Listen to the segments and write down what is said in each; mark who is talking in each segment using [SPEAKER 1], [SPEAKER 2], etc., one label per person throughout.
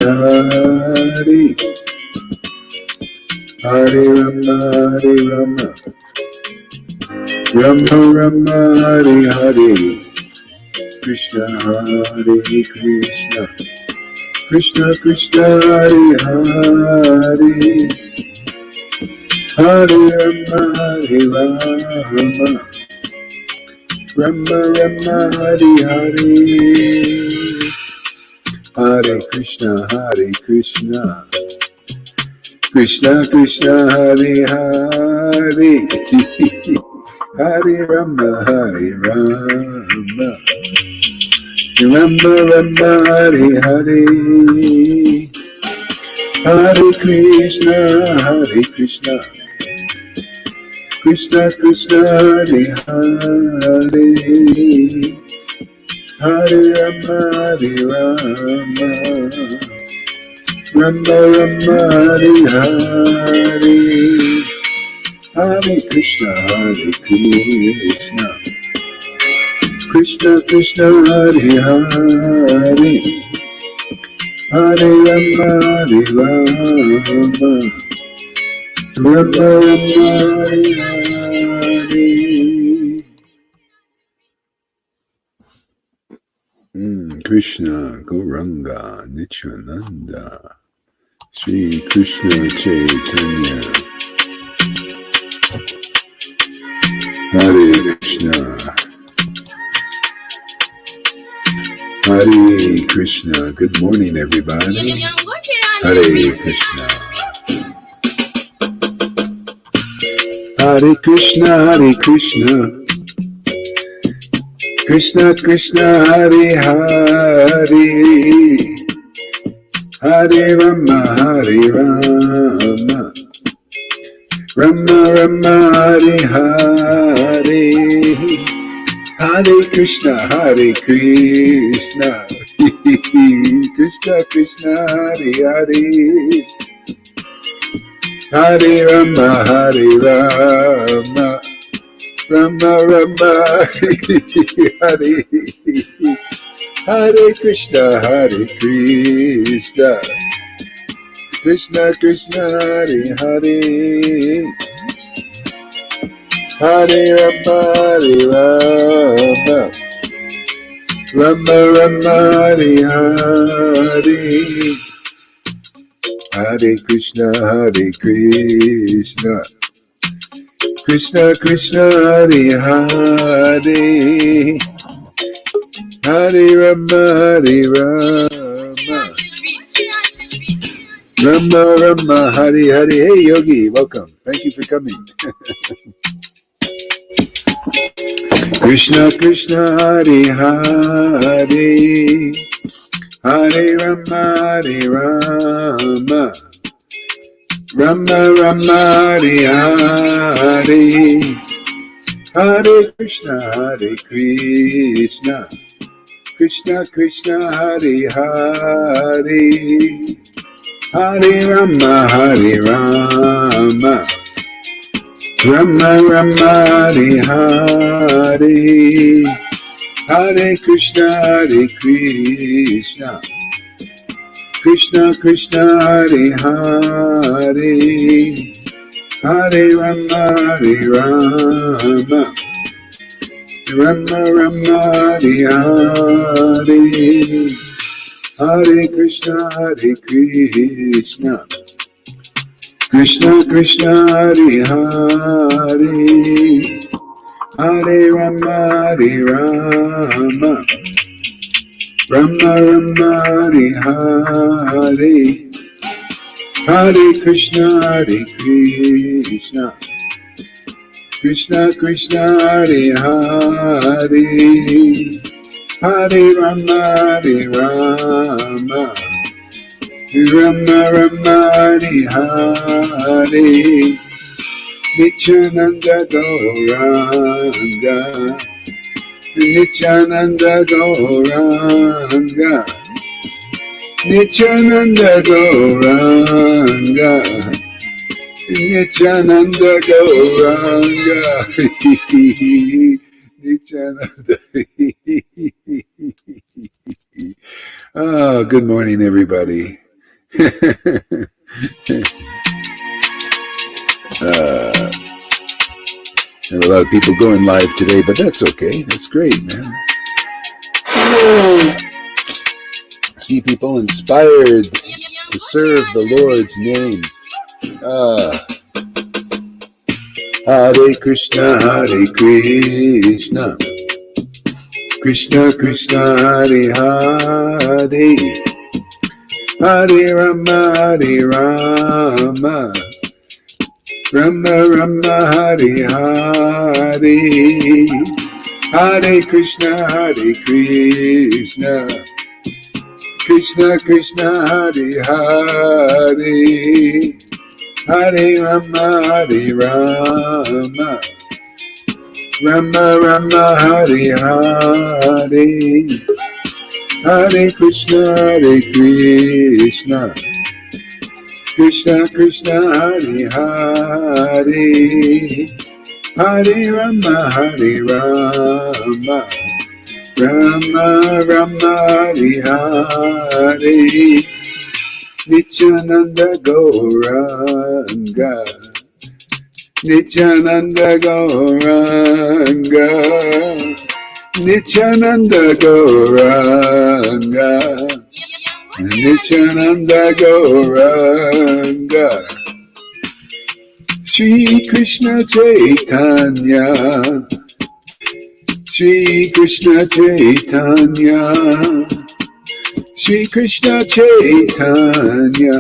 [SPEAKER 1] Hare Hare Rama Hare Rama Rama Rama Hare Hare Krishna Hare Krishna Krishna Krishna Hare Hare Hare Rama Hare Rama Rama Rama Hare Hare Hare Krishna Krishna Krishna Hare Hare Hare Rama Hare Rama Rama Rama Hare Hare Hare Krishna Krishna Krishna Hare Hare Hare Rama Hare Rama Rama Rama Hare Hare Hare Krishna Krishna Krishna Hare Hare Hare Rama Hare Rama Rama Rama Hare Hare. Krishna Gauranga Nityananda Sri Krishna Chaitanya Hare Krishna Hare Krishna. Good morning, everybody. Hare Krishna. Hare Krishna, Hare Krishna. Krishna Krishna Hare Hare. Hare Rama Hare Rama. Rama Rama Hare Hare. Hare Krishna Hare Krishna. Krishna Krishna Hare Hare. Hare Rama Hare Rama. Rama Rama Hare Hare Krishna Hare Krishna Krishna Krishna Hare Hare Hare Rama Hare Rama Rama Rama Hare Hare Hare Krishna Hare Krishna Krishna Krishna Hare Hare Hare Rama Hare Rama Rama Rama Hare Hare. Hey Yogi, welcome. Thank you for coming. Krishna Krishna Hare Hare Hare Rama Hare Rama Rama Rama Hare Hare Hare Krishna Krishna Krishna Hare Hare Hare Rama Hare Rama Rama Rama Hare Hare Hare Krishna Krishna Krishna Hare Hare Hare Rama Hare Rama Rama Rama Hare Hare Hare Krishna Krishna Krishna Hare Hare Hare Rama Hare Rama Rama Rama Hare Hare Hare Krishna Krishna Krishna Hare Hare Hare Rama Hare Rama Rama Rama Hare Hare Nityananda Gauranga Nityananda Gauranga Nityananda Gauranga Nityananda Gauranga Nityananda. Oh, good morning, everybody. There are a lot of people going live today, but that's okay. That's great, man. See people inspired to serve the Lord's name. Hare Krishna, Hare Krishna, Krishna Krishna, Hare Hare, Hare Rama, Hare Rama, Rama Rama, Hare Hare, Hare Krishna, Hare Krishna, Krishna Krishna, Hare Hare, Hare Rama, Hare Rama, Rama Rama, Hare Hare, Hare Krishna, Hare Krishna, Krishna Krishna, Hare Hare, Hare Rama, Hare Rama, Rama Rama, Hare Hare, Nityananda Gauranga, Nityananda Gauranga, Nityananda Gauranga, Nityananda Gauranga, Shri Krishna Chaitanya, Shri Krishna Chaitanya, Shri Krishna Chaitanya,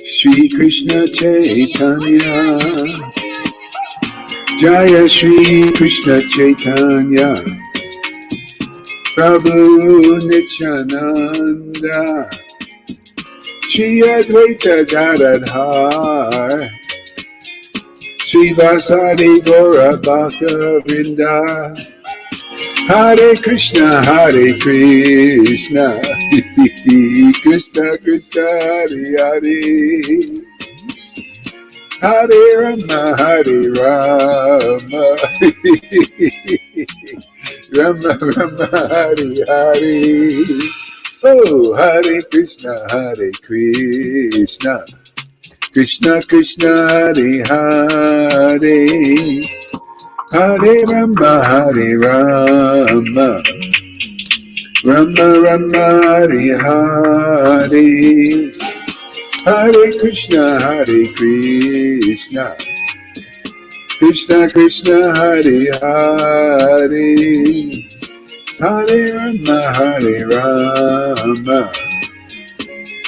[SPEAKER 1] Shri Krishna Chaitanya, Jaya Shri Krishna Chaitanya, Prabhu Nityananda, Shri Advaita Gadadhar, Shri Vasadi Gaura Bhakta Vrinda, Hare Krishna, Hare Krishna, Krishna Krishna, Hare Hare, Hare Rama, Hare Rama, Rama Rama, Hare Hare. Oh, Hare Krishna, Hare Krishna, Krishna Krishna, Hare Hare, Hare Rama, Hare Rama, Rama Rama, Hare Hare, Hare Krishna, Hare Krishna, Krishna Krishna, Hare Hare, Hare Rama, Hare Rama,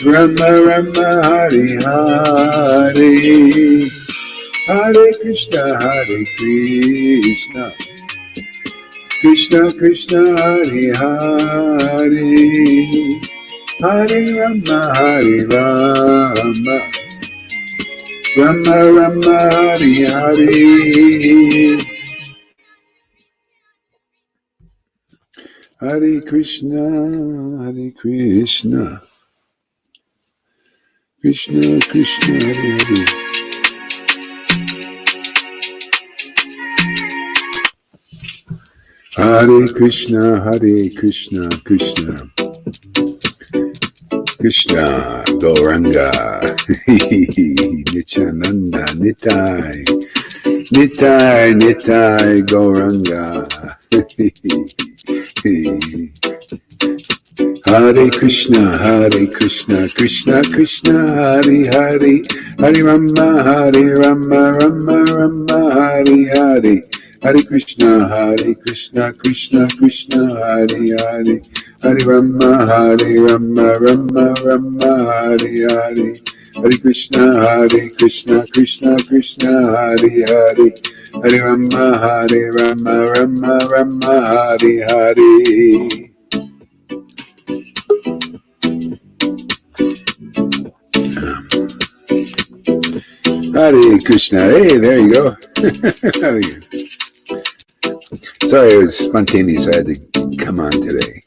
[SPEAKER 1] Rama Rama, Hare Hare, Hare Krishna, Hare Krishna, Krishna Krishna, Hare Hare, Hare Rama, Hare Rama, Rama Rama, Hare Hare. Hare Krishna, Hare Krishna, Krishna Krishna, Hare Hare. Hare Krishna, Hare Krishna, Krishna Krishna, Gauranga, Nityananda, Nitai, Nitai, Nitai, Gauranga. Hare Krishna, Krishna Krishna, Hare Hare, Hare Rama, Rama Rama, Hare Hare, Hare Krishna, Krishna Krishna, Hare Hare, Hare Rama, Rama Rama, Hare Hare, Hare Krishna, Krishna Krishna, Hare Hare, Hare Rama, Rama Rama, Hare Hare. Hare Krishna. Hey, there you go. Sorry, it was spontaneous. I had to come on today.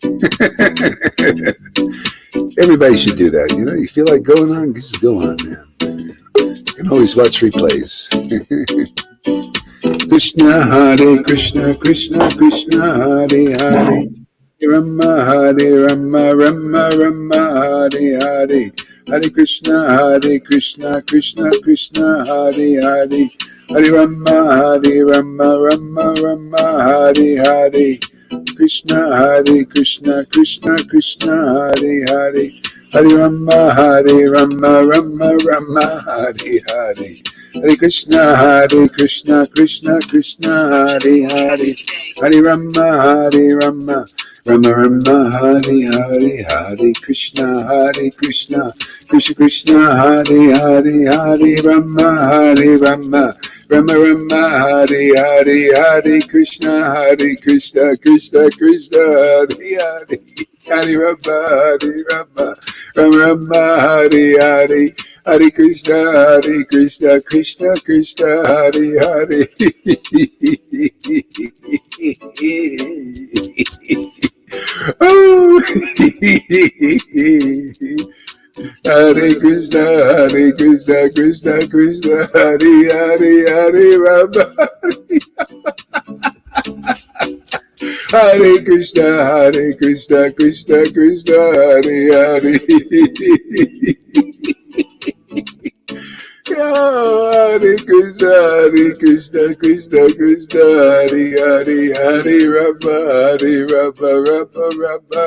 [SPEAKER 1] Everybody should do that. You know, you feel like going on, just go on, man. You can always watch replays. Krishna, Hare Krishna, Krishna Krishna, Hare Hare, Rama, Hare Rama, Rama Rama, Hare Hare. Hare Krishna, Krishna Krishna, Hare Hare. Hare Rama, Rama Rama, Hare Hare. Krishna, Krishna Krishna, Hare Hare. Hare Rama, Rama Rama, Hare Hare. Hare Krishna, Krishna Krishna, Hare Hare. Hare Rama, Rama Rama, Hare Hare. Hare Krishna, Krishna Krishna, Hare Hare. Hare Rama, Rama Rama, Hare Hare. Hare Krishna, Krishna Krishna, Hare Hare. Hare Rama, Rama Rama, Hare Hare. Hare Krishna, Krishna Krishna, Hare Hare. Oh. Hare Krishna, Krishna Krishna, Hare Hare. Hare Rama, Hare Krishna, Krishna Krishna, Hare Hare. Hare Krishna, Krishna Krishna, Hare Hare. Hare Rama, Rama Rama,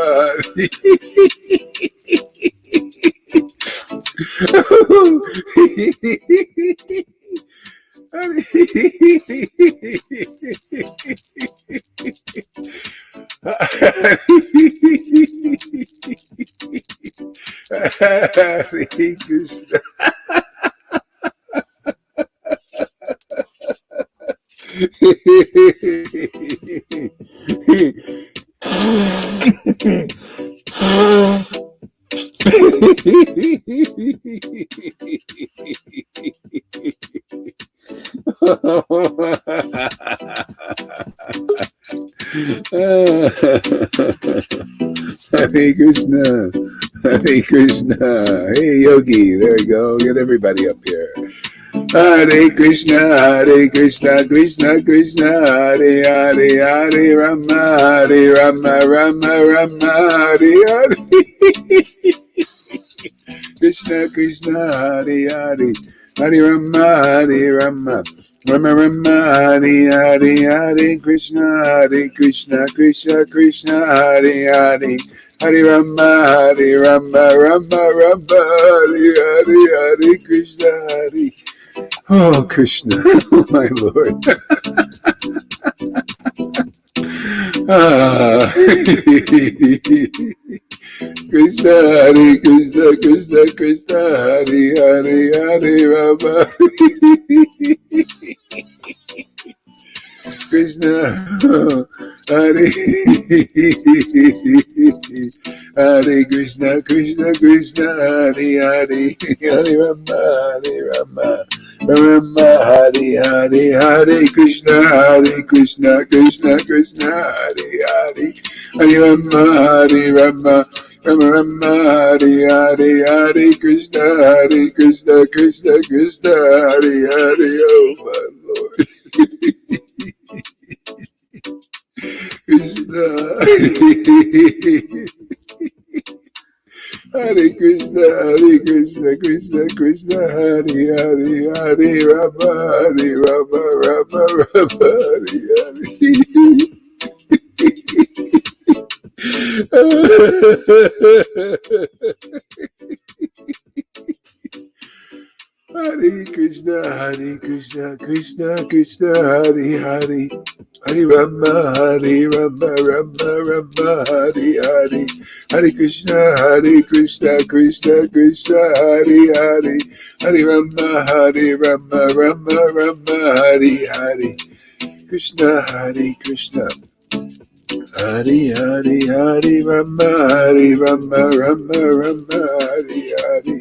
[SPEAKER 1] Hare Krishna. Hare Krishna, Hare Krishna. Hey Yogi, there we go. Get everybody up here. Hare Krishna, Krishna Krishna, Hare Hare. Hare Rama, Rama, Hare Hare. Krishna, Hare Hare. Hare Rama, Rama Rama, Hare Hare. Krishna, Krishna Krishna, Hare Hare. Hare Rama, Rama, Hare Hare. Hare Krishna, Hare. Oh, Krishna, oh, my Lord. Krishna, Hare Krishna, Hare Hare. Hare Rama. Krishna, Hare Hare Krishna, Krishna, Hare Hare. Hare Rama, Rama, Hare Hare. Hare Krishna, Krishna Krishna, Hare Hare. Hare Rama, Rama, Hare Hare. Hare Krishna, Krishna, Hare Hare. Oh, my Lord. Krishna, Hare Krishna, Krishna, Hare Hare. Hare Rama, Rama, Hare Hare. Hare Krishna, Krishna, Hare Hare. Hare Rama, Rama, Hare Hare. Hare Krishna, Krishna, Hare Hare. Hare Rama, Rama, Hare Hare. Krishna, Krishna. Hare Hare, Hare Rama, Rama, Hare Hare.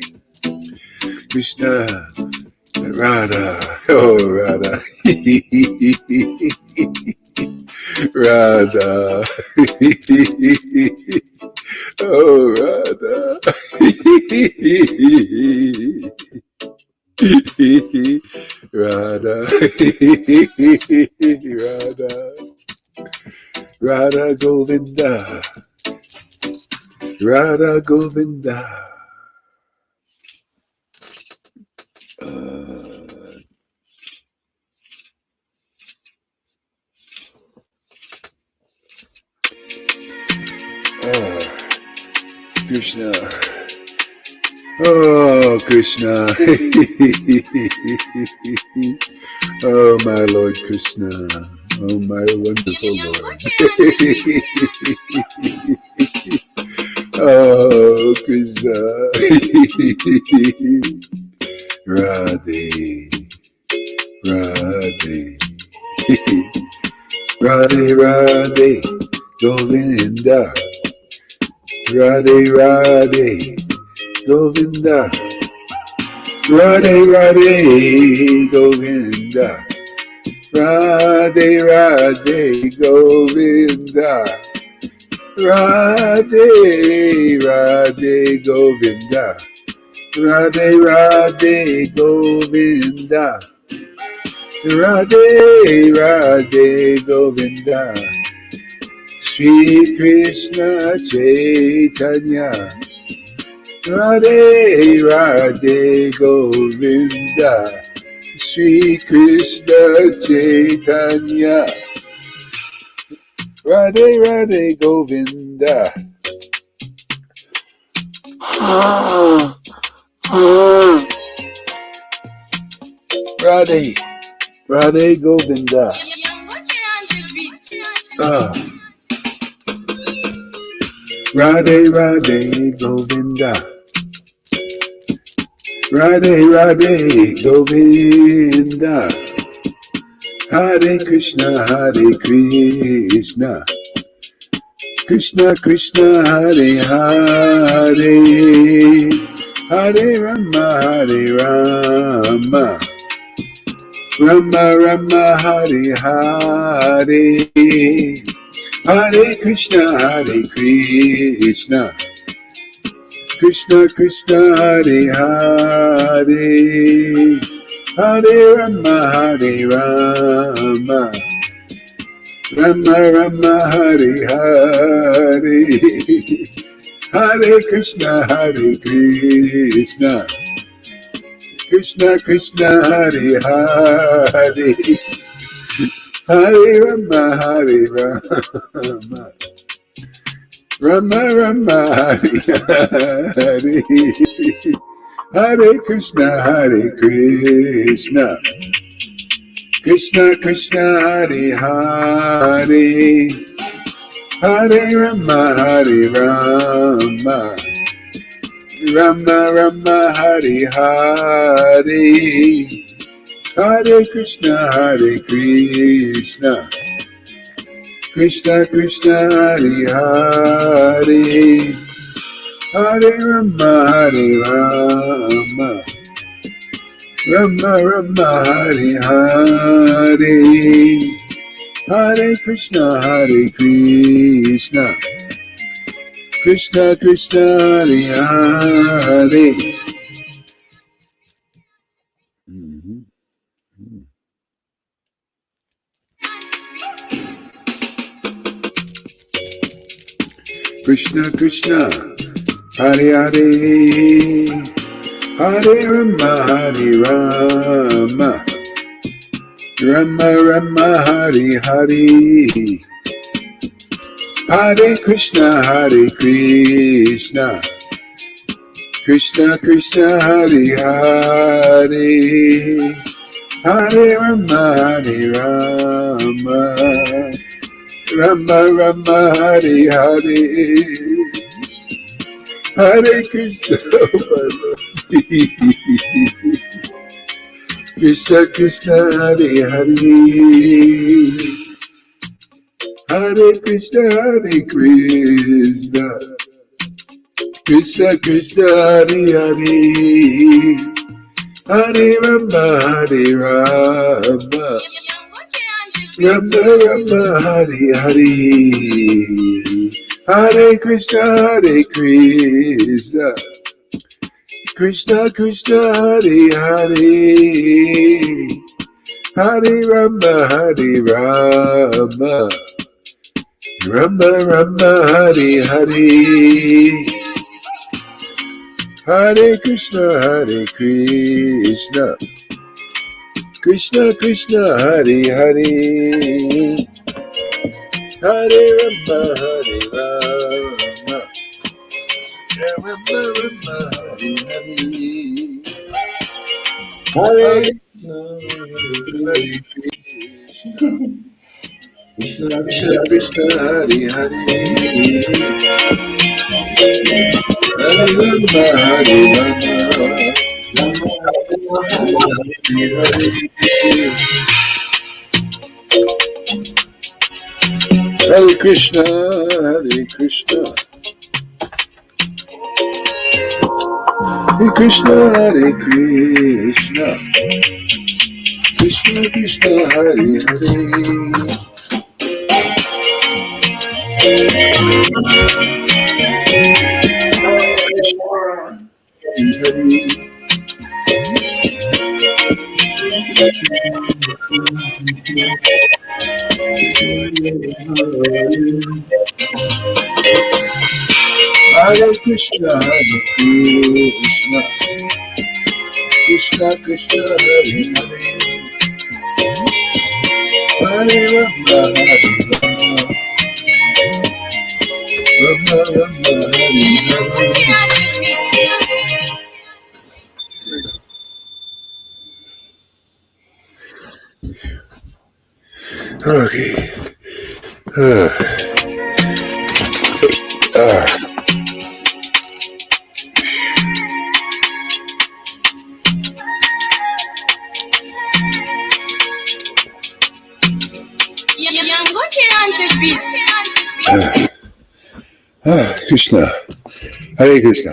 [SPEAKER 1] Krishna, Radha, oh Radha, Radha, oh Radha, Radha, Radha, Radha Govinda, Radha Govinda. Krishna. Oh, Krishna. Oh, my Lord Krishna. Oh, my wonderful Lord. Oh, Krishna. Radhe, Radhe. Radhe, Radhe, Govinda. Radhe, Radhe, Govinda. Radhe, Radhe, Govinda. Radhe, Radhe, Govinda. Radhe, Radhe, Govinda. Radhe, Radhe, Govinda. Radhe, Radhe, Govinda. Shri Krishna Chaitanya. Radhe, Radhe, Govinda. Shri Krishna Chaitanya. Radhe, Radhe, Govinda. Radhe, Radhe, Govinda. Radhe, Radhe, Govinda. Radhe, Radhe, Govinda. Hare Krishna, Hare Krishna. Krishna, Krishna, Hare Hare. Hare Rama, Hare Rama. Rama, Rama, Hare Hare. Hare Krishna, Hare Krishna. Krishna, Krishna, Hare Hare. Hare Rama, Hare Rama. Rama, Rama, Hare Hare. Hare Krishna, Hare Krishna. Krishna, Krishna, Hare Hare. Hare Rama, Hare Rama. Rama, Rama, Hare Hare. Hare Krishna, Hare Krishna. Krishna, Krishna, Hare Hare. Hare Rama, Hare Rama. Rama, Rama, Hare Hare. Hare Krishna, Hare Krishna. Krishna, Krishna, Hare Hare. Hare Rama, Hare Rama. Rama, Rama, Hare Hare. Hare Krishna, Hare Krishna. Krishna, Krishna, Hare Hare. Krishna, Krishna, Hare Hare. Hare Rama, Hare Rama. Rama, Rama, Hare Hare. Hare Krishna, Hare Krishna. Krishna, Krishna, Hare Hare. Hare Rama, Hare Rama. Rama, Rama, Hare Hare. Hare Krishna, Krishna, Krishna, Hare Hare. Hare Krishna, Hare Krishna. Krishna, Krishna, Hare Hare. Hare Rama, Hare Rama. Rama, Rama, Hare Hare. Hare Krishna, Hare Krishna. Krishna, Krishna, Hare Hare. Hare Rama, Hare Rama. Rama Rama Hare Hare. Hare Krishna, Krishna Krishna, Hare Hare, Hare Rama, Hare Rama, Rama Rama, Hare Hare,
[SPEAKER 2] Hare
[SPEAKER 1] Hare
[SPEAKER 2] Hare
[SPEAKER 1] Krishna,
[SPEAKER 2] Krishna
[SPEAKER 1] Krishna
[SPEAKER 2] Krishna
[SPEAKER 1] Krishna, Hare Hare, Hare Rama, Hare Rama.
[SPEAKER 2] Rama Rama Hare
[SPEAKER 1] Hare Krishna, Hare Krishna, Hare Krishna, Hare Krishna, Krishna Krishna, Hare Hare, Krishna Hare Hare, Hare Krishna, Hare Krishna, Krishna Krishna, Hare Hare, Hare Rama, Hare Rama, Rama Rama, Hare Hare. Okay. Krishna, Hare Krishna.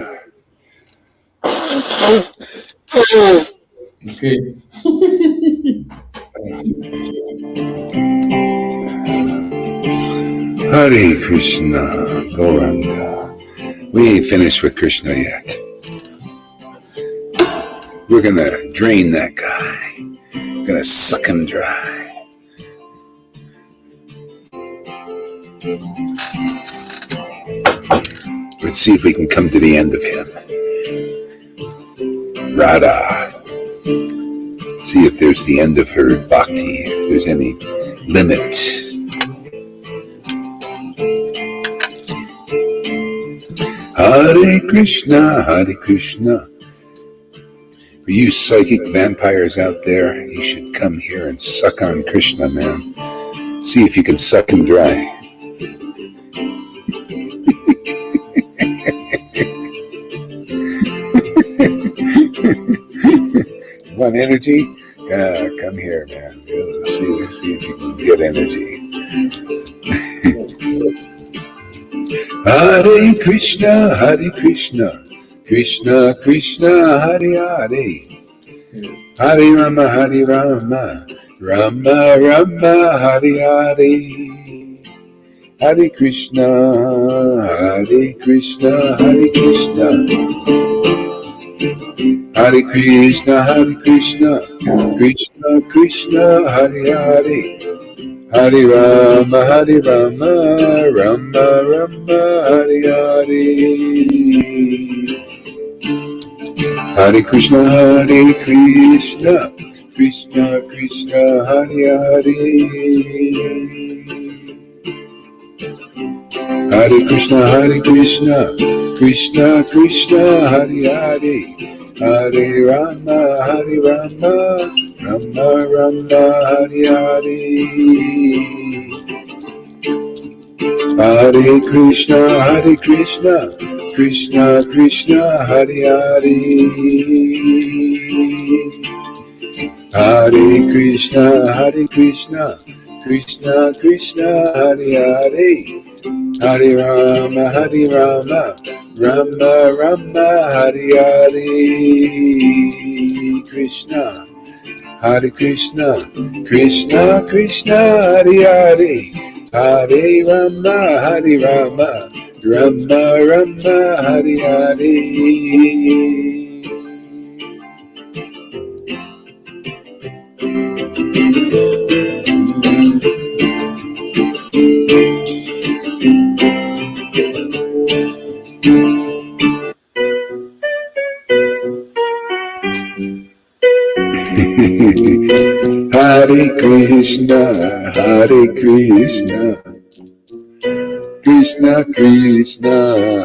[SPEAKER 2] Okay.
[SPEAKER 1] Hare Krishna, Gauranga. We ain't finished with Krishna yet. We're gonna drain that guy. Gonna suck him dry. Let's see if we can come to the end of him. Radha. See if there's the end of her bhakti, if there's any limit. Hare Krishna, Hare Krishna. For you psychic vampires out there, you should come here and suck on Krishna, man. See if you can suck him dry. Want energy? Come here, man. See if you can get energy. Hare Krishna, Hare Krishna, Krishna Krishna, Hare Hare, Hare Rama, Hare Rama, Rama Rama, Hare Hare, Hare Krishna, Hare Krishna, Hare Krishna, Hare Krishna, Hare Krishna, Krishna Krishna, Hare Hare, Hare Rama, Hare Rama, Rama Rama, Hare Hare, Hare Krishna, Hare Krishna, Krishna Krishna, Hare Hare, Hare Krishna, Hare Krishna, Krishna Krishna, Hare Hare, Hare Rama, Hare Rama, Rama Rama, Hare Hare, Hare Krishna, Hare Krishna, Krishna Krishna, Hare Hare, Hare Krishna, Hare Krishna, Krishna Krishna, Hare Hare, Hare Rama, Hare Rama, Rama Rama, Hare Hare, Krishna, Hare Krishna, Krishna Krishna, Hare Hare, Hare Rama, Hare Rama, Rama Rama, Hare Hare. Hare Krishna, Hare Krishna, Krishna Krishna,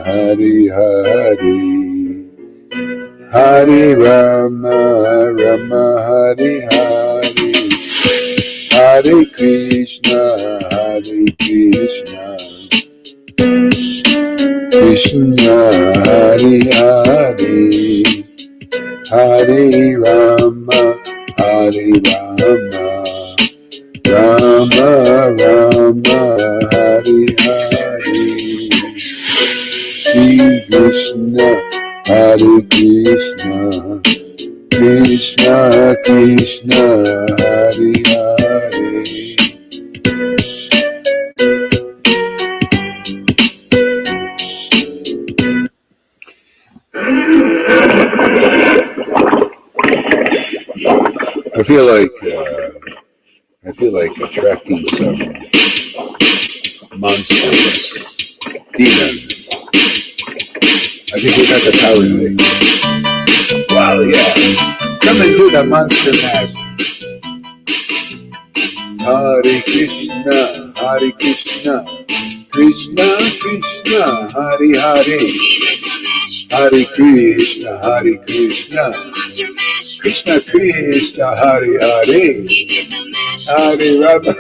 [SPEAKER 1] Hare Hare, Hare Rama, Rama Hare Hare, Hare Krishna, Hare Krishna, Krishna Hare Hare, Hare Rama, Hare Rama, Rama Rama, Hare Hare, Shri Krishna, Hare Krishna, Krishna Krishna, Hare Hare. I feel like attracting some monsters, demons. I think we got the power today. Wow, yeah. Come and do the monster mash. Hare Krishna, Hare Krishna, Krishna Krishna, Hare Hare, Hare Krishna, Hare Krishna, Krishna Krishna, Hare Hare, Hare Rama,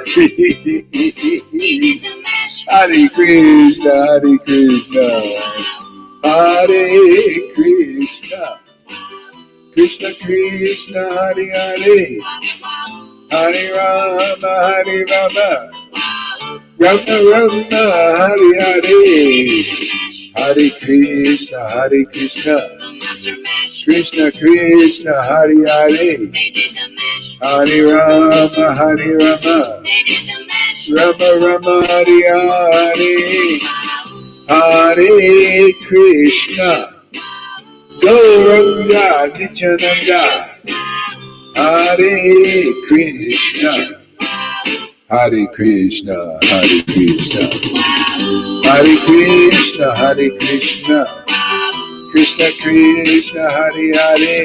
[SPEAKER 1] Hare Krishna, Hare Krishna, Hare Krishna, Krishna Krishna, Hare Hare, Hare Rama, Hare Rama, Rama Rama, Hare Hare, Hare Krishna, Hare Krishna, Krishna Krishna, Hare Hare, Hare Rama, Hare Rama, Rama Rama, Hare Hare, Hare Krishna, Gauranga Nityananda, Hare Krishna, Hare Krishna, Hare Krishna, Hare Krishna, Hare Krishna, Krishna Krishna, Hare Hare,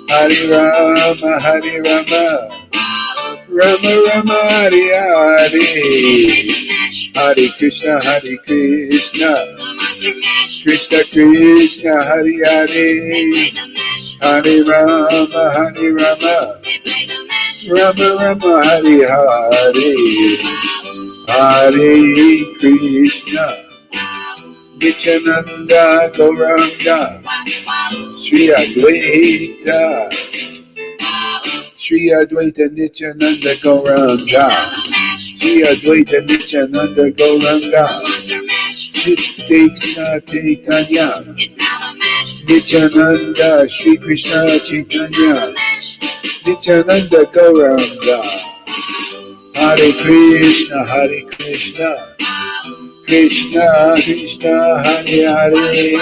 [SPEAKER 1] Hare Rama, Hare Rama, Rama Rama, Hare Hare, Hare Krishna, Hare Krishna, Krishna Krishna, Hare Hare, Hare Rama, Hare Rama, Rama Rama, Hare Hare, Hare Krishna, Nityananda Gauranga, Sri Advaita, Sri Advaita Nityananda Gauranga, Sri Advaita Nityananda Gauranga, Krishna Chaitanya, Nityananda Shri Krishna Chaitanya, Nityananda Gauranga, Hare Krishna, Hare Krishna, Krishna Krishna, Hare Hare,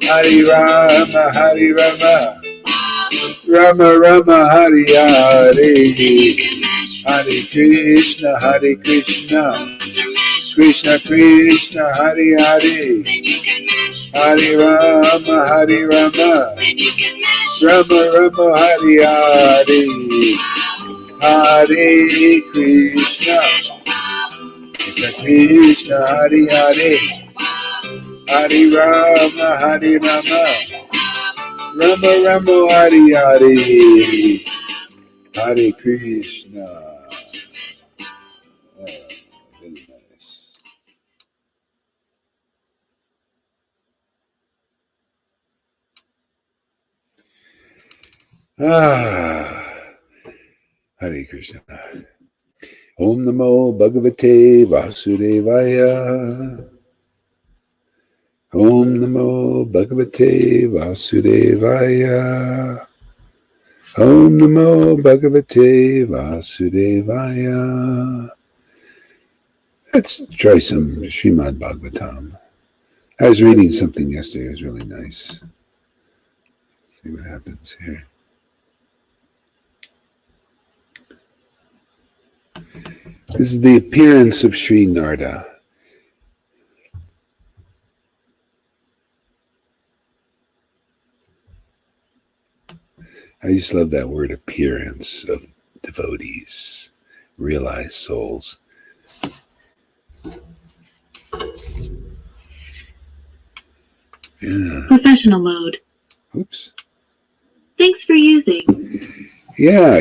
[SPEAKER 1] Hare Rama, Hare Rama, Rama Rama, Hare Hare, Hare Krishna, Hare Krishna, Krishna Krishna, Hare Hare, Hare Rama, Hare Rama, Rama Rama, Hare Hare, Hare Krishna, Krishna Krishna, Hare Hare, Hare Rama, Hare Rama, Rama Rama, Hare Hare, Hare Krishna. Oh, very nice. Hare Krishna. Om Namo Bhagavate Vasudevaya. Om Namo Bhagavate Vasudevaya. Om Namo Bhagavate Vasudevaya. Let's try some Srimad Bhagavatam. I was reading something yesterday. It was really nice. Let's see what happens here. This is the appearance of Sri Narada. I just love that word, appearance of devotees, realized souls. Yeah.
[SPEAKER 3] Professional mode.
[SPEAKER 1] Oops.
[SPEAKER 3] Thanks for using.
[SPEAKER 1] Yeah,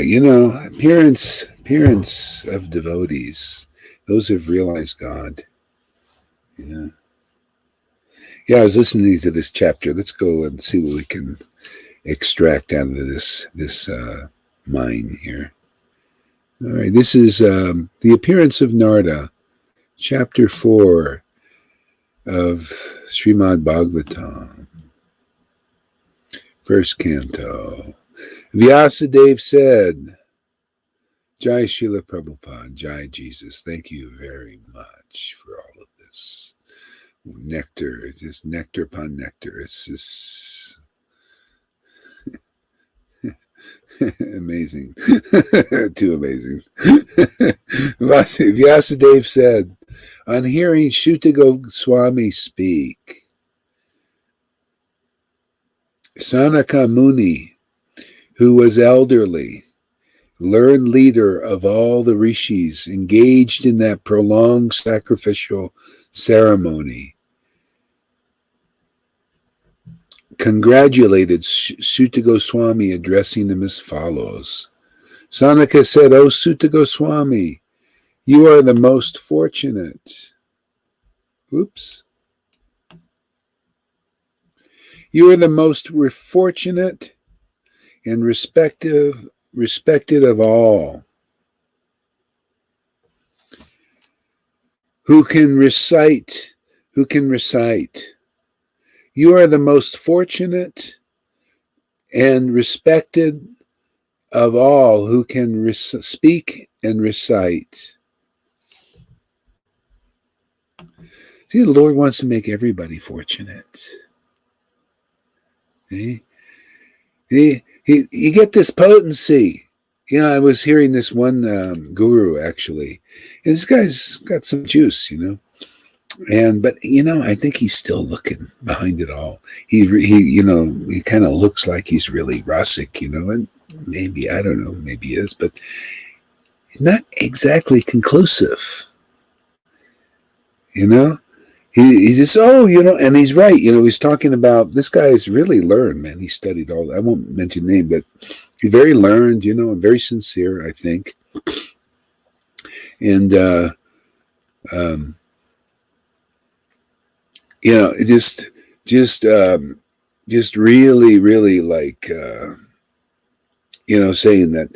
[SPEAKER 1] appearance of devotees. Those who've realized God. Yeah. Yeah, I was listening to this chapter. Let's go and see what we can extract out of this mine here. All right, this is the appearance of Narada, chapter 4 of Srimad Bhagavatam, first canto. Vyasadeva said, Jai Srila Prabhupada, Jai Jesus, thank you very much for all of this. Nectar, just nectar upon nectar. It's just amazing. Too amazing. Vyasadeva said, on hearing Shuta Goswami speak, Sanaka Muni, who was elderly, learned leader of all the rishis, engaged in that prolonged sacrificial ceremony, congratulated Sutta Goswami, addressing him as follows. Sanaka said, O Sutta Goswami, you are the most fortunate. Oops. You are the most fortunate and respected of all. Who can recite? You are the most fortunate and respected of all who can speak and recite. See, the Lord wants to make everybody fortunate. See? You get this potency. I was hearing this one guru, actually. And this guy's got some juice, But I think he's still looking behind it all. He kind of looks like he's really Rasic, and maybe, I don't know, maybe he is, but not exactly conclusive. He's just, and he's right. He's talking about, this guy's really learned, man. He studied all that. I won't mention name, but he's very learned, and very sincere, I think. And, just really, really like, saying that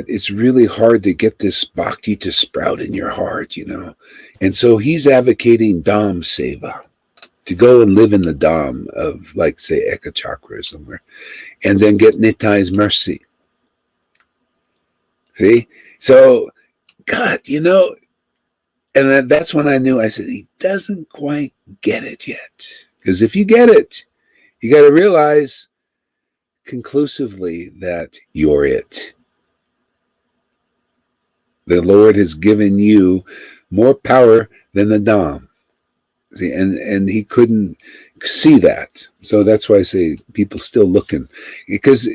[SPEAKER 1] it's really hard to get this bhakti to sprout in your heart, And so he's advocating Dham Seva, to go and live in the Dham of, like, say, Eka Chakra or somewhere, and then get Nitai's mercy. See? So, God, and that's when I knew, I said, he doesn't quite get it yet. Because if you get it, you got to realize conclusively that you're it. The Lord has given you more power than the Dham. See, and he couldn't see that. So that's why I say people still looking. Because,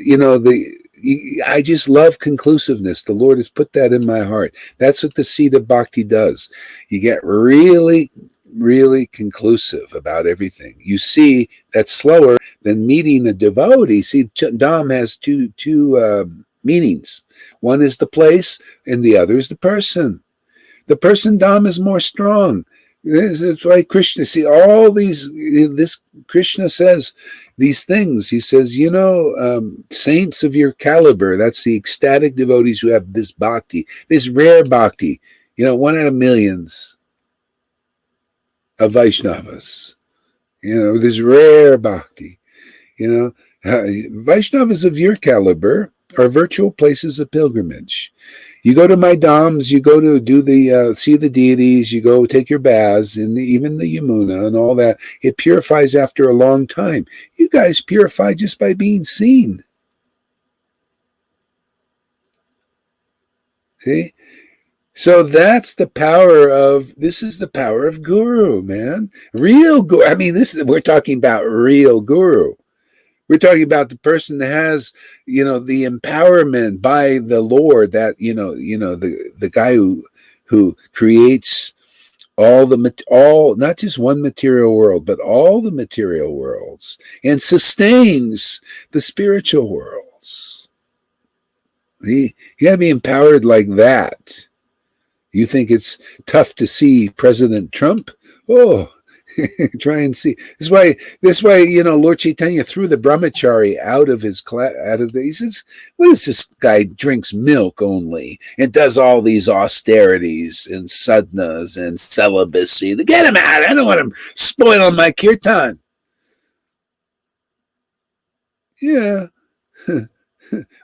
[SPEAKER 1] I just love conclusiveness. The Lord has put that in my heart. That's what the seed of bhakti does. You get really, really conclusive about everything. You see, that's slower than meeting a devotee. See, Dham has two meanings. One is the place, and the other is the person. The person Dham is more strong. This is why Krishna, see, all this Krishna says these things. He says, saints of your caliber, that's the ecstatic devotees who have this bhakti, this rare bhakti, one out of millions of Vaishnavas, this rare bhakti, Vaishnavas of your caliber are virtual places of pilgrimage. You go to my dhams, you go to do see the deities, you go take your baths in even the Yamuna and all that. It purifies after a long time. You guys purify just by being seen. See? So that's the power this is the power of Guru, man. Real Guru. I mean, we're talking about real Guru. We're talking about the person that has, the empowerment by the Lord, that, the guy who creates all not just one material world, but all the material worlds, and sustains the spiritual worlds. You got to be empowered like that. You think it's tough to see President Trump? Oh, try and see. This way, Lord Chaitanya threw the brahmachari out of his class. He says, "What is this guy? Drinks milk only and does all these austerities and sadhanas and celibacy. Get him out! I don't want him spoiling my kirtan." Yeah.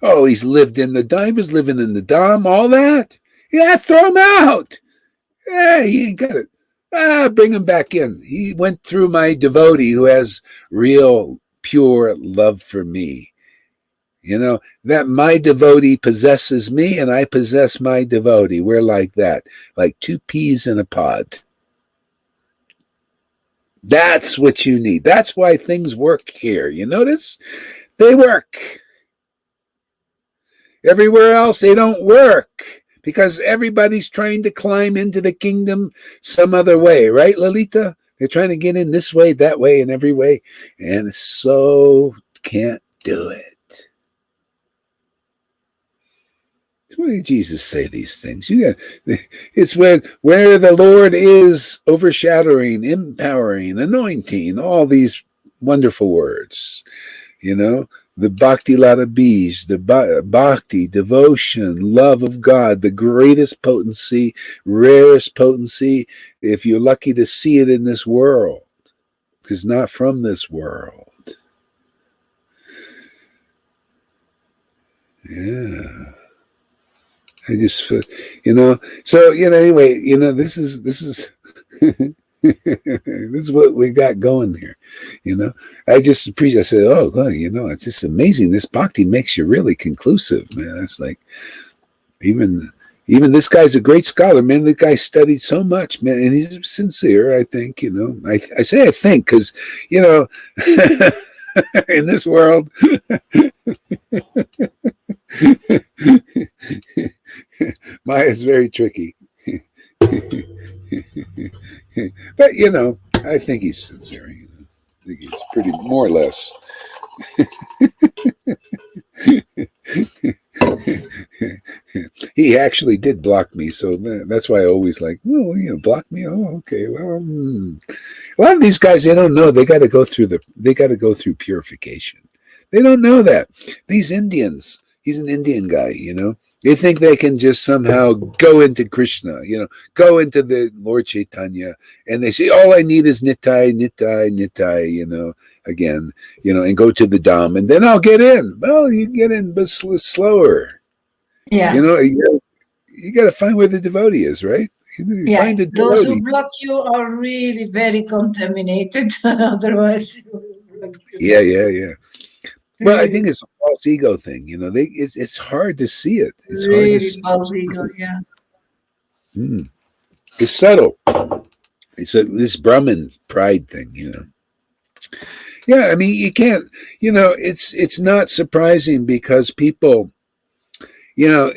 [SPEAKER 1] Oh, he's lived in the Dham. He was living in the Dham. All that. Yeah, throw him out. Yeah, he ain't got it. Bring him back in. He went through my devotee who has real, pure love for me. That my devotee possesses me and I possess my devotee. We're like that, like two peas in a pod. That's what you need. That's why things work here. You notice? They work. Everywhere else, they don't work. Because everybody's trying to climb into the kingdom some other way, right, Lalita? They're trying to get in this way, that way, and every way, and so can't do it. Why did Jesus say these things? It's where the Lord is overshadowing, empowering, anointing, all these wonderful words, the Bhakti Lata Bij, the Bhakti, devotion, love of God, the greatest potency, rarest potency, if you're lucky to see it in this world, because not from this world. Yeah. I just feel, so, anyway, this is, this is what we got going here. I just appreciate. I said, oh, well, it's just amazing. This bhakti makes you really conclusive, man. It's like even this guy's a great scholar, man. The guy studied so much, man, and he's sincere. I think, I say I think because in this world. Maya's very tricky. But, I think he's sincere. I think he's pretty, more or less. He actually did block me, so that's why I always block me. Oh, okay. Well, a lot of these guys, they don't know. They got to go through purification. They don't know that. These Indians, he's an Indian guy, They think they can just somehow go into Krishna, go into the Lord Chaitanya, and they say, all I need is Nitai, Nitai, Nitai, again, and go to the Dham, and then I'll get in. Well, you get in, but slower.
[SPEAKER 4] Yeah.
[SPEAKER 1] You got to find where the devotee is, right?
[SPEAKER 4] Yeah.
[SPEAKER 1] Find the
[SPEAKER 4] Those
[SPEAKER 1] devotee.
[SPEAKER 4] who block you are really very contaminated. Otherwise,
[SPEAKER 1] Yeah. Well, I think it's a false ego thing. It's hard to see it. It's
[SPEAKER 4] really
[SPEAKER 1] hard to see.
[SPEAKER 4] false ego, yeah.
[SPEAKER 1] It's subtle. It's this Brahmin pride thing, Yeah, I mean, you can't. It's not surprising because people,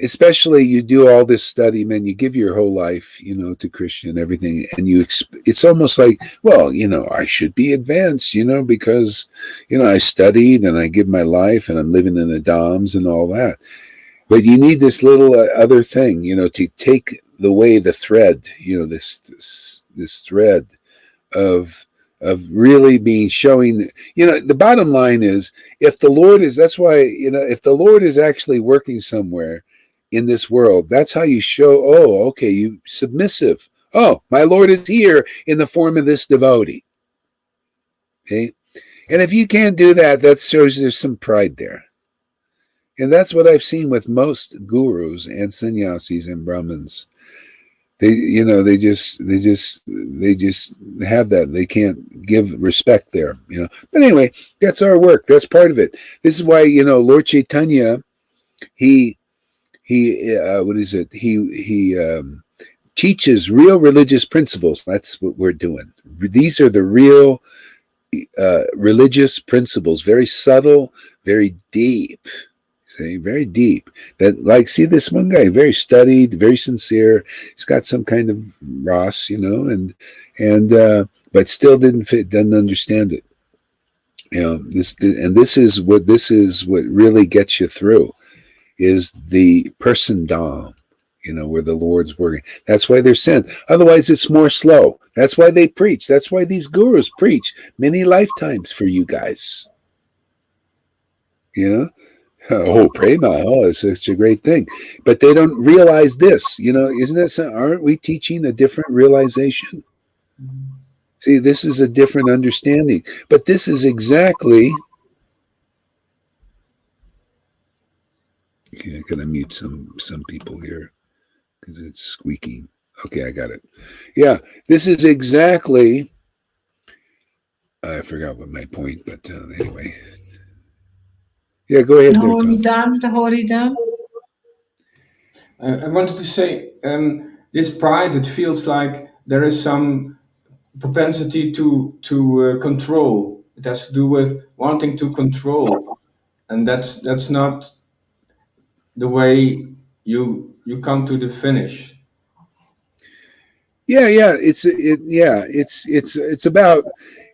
[SPEAKER 1] especially you do all this study, man. You give your whole life, to Krishna and everything, and it's almost like, well, I should be advanced, because, I studied and I give my life and I'm living in the Dhams and all that. But you need this little other thing, to take the thread, this thread of really showing, the bottom line is, if the Lord is, that's why, if the Lord is actually working somewhere in this world, that's how you show, oh, okay, you submissive. Oh, my Lord is here in the form of this devotee. Okay. And if you can't do that, that shows there's some pride there. And that's what I've seen with most gurus and sannyasis and Brahmins. They just have that. They can't give respect there, But anyway, that's our work. That's part of it. This is why, Lord Chaitanya, he teaches real religious principles. That's what we're doing. These are the real religious principles, very subtle, very deep. See, very deep. That, like, see this one guy, very studied, very sincere. He's got some kind of Ross, and but still doesn't understand it. This is what really gets you through, is the person dom, where the Lord's working. That's why they're sent. Otherwise, it's more slow. That's why they preach. That's why these gurus preach many lifetimes for you guys. Oh, prema! Oh, it's such a great thing, but they don't realize this. Isn't that? Aren't we teaching a different realization? See, this is a different understanding, but this is exactly. Okay, I'm gonna mute some people here because it's squeaking. Okay, I got it. Yeah, this is exactly. I forgot what my point, but anyway. Yeah, go ahead.
[SPEAKER 4] The holy dam.
[SPEAKER 2] I wanted to say, this pride, it feels like there is some propensity to control. It has to do with wanting to control, and that's not the way you come to the finish.
[SPEAKER 1] Yeah, it's about,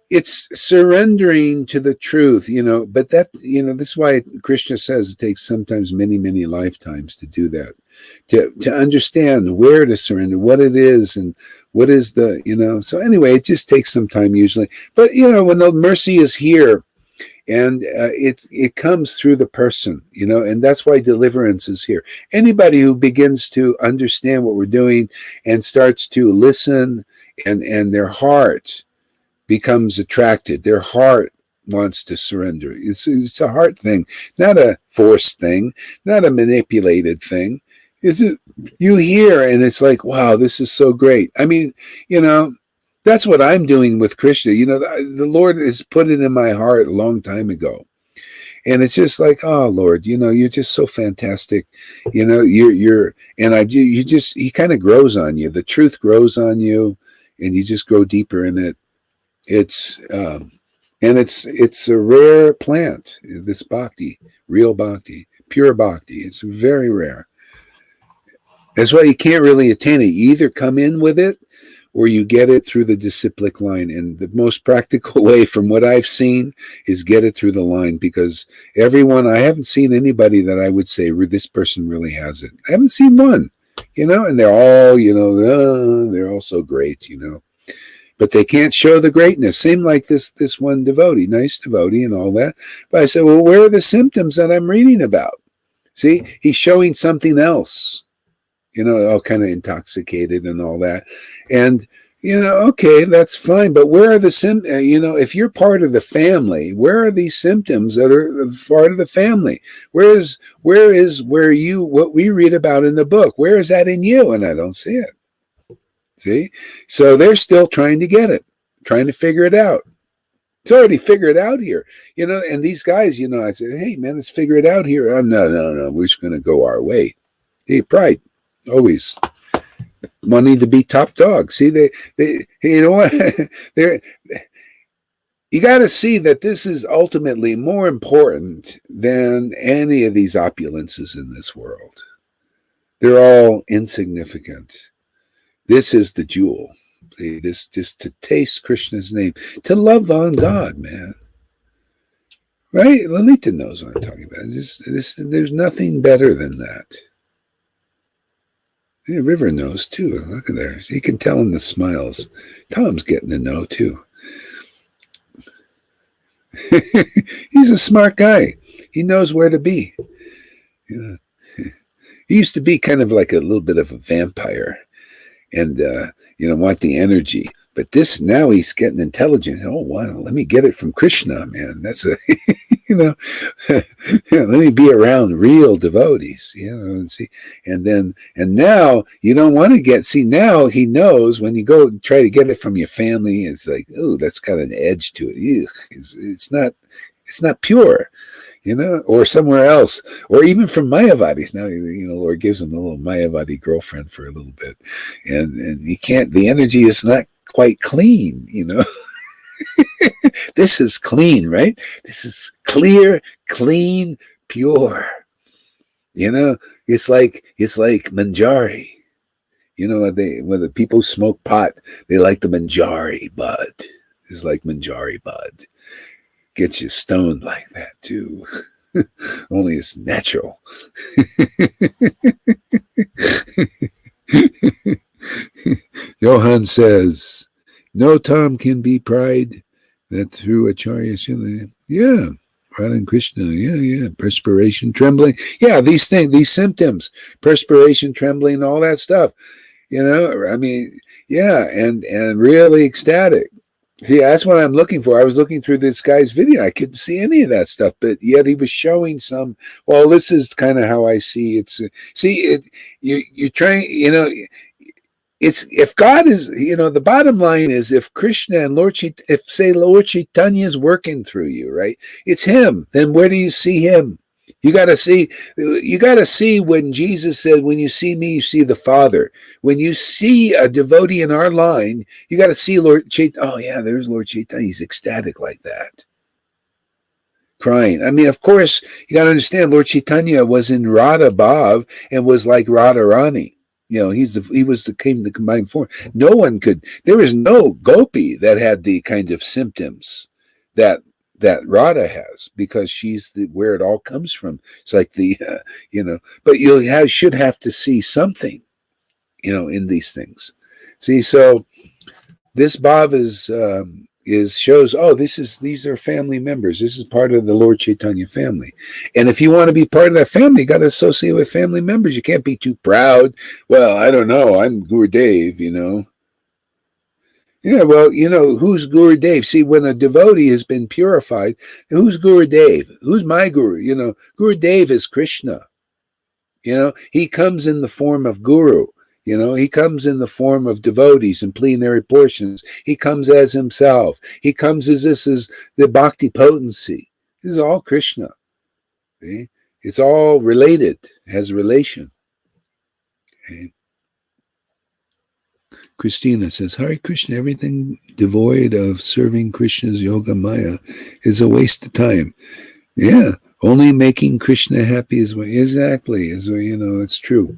[SPEAKER 1] it's surrendering to the truth, but that, this is why Krishna says it takes sometimes many, many lifetimes to do that, to understand where to surrender, what it is, and what is the, so anyway, it just takes some time usually. But, when the mercy is here, and it comes through the person, and that's why deliverance is here. Anybody who begins to understand what we're doing and starts to listen, and their heart becomes attracted, their heart wants to surrender. It's a heart thing, not a forced thing, not a manipulated thing. Is it? You hear, and it's like, wow, this is so great. I mean, that's what I'm doing with Krishna. The Lord has put it in my heart a long time ago. And it's just like, oh Lord, you're just so fantastic. You're and he kind of grows on you. The truth grows on you, and you just grow deeper in it. It's a rare plant, this bhakti, real bhakti, pure bhakti. It's very rare. That's why you can't really attain it. You either come in with it, or you get it through the disciplic line. And the most practical way, from what I've seen, is get it through the line, because I haven't seen anybody that I would say, this person really has it. I haven't seen one, and they're all, they're all so great, but they can't show the greatness. Same like this one devotee, nice devotee and all that. But I said, well, where are the symptoms that I'm reading about? See, he's showing something else. All kind of intoxicated and all that. And, okay, that's fine. But where are the symptoms? If you're part of the family, where are these symptoms that are part of the family? Where is what we read about in the book? Where is that in you? And I don't see it. See? So they're still trying to get it, trying to figure it out. It's already figured out here, and these guys, I said, hey, man, let's figure it out here. No, we're just going to go our way. Hey, pride. Always wanting to be top dog. See, they you know what? You got to see that this is ultimately more important than any of these opulences in this world. They're all insignificant. This is the jewel. See, this just to taste Krishna's name, to love on God, man. Right? Lalita knows what I'm talking about. There's nothing better than that. Yeah, River knows too. Look at there. You can tell in the smiles. Tom's getting to know too. He's a smart guy. He knows where to be. He used to be kind of like a little bit of a vampire, and want the energy. But now he's getting intelligent. Oh wow, let me get it from Krishna, man. That's a let me be around real devotees, and see, and now you don't want to now he knows when you go try to get it from your family, it's like, oh, that's got an edge to it. Eugh, it's not pure, or somewhere else, or even from Mayavadis. Now, Lord gives him a little Mayavadi girlfriend for a little bit, and you can't, the energy is not quite clean, This is clean, right? This is clear, clean, pure. It's like manjari. When the people smoke pot, they like the manjari bud. It's like manjari bud. Gets you stoned like that too. Only it's natural. Johan says, no Tom can be pride that through Acharya Shila. Yeah. Radha and Krishna. Yeah. Perspiration, trembling. Yeah, these things, these symptoms, perspiration, trembling, all that stuff. I mean, yeah, and really ecstatic. See, that's what I'm looking for. I was looking through this guy's video. I couldn't see any of that stuff, but yet he was showing some. Well, this is kind of how I see it. You're trying, it's if God is, the bottom line is if Krishna and Lord Chaitanya is working through you, right? It's him. Then where do you see him? You got to see when Jesus said, when you see me, you see the Father. When you see a devotee in our line, you got to see Lord Chaitanya. Oh yeah, there's Lord Chaitanya. He's ecstatic like that. Crying. I mean, of course, you got to understand Lord Chaitanya was in Radha Bhav and was like Radharani. He was the combined form. No one could, there was no gopi that had the kind of symptoms that Radha has, because she's where it all comes from. It's like but you should have to see something, in these things. See, so this bhav shows, these are family members. This is part of the Lord Chaitanya family. And if you want to be part of that family, you got to associate with family members. You can't be too proud. Well, I don't know. I'm Gurudev, Yeah, well, who's Gurudev? See, when a devotee has been purified, who's Gurudev? Who's my guru? Gurudev is Krishna. He comes in the form of guru. He comes in the form of devotees and plenary portions. He comes as himself. He comes as this is the bhakti potency. This is all Krishna. See? It's all related, has relation. Okay. Christina says, Hare Krishna, everything devoid of serving Krishna's yoga maya is a waste of time. Yeah, only making Krishna happy is exactly, it's true.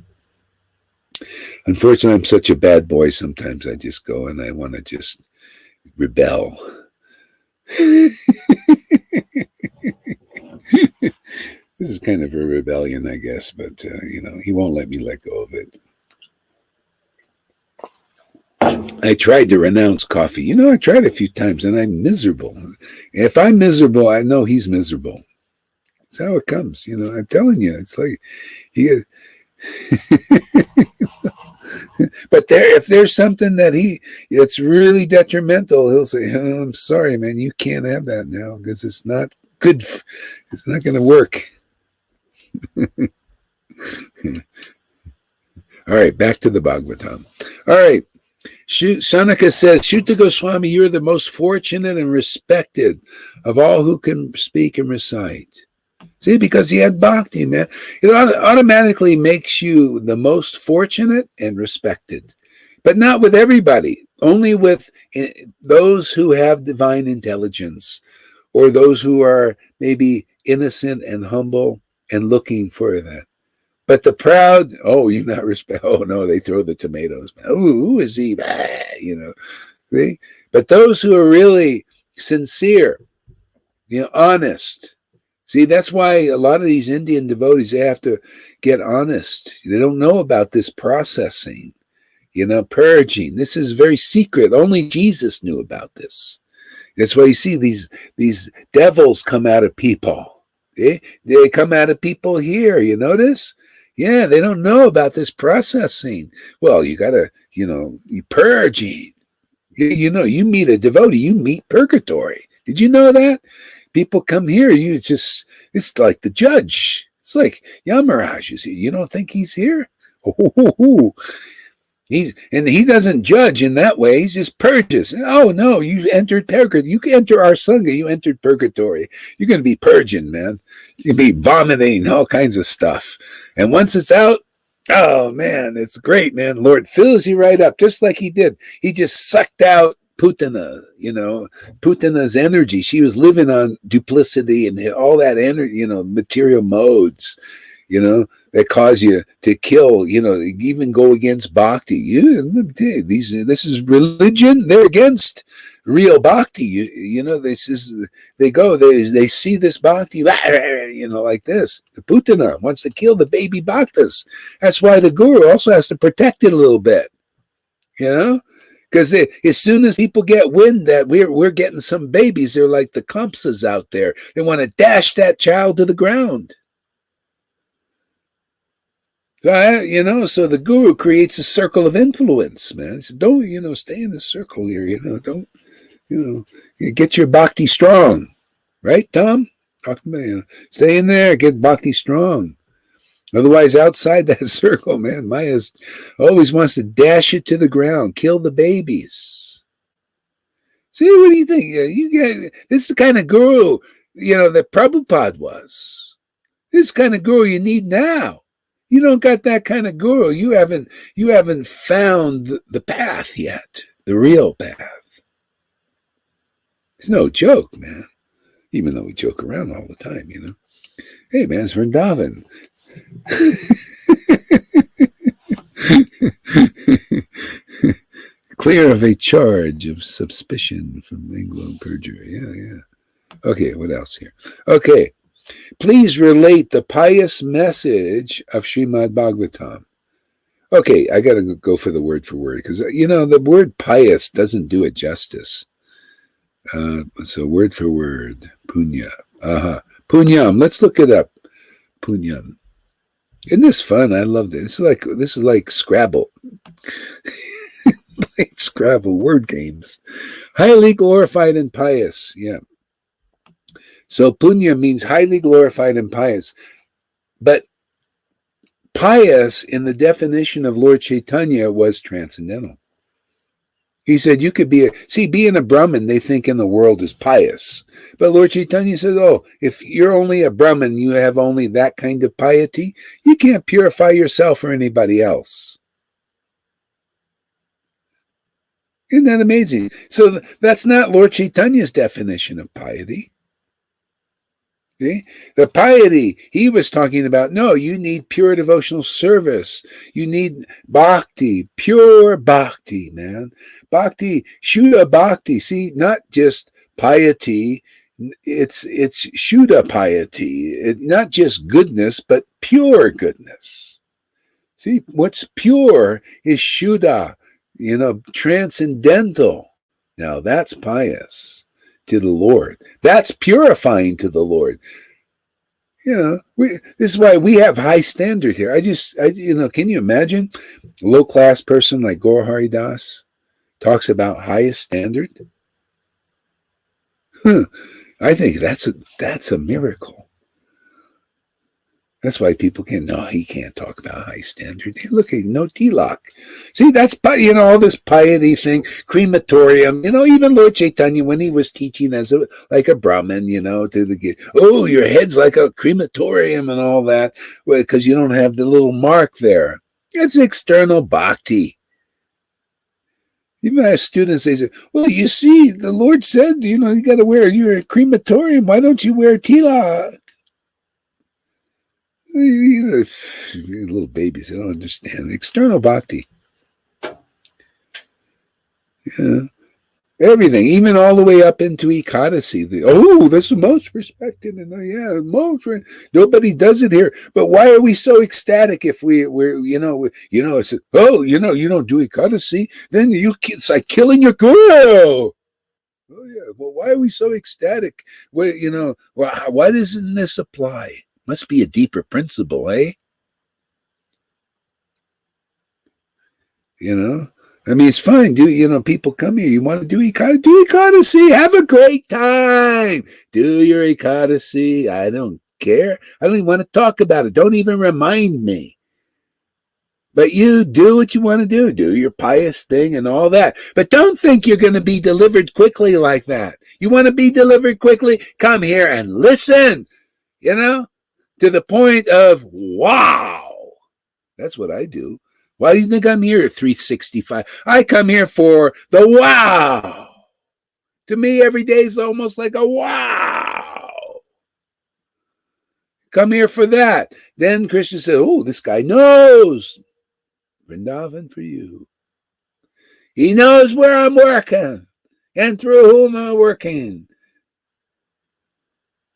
[SPEAKER 1] Unfortunately, I'm such a bad boy. Sometimes I just go and I want to just rebel. This is kind of a rebellion, I guess, but, he won't let me let go of it. I tried to renounce coffee. I tried a few times and I'm miserable. If I'm miserable, I know he's miserable. That's how it comes. I'm telling you, it's like, but if there's something that's really detrimental, he'll say, oh, I'm sorry, man, you can't have that now because it's not good. It's not going to work. All right, back to the Bhagavatam. All right. Sanaka says, Shuta Goswami, you're the most fortunate and respected of all who can speak and recite. See, because he had bhakti, man. It automatically makes you the most fortunate and respected. But not with everybody. Only with those who have divine intelligence, or those who are maybe innocent and humble and looking for that. But the proud, you're not respect. Oh no, they throw the tomatoes. Oh, who is he? See? But those who are really sincere, honest. See, that's why a lot of these Indian devotees, they have to get honest. They don't know about this processing, purging. This is very secret. Only Jesus knew about this. That's why you see these devils come out of people. They come out of people here. You notice? Yeah, they don't know about this processing. Well, you got to, you purging. You meet a devotee, you meet purgatory. Did you know that? People come here, it's like the judge. It's like Yamaraj is here. You don't think he's here? He doesn't judge in that way. He just purges. Oh no, you entered purgatory. You can enter our sangha. You entered purgatory. You're going to be purging, man. You're going to be vomiting all kinds of stuff. And once it's out, oh man, it's great, man. Lord fills you right up, just like he did. He just sucked out Putana, Putana's energy. She was living on duplicity and all that energy, material modes, that cause you to kill, even go against bhakti. This is religion. They're against real bhakti. They see this bhakti, like this. The Putana wants to kill the baby bhaktas. That's why the guru also has to protect it a little bit, because as soon as people get wind that we're getting some babies, they're like the Kamsas out there. They want to dash that child to the ground. So the guru creates a circle of influence, man. He said, don't, stay in this circle here, don't, get your bhakti strong. Right, Tom? Talk to me. Stay in there, get bhakti strong. Otherwise, outside that circle, man, Maya's always wants to dash it to the ground, kill the babies. See, what do you think? This is the kind of guru, that Prabhupada was. This is the kind of guru you need now. You don't got that kind of guru. You haven't found the path yet, the real path. It's no joke, man. Even though we joke around all the time, Hey, man, it's Vrindavan. Clear of a charge of suspicion from Anglo perjury. Yeah. Okay, what else here? Okay. Please relate the pious message of Srimad Bhagavatam. Okay, I got to go for word, because, the word pious doesn't do it justice. So word for word, punya. Punyam, let's look it up. Punyam. Isn't this fun? I loved it. This is like Scrabble. Like Scrabble, word games. Highly glorified and pious, yeah. So punya means highly glorified and pious. But pious in the definition of Lord Chaitanya was transcendental. He said you could being a Brahmin, they think in the world is pious. But Lord Chaitanya says, if you're only a Brahmin, you have only that kind of piety, you can't purify yourself or anybody else. Isn't that amazing? So that's not Lord Chaitanya's definition of piety. See? The piety he was talking about, no, you need pure devotional service. You need bhakti, pure bhakti, man. Bhakti, Shuddha bhakti. See, not just piety, it's Shuddha piety. Not just goodness, but pure goodness. See, what's pure is Shuddha, transcendental. Now that's pious to the Lord. That's purifying to the Lord. This is why we have high standard here. Can you imagine a low-class person like Gaur Hari Das talks about highest standard? I think that's a miracle. That's why people he can't talk about high standard. Hey, look, no tilak. See, that's, all this piety thing, crematorium, even Lord Chaitanya, when he was teaching like a Brahmin, your head's like a crematorium and all that, because you don't have the little mark there. It's external bhakti. Even I have students, they say, well, you see, the Lord said, you got to you're a crematorium. Why don't you wear tilak? Little babies, they don't understand. External bhakti. Yeah. Everything, even all the way up into Ekadasi. That's the most respected. Nobody does it here. But why are we so ecstatic if we're it's, you don't do Ekadasi, then it's like killing your guru. Oh, yeah. Well, why are we so ecstatic? Why doesn't this apply? Must be a deeper principle, eh? It's fine. People come here. You want to do Ekadasi? Have a great time. Do your Ekadasi. I don't care. I don't even want to talk about it. Don't even remind me. But you do what you want to do. Do your pious thing and all that. But don't think you're going to be delivered quickly like that. You want to be delivered quickly? Come here and listen. To the point of, wow. That's what I do. Why do you think I'm here at 365? I come here for the wow. To me, every day is almost like a wow. Come here for that. Then Krishna said, oh, this guy knows. Vrindavan for you. He knows where I'm working and through whom I'm working.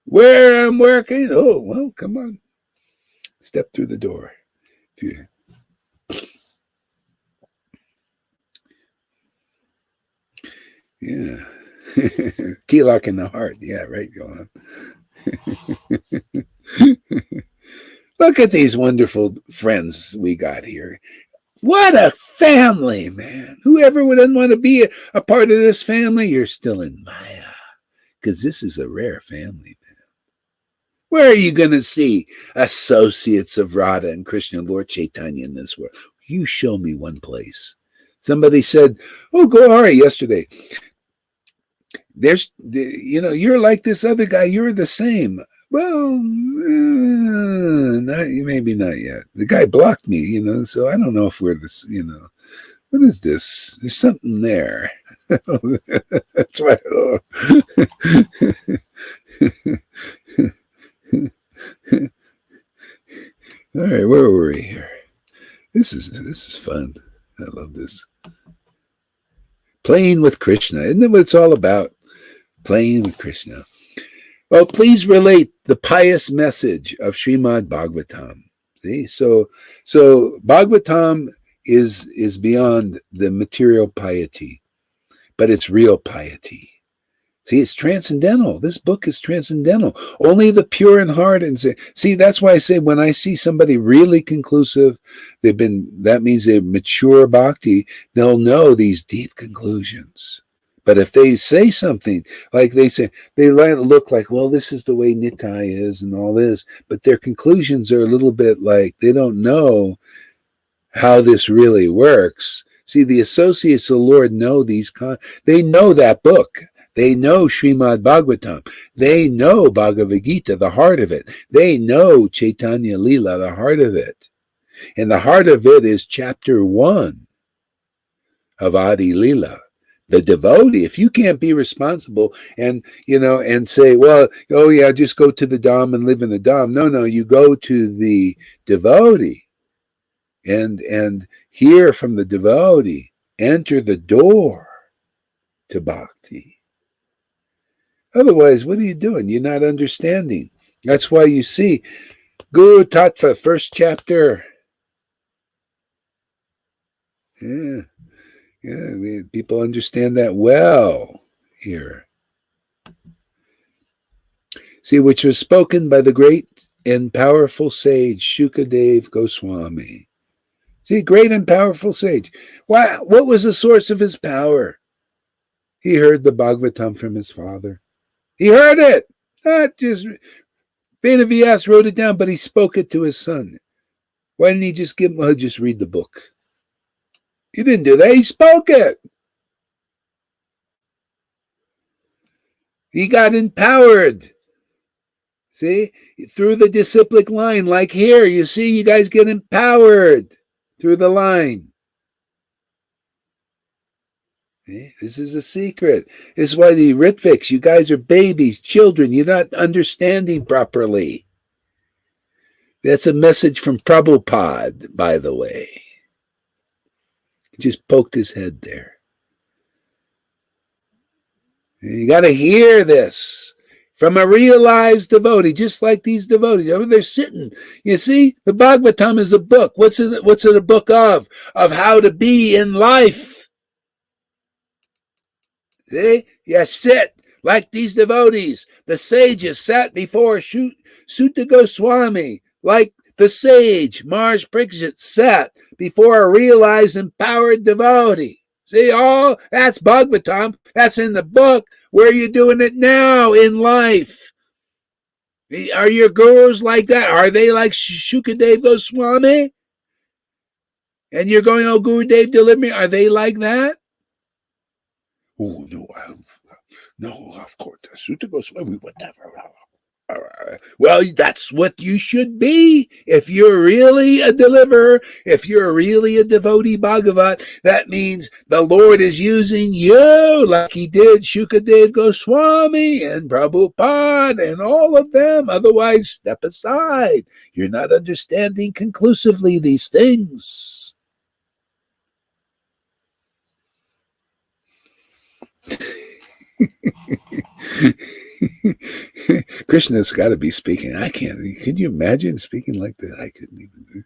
[SPEAKER 1] Where I'm working? Oh, well, come on. Step through the door. Yeah. Tilak in the heart. Yeah, right. Go on. Look at these wonderful friends we got here. What a family, man. Whoever wouldn't want to be a part of this family, you're still in Maya. Because this is a rare family, man. Where are you going to see associates of Radha and Krishna and Lord Chaitanya in this world? You show me one place. Somebody said, oh, Gohari yesterday. You're like this other guy. You're the same. Well, maybe not yet. The guy blocked me, so I don't know if we're this, what is this? There's something there. That's why. Oh. All right, where were we here? This is fun. I love this. Playing with Krishna. Isn't that what it's all about? Playing with Krishna. Well, please relate the pious message of Srimad Bhagavatam. See, so Bhagavatam is beyond the material piety, but it's real piety. See, it's transcendental. This book is transcendental. Only the pure in heart and see, that's why I say when I see somebody really conclusive, that means they're mature bhakti, they'll know these deep conclusions. But if they say something, like they say, they look like, well, this is the way Nitai is and all this, but their conclusions are a little bit like they don't know how this really works. See, the associates of the Lord know they know that book. They know Srimad Bhagavatam. They know Bhagavad Gita, the heart of it. They know Chaitanya Leela, the heart of it. And the heart of it is chapter 1 of Adi Leela. The devotee, if you can't be responsible and say, well, oh yeah, just go to the Dham and live in the Dham. No, you go to the devotee and hear from the devotee, enter the door to bhakti. Otherwise, what are you doing? You're not understanding. That's why you see Guru Tattva, first chapter. Yeah, people understand that well here. See, which was spoken by the great and powerful sage Shukadev Goswami. See, great and powerful sage. What was the source of his power? He heard the Bhagavatam from his father. He heard it. Not just Vedavyas wrote it down, but he spoke it to his son. Why didn't he just just read the book? He didn't do that. He spoke it. He got empowered. See, through the disciplic line, like here, you see, you guys get empowered through the line. See? This is a secret. This is why the Ritviks, you guys are babies, children. You're not understanding properly. That's a message from Prabhupada, by the way. He just poked his head there. You got to hear this from a realized devotee, just like these devotees. They're sitting. You see, the Bhagavatam is a book. What's it a book of? Of how to be in life. See? You sit like these devotees. The sages sat before Sutta Goswami, like the sage Mars Parikshit sat before a realized, empowered devotee. See, that's Bhagavatam. That's in the book. Where are you doing it now in life? Are your gurus like that? Are they like Shukadev Goswami? And you're going, oh, Gurudev, deliver me. Are they like that? Oh, no, of course. Sutta Goswami, whatever. Well, that's what you should be. If you're really a deliverer, if you're really a devotee Bhagavat, that means the Lord is using you like he did Shukadev Goswami and Prabhupada and all of them. Otherwise, step aside. You're not understanding conclusively these things. Krishna's got to be speaking. I can't. Can you imagine speaking like that? I couldn't even.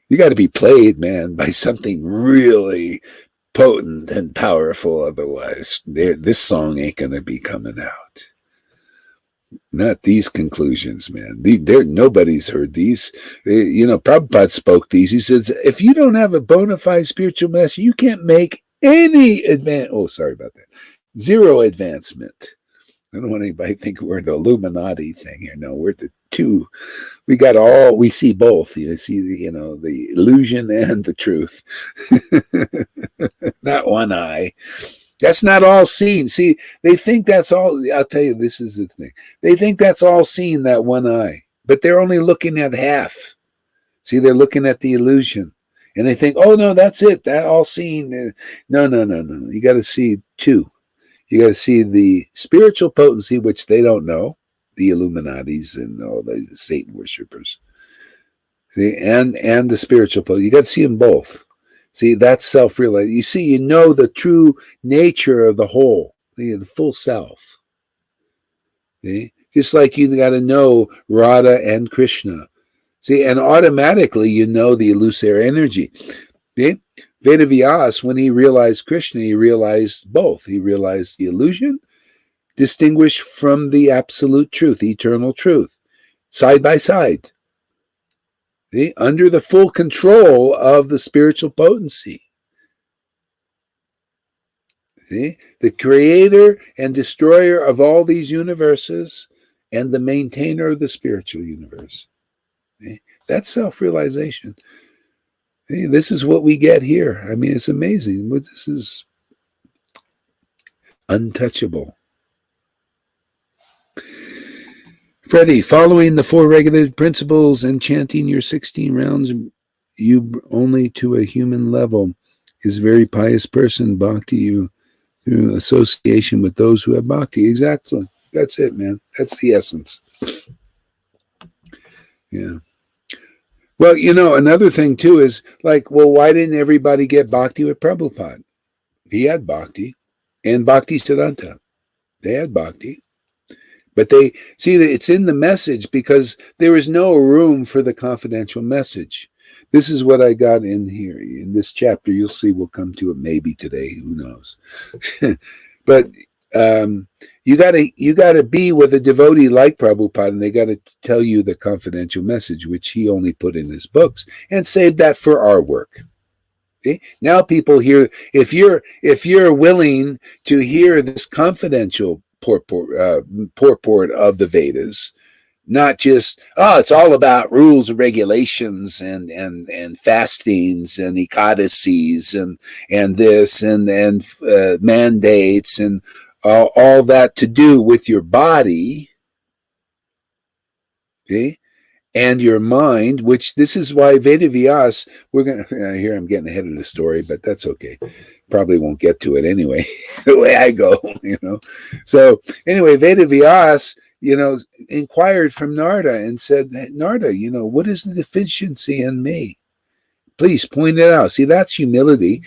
[SPEAKER 1] You got to be played, man, by something really potent and powerful. Otherwise, this song ain't going to be coming out. Not these conclusions, man. Nobody's heard these. Prabhupada spoke these. He says, if you don't have a bona fide spiritual message, you can't make any advance. Oh, sorry about that. Zero advancement. I don't want anybody to think we're the Illuminati thing here. No, we're the two. We see both. You see the illusion and the truth. Not one eye. That's not all seen. See, they think that's all. I'll tell you, this is the thing. They think that's all seen, that one eye. But they're only looking at half. See, they're looking at the illusion. And they think, oh, no, that's it. That all seen. No. You got to see two. You got to see the spiritual potency, which they don't know, the Illuminatis and all the Satan worshippers. See, and the spiritual potency. You got to see them both. See, that's self-realization. You see, you know the true nature of the whole, the full self. See, just like you got to know Radha and Krishna. See, and automatically you know the illusory energy. See? Vedavyas, when he realized Krishna, he realized both. He realized the illusion distinguished from the absolute truth, eternal truth, side by side. See? Under the full control of the spiritual potency. See? The creator and destroyer of all these universes and the maintainer of the spiritual universe. See? That's self-realization. Hey, this is what we get here. I mean, it's amazing. This is untouchable. Freddie, following the 4 regulated principles and chanting your 16 rounds, you only to a human level, is a very pious person, bhakti you through association with those who have bhakti. Exactly. That's it, man. That's the essence. Yeah. Well, another thing too is like, well, why didn't everybody get bhakti with Prabhupada? He had bhakti, and Bhakti Siddhanta. They had bhakti. But they see that it's in the message because there is no room for the confidential message. This is what I got in here. In this chapter, you'll see we'll come to it maybe today. Who knows? But you gotta be with a devotee like Prabhupada, and they gotta tell you the confidential message, which he only put in his books, and save that for our work. Okay? Now people hear, if you're willing to hear this confidential purport of the Vedas, not just it's all about rules and regulations and fastings and ekadasis and this and mandates and all that to do with your body, okay, and your mind, which this is why Vedavyas, we're going to, here I'm getting ahead of the story, but that's okay. Probably won't get to it anyway, the way I go, So anyway, Vedavyas, inquired from Narada and said, Narada, what is the deficiency in me? Please point it out. See, that's humility.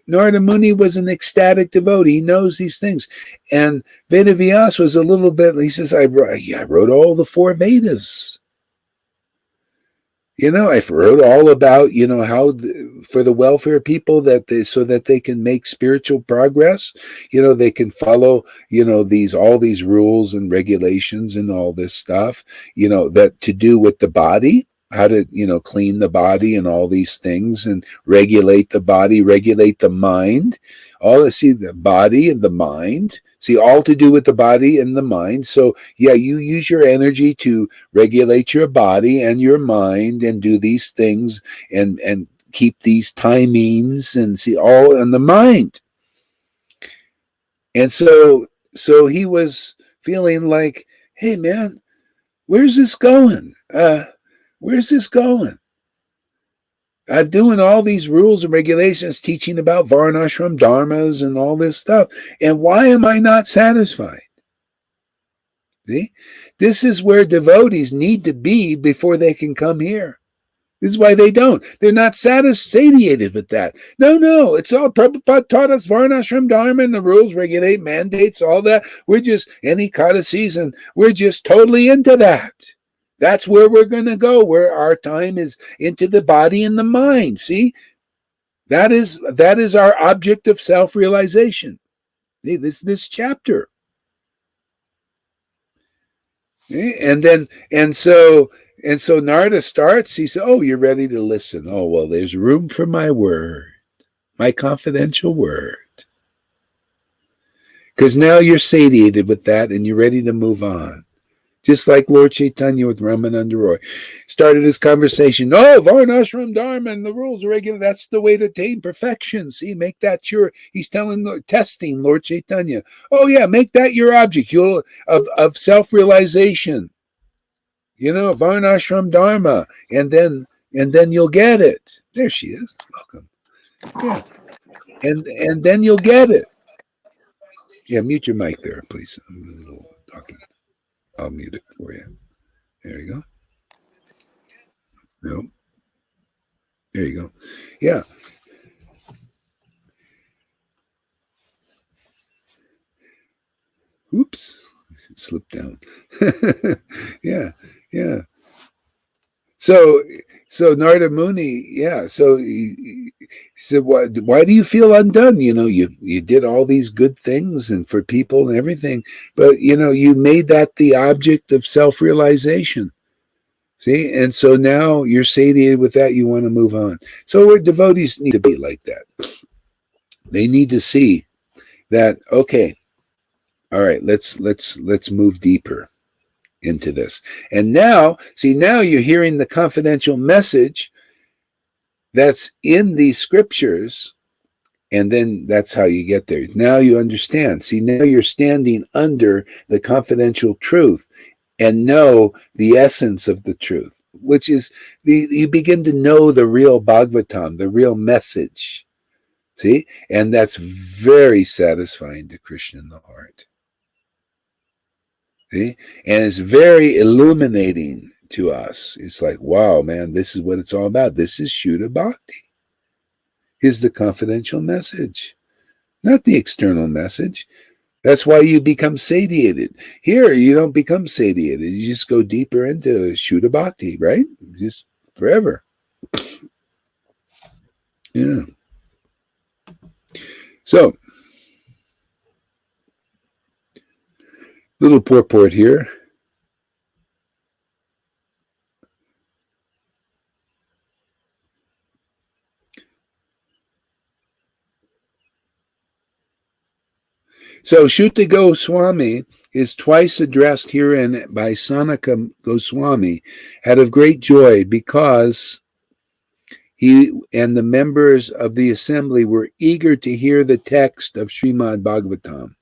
[SPEAKER 1] Narada Muni was an ecstatic devotee. He knows these things. And Vedavyas was a little bit, he says, I wrote all the 4 Vedas. I wrote all about, how for the welfare of people so that they can make spiritual progress, they can follow, all these rules and regulations and all this stuff, that to do with the body, how to, clean the body and all these things and regulate the body, regulate the mind, the body and the mind. See, all to do with the body and the mind. So, yeah, you use your energy to regulate your body and your mind and do these things and keep these timings and see all in the mind. And so he was feeling like, hey, man, where's this going? Where's this going? I'm doing all these rules and regulations teaching about varnashram dharmas and all this stuff. And why am I not satisfied? See? This is where devotees need to be before they can come here. This is why they don't. They're not satiated with that. No, it's all Prabhupada taught us varnashram dharma and the rules, regulate, mandates, all that. We're just any codices, and we're just totally into that. That's where we're going to go, where our time is into the body and the mind. See, that is our object of self-realization. See, this chapter. And so Narada starts. He said, "Oh, you're ready to listen. Oh, well, there's room for my word, my confidential word, because now you're satiated with that, and you're ready to move on." Just like Lord Chaitanya with Ramananda Roy started his conversation. Oh, varnashram dharma and the rules are regular. That's the way to attain perfection. See, make that your. He's testing Lord Chaitanya. Oh yeah, make that your object. Of self-realization. Varnashram dharma, and then you'll get it. There she is. Welcome. Yeah, and then you'll get it. Yeah, mute your mic there, please. I'm a little talking. I'll mute it for you. There you go. No. There you go. Yeah. Oops. It slipped down. Yeah. So Narada Muni, yeah. So he said, why do you feel undone? You did all these good things and for people and everything, but you made that the object of self-realization. See, and so now you're satiated with that. You want to move on. So where devotees need to be like that. They need to see that. Okay, all right. Let's move deeper into this. And now you're hearing the confidential message that's in these scriptures, and then that's how you get there. Now you understand. See, now you're standing under the confidential truth and know the essence of the truth, which is you begin to know the real Bhagavatam, the real message. See? And that's very satisfying to Krishna in the heart. See? And it's very illuminating to us. It's like, wow, man, this is what it's all about. This is Shuddha Bhakti. Is the confidential message, not the external message. That's why you become satiated. Here, you don't become satiated. You just go deeper into Shuddha Bhakti, right? Just forever. Yeah. So, little purport here. So Shuddha Goswami is twice addressed herein by Sanaka Goswami out of great joy because he and the members of the assembly were eager to hear the text of Srimad Bhagavatam.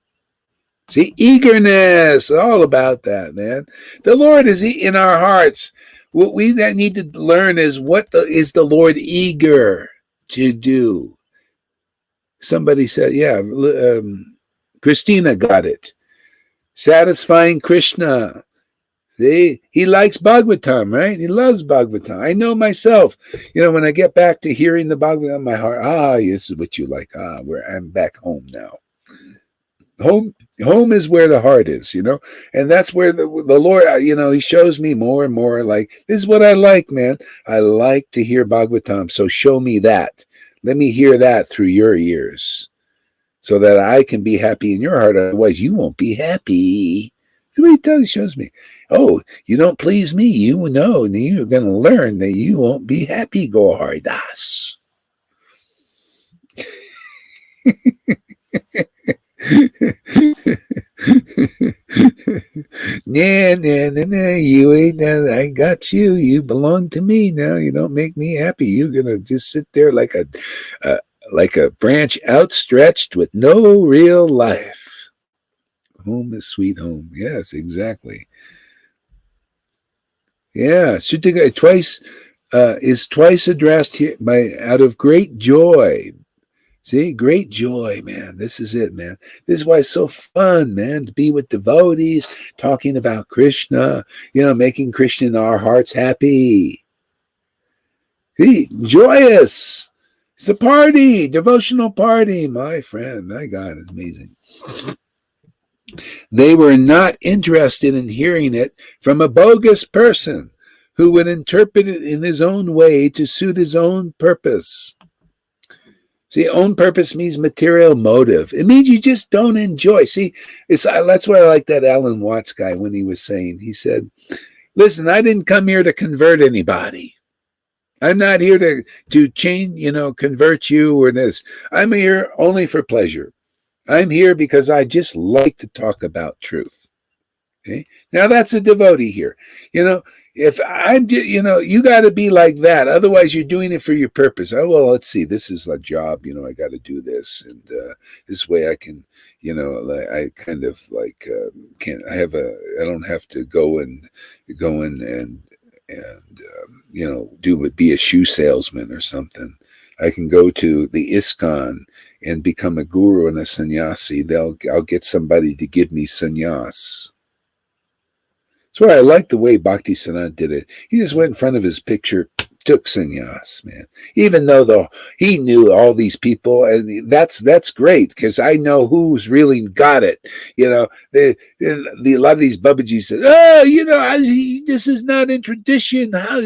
[SPEAKER 1] See, eagerness, all about that, man. The Lord is in our hearts. What we need to learn is is the Lord eager to do? Somebody said, yeah, Christina got it. Satisfying Krishna. See, he likes Bhagavatam, right? He loves Bhagavatam. I know myself. When I get back to hearing the Bhagavatam, my heart, this is what you like. I'm back home now. Home is where the heart is, and that's where the Lord, he shows me more and more. Like, this is what I like, man. I like to hear Bhagavatam. So show me that. Let me hear that through your ears, so that I can be happy in your heart. Otherwise, you won't be happy. See what he does? He shows me. Oh, you don't please me. You know, and you're going to learn that you won't be happy, Gohar Das. Nah, you ain't. I got you. You belong to me now. You don't make me happy. You're going to just sit there like a branch outstretched with no real life. Home is sweet home. Yes, exactly. Yeah, Sutta twice is twice addressed here by out of great joy. See, great joy, man. This is it, man. This is why it's so fun, man, to be with devotees, talking about Krishna, making Krishna in our hearts happy. See, joyous. It's a party, devotional party, my friend. My God, it's amazing. They were not interested in hearing it from a bogus person who would interpret it in his own way to suit his own purpose. See, own purpose means material motive. It means you just don't enjoy. See, that's why I like that Alan Watts guy when he was saying, he said, listen, I didn't come here to convert anybody. I'm not here to change, convert you or this. I'm here only for pleasure. I'm here because I just like to talk about truth. Okay? Now that's a devotee here. If I'm, you got to be like that. Otherwise, you're doing it for your purpose. Oh, well, let's see. This is a job. I got to do this, and this way I can, I kind of like can't. I don't have to go in and be a shoe salesman or something. I can go to the ISKCON and become a guru and a sannyasi. I'll get somebody to give me sannyas. That's why I like the way Bhaktisiddhanta did it. He just went in front of his picture, took sannyas, man. Even though he knew all these people, and that's great because I know who's really got it. A lot of these Babajis said, "Oh, this is not in tradition. Why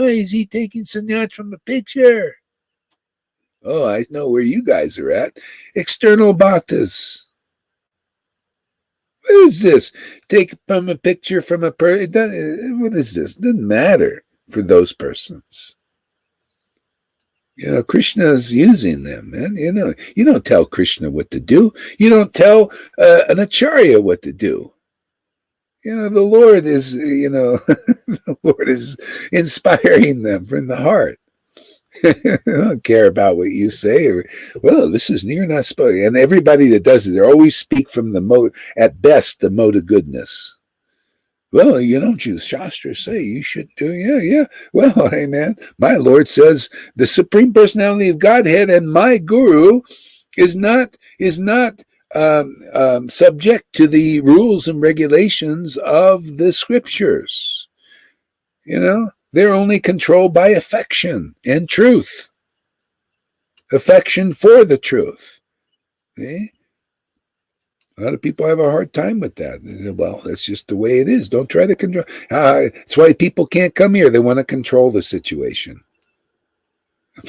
[SPEAKER 1] is he taking sannyas from a picture?" Oh, I know where you guys are at. External bhaktas. What is this? Take from a picture from a person. What is this? It doesn't matter for those persons. Krishna's using them, man. You don't tell Krishna what to do. You don't tell an acharya what to do. The Lord is, the Lord is inspiring them from the heart. I don't care about what you say. Well, this is near not spoken. And everybody that does it, they always speak from the mode, at best, the mode of goodness. Well, the Shastras say you should do, yeah. Well, hey, man, my Lord says the Supreme Personality of Godhead and my Guru is not subject to the rules and regulations of the scriptures. They're only controlled by affection and truth. Affection for the truth. See? A lot of people have a hard time with that. Well, that's just the way it is. Don't try to control. That's why people can't come here. They want to control the situation.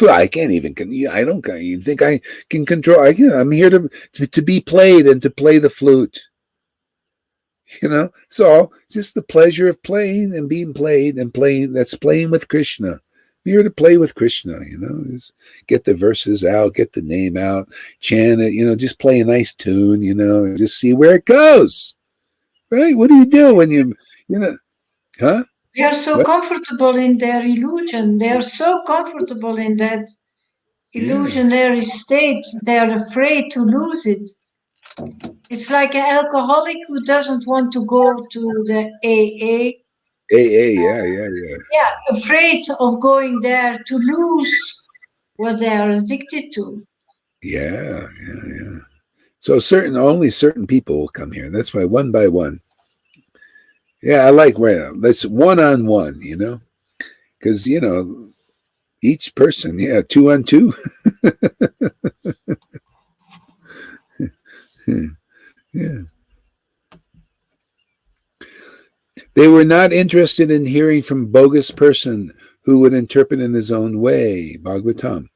[SPEAKER 1] Well, I can't even. I don't. You think I can control? I'm here to be played and to play the flute. It's all just the pleasure of playing and being played and playing. That's playing with Krishna. I'm here to play with Krishna, just get the verses out, get the name out, chant it, just play a nice tune, and just see where it goes. Right? What do you do when huh?
[SPEAKER 4] They are so comfortable in their illusion. They are so comfortable in that illusionary state. They are afraid to lose it. It's like an alcoholic who doesn't want to go to the AA.
[SPEAKER 1] Yeah.
[SPEAKER 4] Yeah, afraid of going there to lose what they are addicted to.
[SPEAKER 1] Yeah. So only certain people will come here. That's why one by one. Yeah, I like where that's one-on-one, because each person, 2-on-2. Yeah. They were not interested in hearing from a bogus person who would interpret in his own way. Bhagavatam.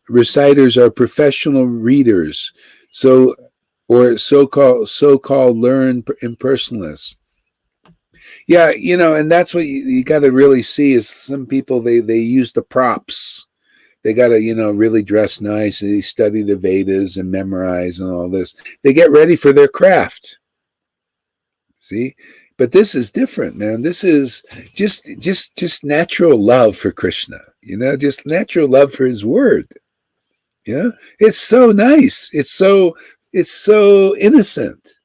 [SPEAKER 1] Reciters are professional readers, or so-called learned impersonalists. Yeah, and that's what you got to really see is some people they use the props. They got to really dress nice. They study the Vedas and memorize and all this. They get ready for their craft. See, but this is different, man. This is just natural love for Krishna. Just natural love for His word. It's so nice. It's so innocent.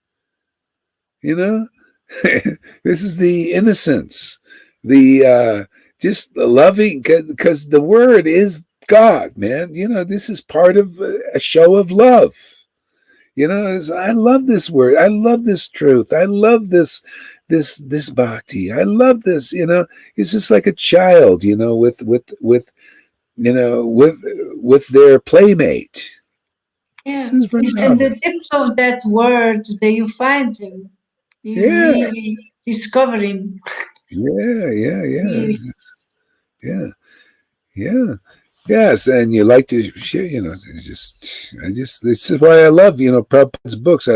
[SPEAKER 1] This is the innocence, the just the loving, because the word is God, man. This is part of a show of love. I love this word. I love this truth. I love this bhakti. I love this. It's just like a child. With their playmate.
[SPEAKER 4] Yeah,
[SPEAKER 1] This is
[SPEAKER 4] it's in the
[SPEAKER 1] Vrindavan.
[SPEAKER 4] depths of that word that you find him. You
[SPEAKER 1] Yeah,
[SPEAKER 4] really discover him.
[SPEAKER 1] yeah,
[SPEAKER 4] Really.
[SPEAKER 1] yeah, yeah. Yes, and you like to share, this is why I love, Prabhupada's books.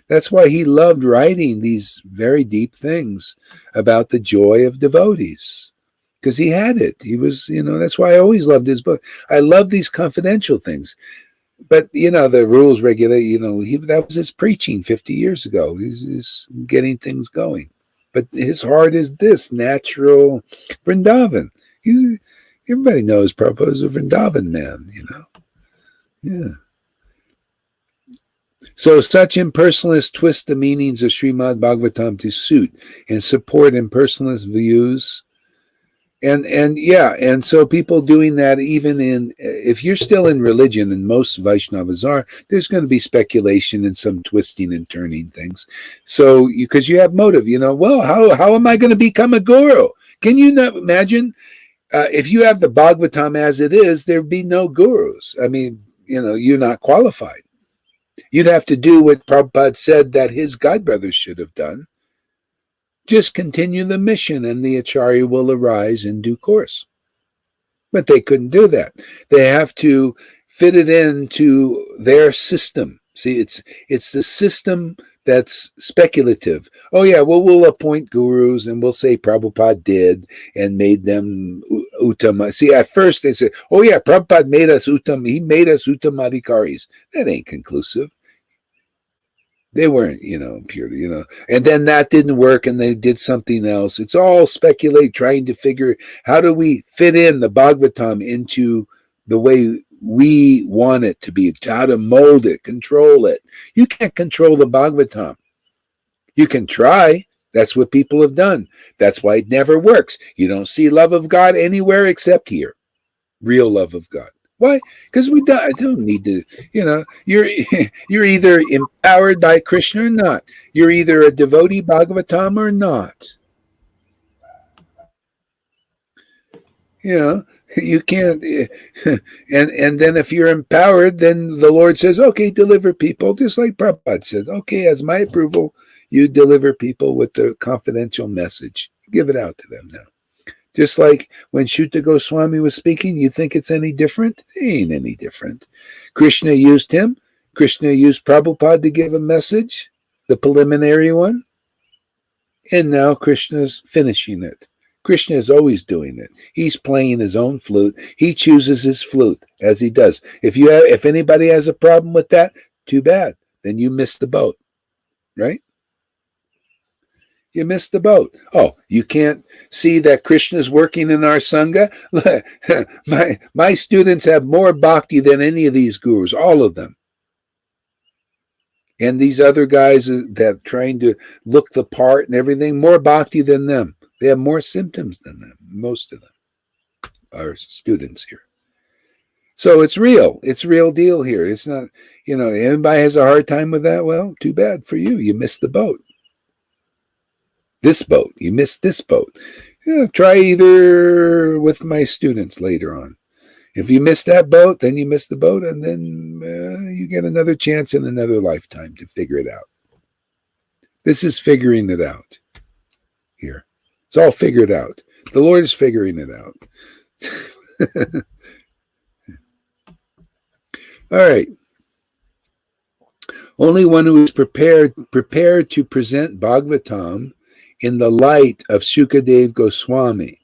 [SPEAKER 1] That's why he loved writing these very deep things about the joy of devotees. Because he had it. He was, that's why I always loved his book. I love these confidential things. But, the rules regulate, that was his preaching 50 years ago. He's getting things going. But his heart is this natural Vrindavan. Everybody knows Prabhupada is a Vrindavan man, Yeah. So such impersonalists twist the meanings of Srimad Bhagavatam to suit and support impersonalist views. And so people doing that, even if you're still in religion, and most Vaishnavas are, there's going to be speculation and some twisting and turning things. So because you have motive, well, how am I going to become a guru? Can you not imagine? If you have the Bhagavatam as it is, there'd be no gurus. I mean, you're not qualified. You'd have to do what Prabhupada said that his godbrothers should have done. Just continue the mission and the Acharya will arise in due course. But they couldn't do that. They have to fit it into their system. See, it's the system that's speculative. Oh yeah, well, we'll appoint gurus and we'll say Prabhupada did and made them uttama. See, at first they said, oh yeah, Prabhupada made us uttama. He made us uttamadhikaris. That ain't conclusive. They weren't, pure, and then that didn't work and they did something else. It's all speculate, trying to figure how do we fit in the Bhagavatam into the way we want it to be, how to mold it, control it. You can't control the Bhagavatam. You can try. That's what people have done. That's why it never works. You don't see love of God anywhere except here. Real love of God. Why? Because I don't need to, you're either empowered by Krishna or not. You're either a devotee Bhagavatam or not. You can't, and then if you're empowered, then the Lord says, okay, deliver people, just like Prabhupada said, okay, as my approval, you deliver people with the confidential message. Give it out to them now. Just like when Shuta Goswami was speaking, you think it's any different? It ain't any different. Krishna used him. Krishna used Prabhupada to give a message, the preliminary one. And now Krishna's finishing it. Krishna is always doing it. He's playing his own flute. He chooses his flute as he does. If anybody has a problem with that, too bad. Then you missed the boat, right? You missed the boat. Oh, you can't see that Krishna's working in our Sangha? my students have more bhakti than any of these gurus, all of them. And these other guys that are trying to look the part and everything, more bhakti than them. They have more symptoms than them, most of them, our students here. So it's real. It's real deal here. It's not, anybody has a hard time with that? Well, too bad for you. You missed the boat. This boat. You missed this boat. Try either with my students later on. If you miss that boat, then you miss the boat, and then you get another chance in another lifetime to figure it out. This is figuring it out here. It's all figured out. The Lord is figuring it out. All right. Only one who is prepared to present Bhagavatam in the light of Shukadev Goswami,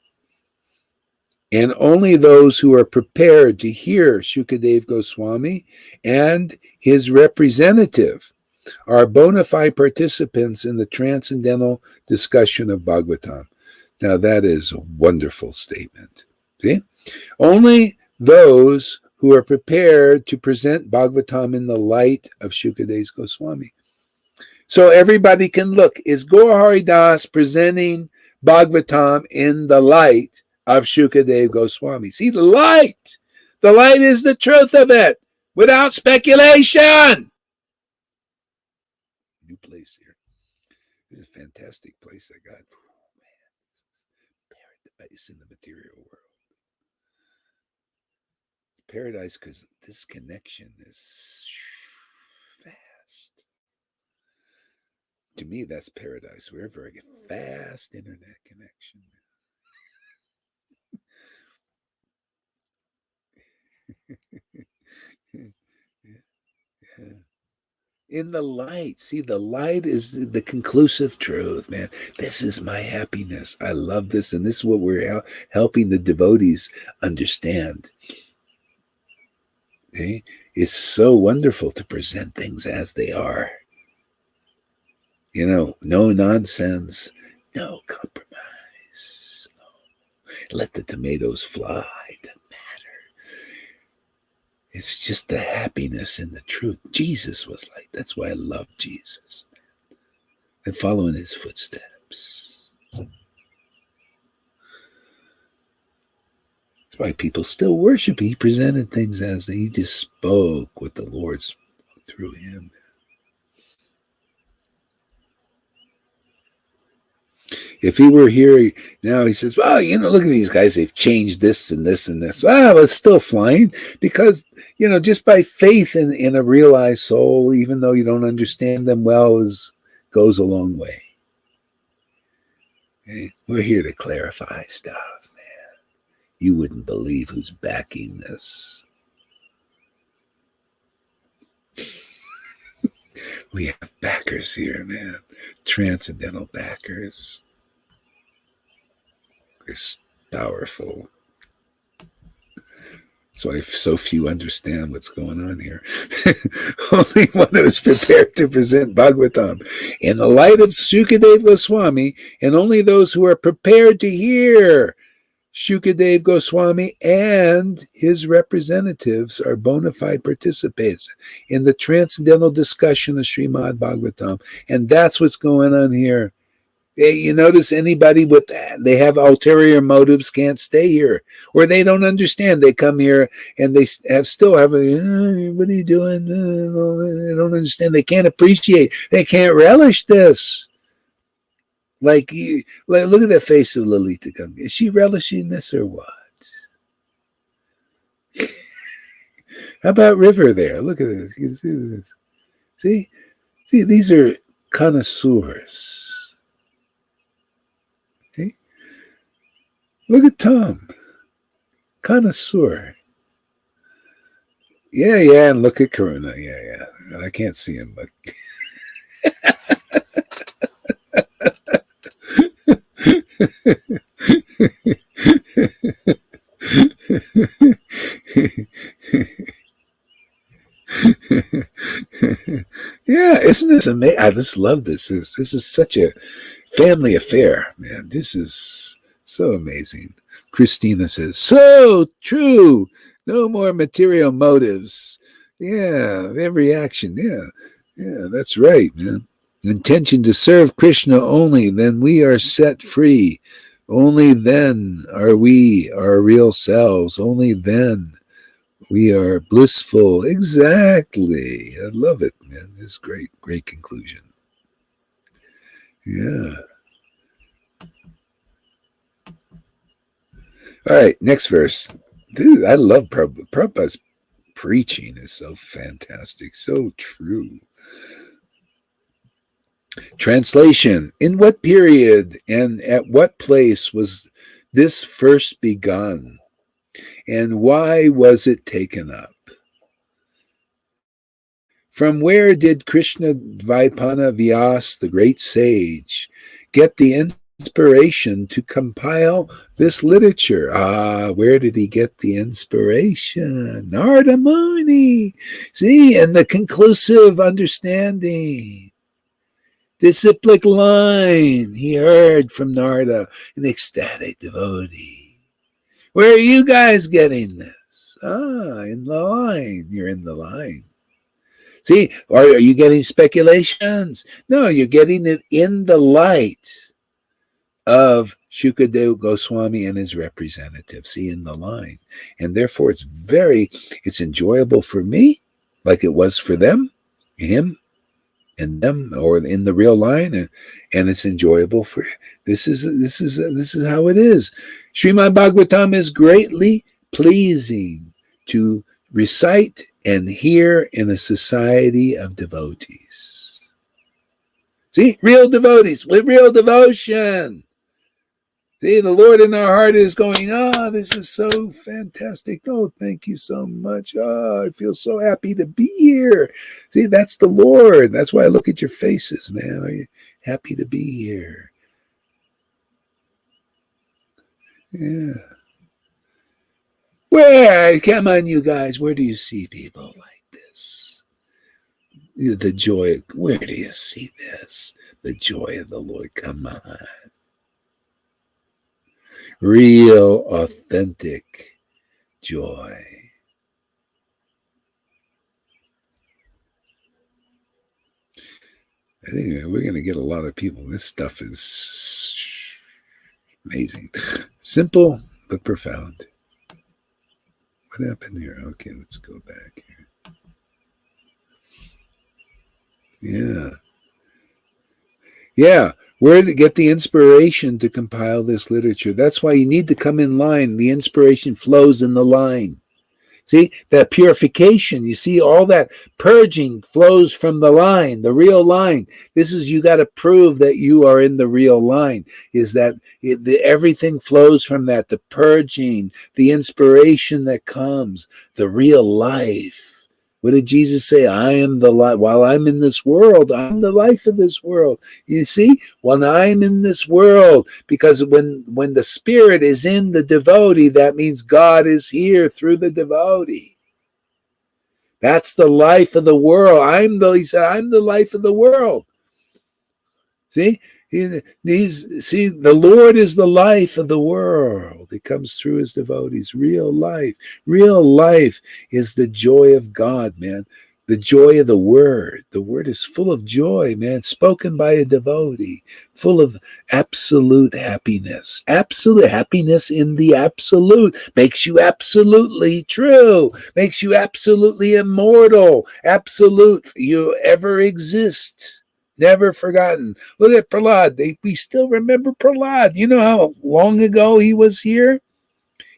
[SPEAKER 1] and only those who are prepared to hear Shukadev Goswami and his representative are bona fide participants in the transcendental discussion of Bhagavatam. Now that is a wonderful statement. See? Only those who are prepared to present Bhagavatam in the light of Shukadev Goswami. So everybody can look. Is Gaur Hari Das presenting Bhagavatam in the light of Shukadev Goswami? See, the light. The light is the truth of it, without speculation. New place here. This is a fantastic place I got. Oh, man, paradise in the material world. It's paradise because this connection is fast. To me, that's paradise. We're a very fast internet connection. Yeah. In the light. See, the light is the conclusive truth, man. This is my happiness. I love this. And this is what we're helping the devotees understand. Okay? It's so wonderful to present things as they are. You know, no nonsense, no compromise. No. Let the tomatoes fly. Doesn't matter. It's just the happiness in the truth. Jesus was like, that's why I love Jesus. And follow in his footsteps. That's why people still worship. He presented things as he just spoke what the Lord spoke through him. If he were here now, he says, well, you know, look at these guys. They've changed this and this and this. Well, it's still flying because, you know, just by faith in a realized soul, even though you don't understand them well, goes a long way. Okay? We're here to clarify stuff, man. You wouldn't believe who's backing this. We have backers here, man. Transcendental backers. It's powerful. That's why so few understand what's going on here. Only one who is prepared to present Bhagavatam in the light of Shukadev Goswami, and only those who are prepared to hear Shukadev Goswami and his representatives are bona fide participants in the transcendental discussion of Srimad Bhagavatam. And that's what's going on here. You notice anybody with that, they have ulterior motives, can't stay here, or they don't understand. They come here and they still have a, what are you doing? They don't understand. They can't appreciate. They can't relish this. Like look at the face of Lalita Ganga. Is she relishing this or what? How about River there? Look at this. You see this? See, these are connoisseurs. Look at Tom, connoisseur. Yeah, and look at Karuna. Yeah. I can't see him, but yeah, isn't this amazing? I just love this. This is such a family affair, man. This is so amazing. Christina says, so true. No more material motives. Yeah, every action. Yeah, that's right, man. Intention to serve Krishna only, then we are set free. Only then are we our real selves. Only then we are blissful. Exactly. I love it, man. This is great conclusion. Yeah. All right, next verse. Dude, I love Prabhupada. Prabhupada's preaching is so fantastic, so true. Translation. In what period and at what place was this first begun? And why was it taken up? From where did Krishna Dvaipana Vyas, the great sage, get the inspiration to compile this literature? Where did he get the inspiration? Narada Muni. See, and the conclusive understanding. Disciplic line he heard from Narada, an ecstatic devotee. Where are you guys getting this? In the line. You're in the line. See, are you getting speculations? No, you're getting it in the light of Shukadeva Goswami and his representative. See, in the line. And therefore it's enjoyable for me, like it was for them, him, and them, or in the real line, and it's enjoyable for this is how it is. Srimad Bhagavatam is greatly pleasing to recite and hear in a society of devotees. See, real devotees with real devotion. See, the Lord in our heart is going, this is so fantastic. Oh, thank you so much. Oh, I feel so happy to be here. See, that's the Lord. That's why I look at your faces, man. Are you happy to be here? Yeah. Come on, you guys. Where do you see people like this? The joy, where do you see this? The joy of the Lord. Come on. Real, authentic joy. I think we're going to get a lot of people. This stuff is amazing. Simple, but profound. What happened here? Okay, let's go back here. Yeah. Where to get the inspiration to compile this literature? That's why you need to come in line. The inspiration flows in the line. See, that purification, you see, all that purging flows from the line, the real line. This is, you got to prove that you are in the real line, is that everything flows from that, the purging, the inspiration that comes, the real life. What did Jesus say? I am the life. While I'm in this world, I'm the life of this world. You see, when I'm in this world, because when the spirit is in the devotee, that means God is here through the devotee. That's the life of the world. He said, I'm the life of the world. See? The Lord is the life of the world. It comes through his devotees. Real life. Real life is the joy of God, man. The joy of the word. The word is full of joy, man. Spoken by a devotee. Full of absolute happiness. Absolute happiness in the absolute. Makes you absolutely true. Makes you absolutely immortal. Absolute. You ever exist. Never forgotten. Look at Prahlad. We still remember Prahlad. You know how long ago he was here?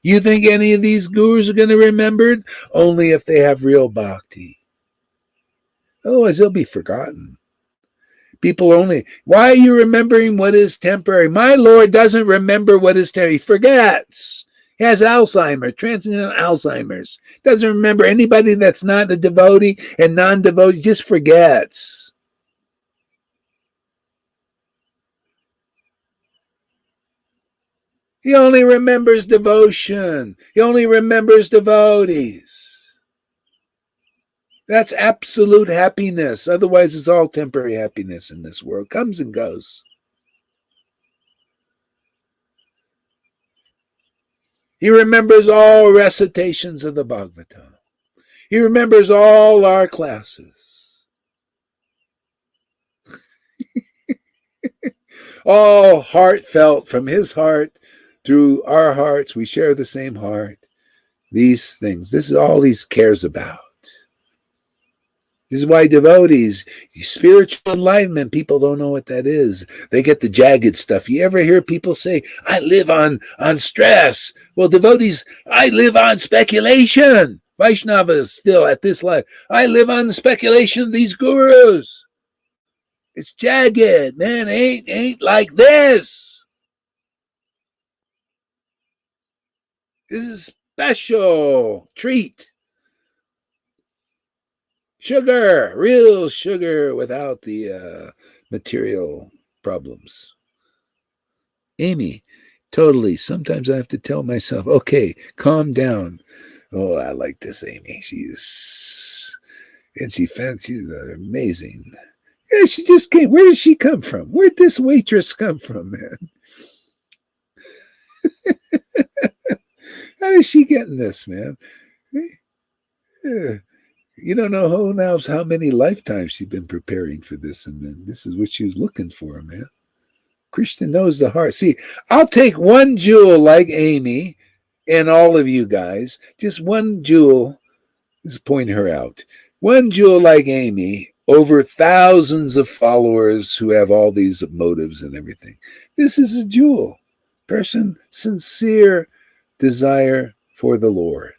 [SPEAKER 1] You think any of these gurus are going to remember it? Only if they have real bhakti. Otherwise, they'll be forgotten. People only, why are you remembering what is temporary? My Lord doesn't remember what is temporary. He forgets. He has Alzheimer's, transcendental Alzheimer's. Doesn't remember anybody that's not a devotee and non-devotee, just forgets. He only remembers devotion. He only remembers devotees. That's absolute happiness. Otherwise, it's all temporary happiness in this world. Comes and goes. He remembers all recitations of the Bhagavatam. He remembers all our classes. All heartfelt from his heart through our hearts. We share the same heart. These things. This is all he cares about. This is why devotees, spiritual enlightenment, people don't know what that is. They get the jagged stuff. You ever hear people say, I live on stress? Well, devotees, I live on speculation. Vaishnavas still at this life. I live on the speculation of these gurus. It's jagged, man. Ain't like this. This is special treat. Sugar, real sugar without the material problems. Amy, totally. Sometimes I have to tell myself, okay, calm down. Oh, I like this Amy. She's amazing. Yeah, she just came. Where did she come from? Where'd this waitress come from, man? How is she getting this, man? You don't know who knows how many lifetimes she's been preparing for this, and then this is what she was looking for, man. Krishna knows the heart. See, I'll take one jewel like Amy and all of you guys, just one jewel, just point her out. One jewel like Amy over thousands of followers who have all these motives and everything. This is a jewel. Person, sincere desire for the Lord.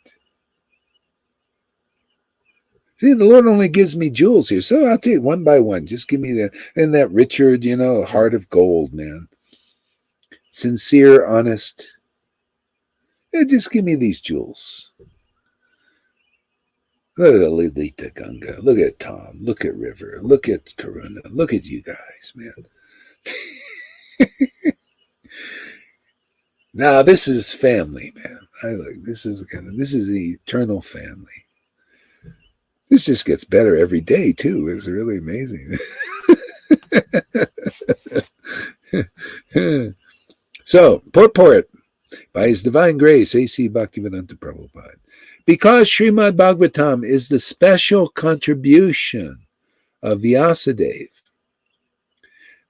[SPEAKER 1] See, the Lord only gives me jewels here, so I'll take one by one. Just give me that Richard, heart of gold, man. Sincere, honest. Yeah, just give me these jewels. Look at Lilita Ganga. Look at Tom. Look at River. Look at Karuna. Look at you guys, man. Now this is family, man. This is the eternal family. This just gets better every day too. It's really amazing. So, purport by His Divine Grace, A.C. Bhaktivedanta Prabhupada. Because Srimad Bhagavatam is the special contribution of Vyasadeva,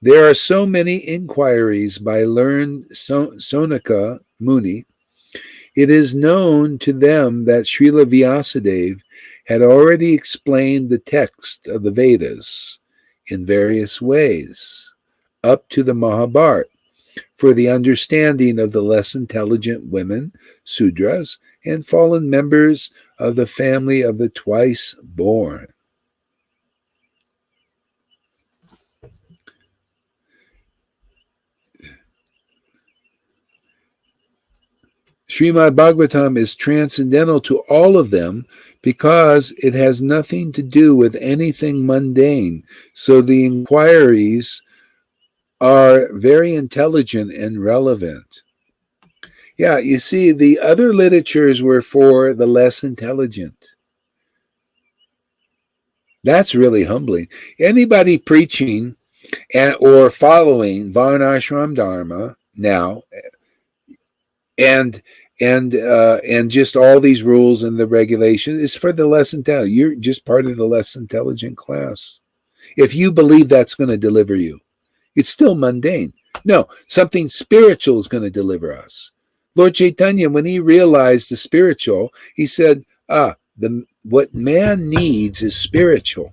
[SPEAKER 1] there are so many inquiries by learned Sonaka Muni. It is known to them that Srila Vyasadeva had already explained the text of the Vedas in various ways, up to the Mahabharata, for the understanding of the less intelligent women, Sudras, and fallen members of the family of the twice born. Srimad Bhagavatam is transcendental to all of them because it has nothing to do with anything mundane. So the inquiries are very intelligent and relevant. Yeah, you see, the other literatures were for the less intelligent. That's really humbling. Anybody preaching or following Varnashram Dharma now, and just all these rules and the regulations is for the less intelligent. You're just part of the less intelligent class. If you believe that's going to deliver you, it's still mundane. No, something spiritual is going to deliver us. Lord Chaitanya, when he realized the spiritual, he said, what man needs is spiritual.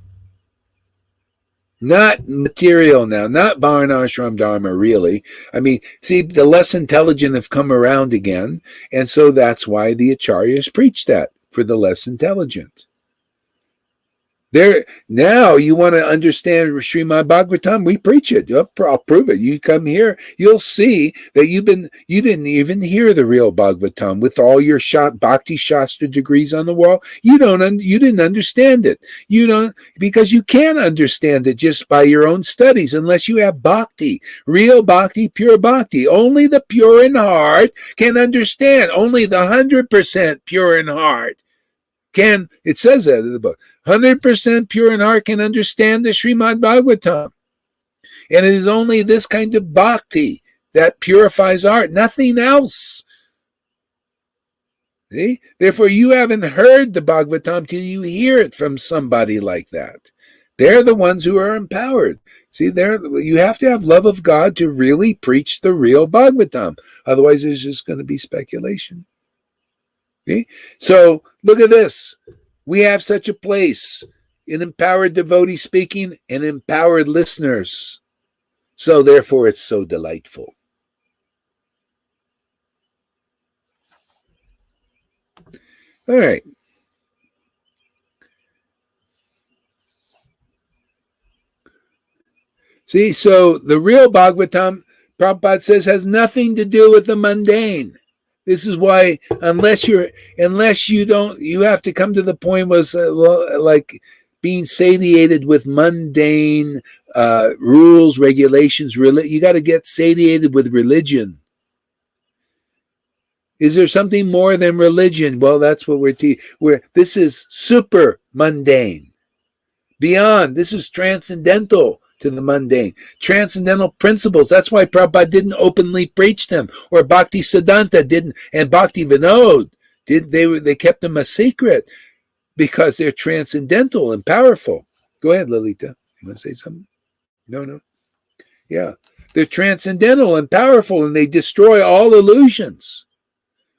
[SPEAKER 1] Not material now, not Varnashram Dharma, really. I mean, see, the less intelligent have come around again, and so that's why the Acharyas preach that, for the less intelligent. Now you want to understand Srimad Bhagavatam, we preach it. I'll prove it. You come here, you'll see that you didn't even hear the real Bhagavatam with all your Bhakti Shastra degrees on the wall. You didn't understand it. You don't, because you can't understand it just by your own studies unless you have Bhakti, real Bhakti, pure Bhakti. Only the pure in heart can understand. Only the 100% pure in heart can, it says that in the book, 100% pure in heart can understand the Srimad Bhagavatam. And it is only this kind of bhakti that purifies heart, nothing else. See? Therefore, you haven't heard the Bhagavatam till you hear it from somebody like that. They're the ones who are empowered. See, you have to have love of God to really preach the real Bhagavatam. Otherwise, there's just going to be speculation. Okay? So look at this. We have such a place, an empowered devotee speaking and empowered listeners. So therefore, it's so delightful. All right. See, so the real Bhagavatam, Prabhupada says, has nothing to do with the mundane. This is why, unless you have to come to the point was like being satiated with mundane rules, regulations. You got to get satiated with religion. Is there something more than religion? Well, that's what we're teaching. This is super mundane. Beyond, this is transcendental to the mundane. Transcendental principles. That's why Prabhupada didn't openly preach them, or Bhakti Siddhanta didn't, and Bhakti Vinod did. They kept them a secret because they're transcendental and powerful. Go ahead, Lolita. You want to say something? No. Yeah. They're transcendental and powerful, and they destroy all illusions.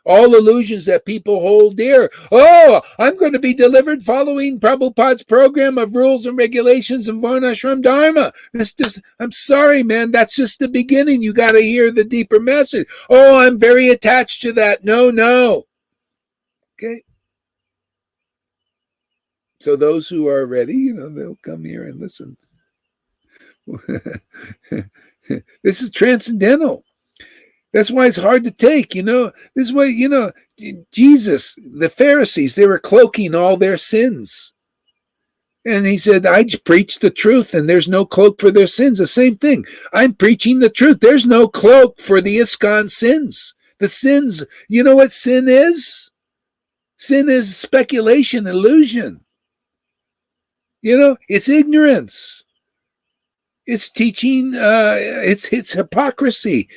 [SPEAKER 1] All illusions that people hold dear. Oh, I'm going to be delivered following Prabhupada's program of rules and regulations and Varnashram Dharma. I'm sorry, man. That's just the beginning. You got to hear the deeper message. Oh, I'm very attached to that. No. Okay. So those who are ready, they'll come here and listen. This is transcendental. That's why it's hard to take, This is why, Jesus, the Pharisees, they were cloaking all their sins. And he said, I preach the truth and there's no cloak for their sins. The same thing. I'm preaching the truth. There's no cloak for the ISKCON sins. The sins, you know what sin is? Sin is speculation, illusion. It's ignorance. It's teaching, it's hypocrisy.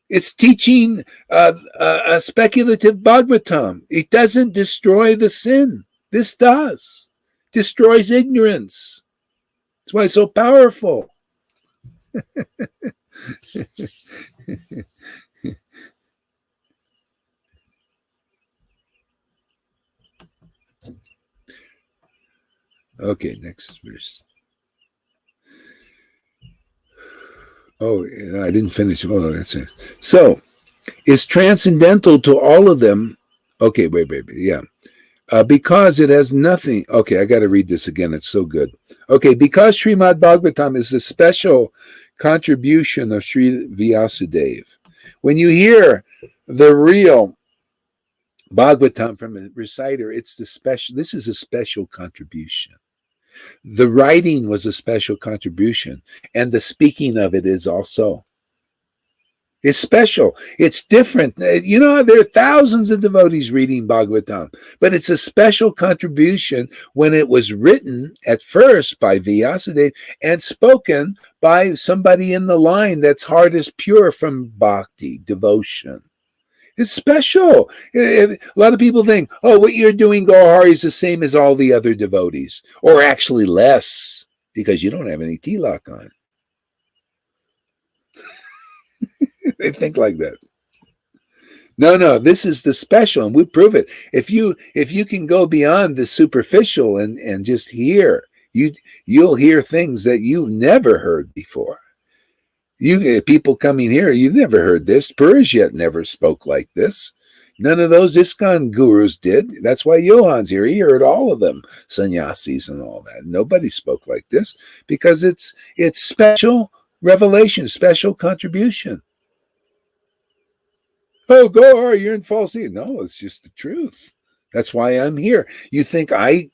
[SPEAKER 1] It's teaching a speculative Bhagavatam. It doesn't destroy the sin. This does. Destroys ignorance. That's why it's so powerful. Okay, next verse. Oh, I didn't finish. Oh, that's it. So, it's transcendental to all of them. Okay, wait. Yeah. Because it has nothing. Okay, I got to read this again. It's so good. Okay, because Srimad Bhagavatam is a special contribution of Sri Vyasadeva. When you hear the real Bhagavatam from a reciter, it's this is a special contribution. The writing was a special contribution, and the speaking of it is also. It's special. It's different. There are thousands of devotees reading Bhagavatam, but it's a special contribution when it was written at first by Vyasadeva and spoken by somebody in the line that's heart is pure from bhakti, devotion. It's special. A lot of people think, what you're doing, Gohari, is the same as all the other devotees, or actually less, because you don't have any tilak on. They think like that. No, this is the special, and we prove it. If you can go beyond the superficial and just hear, you'll hear things that you never heard before. People coming here, you never heard this. Purushet never spoke like this. None of those ISKCON gurus did. That's why Johan's here. He heard all of them, sannyasis and all that. Nobody spoke like this because it's special revelation, special contribution. Oh, Gohar, you're in false. No, it's just the truth. That's why I'm here. You think I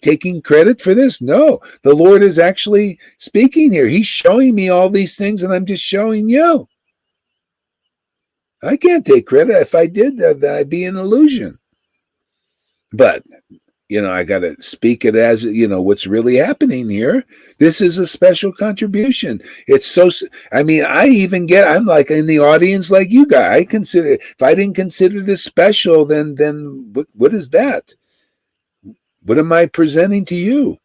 [SPEAKER 1] taking credit for this? No, the Lord is actually speaking here. He's showing me all these things, and I'm just showing you. I can't take credit. If I did that, I'd be an illusion. But I got to speak it as what's really happening here. This is a special contribution. It's so. I mean, I'm like in the audience like you guys. I consider, if I didn't consider this special, then what is that? What am I presenting to you?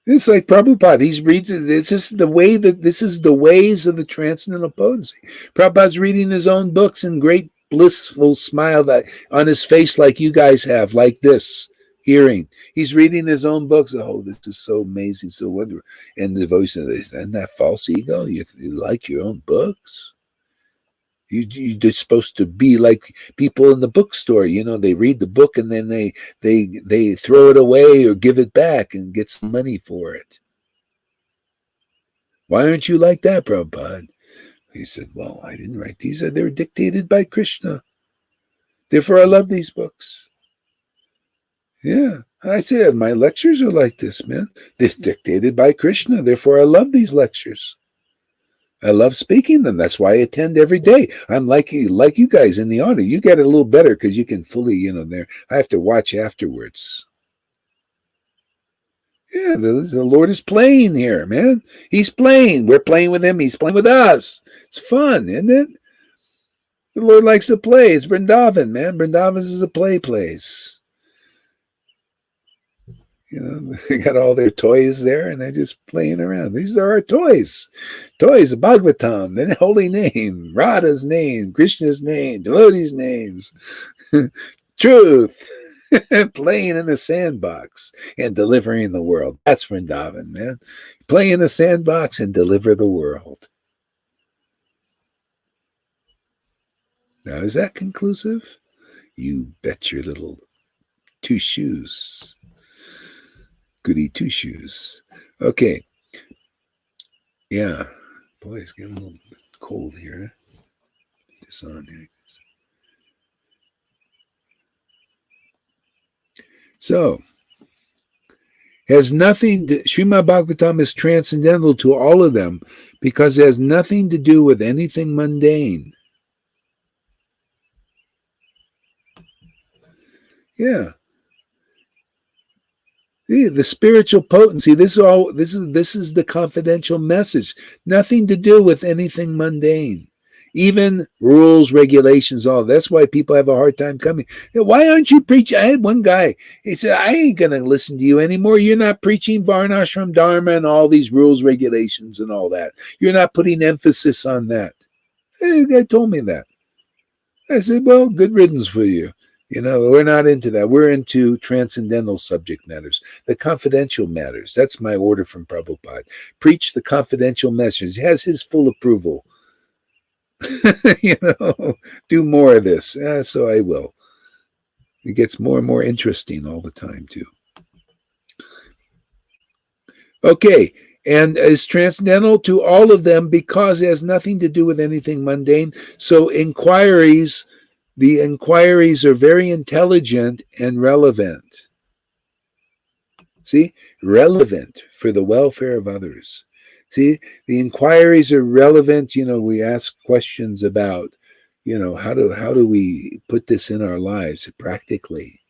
[SPEAKER 1] It's like Prabhupada. He reads it. This is the ways of the transcendental potency. Prabhupada's reading his own books in great blissful smile that on his face, like you guys have, like this, hearing. He's reading his own books. Oh, this is so amazing, so wonderful. And the voice of this, isn't that false ego? You like your own books? You're just supposed to be like people in the bookstore. They read the book and then they throw it away or give it back and get some money for it. Why aren't you like that, Prabhupada? He said, well, I didn't write these. They were dictated by Krishna. Therefore, I love these books. Yeah, I said, my lectures are like this, man. They're dictated by Krishna. Therefore, I love these lectures. I love speaking them. That's why I attend every day. I'm like you guys in the audience. You get it a little better because you can fully, there. I have to watch afterwards. Yeah, the Lord is playing here, man. He's playing. We're playing with him. He's playing with us. It's fun, isn't it? The Lord likes to play. It's Vrindavan, man. Vrindavan is a play place. You know, they got all their toys there and they're just playing around. These are our toys. Toys, the Bhagavatam, the holy name, Radha's name, Krishna's name, devotees' names, truth, playing in a sandbox and delivering the world. That's Vrindavan, man. Play in a sandbox and deliver the world. Now, is that conclusive? You bet your little two shoes. Goody two shoes. Okay. Yeah. Boy, it's getting a little bit cold here. Put this on here. So, has nothing to, Srimad Bhagavatam is transcendental to all of them because it has nothing to do with anything mundane. Yeah. The spiritual potency, this is the confidential message. Nothing to do with anything mundane. Even rules, regulations, all. That's why people have a hard time coming. Why aren't you preaching? I had one guy, he said, I ain't going to listen to you anymore. You're not preaching Varnashram Dharma and all these rules, regulations, and all that. You're not putting emphasis on that. The guy told me that. I said, well, good riddance for you. You know, we're not into that. We're into transcendental subject matters, the confidential matters. That's my order from Prabhupada. Preach the confidential message. He has his full approval. You know, do more of this. So I will. It gets more and more interesting all the time, too. Okay, and is transcendental to all of them because it has nothing to do with anything mundane. So the inquiries are very intelligent and relevant. See, relevant for the welfare of others. See, the inquiries are relevant. You know, we ask questions about, you know, how do we put this in our lives practically?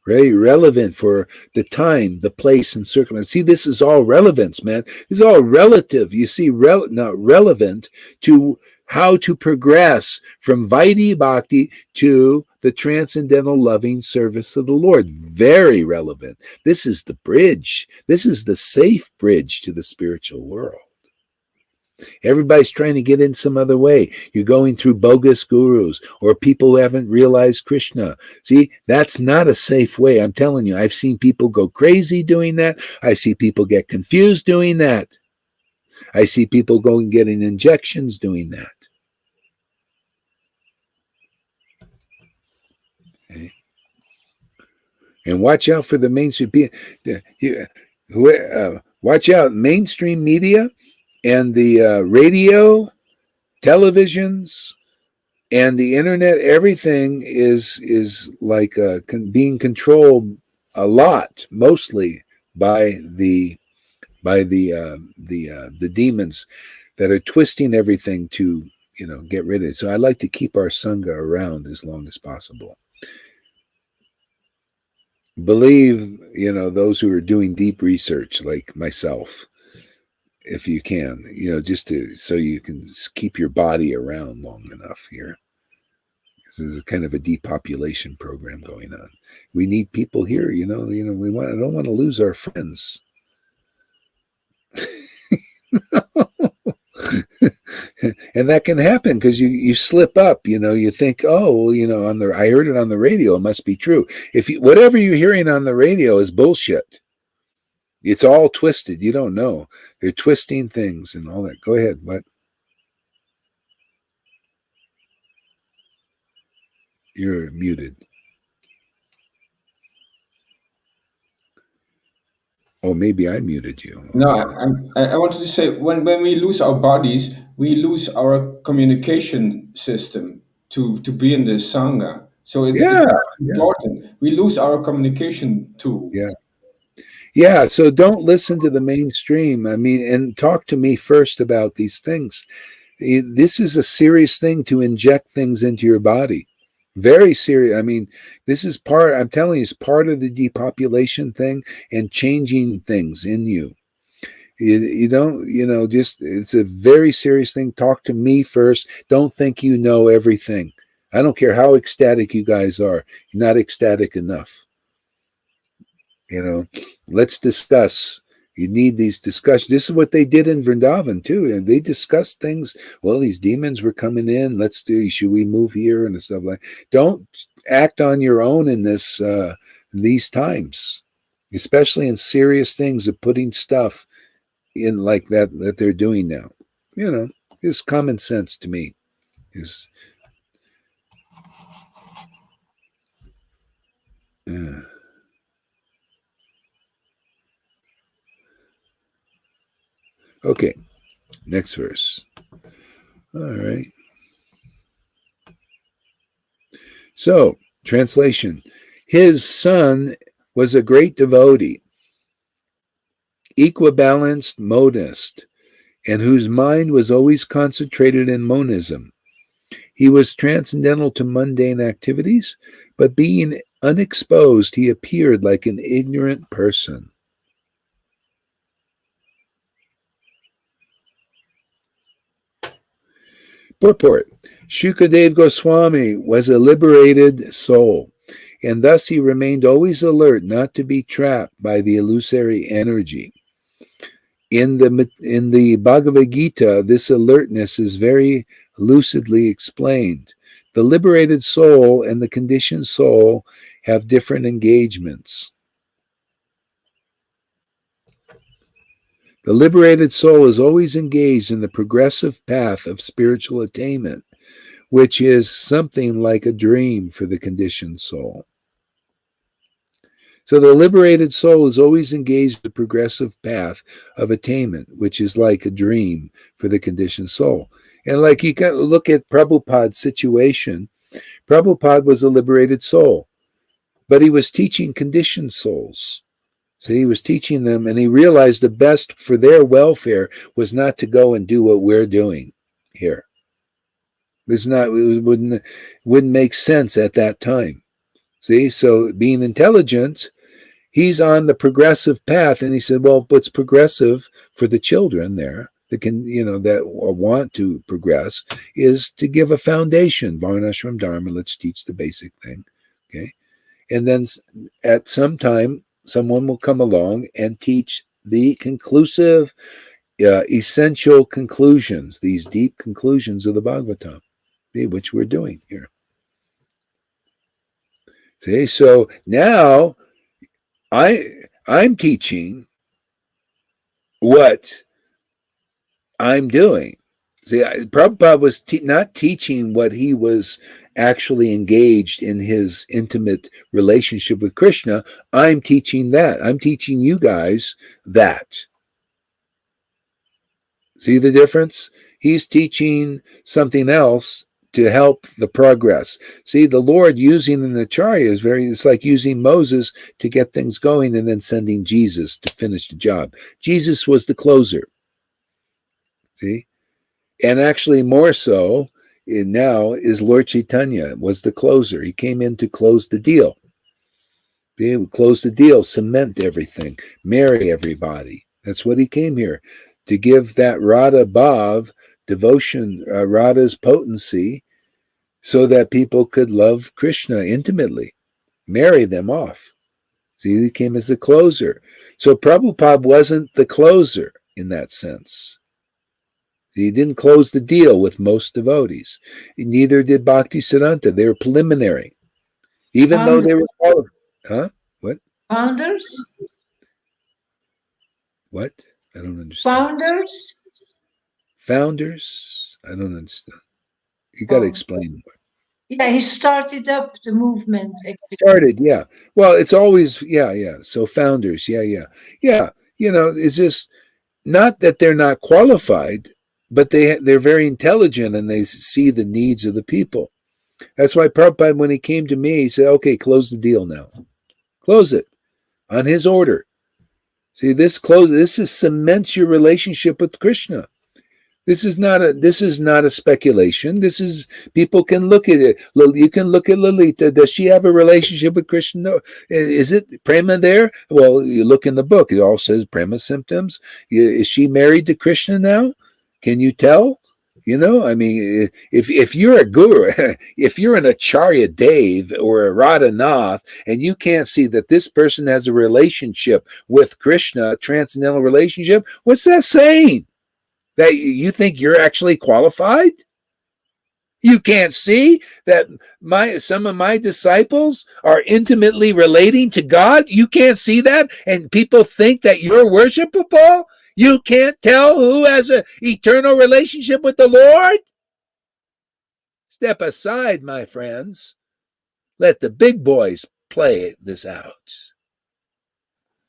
[SPEAKER 1] Very relevant for the time, the place, and circumstance. See, this is all relevance, man. This is all relative. You see, not relevant to how to progress from Vaidhi Bhakti to the transcendental loving service of the Lord. Very relevant. This is the bridge. This is the safe bridge to the spiritual world. Everybody's trying to get in some other way. You're going through bogus gurus or people who haven't realized Krishna. See, that's not a safe way. I'm telling you, I've seen people go crazy doing that. I see people get confused doing that. I see people going getting injections doing that. Okay. And watch out for the mainstream. Watch out, mainstream media and the radio, televisions, and the internet. Everything is like being controlled a lot, mostly by the demons that are twisting everything to, you know, get rid of it. So I like to keep our sangha around as long as possible. Believe, you know, those who are doing deep research like myself, if you can, you know, just so you can keep your body around long enough here. This is a kind of a depopulation program going on. We need people here, I don't want to lose our friends. And that can happen because you slip up, you think, oh, well, I heard it on the radio, it must be true. Whatever you're hearing on the radio is bullshit. It's all twisted. You don't know. They're twisting things and all that. Go ahead. What? You're muted. Oh, maybe I muted you. Okay.
[SPEAKER 2] No, I wanted to say when we lose our bodies, we lose our communication system to be in the sangha. So it's important. We lose our communication tool.
[SPEAKER 1] Yeah. So don't listen to the mainstream. I mean, and talk to me first about these things. This is a serious thing to inject things into your body. Very serious. I mean, this is I'm telling you, it's part of the depopulation thing and changing things in you. You don't, just, it's a very serious thing. Talk to me first. Don't think you know everything. I don't care how ecstatic you guys are. You're not ecstatic enough. Let's discuss. You need these discussions. This is what they did in Vrindavan too. And they discussed things. Well, these demons were coming in. Should we move here and stuff like that. Don't act on your own in these times, especially in serious things of putting stuff in like that they're doing now. It's common sense to me. Is okay. Next verse. All right. So, translation. His son was a great devotee, equibalanced monist, and whose mind was always concentrated in monism. He was transcendental to mundane activities, but being unexposed, he appeared like an ignorant person. Purport. Shukadev Goswami was a liberated soul, and thus he remained always alert not to be trapped by the illusory energy. In the Bhagavad Gita, this alertness is very lucidly explained. The liberated soul and the conditioned soul have different engagements. The liberated soul is always engaged in the progressive path of spiritual attainment, which is something like a dream for the conditioned soul. So the liberated soul is always engaged in the progressive path of attainment, which is like a dream for the conditioned soul. And like you can look at Prabhupada's situation. Prabhupada was a liberated soul, but he was teaching conditioned souls. So he was teaching them, and he realized the best for their welfare was not to go and do what we're doing here. It wouldn't make sense at that time. See, so being intelligent, he's on the progressive path, and he said, well, what's progressive for the children there that can, that want to progress is to give a foundation. Varnashram Dharma, let's teach the basic thing. Okay. And then at some time, someone will come along and teach the conclusive, essential conclusions, these deep conclusions of the Bhagavatam, which we're doing here. See, so now I'm teaching what I'm doing. See, Prabhupada was not teaching what he was actually engaged in his intimate relationship with Krishna. I'm teaching that. I'm teaching you guys that. See the difference? He's teaching something else to help the progress. See, the Lord using an acharya it's like using Moses to get things going and then sending Jesus to finish the job. Jesus was the closer. See? And actually more so now is Lord Chaitanya was the closer. He came in to close the deal. He would close the deal, cement everything, marry everybody. That's what he came here, to give that Radha Bhav devotion, Radha's potency, so that people could love Krishna intimately, marry them off. See, he came as the closer. So Prabhupada wasn't the closer in that sense. He didn't close the deal with most devotees. Neither did Bhaktisiddhanta. They were preliminary. Even though they were qualified. Huh? What?
[SPEAKER 4] Founders?
[SPEAKER 1] What? I don't understand. Founders? I don't understand. You got to explain more.
[SPEAKER 4] Yeah, he started up the movement.
[SPEAKER 1] Started, yeah. Well, it's always, yeah. So founders, yeah. It's just not that they're not qualified, but they're very intelligent and they see the needs of the people. That's why Prabhupada, when he came to me, he said, okay, close the deal now. Close it on his order. See, this cements your relationship with Krishna. This is not a speculation. This is, people can look at it. You can look at Lalita. Does she have a relationship with Krishna? No. Is it prema there? Well, you look in the book. It all says prema symptoms. Is she married to Krishna now? Can you tell? You know, I mean, if you're a guru, if you're an Acharya Dev or a Radhanath, and you can't see that this person has a relationship with Krishna, a transcendental relationship, what's that saying? That you think you're actually qualified? You can't see that some of my disciples are intimately relating to God? You can't see that? And people think that you're worshipable? You can't tell who has an eternal relationship with the Lord? Step aside, my friends. Let the big boys play this out.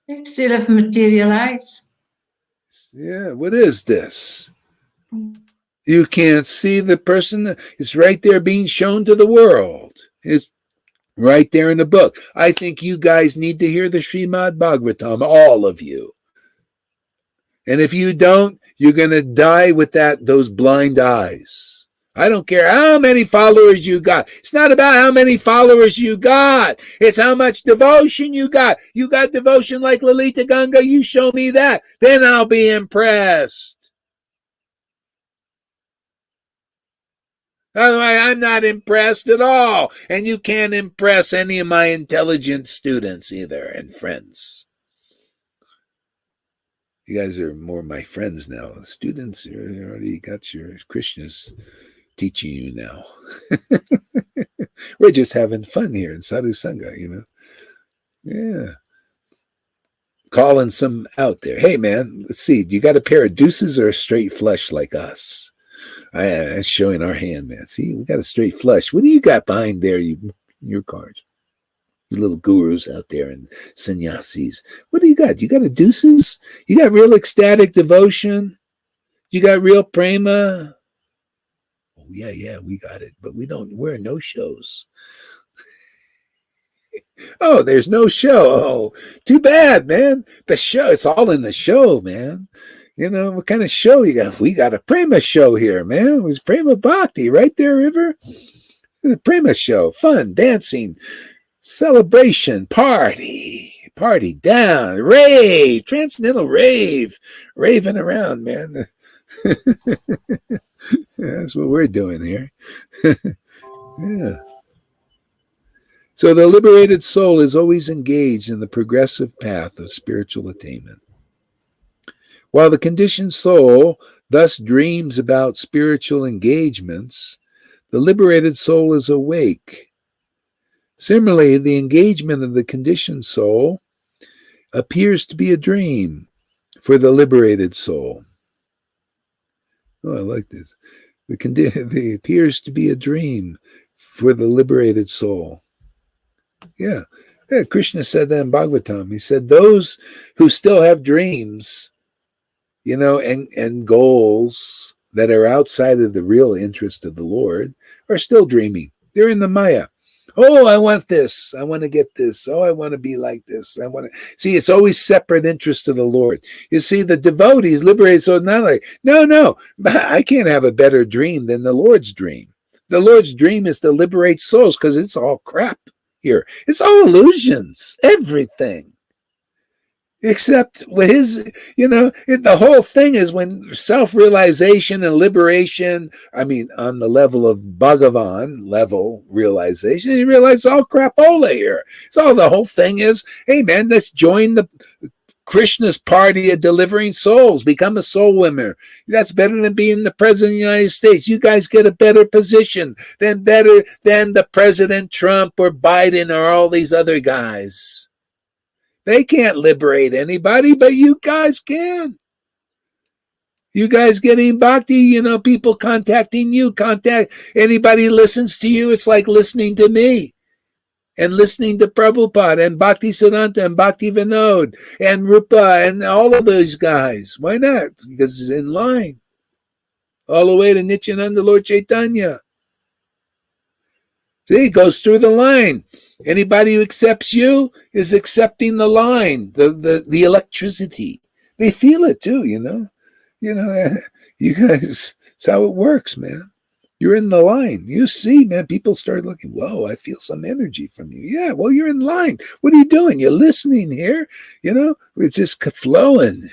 [SPEAKER 4] It still have materialized.
[SPEAKER 1] Yeah, what is this? You can't see the person. It's right there being shown to the world. It's right there in the book. I think you guys need to hear the Srimad Bhagavatam, all of you. And if you don't, you're going to die with those blind eyes. I don't care how many followers you got. It's not about how many followers you got. It's how much devotion you got. You got devotion like Lalita Ganga, you show me that. Then I'll be impressed. Otherwise, I'm not impressed at all. And you can't impress any of my intelligent students either, and friends. You guys are more my friends now. The students, you already got your Krishna's teaching you now. We're just having fun here in Sadhu Sangha, you know. Yeah. Calling some out there. Hey, man, let's see. You got a pair of deuces or a straight flush like us? Showing our hand, man. See, we got a straight flush. What do you got behind there, your cards? You little gurus out there and sannyasis. What do you got? You got a deuces? You got real ecstatic devotion? You got real prema? Oh, yeah, we got it. But we don't wear no shows. Oh, there's no show. Oh, too bad, man. The show, it's all in the show, man. You know, what kind of show you got? We got a prema show here, man. It was prema bhakti right there, River. The prema show, fun, dancing, celebration, party down, rave, transcendental rave, raving around, man. That's what we're doing here. Yeah. So the liberated soul is always engaged in the progressive path of spiritual attainment. While the conditioned soul thus dreams about spiritual engagements, the liberated soul is awake. Similarly, the engagement of the conditioned soul appears to be a dream for the liberated soul. Oh, I like this. The appears to be a dream for the liberated soul. Yeah, Krishna said that in Bhagavatam. He said those who still have dreams, you know, and goals that are outside of the real interest of the Lord are still dreaming. They're in the Maya. Oh, I want this. I want to get this. Oh, I want to be like this. I want to see. It's always separate interest to the Lord. You see, the devotees liberated. So not like, no, I can't have a better dream than the Lord's dream. The Lord's dream is to liberate souls because it's all crap here. It's all illusions. Everything. Except with his, you know, the whole thing is when self-realization and liberation, I mean, on the level of Bhagavan level realization, you realize all crapola here. So the whole thing is, hey man, let's join the Krishna's party of delivering souls, become a soul winner. That's better than being the president of the United States. You guys get a better position better than the President Trump or Biden or all these other guys. They can't liberate anybody, but you guys can. You guys getting bhakti, you know, people contacting you, anybody listens to you. It's like listening to me and listening to Prabhupada and Bhakti Siddhanta and Bhakti Vinod and Rupa and all of those guys. Why not? Because it's in line. All the way to Nityananda, Lord Chaitanya. See, it goes through the line. Anybody who accepts you is accepting the line, the electricity. They feel it too, you know. You guys, it's how it works, man. You're in the line. You see, man, people start looking, whoa, I feel some energy from you. Yeah, well, you're in line. What are you doing? You're listening here. It's just flowing.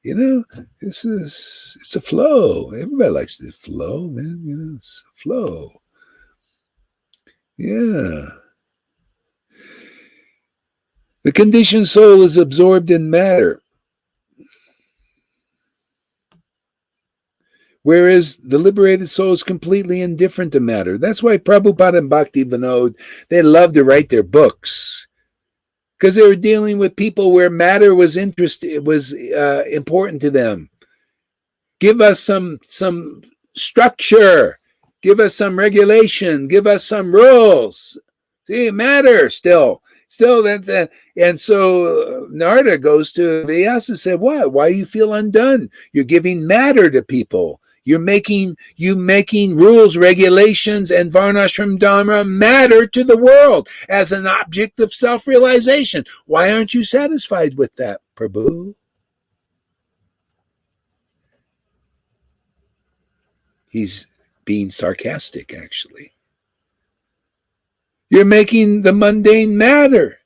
[SPEAKER 1] It's a flow. Everybody likes the flow, man. It's a flow. Yeah. The conditioned soul is absorbed in matter, whereas the liberated soul is completely indifferent to matter. That's why Prabhupada and Bhakti Vinod, they love to write their books, because they were dealing with people where matter was important to them. Give us some structure, give us some regulation, give us some rules. See, matter still that's and so Narada goes to Vyasa and said, "What? Why you feel undone? You're giving matter to people. You're making rules, regulations, and varnashram dharma matter to the world as an object of self-realization. Why aren't you satisfied with that, Prabhu?" He's being sarcastic, actually. You're making the mundane matter.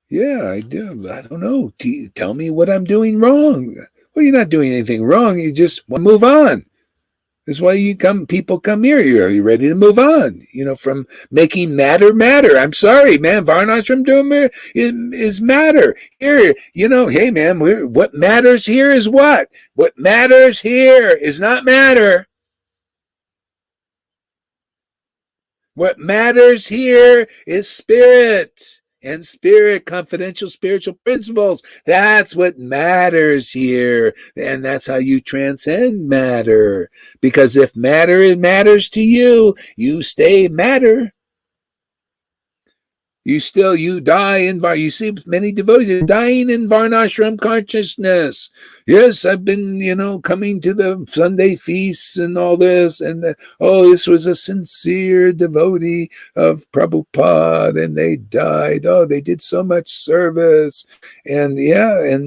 [SPEAKER 1] Yeah, I do. I don't know. Tell me what I'm doing wrong. Well, you're not doing anything wrong. You just want to move on. That's why people come here. Are you ready to move on? From making matter. I'm sorry, man. Varnashram dharma is matter. Here, hey, man, what matters here is what? What matters here is not matter. What matters here is spirit and confidential spiritual principles. That's what matters here. And that's how you transcend matter. Because if matter matters to you, you stay matter. You die you see many devotees dying in varnashram consciousness. Yes, I've been, coming to the Sunday feasts and all this, and this was a sincere devotee of Prabhupada, and they died. Oh, they did so much service, and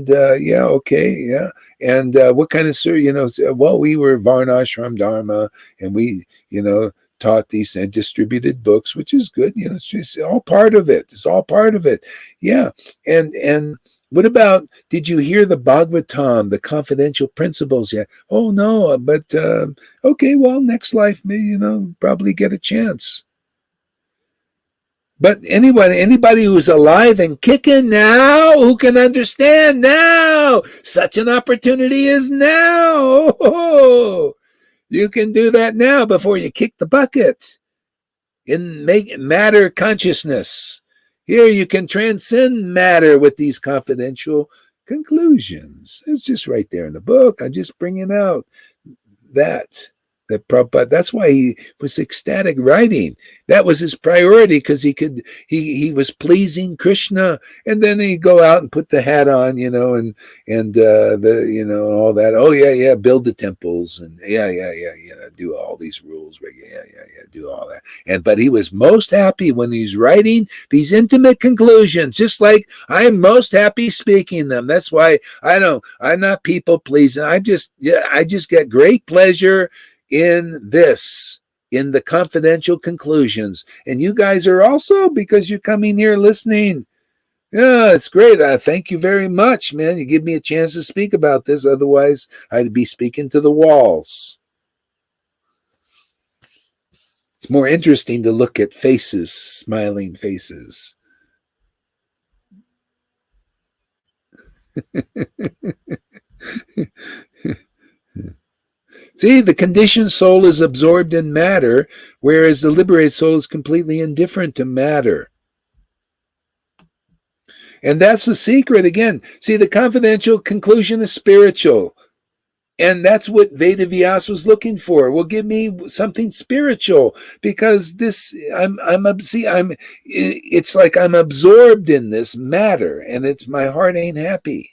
[SPEAKER 1] okay, yeah. And what kind of service, well, we were varnashram dharma, and we, taught these and distributed books, which is good. It's just all part of it. It's all part of it. Yeah. And what about, did you hear the Bhagavatam, the confidential principles yet? Oh, no, but okay, well, next life, maybe, probably get a chance. But anybody who's alive and kicking now, who can understand now, such an opportunity is now. Oh, you can do that now before you kick the bucket in matter consciousness. Here you can transcend matter with these confidential conclusions. It's just right there in the book. I'm just bringing out that Prabhupada, that's why he was ecstatic writing. That was his priority, because he was pleasing Krishna, and then he'd go out and put the hat on, and all that. Oh yeah, build the temples, and yeah, do all these rules, do all that. But he was most happy when he's writing these intimate conclusions, just like I'm most happy speaking them. That's why I'm not people pleasing. I just get great pleasure in the confidential conclusions. And you guys are also, because you're coming here listening. Yeah, it's great. Thank you very much, man. You give me a chance to speak about this. Otherwise, I'd be speaking to the walls. It's more interesting to look at faces, smiling faces. See, the conditioned soul is absorbed in matter, whereas the liberated soul is completely indifferent to matter. And that's the secret again. See, the confidential conclusion is spiritual. And that's what Vedavyas was looking for. Well, give me something spiritual, because it's like I'm absorbed in this matter, and my heart ain't happy.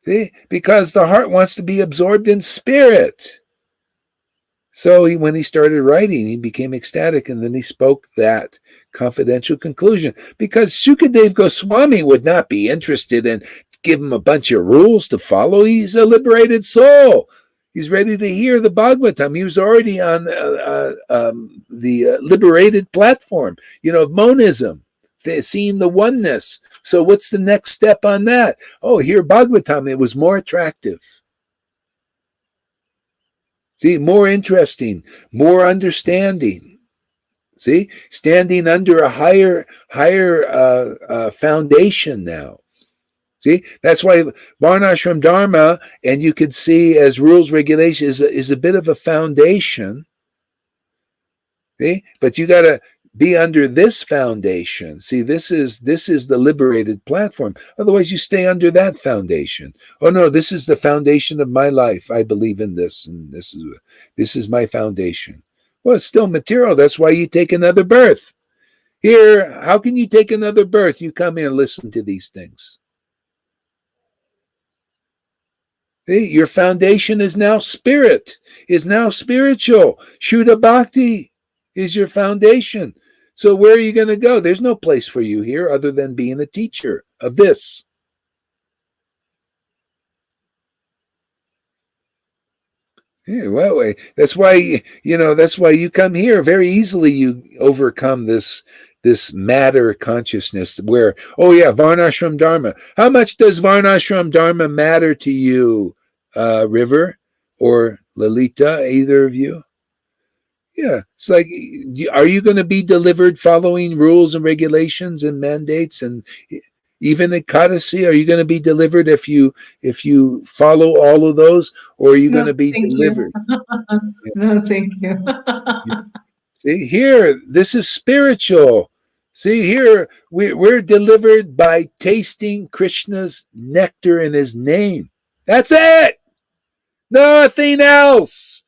[SPEAKER 1] See? Because the heart wants to be absorbed in spirit. So when he started writing, he became ecstatic, and then he spoke that confidential conclusion. Because Shukadev Goswami would not be interested in give him a bunch of rules to follow. He's a liberated soul. He's ready to hear the Bhagavatam. He was already on the liberated platform, of monism, seeing the oneness. So what's the next step on that? Oh, hear Bhagavatam. It was more attractive. See, more interesting, more understanding. See, standing under a higher foundation now. See, that's why Varnashram Dharma, and you could see as rules, regulations, is a bit of a foundation. See, but you got to be under this foundation. See, this is the liberated platform. Otherwise, you stay under that foundation. Oh no, this is the foundation of my life. I believe in this, and this is my foundation. Well, it's still material. That's why you take another birth. Here, how can you take another birth? You come here and listen to these things. See, your foundation is now spirit, is now spiritual. Shuddha Bhakti is your foundation. So where are you going to go? There's no place for you here other than being a teacher of this. Yeah, well, that's why you come here. Very easily you overcome this matter consciousness where, oh yeah, Varnashram Dharma. How much does Varnashram Dharma matter to you, River or Lalita, either of you? Yeah, it's like, are you going to be delivered following rules and regulations and mandates, and even at Kadasi, are you going to be delivered if you follow all of those, or are you going to be delivered?
[SPEAKER 4] No, thank you.
[SPEAKER 1] See, here, this is spiritual. See, here, we're delivered by tasting Krishna's nectar in his name. That's it. Nothing else.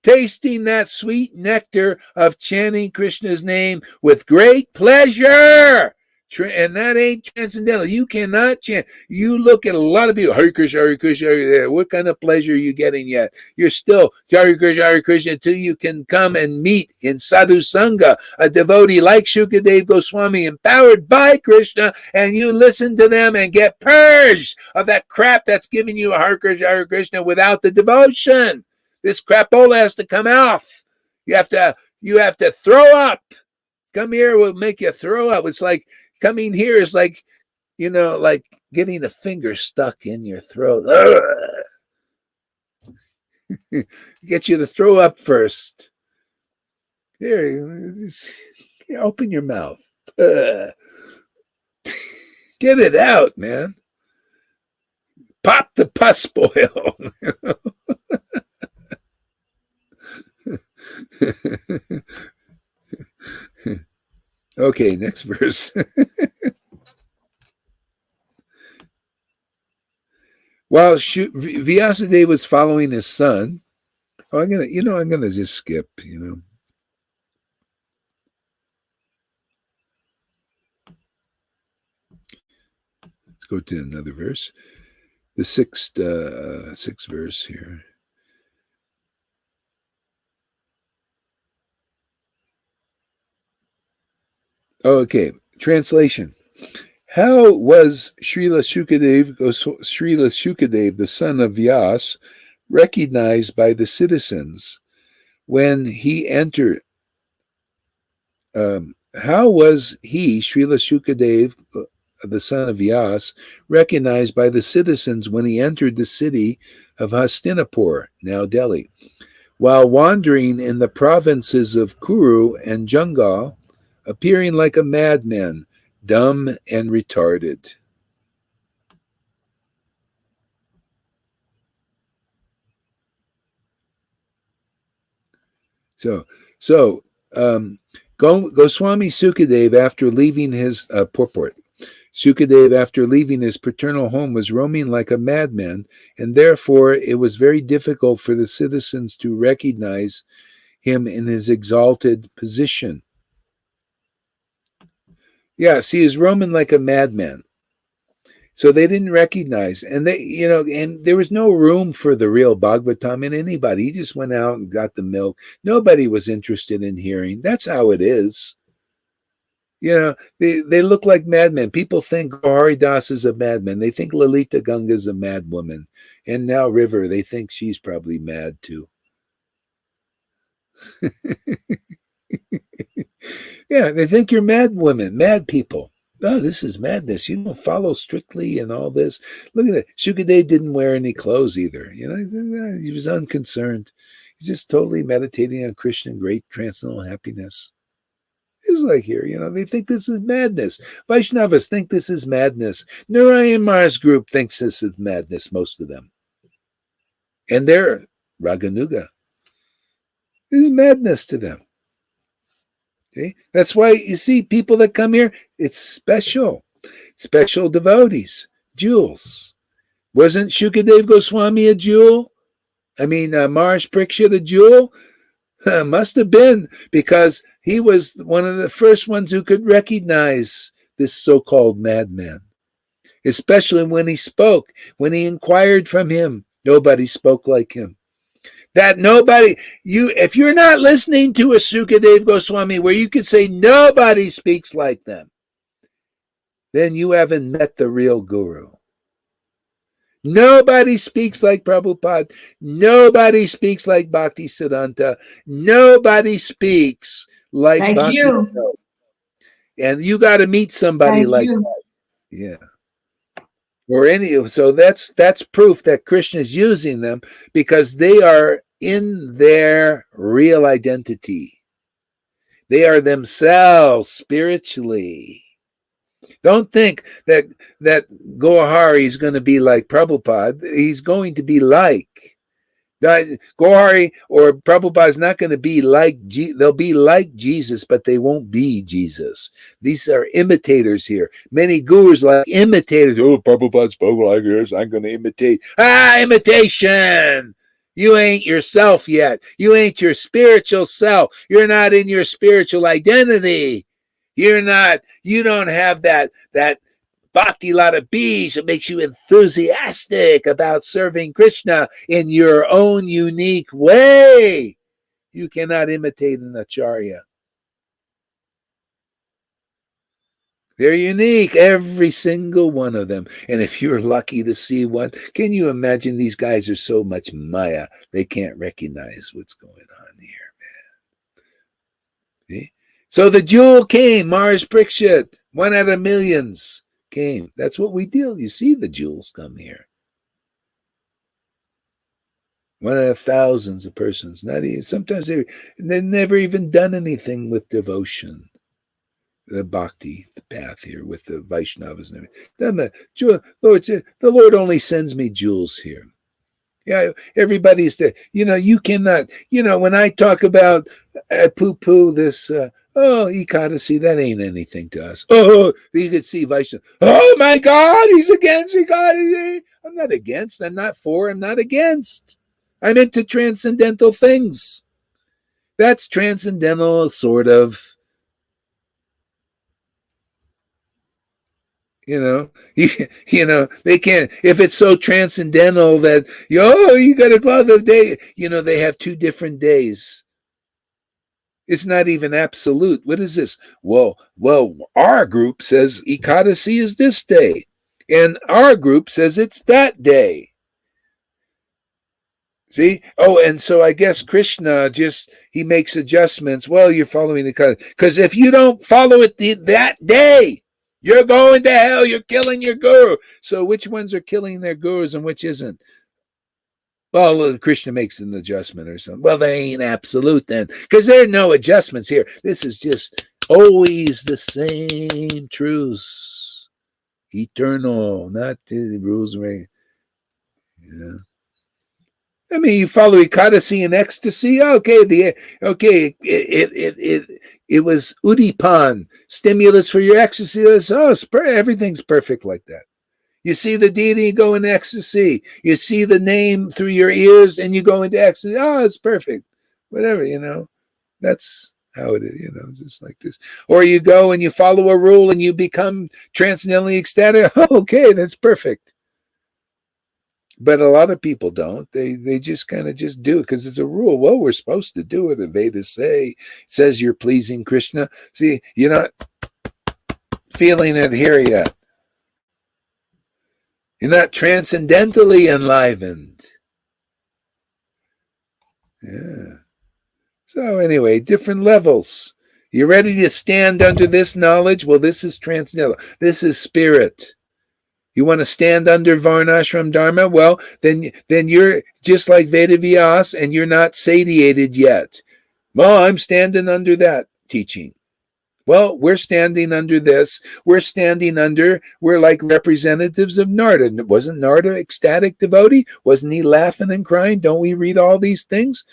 [SPEAKER 1] Tasting that sweet nectar of chanting Krishna's name with great pleasure. And that ain't transcendental. You cannot chant. You look at a lot of people, Hare Krishna, Hare Krishna, Hare. What kind of pleasure are you getting yet? You're still Hare Krishna, until you can come and meet in Sadhu Sangha, a devotee like Shukadev Goswami, empowered by Krishna, and you listen to them and get purged of that crap that's giving you Hare Krishna without the devotion. This crapola has to come off. You have to throw up. Come here will make you throw up. It's like coming here is like, like getting a finger stuck in your throat. Get you to throw up first. Here, open your mouth. Get it out, man. Pop the pus spoil. Okay, next verse. While Vyasadeva was following his son, I'm gonna just skip. Let's go to another verse, the sixth verse here. Okay, translation. How was Srila Shukadev, the son of Vyas, recognized by the citizens when he entered? How was he, Srila Shukadev, the son of Vyas, recognized by the citizens when he entered the city of Hastinapur, now Delhi, while wandering in the provinces of Kuru and Jungal, appearing like a madman, dumb and retarded? So Goswami Sukadev, after leaving his purport, Sukadev, after leaving his paternal home, was roaming like a madman, and therefore it was very difficult for the citizens to recognize him in his exalted position. Yes, he is roaming like a madman. So they didn't recognize, and and there was no room for the real Bhagavatam in anybody. He just went out and got the milk. Nobody was interested in hearing. That's how it is. You know, they look like madmen. People think Hari Das is a madman. They think Lalita Ganga is a mad woman. And now River, they think she's probably mad too. Yeah, they think you're mad women, mad people. Oh, this is madness. You don't follow strictly and all this. Look at it. Shukadev didn't wear any clothes either. You know, he was unconcerned. He's just totally meditating on Krishna and great transcendental happiness. It's like here, you know, they think this is madness. Vaishnavas think this is madness. Narayan Mars group thinks this is madness, most of them. And they're Raganuga. This is madness to them. Okay? That's why you see people that come here, it's special. Special devotees, jewels. Wasn't Shukadev Goswami a jewel? I mean, Maharaj Parikshit a jewel? Must have been, because he was one of the first ones who could recognize this so-called madman. Especially when he spoke, when he inquired from him, nobody spoke like him. That nobody, if you're not listening to a Shukadev Goswami where you could say nobody speaks like them, then you haven't met the real guru. Nobody speaks like Prabhupada. Nobody speaks like Bhakti Siddhanta. Nobody speaks like Bhakti
[SPEAKER 4] you.
[SPEAKER 1] Siddhanta. And you got to meet somebody like that. Yeah. Or so that's proof that Krishna is using them, because they are in their real identity. They are themselves spiritually. Don't think that Gohari is going to be like Prabhupada. He's going to be like Gohari or Prabhupada is not going to be like they'll be like Jesus, but they won't be Jesus. These are imitators here. Many gurus like imitators. Oh, Prabhupada spoke like this. I'm going to imitate. Imitation. You ain't yourself yet. You ain't your spiritual self. You're not in your spiritual identity. You don't have that Bhakti Lata Bees that makes you enthusiastic about serving Krishna in your own unique way. You cannot imitate an Acharya. They're unique, every single one of them. And if you're lucky to see one, can you imagine these guys are so much Maya, they can't recognize what's going on here, man. See? So the jewel came, Maharaj Parikshit, one out of millions came. That's what we deal. You see the jewels come here. One out of thousands of persons. Not even, sometimes they've never even done anything with devotion. The bhakti, the path here with the Vaishnavas and everything. The Lord only sends me jewels here. Yeah, everybody's there. You know, you cannot, when I talk about poo-poo, this, Ekadasi, that ain't anything to us. Oh, you could see Vaishnava. Oh my God, he's against Ekadasi. I'm not against, I'm not for, I'm not against. I'm into transcendental things. That's transcendental, sort of. They can't, if it's so transcendental that, you got to go out the day, they have 2 different days. It's not even absolute. What is this? Well, our group says Ekadasi is this day, and our group says it's that day. See? Oh, and so I guess Krishna he makes adjustments. Well, you're following the Ekadasi. Because if you don't follow it that day, you're going to hell. You're killing your guru. So which ones are killing their gurus and which isn't? Well, Krishna makes an adjustment or something. Well, they ain't absolute then, because there are no adjustments here. This is just always the same truths. Eternal, not the rules. Yeah. I mean, you follow Ekadasi and ecstasy. Okay, it was Udipan, stimulus for your ecstasy. Everything's perfect like that. You see the deity, you go into ecstasy. You see the name through your ears, and you go into ecstasy. Oh, it's perfect. Whatever, that's how it is. It's just like this. Or you go and you follow a rule, and you become transcendentally ecstatic. Okay, that's perfect. But a lot of people don't. They just kind of just do it because it's a rule. Well, we're supposed to do it. The Vedas says you're pleasing Krishna. See, feeling it here yet. You're not transcendentally enlivened. Yeah. So anyway, different levels. You ready to stand under this knowledge? Well, this is transcendental. This is spirit. You want to stand under Varnashram Dharma? Well, then you're just like Vedavyas and you're not satiated yet. Well, I'm standing under that teaching. Well, we're standing under this. We're like representatives of Narada. Wasn't Narada ecstatic devotee? Wasn't he laughing and crying? Don't we read all these things?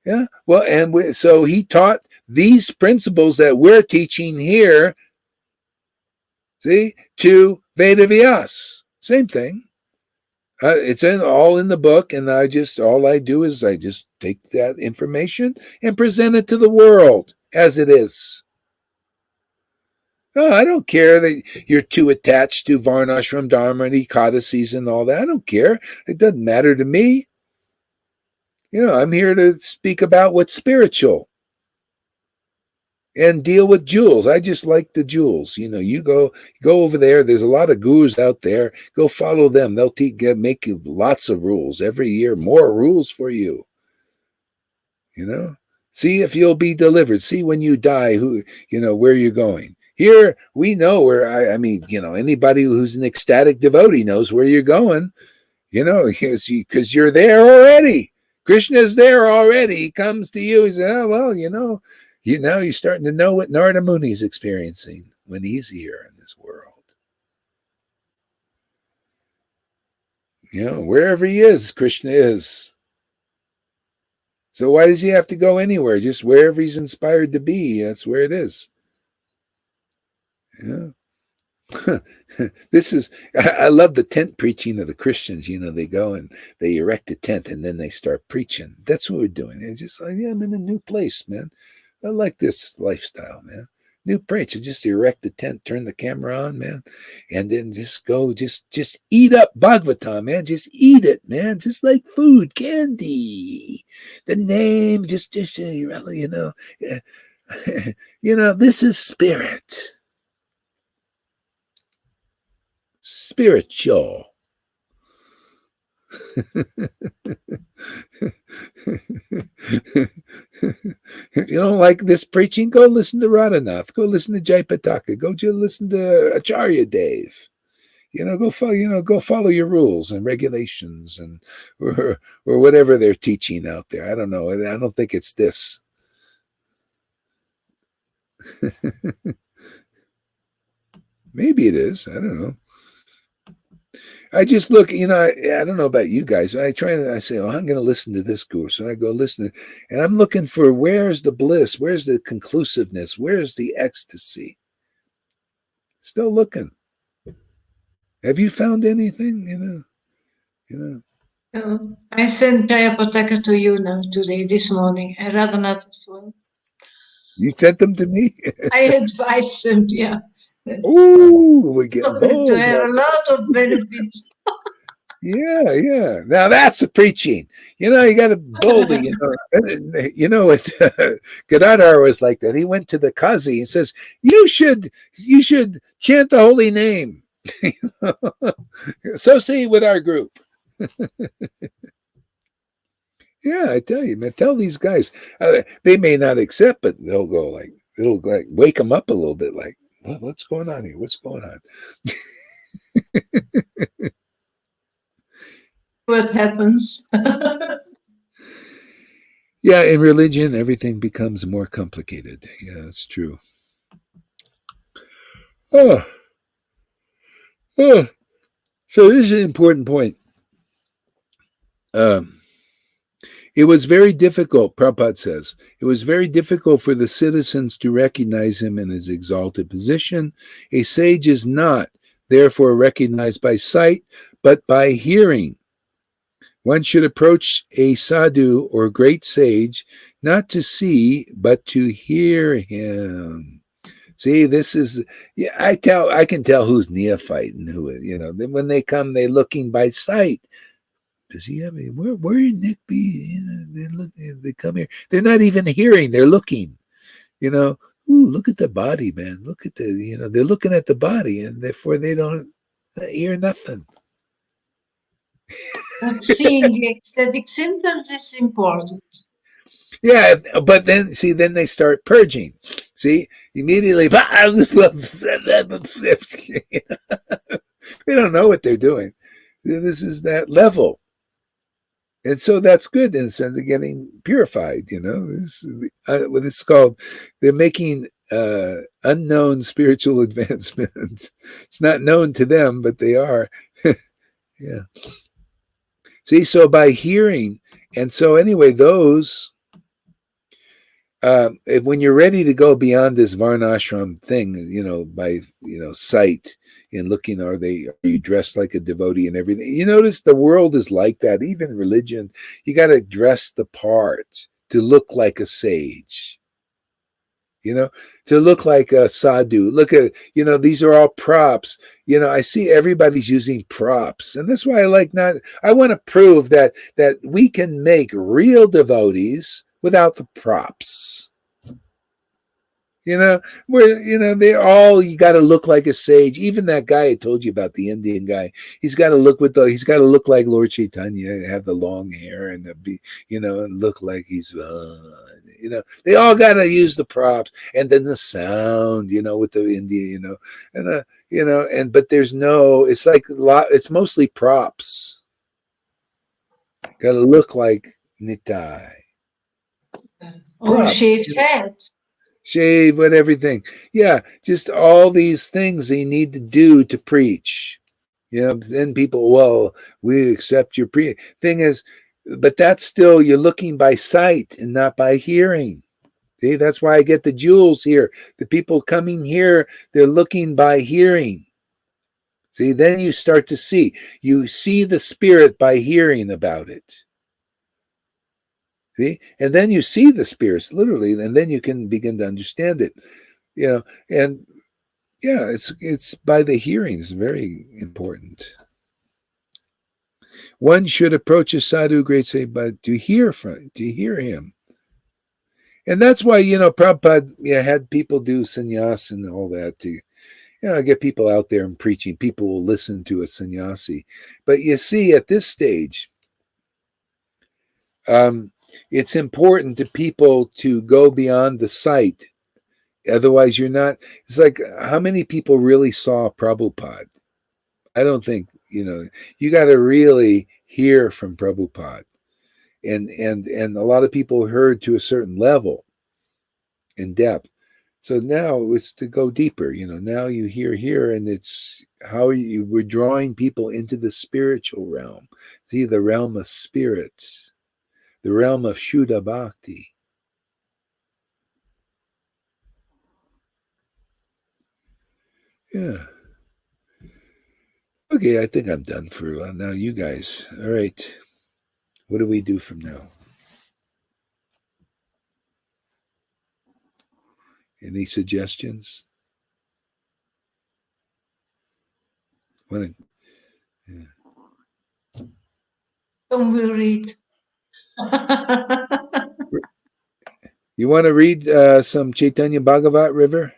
[SPEAKER 1] Yeah. Well, and so he taught these principles that we're teaching here, see, to Vedavyas. Same thing. It's all in the book, and all I do is I just take that information and present it to the world as it is. No, I don't care that you're too attached to Varnashram Dharma and Ekadasis and all that. I don't care. It doesn't matter to me. I'm here to speak about what's spiritual and deal with jewels. I just like the jewels. You go over there. There's a lot of gurus out there. Go follow them. They'll make you lots of rules every year, more rules for you. See if you'll be delivered. See when you die, where you're going. Here, we know where, anybody who's an ecstatic devotee knows where you're going, because you're there already. Krishna's there already. He comes to you. He says, oh, well, now you're starting to know what Narada Muni's experiencing when he's here in this world. Wherever he is, Krishna is. So why does he have to go anywhere? Just wherever he's inspired to be, that's where it is. Yeah. I love the tent preaching of the Christians. They go and they erect a tent and then they start preaching. That's what we're doing. It's just like, I'm in a new place, man. I like this lifestyle, man. New preach. Just erect the tent, turn the camera on, man, and then just go, just eat up Bhagavatam, man. Just eat it, man. Just like food, candy. The name, just this is spirit. Spiritual. If you don't like this preaching, go listen to Radhanath. Go listen to Jayapataka. Go listen to Acharya Dev. Go follow your rules and regulations and or whatever they're teaching out there. I don't know. I don't think it's this. Maybe it is. I don't know. I just look, I don't know about you guys. I say, I'm going to listen to this guru. So I go listen, and I'm looking for where's the bliss, where's the conclusiveness, where's the ecstasy. Still looking. Have you found anything?
[SPEAKER 4] I sent Jayapataka to you now today, this morning. I rather not as well.
[SPEAKER 1] You sent them to me?
[SPEAKER 4] I advised them, yeah.
[SPEAKER 1] Ooh, we're getting bold.
[SPEAKER 4] To have a lot of benefits.
[SPEAKER 1] Yeah. Now that's a preaching. You got to boldly. What Gadadhar was like that. He went to the Qazi and says, "You should chant the holy name. Associate with our group." Yeah, I tell you, man. Tell these guys. They may not accept, but they'll go like it'll like wake them up a little bit. Like, what's going on here? What's going on?
[SPEAKER 4] What happens?
[SPEAKER 1] Yeah, in religion, everything becomes more complicated. Yeah, that's true. So this is an important point. It was very difficult, Prabhupada says, it was very difficult for the citizens to recognize him in his exalted position. A sage is not, therefore, recognized by sight, but by hearing. One should approach a sadhu or great sage, not to see, but to hear him. See, this is, I can tell who's neophyte and who, when they come, they're looking by sight. Does he have a, where Nick be? They come here. They're not even hearing, they're looking. ooh, look at the body, man. Look at the, they're looking at the body, and therefore they don't hear nothing.
[SPEAKER 4] But seeing the ecstatic symptoms is important.
[SPEAKER 1] Yeah, but then see, then they start purging. See, immediately, they don't know what they're doing. This is that level. And so that's good in the sense of getting purified, This what it's called, they're making unknown spiritual advancements. It's not known to them, but they are. Yeah. See, so by hearing, and so anyway, those, when you're ready to go beyond this varnashram thing, by sight and looking, are you dressed like a devotee and everything? You notice the world is like that. Even religion, you got to dress the part to look like a sage. To look like a sadhu. Look at, these are all props. I see everybody's using props. And that's why I want to prove that we can make real devotees without the props. Where, they're all, you got to look like a sage. Even that guy I told you about, the Indian guy, he's got to look like Lord Chaitanya, have the long hair and and look like he's, they all got to use the props, and then the sound, with the India, but there's no, it's like it's mostly props. Got to look like Nitai.
[SPEAKER 4] Or shaved head.
[SPEAKER 1] Shave with everything. Yeah, just all these things they need to do to preach. Then people, well, we accept your thing is, but that's still, you're looking by sight and not by hearing. See, that's why I get the jewels here. The people coming here, they're looking by hearing. See, then you start to see. You see the spirit by hearing about it. See, and then you see the spirits literally, and then you can begin to understand it. And yeah, it's by the hearing is very important. One should approach a sadhu, great say, but to hear him. And that's why, Prabhupada had people do sannyas and all that to, get people out there and preaching. People will listen to a sannyasi. But you see, at this stage, it's important to people to go beyond the sight. Otherwise, you're not. It's like, how many people really saw Prabhupada? I don't think, you got to really hear from Prabhupada. And a lot of people heard to a certain level in depth. So now it's to go deeper. Now you hear here, and it's how we're drawing people into the spiritual realm. See, the realm of spirits, the realm of Shuddha Bhakti. Yeah. Okay, I think I'm done for now. You guys, all right. What do we do from now? Any suggestions? Yeah.
[SPEAKER 4] Don't we read?
[SPEAKER 1] You want to read some Chaitanya Bhagavat, River?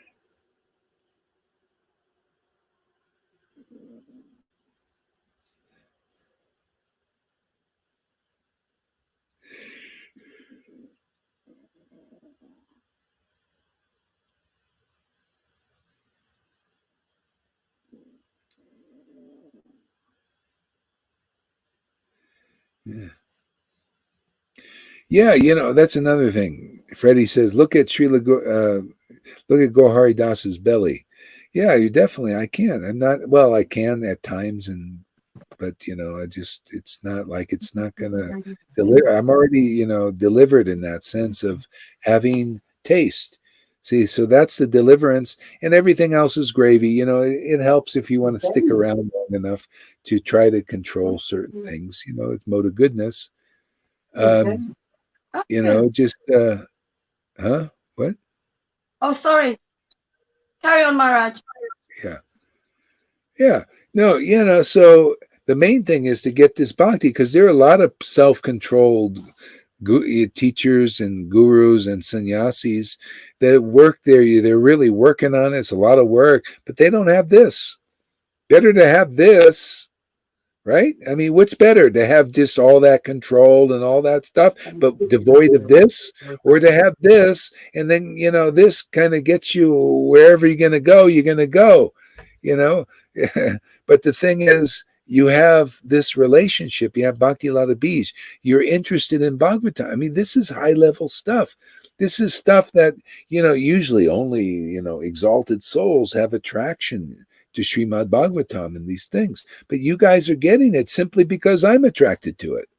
[SPEAKER 1] Yeah, that's another thing. Freddie says, look at Gohari Das's belly. Yeah, I can. I'm not, well, I can at times, but it's not like it's not gonna deliver. I'm already, delivered in that sense of having taste. See, so that's the deliverance, and everything else is gravy. It helps if you want to stick around long enough to try to control certain things. It's mode of goodness. Just what?
[SPEAKER 5] Oh, sorry. Carry on, Maharaj.
[SPEAKER 1] Yeah. No, so the main thing is to get this bhakti, because there are a lot of self-controlled teachers and gurus and sannyasis that work there. They're really working on it. It's a lot of work, but they don't have this. Better to have this, right? I mean, what's better, to have just all that control and all that stuff, but devoid of this, or to have this, and then, this kind of gets you wherever you're going to go, But the thing is, you have this relationship, you have Bhakti Lata Bees, you're interested in Bhagavatam. I mean, this is high level stuff. This is stuff that, usually only, exalted souls have attraction to Srimad Bhagavatam and these things. But you guys are getting it simply because I'm attracted to it.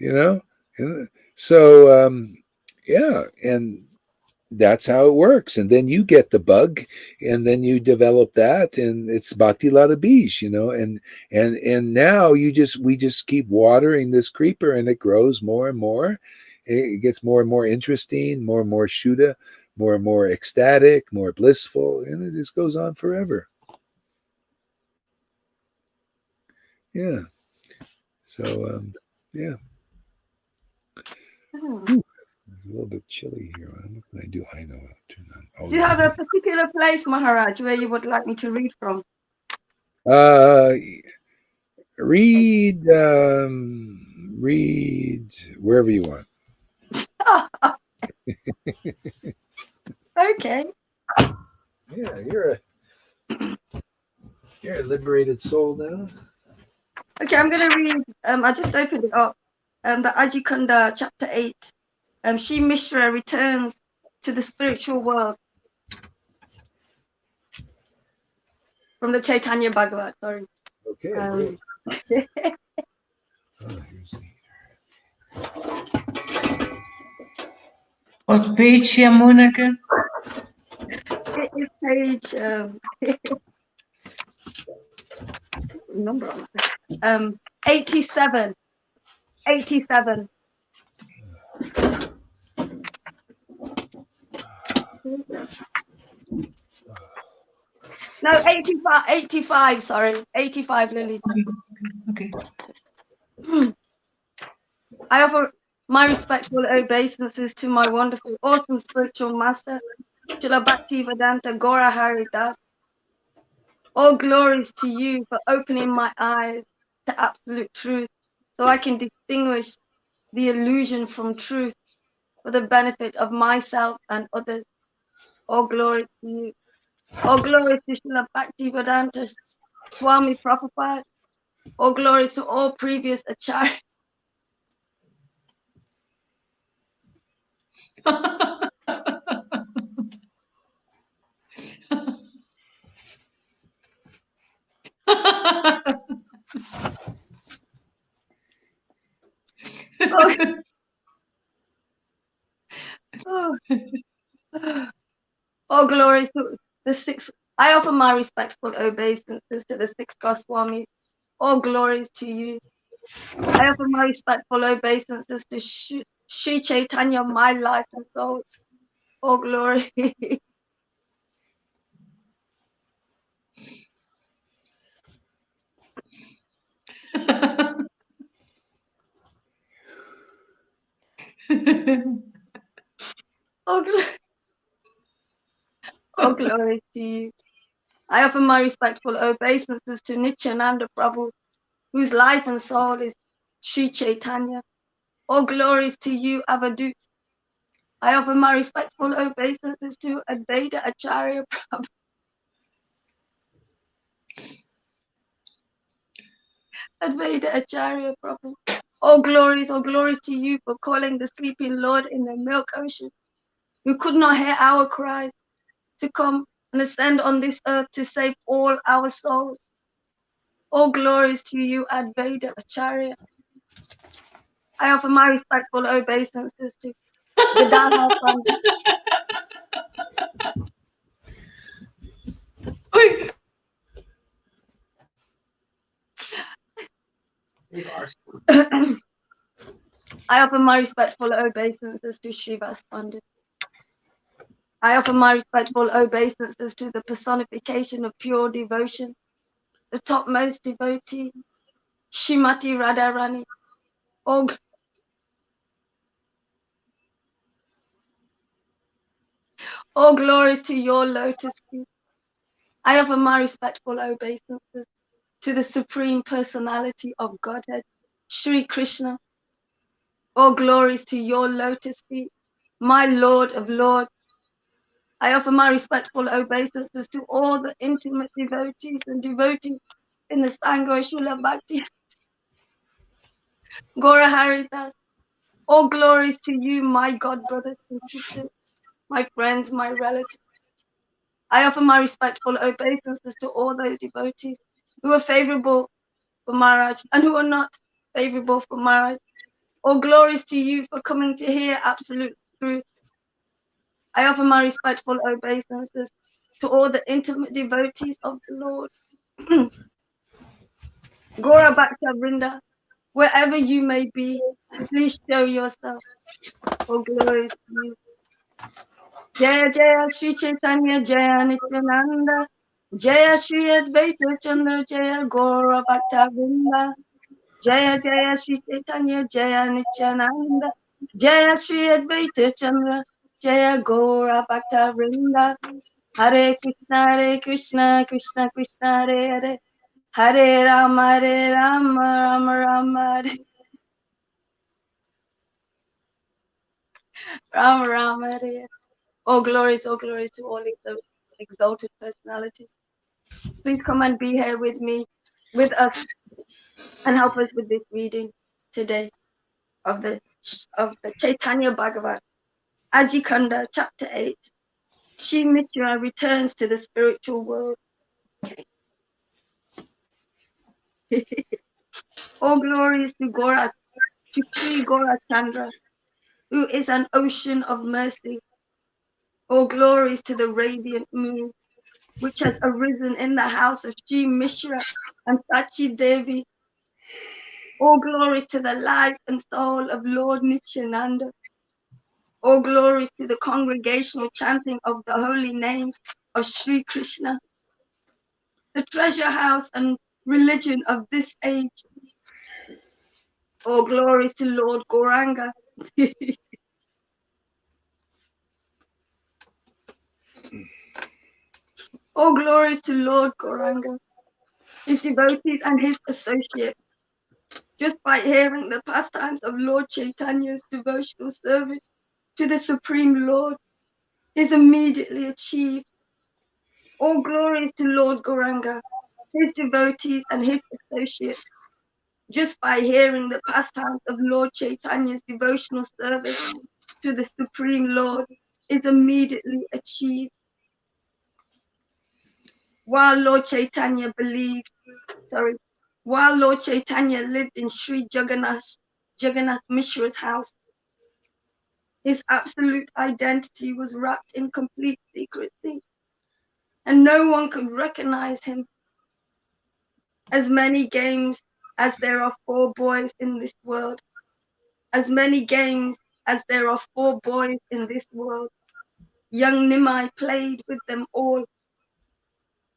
[SPEAKER 1] And so, yeah, and that's how it works. And then you get the bug, and then you develop that, and it's Bhakti Lata Bees, and now we just keep watering this creeper, and it grows more and more. It gets more and more interesting, more and more Shuddha, more and more ecstatic, more blissful, and it just goes on forever. Yeah. So, yeah. Ooh, it's a little bit chilly here. What can I do? I know. Turn on. Oh,
[SPEAKER 5] Do you have a particular place, Maharaj, where you would like me to read from?
[SPEAKER 1] Read wherever you want.
[SPEAKER 5] Okay.
[SPEAKER 1] Yeah, you're a liberated soul now.
[SPEAKER 5] Okay, I'm going to read. I just opened it up. The Ajikunda, chapter 8. She Mishra returns to the spiritual world. From the Chaitanya Bhagavat, sorry.
[SPEAKER 1] Okay. Here's the
[SPEAKER 4] What page, Moneke?
[SPEAKER 5] It is page number on it. 87. 87. No, 85, 85, sorry. 85, Lily.
[SPEAKER 4] Okay.
[SPEAKER 5] I offer my respectful obeisances to my wonderful, awesome spiritual master, Srila Bhaktivedanta Gaura Hari Das. All glories to you for opening my eyes to absolute truth, so I can distinguish the illusion from truth for the benefit of myself and others. All glories to you. All glories to Srila Bhaktivedanta Swami Prabhupada. All glories to all previous acharyas. All glories to the six. I offer my respectful obeisances to the six Goswamis. All glories to you. I offer my respectful obeisances to Sri Chaitanya, my life and soul. All glory. All glory to you. I offer my respectful obeisances to Nityananda Prabhu, whose life and soul is Sri Chaitanya. All glories to you, Avadut. I offer my respectful obeisances to Advaita Acharya Prabhu. Advaita Acharya Prabhu. All glories to you for calling the sleeping Lord in the milk ocean, who could not hear our cries, to come and ascend on this earth to save all our souls. All glories to you, Advaita Acharya. I offer my respectful obeisances to Gadadhar Pandit. I offer my respectful obeisances to Srivas Pandit. I offer my respectful obeisances to the personification of pure devotion, the topmost devotee, Shrimati Radharani. All glories to your lotus feet. I offer my respectful obeisances to the Supreme Personality of Godhead, Sri Krishna. All glories to your lotus feet, my Lord of Lords. I offer my respectful obeisances to all the intimate devotees and devotees in the Sangha Srila Bhakti Gora Haridas. All glories to you, my God brothers and sisters, my friends, my relatives. I offer my respectful obeisances to all those devotees who are favorable for Maharaj and who are not favorable for Maharaj. All glories to you for coming to hear absolute truth. I offer my respectful obeisances to all the intimate devotees of the Lord. Gora Bhakta Vrinda, wherever you may be, please show yourself. All glories to you. Jaya Jaya Shri Chaitanya Jaya Nityananda Jaya Shri Advaita Chandra Jaya Gora Bhakta Vrinda Jaya Jaya Shri Chaitanya Jaya Nityananda Jaya Shri Advaita Chandra Jaya Gora Bhakta Vrinda Hare Krishna Krishna Krishna Hare Hare Hare Rama Rama Rama Hare Rama Hare. All glories to all exalted personalities. Please come and be here with us, and help us with this reading today of the Chaitanya Bhagavat, Ajikanda, chapter 8. Shri Mitra returns to the spiritual world. Okay. All glories to Sri Gora Chandra, who is an ocean of mercy. All glories to the radiant moon, which has arisen in the house of Sri Mishra and Sachi Devi. All glories to the life and soul of Lord Nityananda. All glories to the congregational chanting of the holy names of Sri Krishna, the treasure house and religion of this age. All glories to Lord Gauranga. All glories to Lord Gauranga, his devotees and his associates. Just by hearing the pastimes of Lord Chaitanya's devotional service to the Supreme Lord is immediately achieved. All glories to Lord Gauranga, his devotees and his associates. Just by hearing the pastimes of Lord Chaitanya's devotional service to the Supreme Lord is immediately achieved. While Lord Chaitanya lived in Sri Jagannath Mishra's house, his absolute identity was wrapped in complete secrecy, and no one could recognize him. As many games as there are 4 boys in this world, as many games as there are 4 boys in this world, young Nimai played with them all.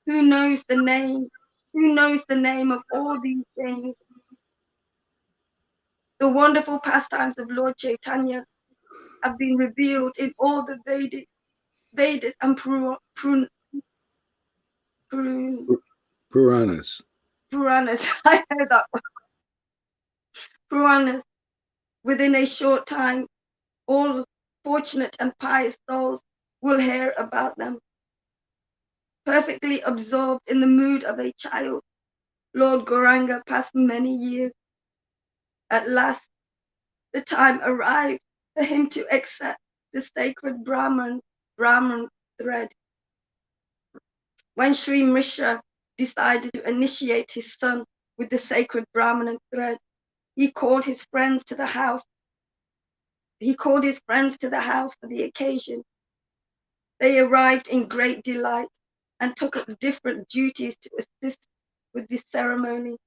[SPEAKER 5] Who knows the name? Who knows the name of all these games? The wonderful pastimes of Lord Chaitanya have been revealed in all the Vedas and
[SPEAKER 1] Puranas.
[SPEAKER 5] Puranas. I heard that one. Puranas. Within a short time, all fortunate and pious souls will hear about them. Perfectly absorbed in the mood of a child, Lord Gauranga passed many years. At last, the time arrived for him to accept the sacred Brahman thread. When Sri Mishra decided to initiate his son with the sacred Brahman thread, he called his friends to the house. For the occasion. They arrived in great delight and took up different duties to assist with the ceremony.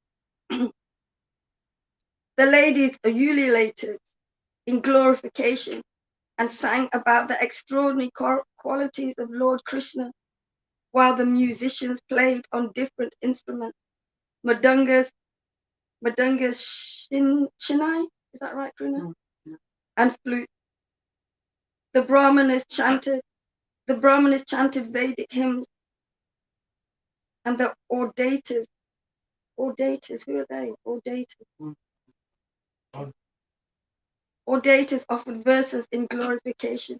[SPEAKER 5] The ladies ululated in glorification and sang about the extraordinary qualities of Lord Krishna, while the musicians played on different instruments, madungas, shinai, is that right, Kruna? And flute. The Brahmanas chanted, The Brahmanas chanted Vedic hymns, and the audators, who are they? Audators offered verses in glorification.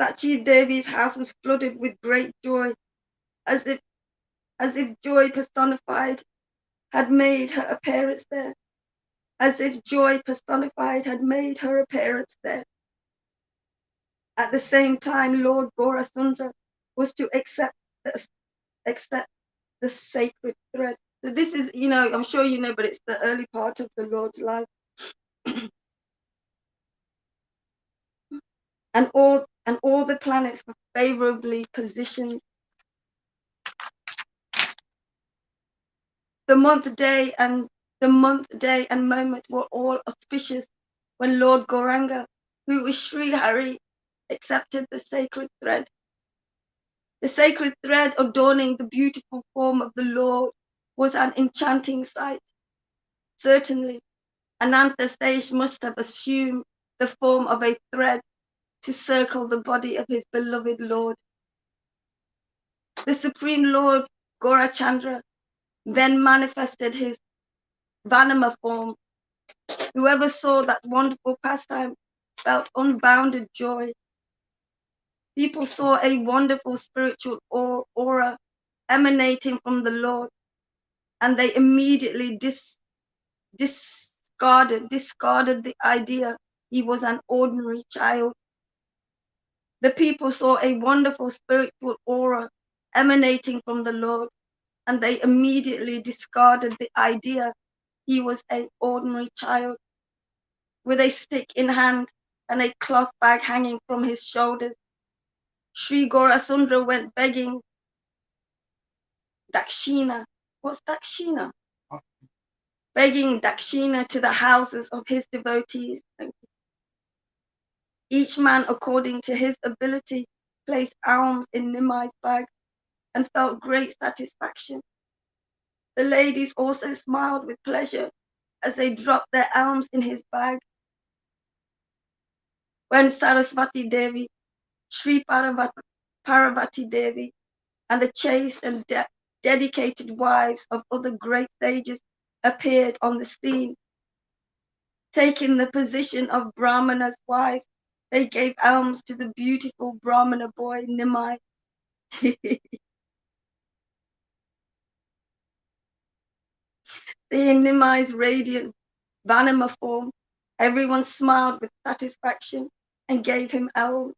[SPEAKER 5] Sachi Devi's house was flooded with great joy, as if joy personified had made her appearance there. As if joy personified had made her appearance there. At the same time, Lord Gaurasundra was to accept the sacred thread. So this is, I'm sure you know, but it's the early part of the Lord's life. and all the planets were favorably positioned. The month, day, and moment were all auspicious when Lord Gauranga, who was Sri Hari, accepted the sacred thread. The sacred thread adorning the beautiful form of the Lord was an enchanting sight. Certainly, Ananta Sage must have assumed the form of a thread to circle the body of his beloved Lord. The Supreme Lord Gaurachandra then manifested his Vanama form. Whoever saw that wonderful pastime felt unbounded joy. People saw a wonderful spiritual aura emanating from the Lord, and they immediately discarded the idea he was an ordinary child. The people saw a wonderful spiritual aura emanating from the Lord, and they immediately discarded the idea he was an ordinary child. With a stick in hand and a cloth bag hanging from his shoulders, Sri Gaurasundra went begging Dakshina. What's Dakshina? Begging Dakshina to the houses of his devotees. Each man, according to his ability, placed alms in Nimai's bag and felt great satisfaction. The ladies also smiled with pleasure as they dropped their alms in his bag. When Saraswati Devi, Sri Parvati Devi, and the chaste and dedicated wives of other great sages appeared on the scene, taking the position of Brahmana's wives, they gave alms to the beautiful Brahmana boy Nimai. Seeing Nimai's radiant Vanama form, everyone smiled with satisfaction and gave him alms.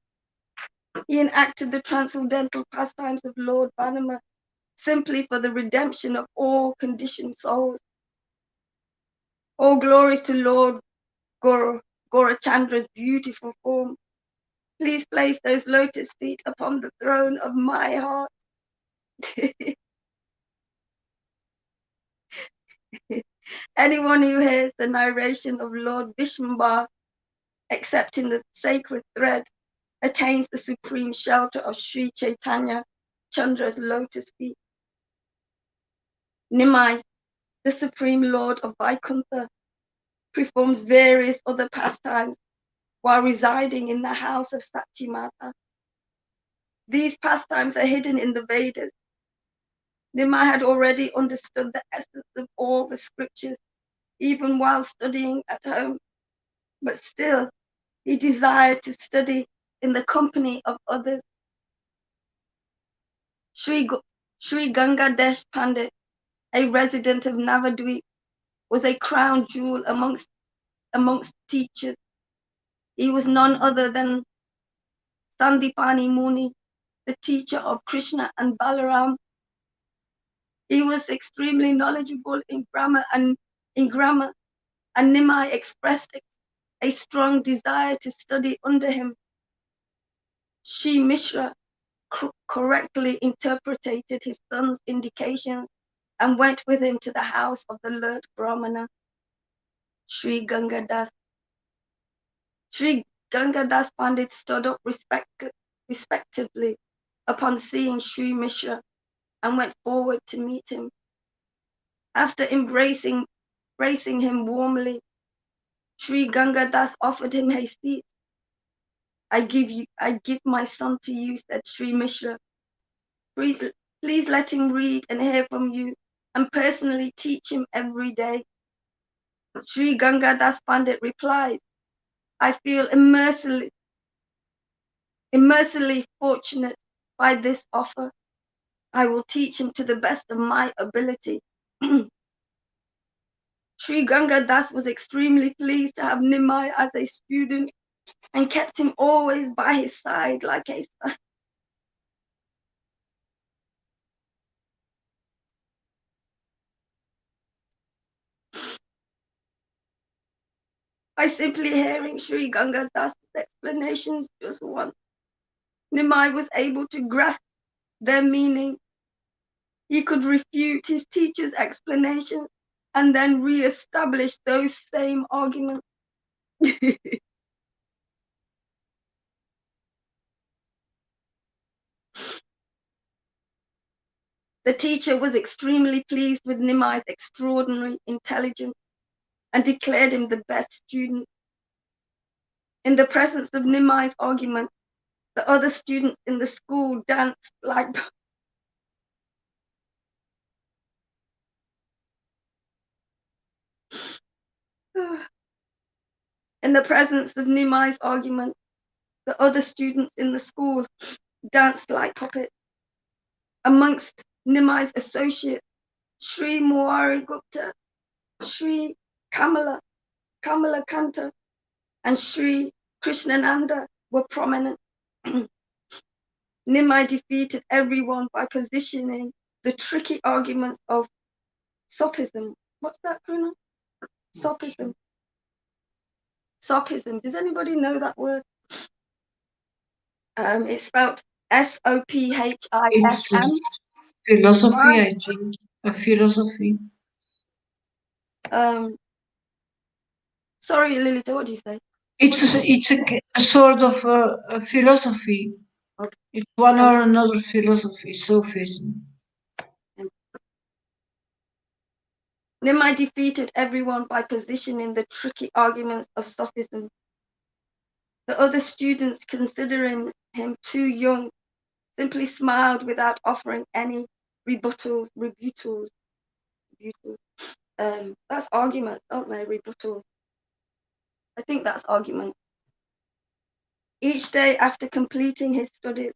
[SPEAKER 5] He enacted the transcendental pastimes of Lord Vanama simply for the redemption of all conditioned souls. All glories to Lord Gaurachandra's beautiful form. Please place those lotus feet upon the throne of my heart. Anyone who hears the narration of Lord Vishwambara accepting the sacred thread attains the supreme shelter of Sri Chaitanya Chandra's lotus feet. Nimai, the supreme lord of Vaikuntha, performed various other pastimes while residing in the house of Sachimata. These pastimes are hidden in the Vedas. Nimai had already understood the essence of all the scriptures, even while studying at home, but still he desired to study in the company of others. Sri Gangadesh Pandit, a resident of Navadvip, was a crown jewel amongst teachers. He was none other than Sandipani Muni, the teacher of Krishna and Balaram. He was extremely knowledgeable in grammar, and Nimai expressed a strong desire to study under him. Shri Mishra correctly interpreted his son's indications and went with him to the house of the Lord Brahmana, Sri Gangadas. Sri Gangadas Pandit stood up respectively upon seeing Sri Mishra and went forward to meet him. After embracing him warmly, Sri Gangadas offered him a seat. I give my son to you, said Sri Mishra. Please let him read and hear from you and personally teach him every day. Sri Gangadas Pandit replied, I feel immersely fortunate by this offer. I will teach him to the best of my ability. Sri Gangadas was extremely pleased to have Nimai as a student and kept him always by his side like a son. By simply hearing Sri Gangadas' explanations just once, Nimai was able to grasp their meaning. He could refute his teacher's explanations and then re-establish those same arguments. The teacher was extremely pleased with Nimai's extraordinary intelligence and declared him the best student. In the presence of Nimai's argument, the other students in the school danced like In the presence of Nimai's argument, the other students in the school danced like puppets. Amongst Nimai's associates, Sri Muari Gupta, Sri Kamala Kanta, and Sri Krishnananda were prominent. Nimai defeated everyone by positioning the tricky arguments of sophism. What's that, Krishna? Sophism. Sophism. Does anybody know that word? It's spelled Sophism.
[SPEAKER 4] It's a philosophy, I think. A philosophy.
[SPEAKER 5] Sorry, Lilita, what did you say?
[SPEAKER 4] It's a sort of a philosophy.
[SPEAKER 5] Okay.
[SPEAKER 4] It's one or another philosophy, sophism.
[SPEAKER 5] Nimai defeated everyone by positioning the tricky arguments of sophism. The other students, considering him too young, simply smiled without offering any rebuttals. That's arguments, aren't they? Rebuttals. I think that's argument. Each day after completing his studies,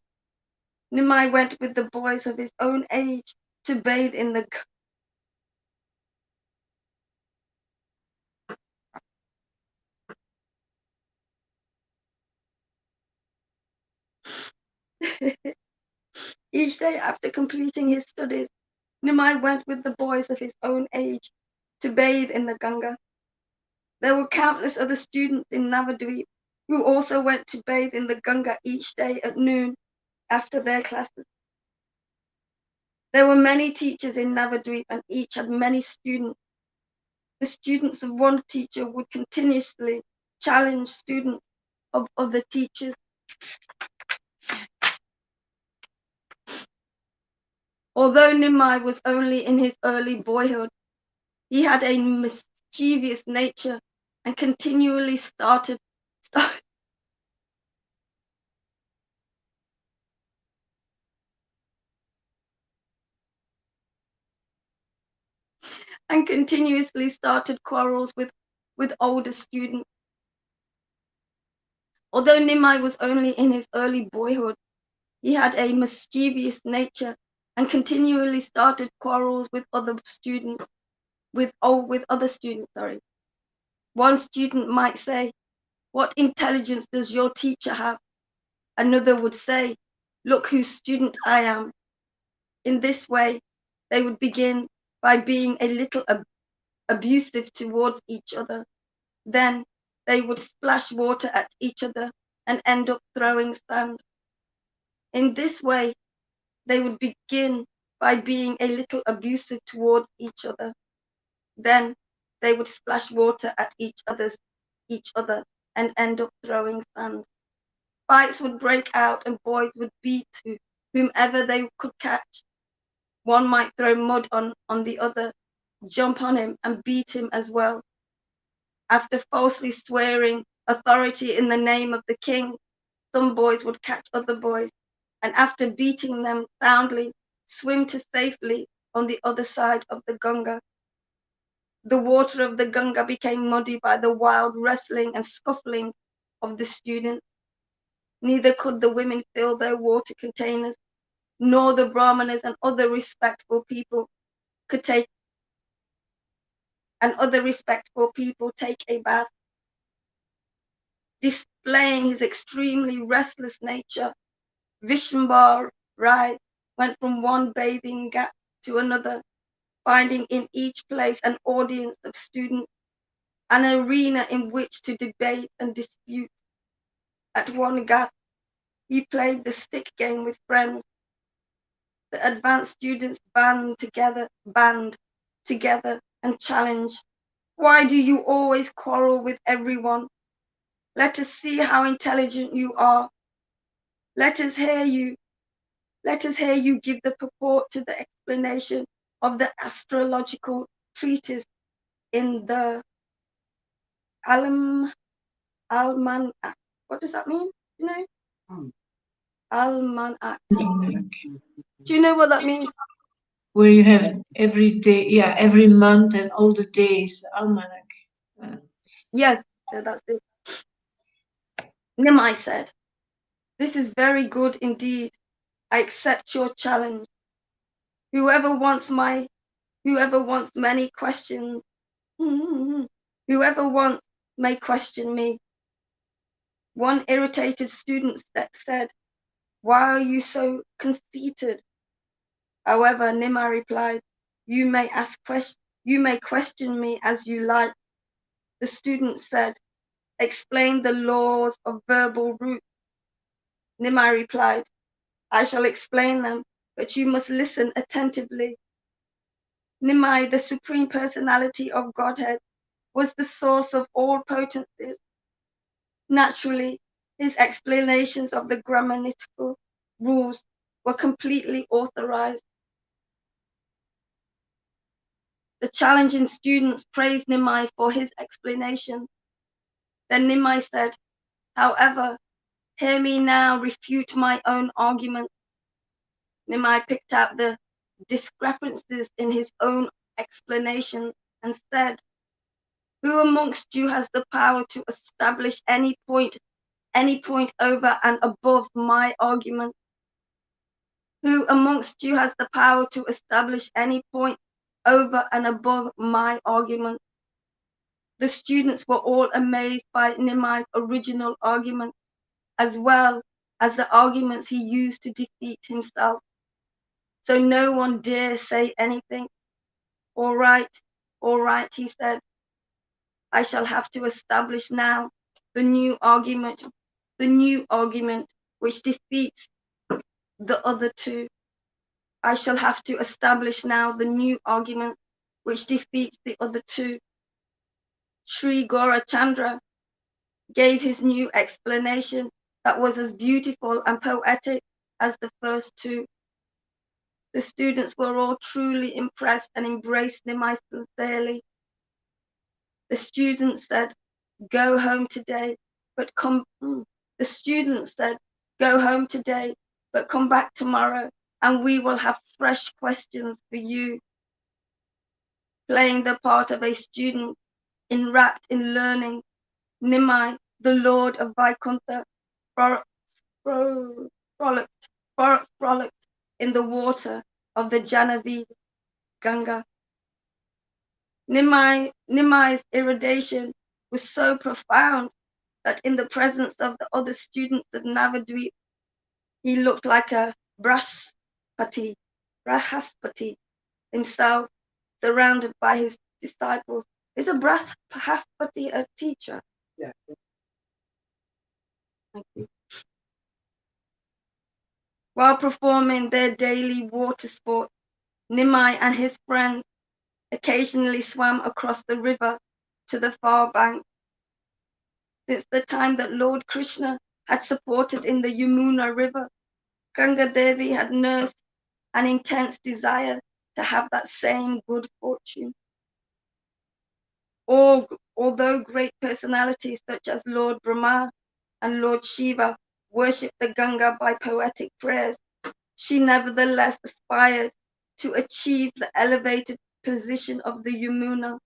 [SPEAKER 5] Nimai went with the boys of his own age to bathe in the Each day after completing his studies, Nimai went with the boys of his own age to bathe in the Ganga. There were countless other students in Navadvip who also went to bathe in the Ganga each day at noon after their classes. There were many teachers in Navadvip and each had many students. The students of one teacher would continuously challenge students of other teachers. Although Nimai was only in his early boyhood, he had a mischievous nature and continually started quarrels with older students. Although Nimai was only in his early boyhood, he had a mischievous nature and continually started quarrels with other students. One student might say, "What intelligence does your teacher have?" Another would say, "Look whose student I am." In this way, they would begin by being a little abusive towards each other. Then they would splash water at each other and end up throwing sand. In this way, they would begin by being a little abusive towards each other. Then they would splash water at each other and end up throwing sand. Fights would break out and boys would beat whomever they could catch. One might throw mud on the other, jump on him and beat him as well. After falsely swearing authority in the name of the king, Some boys would catch other boys, and after beating them soundly, swim to safely on the other side of the Ganga. The water of the Ganga became muddy by the wild wrestling and scuffling of the students. Neither could the women fill their water containers, nor the Brahmanas and other respectful people take a bath. Displaying his extremely restless nature, Vishwambar Rai went from one bathing ghat to another, finding in each place an audience of students, an arena in which to debate and dispute. At one ghat, he played the stick game with friends. The advanced students band together and challenged. Why do you always quarrel with everyone? Let us see how intelligent you are. Let us hear you give the purport to the explanation of the astrological treatise in the Almanac. What does that mean? You know? Almanac. Do you know what that means?
[SPEAKER 4] Where you have every day, yeah, every month and all the days, almanac.
[SPEAKER 5] Yes, that's it. Nimai said, "This is very good indeed. I accept your challenge. Whoever wants many questions, whoever wants may question me." One irritated student said, "Why are you so conceited?" However, Nimai replied, You may question me as you like." The student said, "Explain the laws of verbal root." Nimai replied, "I shall explain them, but you must listen attentively." Nimai, the Supreme Personality of Godhead, was the source of all potencies. Naturally, his explanations of the grammatical rules were completely authorized. The challenging students praised Nimai for his explanation. Then Nimai said, "However, hear me now refute my own argument." Nimai picked out the discrepancies in his own explanation and said, "Who amongst you has the power to establish any point over and above my argument? Who amongst you has the power to establish any point over and above my argument?" The students were all amazed by Nimai's original argument, as well as the arguments he used to defeat himself. So no one dare say anything. All right, he said. "I shall have to establish now the new argument which defeats the other two. I shall have to establish now the new argument which defeats the other two." Sri Gaurachandra gave his new explanation that was as beautiful and poetic as the first two. The students were all truly impressed and embraced Nimai sincerely. The students said, "Go home today, but come." The students said, "Go home today, but come back tomorrow, and we will have fresh questions for you." Playing the part of a student enwrapped in learning, Nimai, the Lord of Vaikuntha, frolicked in the water of the Janavi Ganga. Nimai's irradiation was so profound that in the presence of the other students of Navadvip, he looked like a Brahaspati himself, surrounded by his disciples. Is a Brahaspati a teacher? Yeah. Thank you. While performing their daily water sport, Nimai and his friends occasionally swam across the river to the far bank. Since the time that Lord Krishna had supported in the Yamuna River, Ganga Devi had nursed an intense desire to have that same good fortune. Although great personalities such as Lord Brahma and Lord Shiva worshipped the Ganga by poetic prayers, she nevertheless aspired to achieve the elevated position of the Yamuna.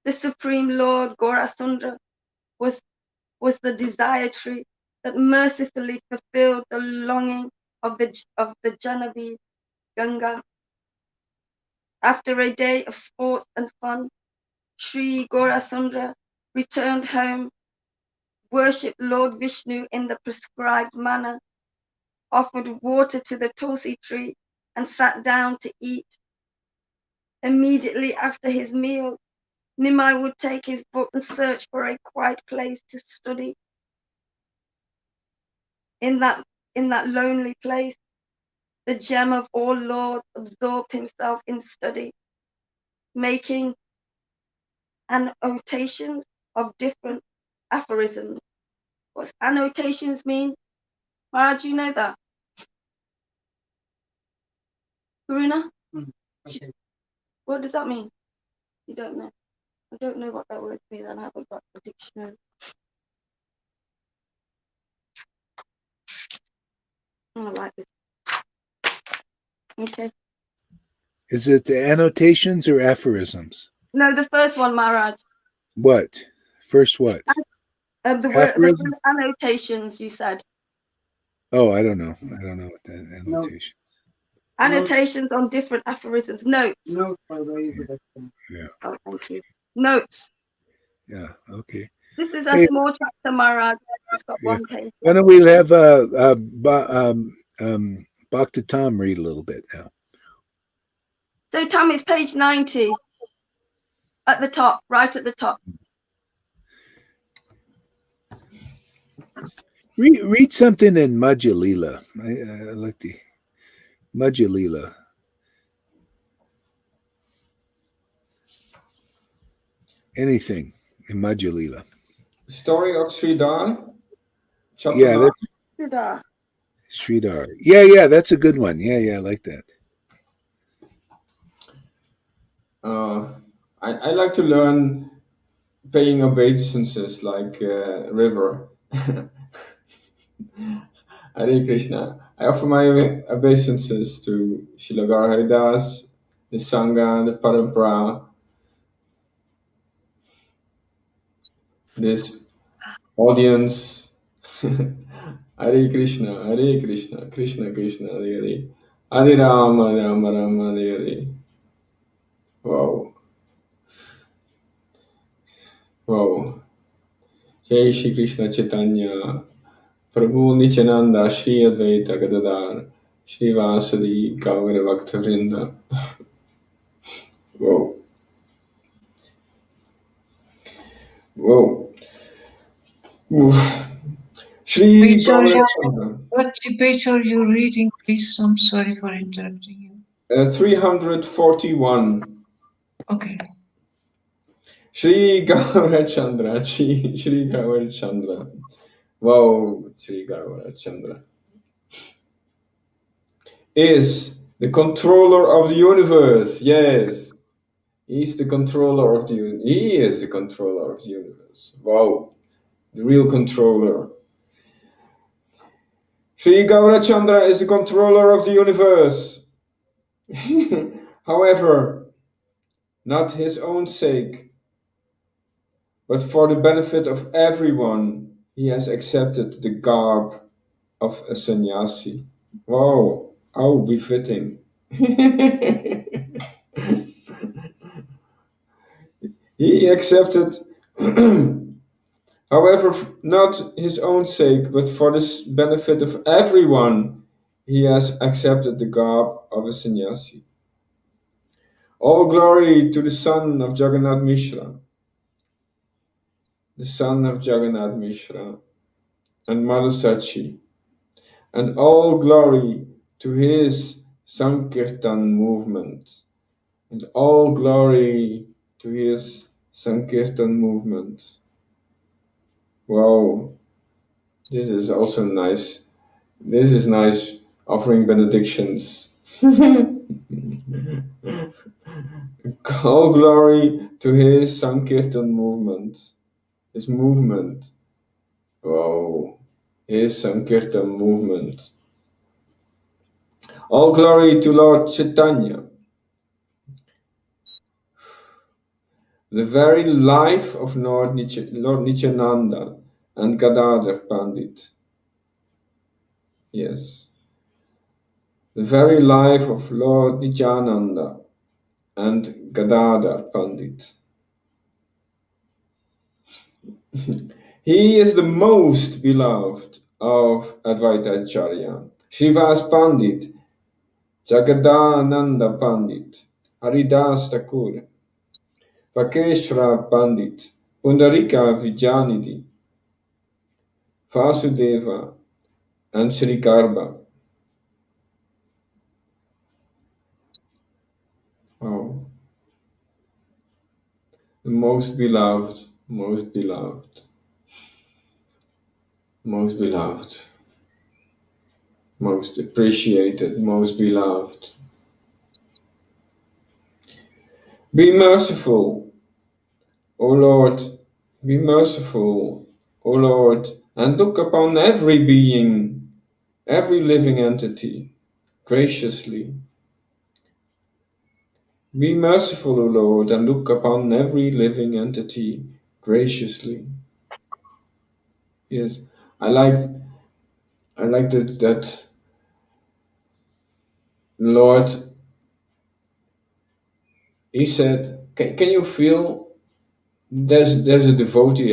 [SPEAKER 5] The Supreme Lord Gaurasundra was the desire tree that mercifully fulfilled the longing of the Janavi Ganga. After a day of sports and fun, Sri Gaurasundra returned home, worshipped Lord Vishnu in the prescribed manner, offered water to the Tulsi tree, and sat down to eat. Immediately after his meal, Nimai would take his book and search for a quiet place to study. In that lonely place, the gem of all lords absorbed himself in study, making annotations of different aphorisms. What's annotations mean? Mara, do you know that? Karuna?
[SPEAKER 6] Okay.
[SPEAKER 5] What does that mean? You don't know. I don't know what that word means, and I haven't got the dictionary. I like it. Okay.
[SPEAKER 1] Is it the annotations or aphorisms?
[SPEAKER 5] No, the first one, Maharaj.
[SPEAKER 1] What? First what?
[SPEAKER 5] The word
[SPEAKER 1] Aphorism?
[SPEAKER 5] annotations, you said.
[SPEAKER 1] Oh, I don't know. I don't know what that annotation.
[SPEAKER 5] Annotations on different aphorisms. Notes.
[SPEAKER 6] Notes by way of the
[SPEAKER 1] Yeah.
[SPEAKER 5] Oh, thank you. Notes.
[SPEAKER 1] Yeah. Okay.
[SPEAKER 5] This is a
[SPEAKER 1] Hey.
[SPEAKER 5] small chapter, Maharaj. It's got
[SPEAKER 1] Yeah.
[SPEAKER 5] one page.
[SPEAKER 1] Why don't we have Bhakta Tom read a little bit now?
[SPEAKER 5] So, Tom, it's page 90 at the top, right at the top.
[SPEAKER 1] Read something in Madhya Lila. I like the Madhya Lila. Anything in Madhya Lila.
[SPEAKER 2] Story of Sridhar. Chapter
[SPEAKER 1] Yeah,
[SPEAKER 2] 9.
[SPEAKER 1] that's Sridhar. Yeah, that's a good one. Yeah, I like that.
[SPEAKER 2] I like to learn paying obeisances like river. Hare Krishna. I offer my obeisances to Shilagar Haridas, the Sangha, the Parampara, this audience. Hare Krishna, Hare Krishna, Krishna Krishna, Hare Hare. Hare Rama, Rama Rama, Hare Hare. Wow. Wow. Jai Shri Krishna Chaitanya, Prabhu Nityananda, Shri Advaita Gadadhar, Shri Vasadi Gaura Bhakta Vrinda. Wow. Wow. Shri
[SPEAKER 4] Page are you,
[SPEAKER 2] Gaurachandra.
[SPEAKER 4] what page are you reading, please? I'm sorry for interrupting you.
[SPEAKER 2] 341.
[SPEAKER 4] Okay.
[SPEAKER 2] Shri Gaurachandra. Shri Gaurachandra. Wow, Shri Gaurachandra is the controller of the universe. Yes. He's the controller of the universe. He is the controller of the universe. Wow. The real controller. Sri Gaurachandra is the controller of the universe. However, not his own sake, but for the benefit of everyone, he has accepted the garb of a sannyasi. Wow, how befitting. He accepted, however, not his own sake, but for the benefit of everyone, he has accepted the garb of a sannyasi. All glory to the son of Jagannath Mishra, the son of Jagannath Mishra, and Mother Sachi, and all glory to his Sankirtan movement, and all glory to his Sankirtan movement. Wow, this is also nice. This is nice, offering benedictions. All glory to his Sankirtan movement. His movement. Wow. his Sankirtan movement. All glory to Lord Chaitanya, the very life of Lord Nityananda and Gadadhar Pandit. Yes, the very life of Lord Nityananda and Gadadhar Pandit. He is the most beloved of Advaita Acharya. Srivas Pandit, Jagadananda Pandit, Haridas Thakur, Vakeshwara Pandit, Pundarika Vijanidhi, Vasudeva, and Sri Garba. Oh, the most beloved, most beloved, most beloved, most appreciated, most beloved. Be merciful, O Lord, be merciful, O Lord, and look upon every being, every living entity, graciously. Be merciful, O Lord, and look upon every living entity graciously. Yes, I like that Lord, he said, can you feel there's a devotee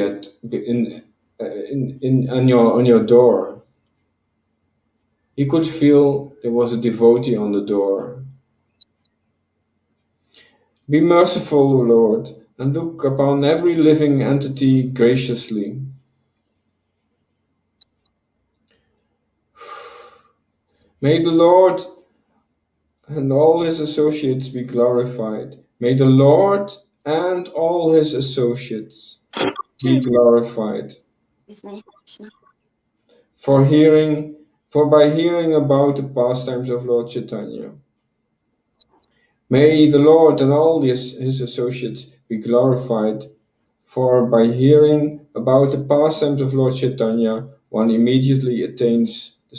[SPEAKER 2] on your door. He could feel there was a devotee on the door. Be merciful, O Lord, and look upon every living entity graciously. May the Lord and all his associates be glorified. May the Lord and all his associates be glorified.
[SPEAKER 5] Krishna.
[SPEAKER 2] For by hearing about the pastimes of Lord Chaitanya. May the Lord and all his associates be glorified, for by hearing about the pastimes of Lord Chaitanya, one immediately attains the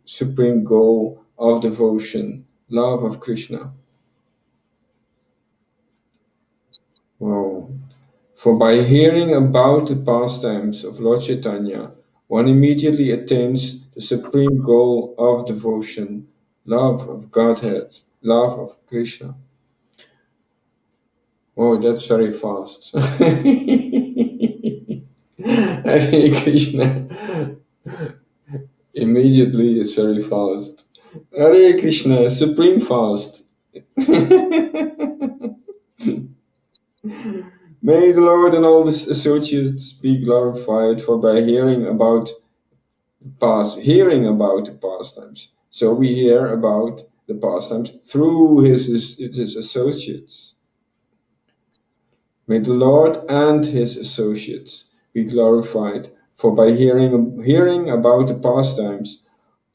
[SPEAKER 2] supreme goal of devotion, love of Krishna. Wow. For by hearing about the pastimes of Lord Chaitanya, one immediately attains the supreme goal of devotion, love of Godhead, love of Krishna. Oh, that's very fast. Hare Krishna. Immediately is very fast. Hare Krishna, supreme fast. May the Lord and all his associates be glorified, for by hearing about the pastimes. So we hear about the pastimes through his associates. May the Lord and his associates be glorified, for by hearing about the pastimes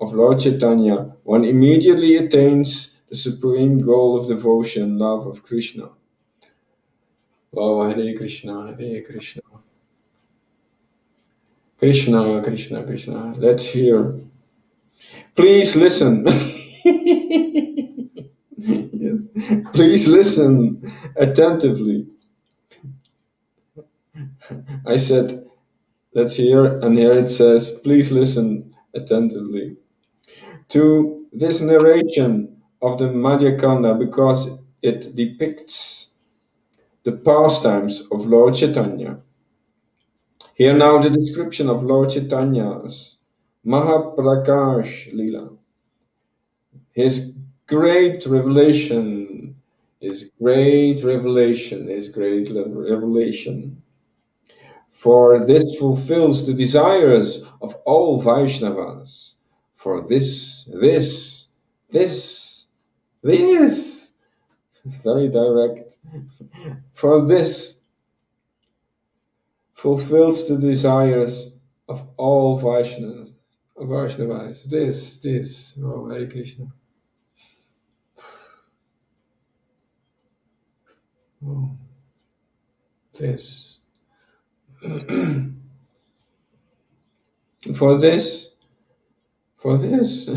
[SPEAKER 2] of Lord Chaitanya, one immediately attains the supreme goal of devotion, love of Krishna. Oh, Hare Krishna, Hare Krishna. Krishna, Krishna, Krishna. Let's hear. Please listen. Yes. Please listen attentively. I said, let's hear, and here it says, please listen attentively to this narration of the Madhyakanda, because it depicts the pastimes of Lord Chaitanya. Hear now the description of Lord Chaitanya's Mahaprakash Lila, his great revelation, his great revelation, his great revelation. For this fulfills the desires of all Vaishnavas. For this, very direct. For this fulfills the desires of all Vaishnavas. This. Oh, Hare Krishna. Oh, this. For this, for this,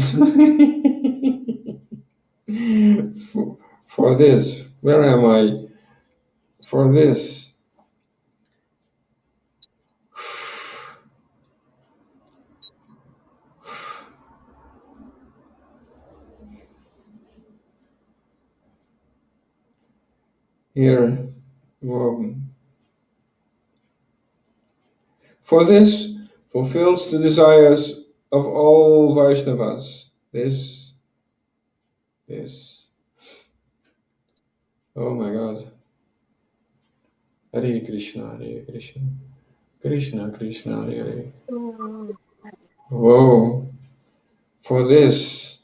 [SPEAKER 2] for this, where am I? For this, here, whoa. For this fulfills the desires of all Vaishnavas. This, oh my God. Hare Krishna, Hare Krishna, Krishna Krishna, Hare Hare. Whoa. For this,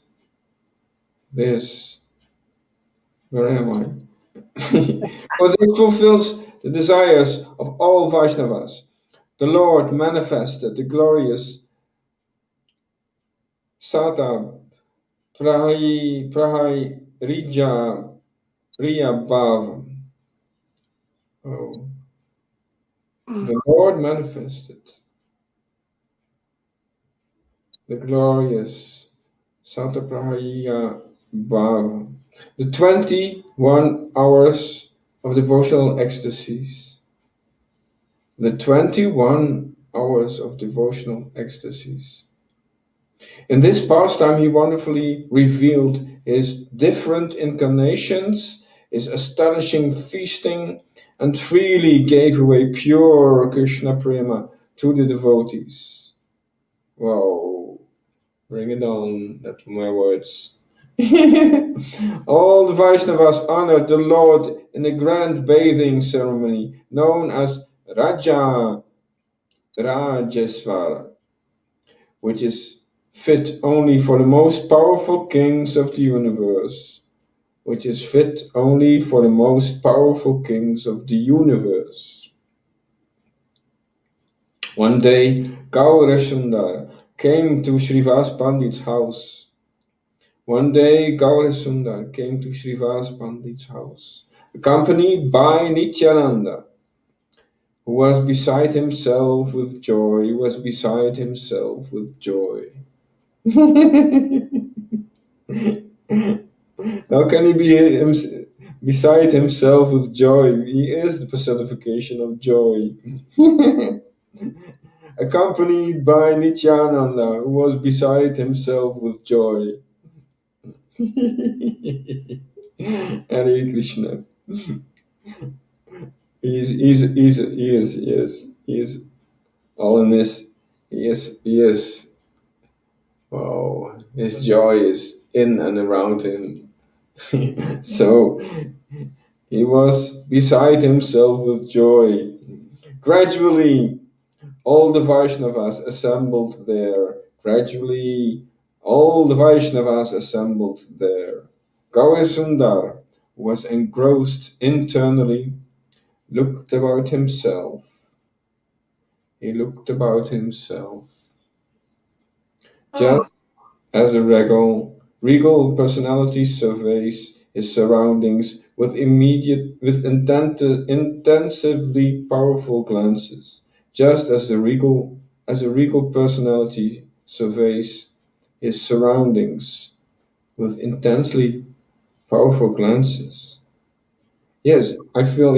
[SPEAKER 2] where am I? For this fulfills the desires of all Vaishnavas. The Lord manifested the glorious Sata Prahai Rija Riya Bhav. Oh. The Lord manifested the glorious Sata Prahaya Bhav. The 21 hours of devotional ecstasies. The 21 hours of devotional ecstasies. In this pastime, he wonderfully revealed his different incarnations, his astonishing feasting, and freely gave away pure Krishna prema to the devotees. Wow, bring it on, that's my words. All the Vaishnavas honored the Lord in a grand bathing ceremony known as Rajeswara, which is fit only for the most powerful kings of the universe. Which is fit only for the most powerful kings of the universe. One day, Gaura Sundar came to Srivas Pandit's house. One day, Gaura Sundar came to Srivas Pandit's house, accompanied by Nityananda, who was beside himself with joy, How can he be beside himself with joy? He is the personification of joy. Accompanied by Nityananda, who was beside himself with joy. Hare Krishna. He is all in this. He is. Wow, his joy is in and around him. So he was beside himself with joy. Gradually, all the Vaishnavas assembled there. Gaurasundar was engrossed internally, looked about himself. He looked about himself. Just as a regal personality surveys his surroundings with intensively powerful glances, just as a regal personality surveys his surroundings with intensely powerful glances. Yes, I feel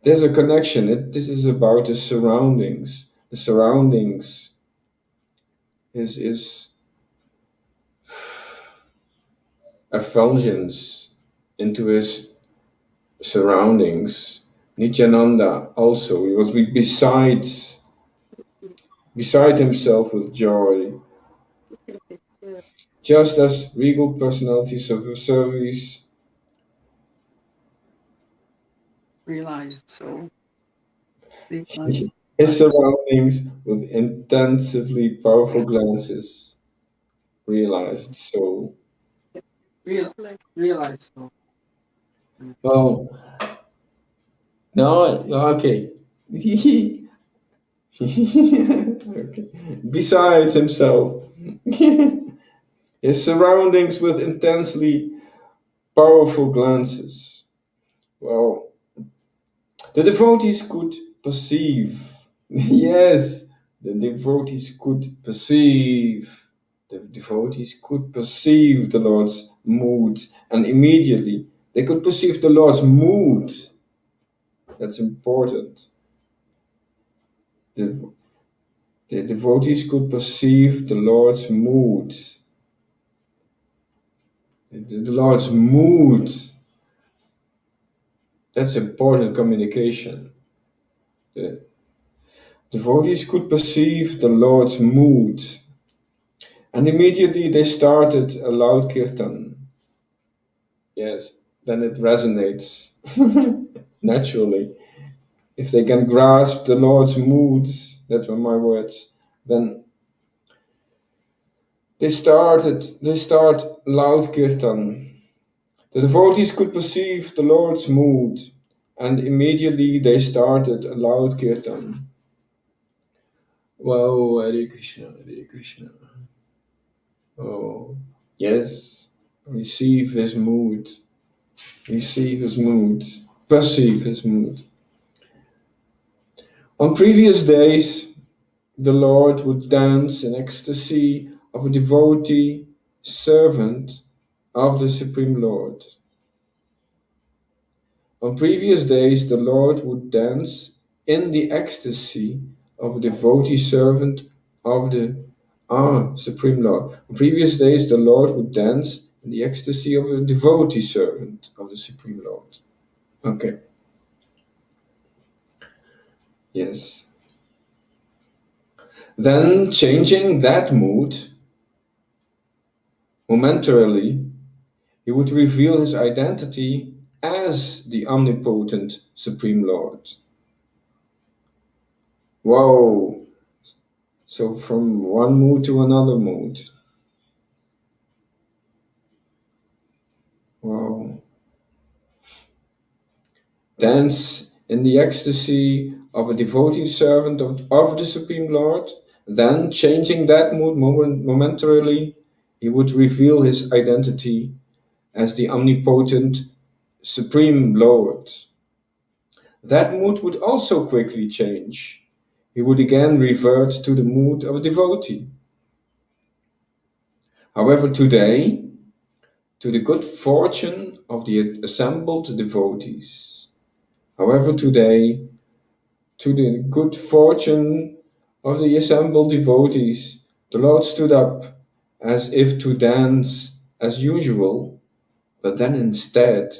[SPEAKER 2] there's a connection. This is about the surroundings. The surroundings is effulgence into his surroundings. Nityananda also, he was beside himself with joy. Just as regal personalities of service
[SPEAKER 6] Realized so.
[SPEAKER 2] his surroundings with intensively powerful glances. Realized so.
[SPEAKER 6] Realized so.
[SPEAKER 2] Well, no, okay. Okay. Besides himself, his surroundings with intensely powerful glances. Well, the devotees could perceive, yes, The devotees could perceive. The devotees could perceive the Lord's mood, and immediately they could perceive the Lord's mood. That's important. The devotees could perceive the Lord's mood. The Lord's mood. That's important communication. The devotees could perceive the Lord's mood. And immediately they started a loud kirtan. Yes, then it resonates naturally. If they can grasp the Lord's moods, that were my words, then they start loud kirtan. The devotees could perceive the Lord's mood, and immediately they started a loud kirtan. Wow, Hare Krishna, Hare Krishna. Oh, yes, receive his mood, perceive his mood. On previous days, the Lord would dance in ecstasy of a devotee servant of the Supreme Lord. On previous days, the Lord would dance in the ecstasy of a devotee servant of the Supreme Lord. On previous days, the Lord would dance in the ecstasy of a devotee servant of the Supreme Lord. Okay. Yes. Then, changing that mood, momentarily, he would reveal his identity as the omnipotent Supreme Lord. Wow! So from one mood to another mood. Wow. Dance in the ecstasy of a devotee servant of the Supreme Lord. Then, changing that mood momentarily, he would reveal his identity as the omnipotent Supreme Lord. That mood would also quickly change. He would again revert to the mood of a devotee. However, today, to the good fortune of the assembled devotees, however, today, to the good fortune of the assembled devotees, the Lord stood up as if to dance as usual, but then instead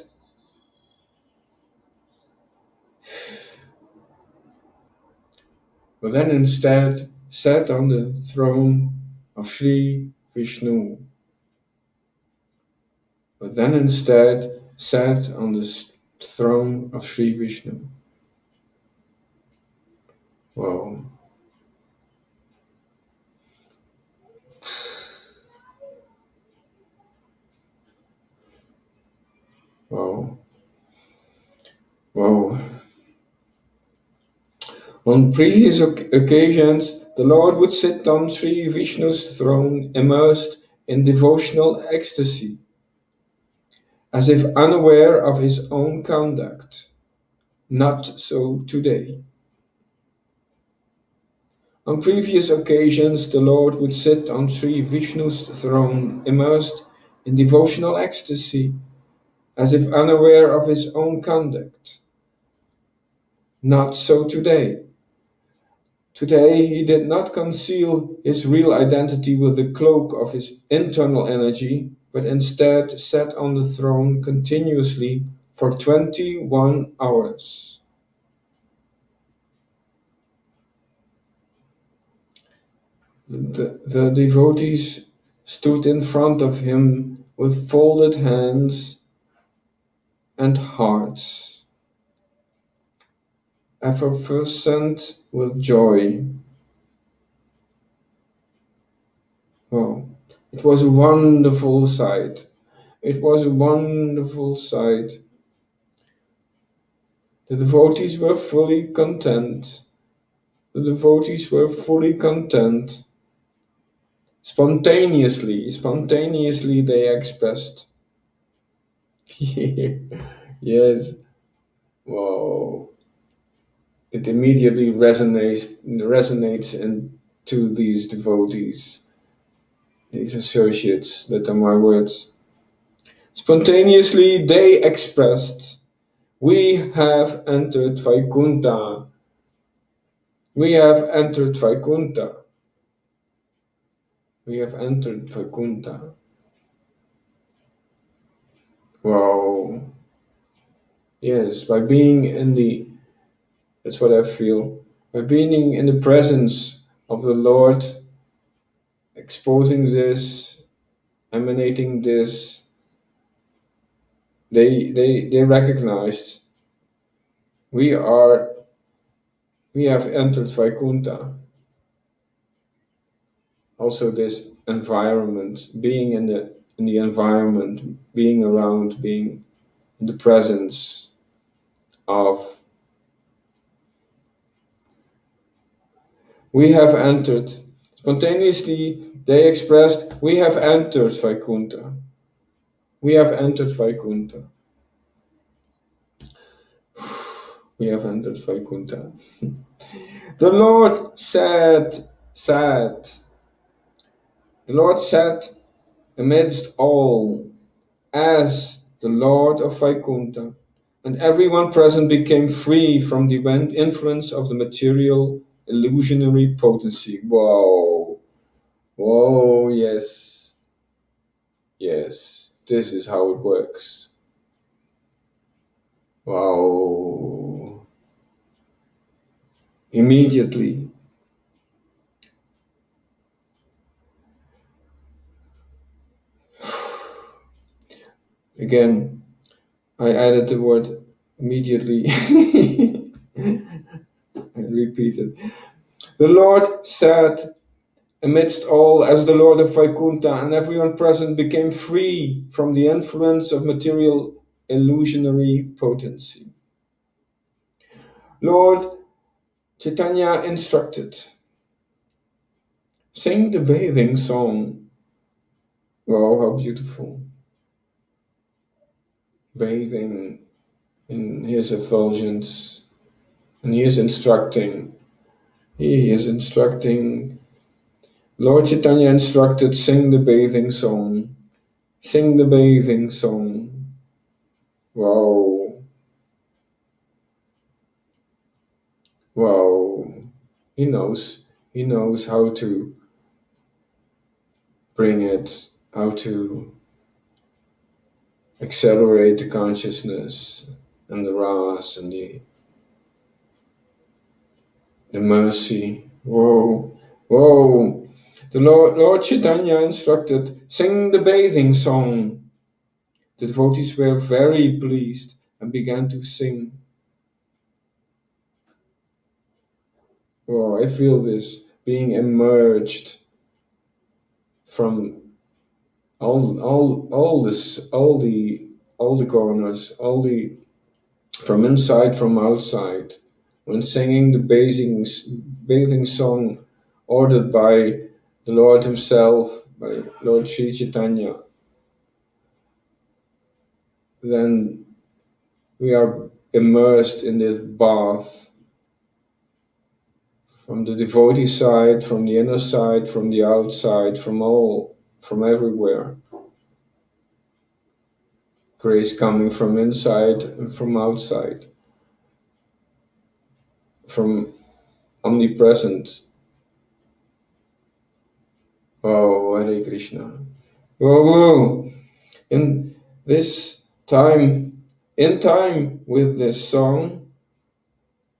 [SPEAKER 2] sat on the throne of Sri Vishnu. But then instead sat on the throne of Sri Vishnu. Wow. Wow. Wow. On previous occasions, the Lord would sit on Sri Vishnu's throne immersed in devotional ecstasy, as if unaware of his own conduct. Not so today. On previous occasions, the Lord would sit on Sri Vishnu's throne immersed in devotional ecstasy, as if unaware of his own conduct. Not so today. Today he did not conceal his real identity with the cloak of his internal energy, but instead sat on the throne continuously for 21 hours. The devotees stood in front of him with folded hands and hearts, effervescent with joy. Oh, it was a wonderful sight. It was a wonderful sight. The devotees were fully content. The devotees were fully content. Spontaneously they expressed. Yes. Wow. it immediately resonates into these devotees, these associates that are my words. Spontaneously they expressed, "We have entered Vaikuntha. We have entered Vaikuntha. We have entered Vaikuntha." Wow. Yes, by being that's what I feel, by being in the presence of the Lord, exposing this, emanating this, they recognized we have entered Vaikuntha. Also this environment, being in the environment, being around, being in the presence of, we have entered. Spontaneously they expressed, "We have entered Vaikuntha. We have entered Vaikuntha. We have entered Vaikuntha." The Lord said, the Lord sat amidst all as the Lord of Vaikuntha, and everyone present became free from the influence of the material illusionary potency. Whoa, whoa, yes, yes, this is how it works. Wow. Immediately. Again, I added the word immediately. I repeat it. The Lord sat amidst all as the Lord of Vaikuntha, and everyone present became free from the influence of material illusionary potency. Lord Chaitanya instructed, "Sing the bathing song." Wow, how beautiful. Bathing in his effulgence. And he is instructing. Lord Chaitanya instructed, "Sing the bathing song. Sing the bathing song." Wow. Wow. He knows how to bring it, how to accelerate the consciousness and the ras and the mercy. Whoa. Whoa. The Lord Chaitanya instructed, "Sing the bathing song." The devotees were very pleased and began to sing. Oh, I feel this, being emerged from all the corners, from inside, from outside, when singing the bathing song ordered by the Lord himself, by Lord Sri Chaitanya. Then we are immersed in this bath, from the devotee side, from the inner side, from the outside, from everywhere. Grace coming from inside and from outside, from omnipresent. Oh, Hare Krishna. Whoa, whoa. In this time, in time with this song,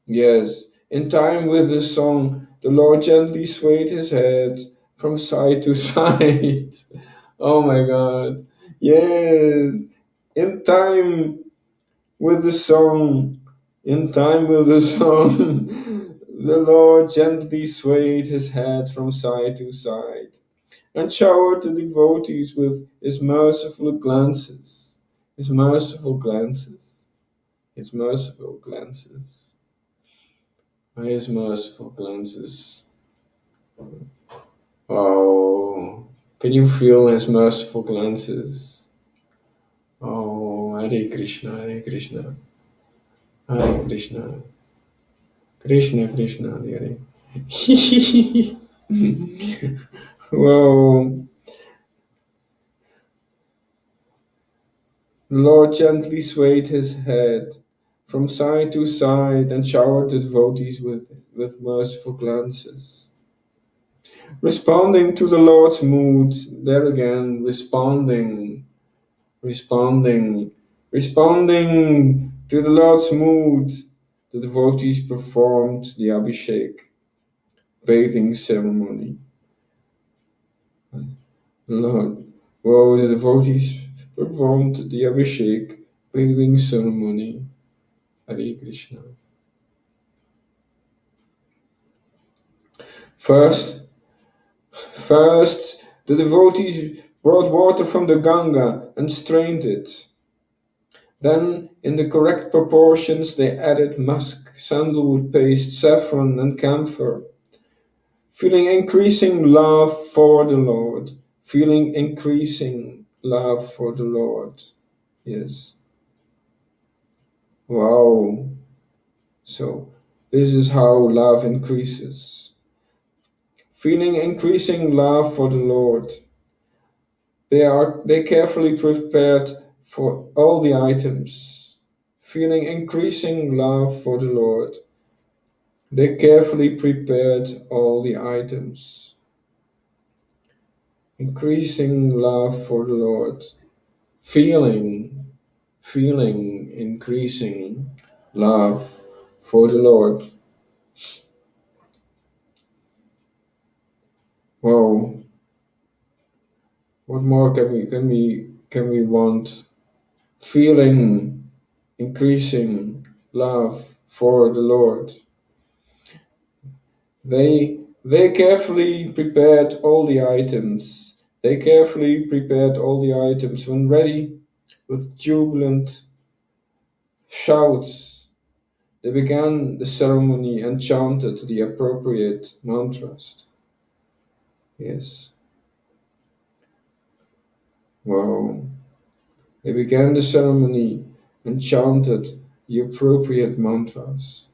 [SPEAKER 2] yes, in time with this song, the Lord gently swayed his head from side to side. Oh my God. Yes. In time with the song, in time with the song, the Lord gently swayed his head from side to side and showered the devotees with his merciful glances, his merciful glances, his merciful glances, his merciful glances. Oh, can you feel his merciful glances? Oh, Hare Krishna, Hare Krishna, Hare Krishna. Krishna, Krishna, Hare. Whoa. The Lord gently swayed his head from side to side and showered the devotees with merciful glances. Responding to the Lord's mood, there again, responding to the Lord's mood, the devotees performed the Abhishek, bathing ceremony. The devotees performed the Abhishek, bathing ceremony. Hare Krishna. First, the devotees brought water from the Ganga and strained it. Then, in the correct proportions, they added musk, sandalwood paste, saffron, and camphor, feeling increasing love for the Lord. Feeling increasing love for the Lord. Yes. Wow. So, this is how love increases. Feeling increasing love for the Lord. They carefully prepared for all the items. Feeling increasing love for the Lord. They carefully prepared all the items. Increasing love for the Lord. Feeling increasing love for the Lord. Wow. What more can we want? Feeling increasing love for the Lord. They carefully prepared all the items. They carefully prepared all the items. When ready, with jubilant shouts, they began the ceremony and chanted the appropriate mantras. Yes. Wow. They began the ceremony and chanted the appropriate mantras.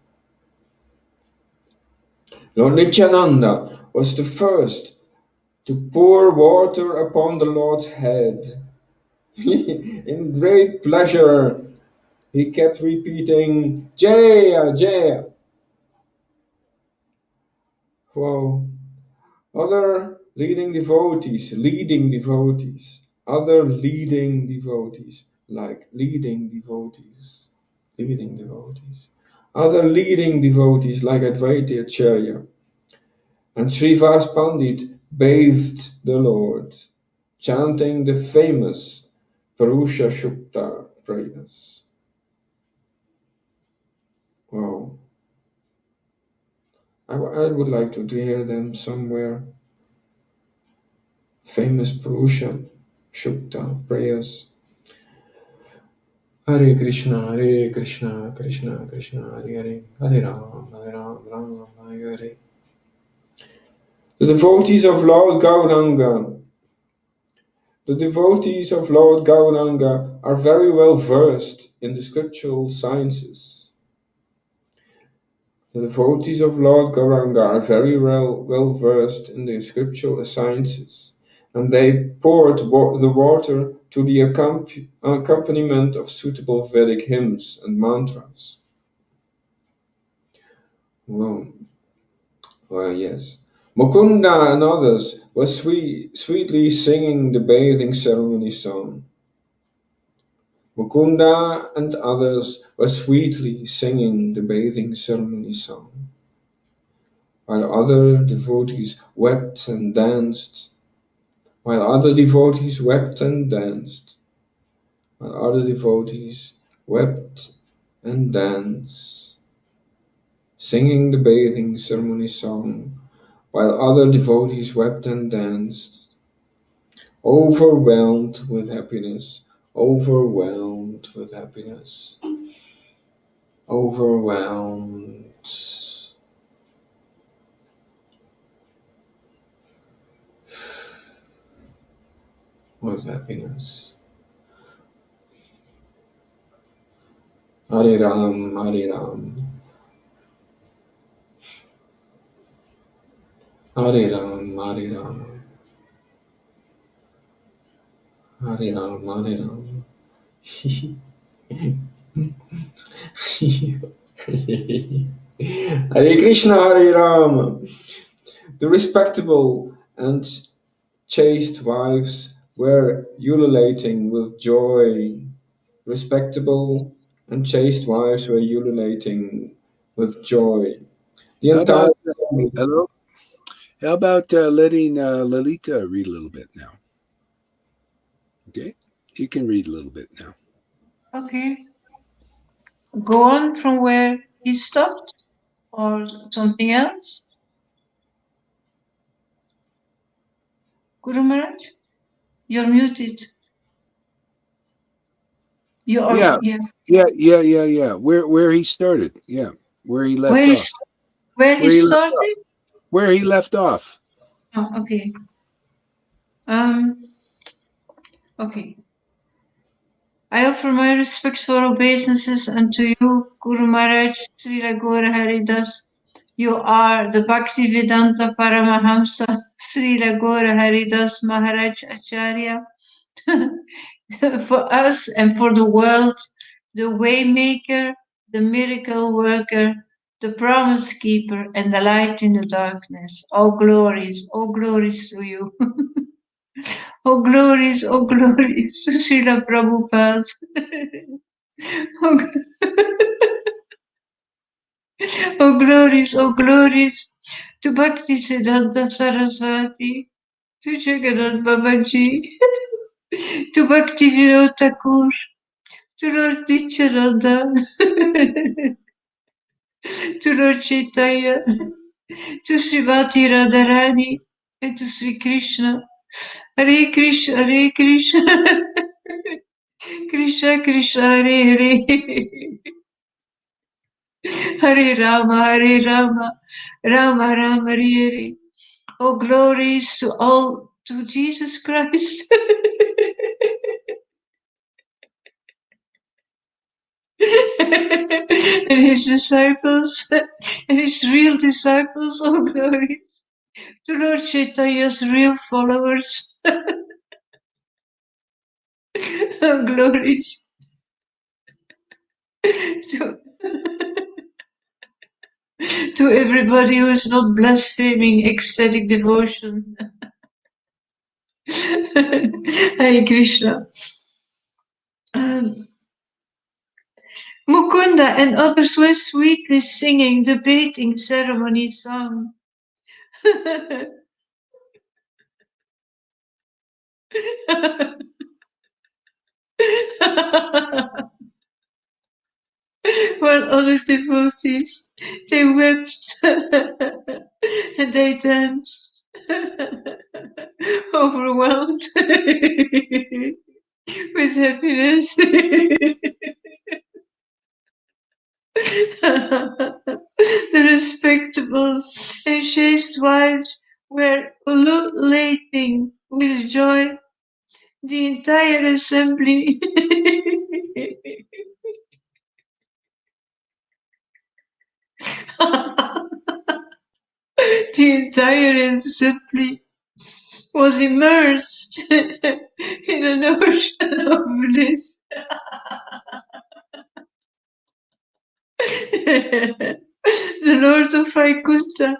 [SPEAKER 2] Lord Nityananda was the first to pour water upon the Lord's head. In great pleasure, he kept repeating, Jaya, Jaya. Wow. Other leading devotees, like leading devotees, other leading devotees like Advaita Acharya and Srivas Pandit bathed the Lord, chanting the famous Purusha Shukta prayers. Wow. I would like to hear them somewhere. Famous Purusha Shukta prayers. Hare Krishna, Krishna Krishna, Hare Ram, Ram Hare. The devotees of Lord Gauranga are very well versed in the scriptural sciences. The devotees of Lord Gauranga are very well versed in the scriptural sciences, and they poured the water to the accompaniment of suitable Vedic hymns and mantras. Well, yes. Mukunda and others were sweetly singing the bathing ceremony song. Mukunda and others were sweetly singing the bathing ceremony song, while other devotees wept and danced. While other devotees wept and danced. While other devotees wept and danced, singing the bathing ceremony song, while other devotees wept and danced, overwhelmed with happiness, overwhelmed with happiness, overwhelmed with happiness. Hare Ram, Hare Ram. Hare Ram, Hare Ram. Hare Ram, Hare Ram. Hare Krishna, Hare Ram. The respectable and chaste wives were ululating with joy. Respectable and chaste wives were ululating with joy. The
[SPEAKER 1] How
[SPEAKER 2] entire
[SPEAKER 1] about hello? How about letting Lalita read a little bit now? Okay, you can read a little bit now.
[SPEAKER 4] Okay. Go on from where he stopped, or something else? Guru Maharaj, you're muted. You are,
[SPEAKER 1] Yeah,
[SPEAKER 4] yes.
[SPEAKER 1] yeah. Where he started? Yeah, where he left
[SPEAKER 4] Where he,
[SPEAKER 1] off.
[SPEAKER 4] where he
[SPEAKER 1] Where he left off.
[SPEAKER 4] started?
[SPEAKER 1] Where he left off.
[SPEAKER 4] Oh, okay. Okay. I offer my respectful obeisances unto you, Guru Maharaj, Srila Gaura Haridas. You are the Bhaktivedanta Paramahamsa, Srila Gaura Haridas Maharaj Acharya. For us and for the world, the waymaker, the miracle worker, the promise keeper, and the light in the darkness. All glories to you. All glories to Srila Prabhupada. Oh glories to Bhakti Siddhanta Saraswati, to Jagannath Babaji, to Bhakti Vinod Thakur, to Lord Nityananda, to Lord Chaitanya, to Srimati Radharani, and to Sri Krishna. Hare Krishna, Hare Krishna, Krishna Krishna, Hare Hare, Hare Rama, Hare Rama, Rama Rama, Hare Hare. Oh, glories to all, to Jesus Christ. And his disciples, and his real disciples, oh glories to Lord Chaitanya's real followers, oh glories to, to everybody who is not blaspheming ecstatic devotion. Hare Krishna. Mukunda and others were sweetly singing the baiting ceremony song. While other devotees, they wept and they danced, overwhelmed with happiness. The respectable and chaste wives were ululating with joy. The entire assembly the entire assembly was immersed in an ocean of bliss. The Lord of Vaikunta,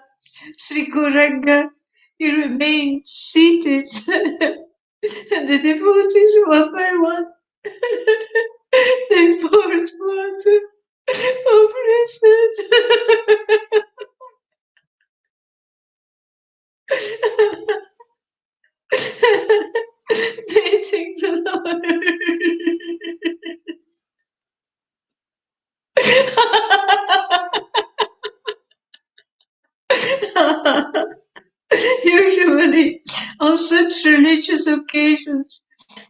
[SPEAKER 4] Sri Gauranga, he remained seated, and the devotees, one by one, they poured water over his head. Baiting the Lord. Usually, on such religious occasions,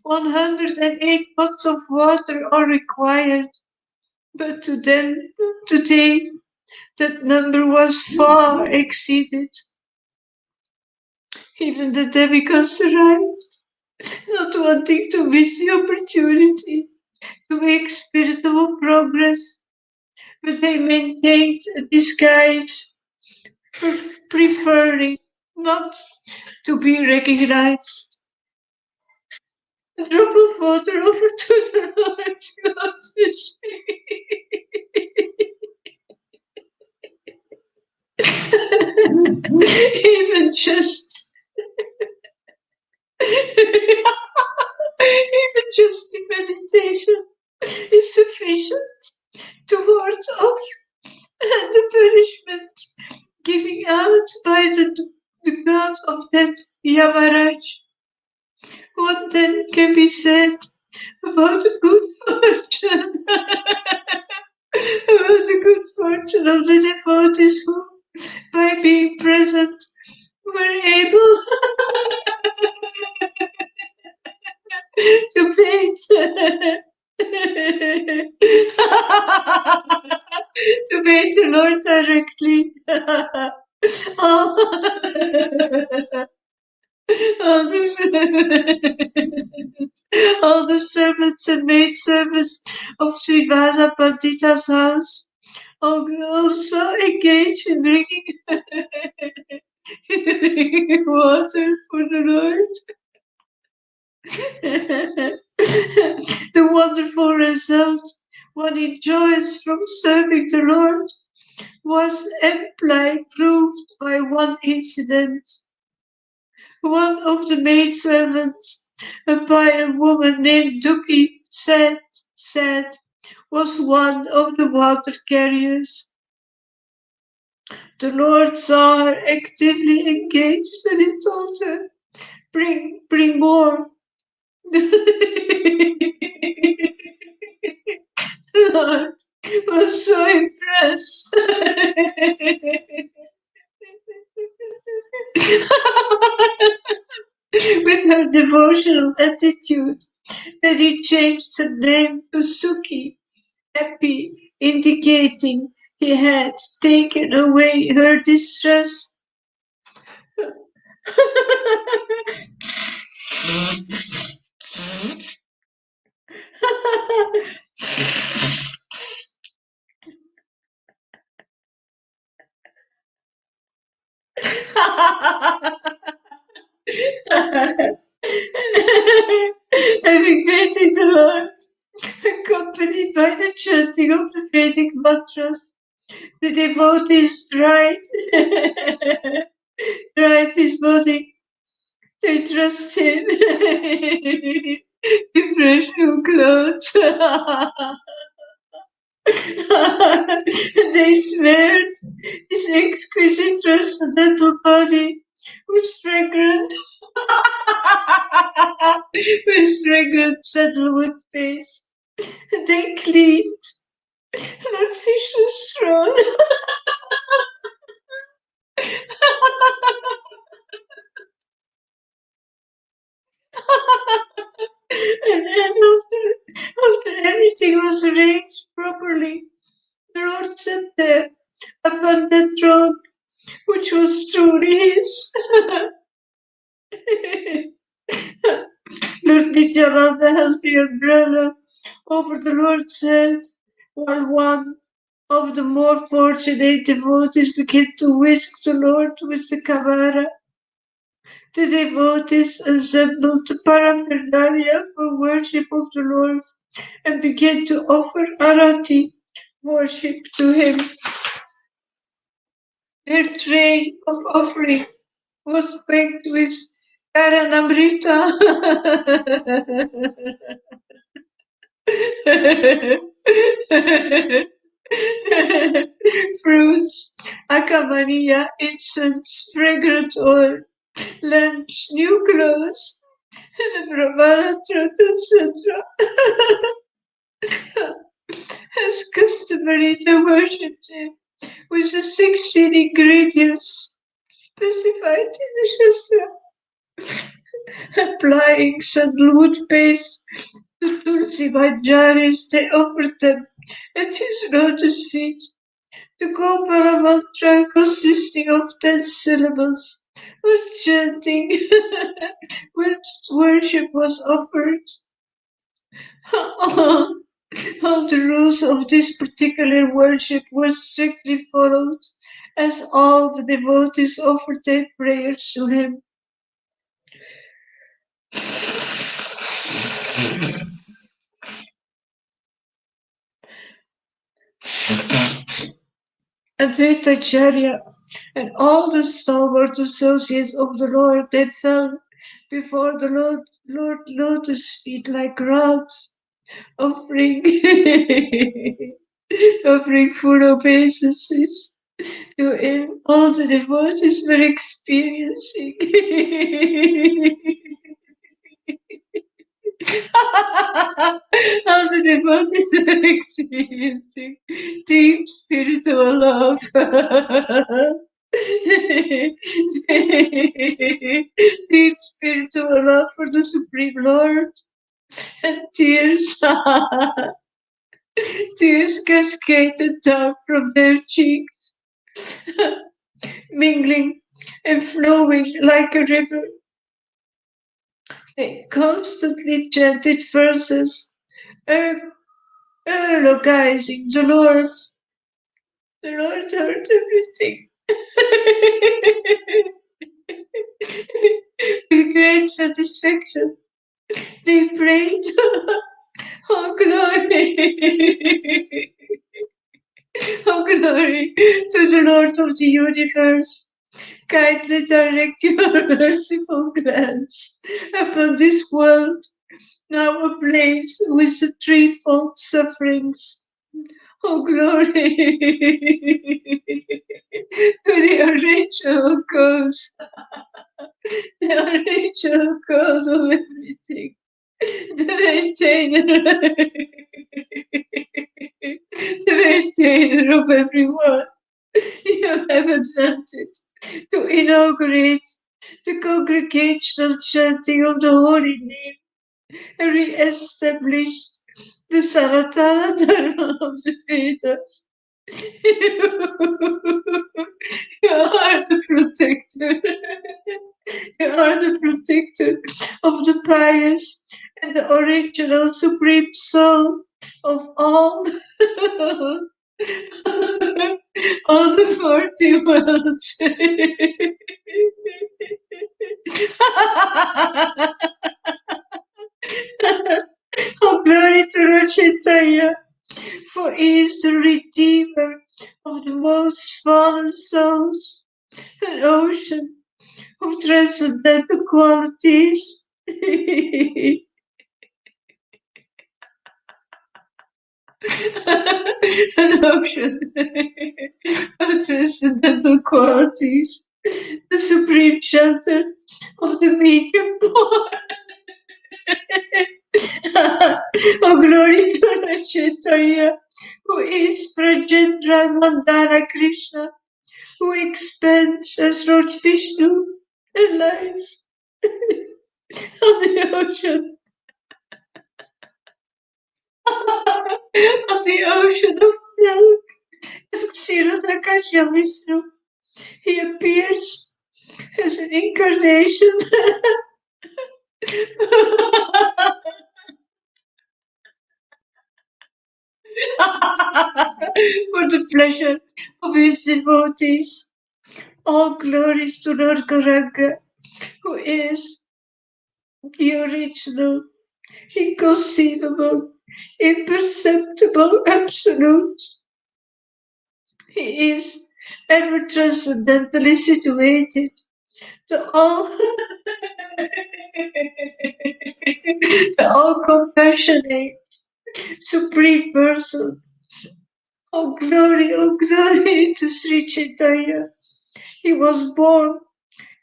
[SPEAKER 4] 108 pots of water are required, but today, that number was far exceeded. Even the demigods arrived, not wanting to miss the opportunity to make spiritual progress, but they maintained a disguise, preferring not to be recognized. A drop of water over to the Lord God is even just even just in meditation is sufficient to ward off the punishment giving out by the god of death, Yamaraj. What then can be said about the good fortune? About the good fortune of the devotees who, by being present, were able to paint to paint the Lord directly. all, all the all the servants and maidservants of Srivasa Pandita's house also engage in drinking water for the Lord. The wonderful result one enjoys from serving the Lord was amply proved by one incident. One of the maidservants, a pious woman named Duki, said, was one of the water carriers. The Lord saw her actively engaged and he told her, bring more. The Lord was so impressed with her devotional attitude that he changed her name to Suki, happy, indicating he had taken away her distress. Having painted the Lord, accompanied by the chanting of the Vedic mantras, the devotees dried his body. They dressed him in fresh new clothes. They smeared his exquisite transcendental body with fragrant sandalwood paste. They cleaned Lord Vishnu's throne. And after everything was arranged properly, the Lord sat there upon the throne, which was truly his. Lord Nityananda held the umbrella over the Lord's head, while one of the more fortunate devotees began to whisk the Lord with the camara. The devotees assembled the paraphernalia for worship of the Lord and began to offer arati, worship to him. Their tray of offering was packed with karanamrita, fruits, akamaniya, incense, fragrant oil, lamps, new clothes, and a brahmanatra, etc. As customary, they worshipped him with the 16 ingredients specified in the Shastra. Applying sandalwood paste to Tulsi Manjaris, they offered them at his lotus feet. The Gopala mantra, consisting of 10 syllables, was chanting whilst worship was offered. All the rules of this particular worship were strictly followed, as all the devotees offered their prayers to him. Advaitacharya and all the stalwart associates of the Lord, they fell before the Lord Lotus feet like rocks, offering offering full obeisances to him. All the devotees were experiencing all the devotees were experiencing deep spiritual love. Deep spiritual love for the Supreme Lord, and tears, tears cascaded down from their cheeks, mingling and flowing like a river. They constantly chanted verses, eulogizing the Lord. The Lord heard everything. With great satisfaction, they prayed, "Oh glory, oh glory to the Lord of the universe. Kindly direct your merciful glance upon this world, now ablaze with the threefold sufferings. Oh glory to the original cause, the original cause of everything, the maintainer, the maintainer of everyone. You have attempted to inaugurate the congregational chanting of the holy name and re-established the Sanatana Dharma of the Vedas. You are the protector. You are the protector of the pious and the original supreme soul of all, all the 40 worlds. Oh, glory to Lord Chaitanya, for he is the redeemer of the most fallen souls, an ocean of transcendental qualities. An ocean of transcendental qualities, the supreme shelter of the meek and poor. Oh, glory to Lord Chaitanya, who is Prajendra Mandana Krishna, who expands as Lord Vishnu and lies on the ocean, on the ocean of milk, as Kshirodakasha Vishnu. He appears as an incarnation for the pleasure of his devotees. All glories to Lord Gauranga, who is the original, inconceivable, imperceptible absolute. He is ever transcendentally situated to all, the all compassionate, supreme person. Oh glory to Sri Chaitanya. He was born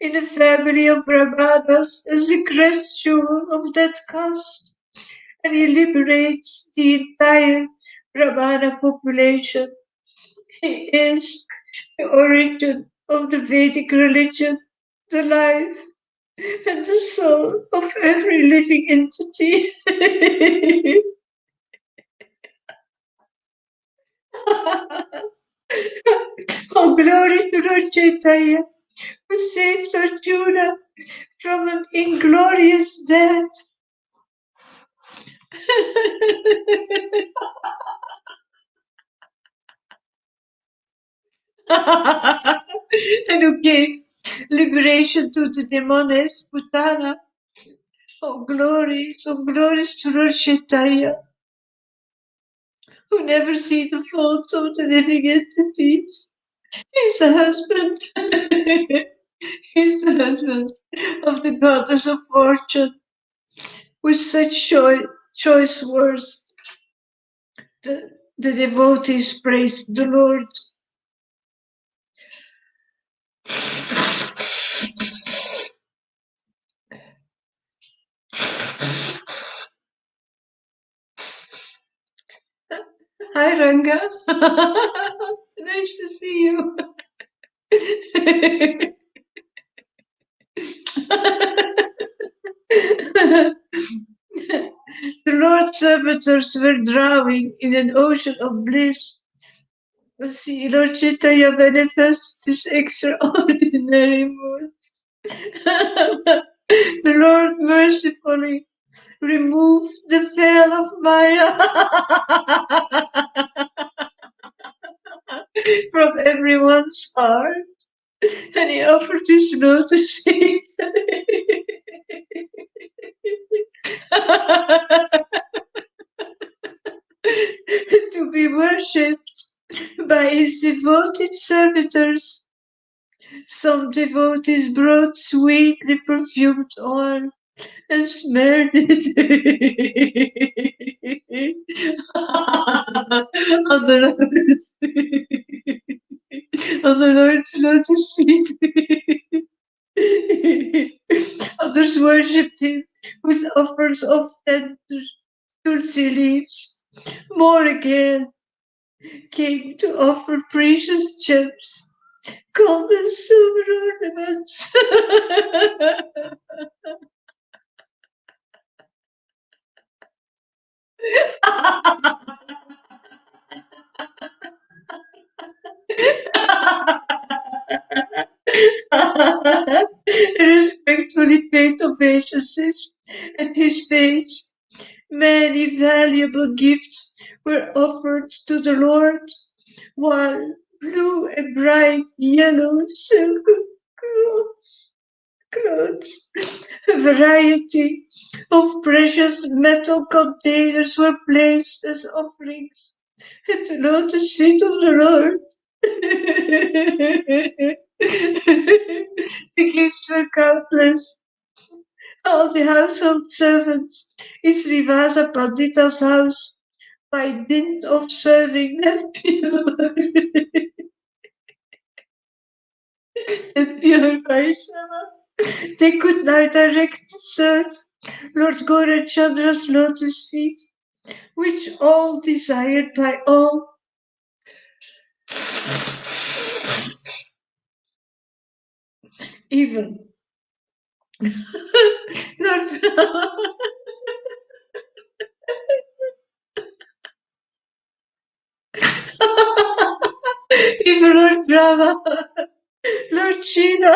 [SPEAKER 4] in a family of Brahmanas as the crest jewel of that caste, and he liberates the entire Brahmana population. He is the origin of the Vedic religion, the life and the soul of every living entity. Oh, glory to Lord Chaitanya, who saved Arjuna from an inglorious death. and who gave liberation to the demones, Putana. Oh, glories to Lord Chaitanya, who never see the faults of the living entities. He's the husband. He's the husband of the goddess of fortune, with such choice words. The devotees praise the Lord. Hi, Ranga. Nice to see you. The Lord's servitors were drowning in an ocean of bliss. See, Lord Chaitanya manifests this extraordinary mood. The Lord mercifully removed the veil of Maya from everyone's heart, and he offered his lotus feet to be worshipped by his devoted servitors. Some devotees brought sweetly perfumed oil and smeared it on the Lord's lotus feet. Others worshipped him with offers of tender tulsi leaves. More again came to offer precious gems called the silver ornaments. Respectfully paid obeisances at his stage. Many valuable gifts were offered to the Lord, while blue and bright yellow silk clothes, a variety of precious metal containers were placed as offerings at the lotus feet of the Lord. The gifts were countless. All the household servants in Srivasa Pandita's house, by dint of serving them pure and pure Vaishnava, they could now directly serve Lord Gaurachandra's lotus feet, which all desired by all. Even Lord even Lord Brahma, Lord Shiva,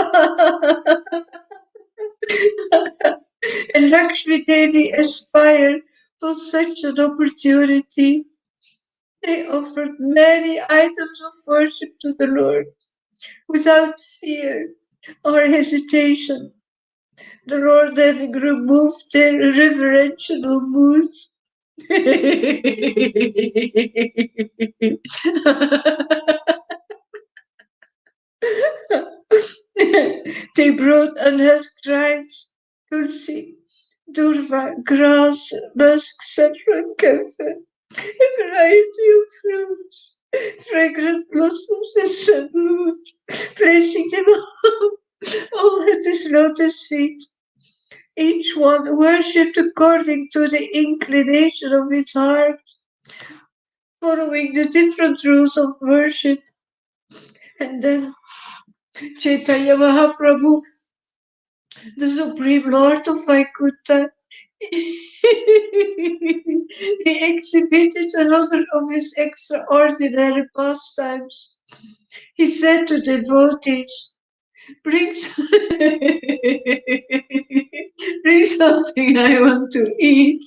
[SPEAKER 4] and Lakshmi Devi aspired for such an opportunity. They offered many items of worship to the Lord without fear or hesitation. The Lord having removed their reverential moods. They brought unhusked rice, tulsi, durva, grass, musk, saffron, camphor, a variety of fruits, fragrant blossoms, and sandalwood, placing them all at his lotus feet. Each one worshipped according to the inclination of his heart, following the different rules of worship. And then Chaitanya Mahaprabhu, the Supreme Lord of Vaikuntha, he exhibited another of his extraordinary pastimes. He said to devotees, bring, bring something I want to eat,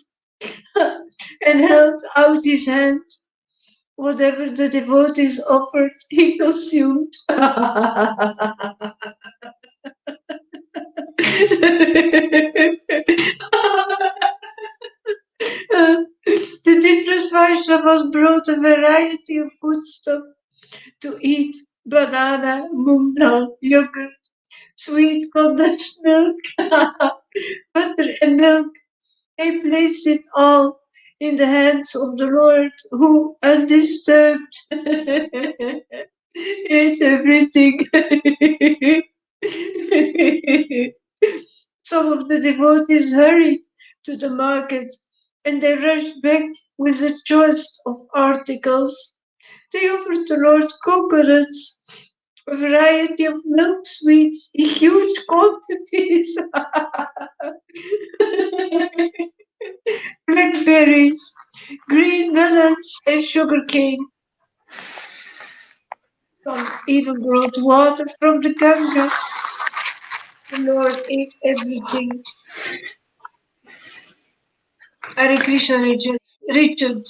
[SPEAKER 4] and held out his hand. Whatever the devotees offered, he consumed. The different Vaishnavas brought a variety of foodstuff to eat: banana, moong dal, yogurt, sweet condensed milk, butter and milk. They placed it all in the hands of the Lord, who, undisturbed, ate everything. Some of the devotees hurried to the market, and they rushed back with the choice of articles. They offered the Lord coconuts, a variety of milk sweets in huge quantities, blackberries, green melons, and sugarcane. Some even brought water from the Ganga. The Lord ate everything. Hare Krishna, Richard. Richard,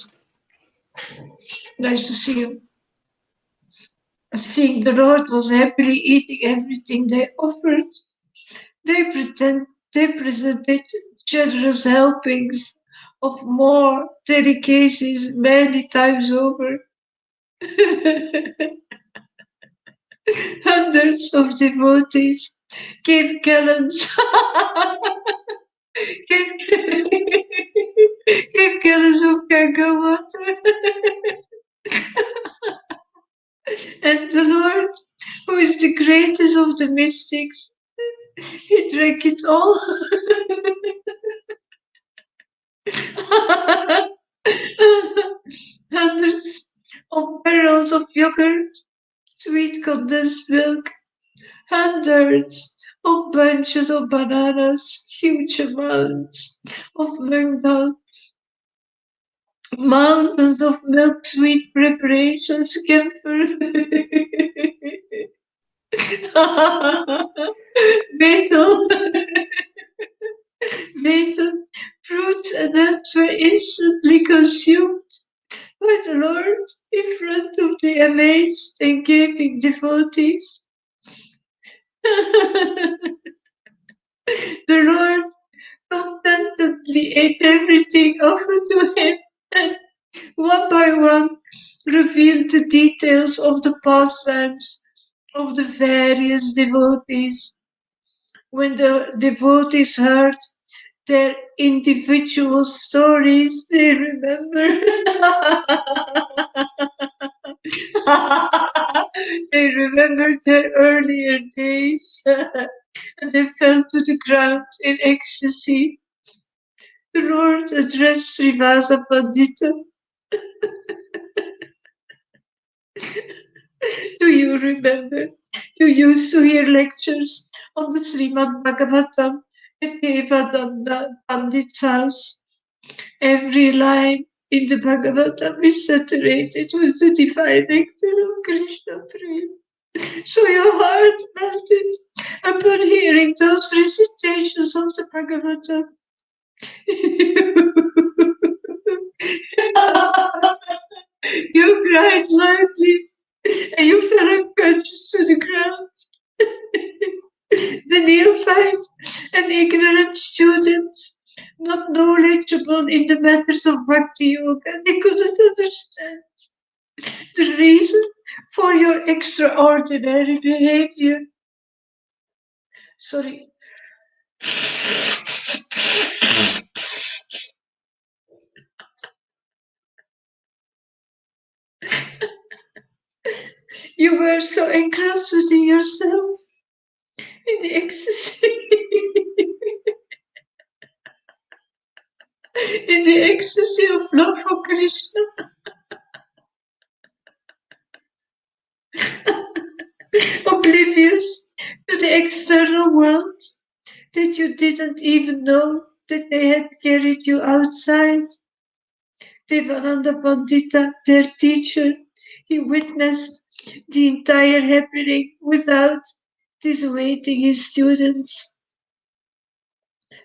[SPEAKER 4] nice to see you. Seeing the Lord was happily eating everything they offered, they presented generous helpings of more delicacies many times over. Hundreds of devotees gave gallons gave, gave gallons of Ganga water. And the Lord, who is the greatest of the mystics, he drank it all. Hundreds of barrels of yogurt, sweet condensed milk, hundreds of bunches of bananas, huge amounts of mango, mountains of milk sweet preparations, camphor, betel, betel, fruits and nuts were instantly consumed by the Lord in front of the amazed and gaping devotees. The Lord contentedly ate everything offered to him, and one by one revealed the details of the pastimes of the various devotees. When the devotees heard their individual stories, they remember. They remembered their earlier days, and they fell to the ground in ecstasy. The Lord addressed Srivasa Pandita. Do you remember? You used to hear lectures on the Srimad Bhagavatam at Devadanda Pandit's house. Every line in the Bhagavatam is saturated with the divine nectar of Krishna Prema. So your heart melted upon hearing those recitations of the Bhagavatam. You cried loudly and you fell unconscious to the ground. The neophyte and ignorant students, not knowledgeable in the matters of Bhakti Yoga, they couldn't understand the reason for your extraordinary behavior. Sorry. You were so engrossed within yourself in the ecstasy. In the ecstasy of love for Krishna. Oblivious to the external world, that you didn't even know that they had carried you outside. Devananda Pandita, their teacher, he witnessed the entire happening without dissuading his students,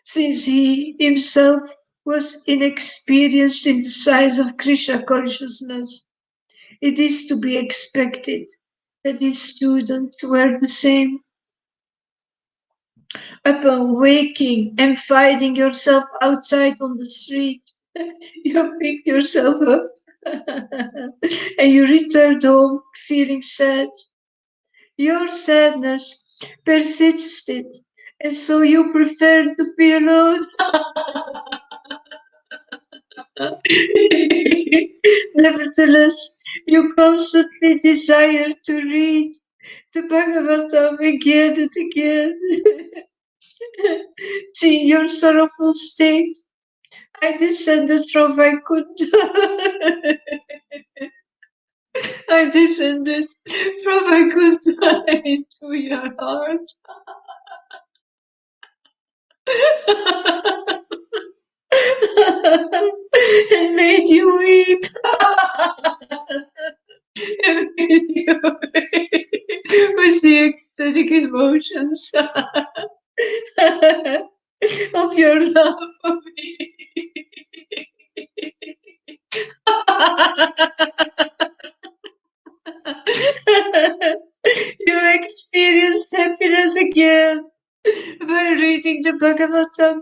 [SPEAKER 4] since he himself was inexperienced in the science of Krishna consciousness. It is to be expected that these students were the same. Upon waking and finding yourself outside on the street, you picked yourself up and you returned home feeling sad. Your sadness persisted, and so you preferred to be alone. Nevertheless, you constantly desire to read the Bhagavatam again and again. See your sorrowful state. I descended from Vaikuntha. I descended from Vaikuntha into your heart. And made you weep. And made you weep with the ecstatic emotions of your love for me. You experienced happiness again by reading the Bhagavatam,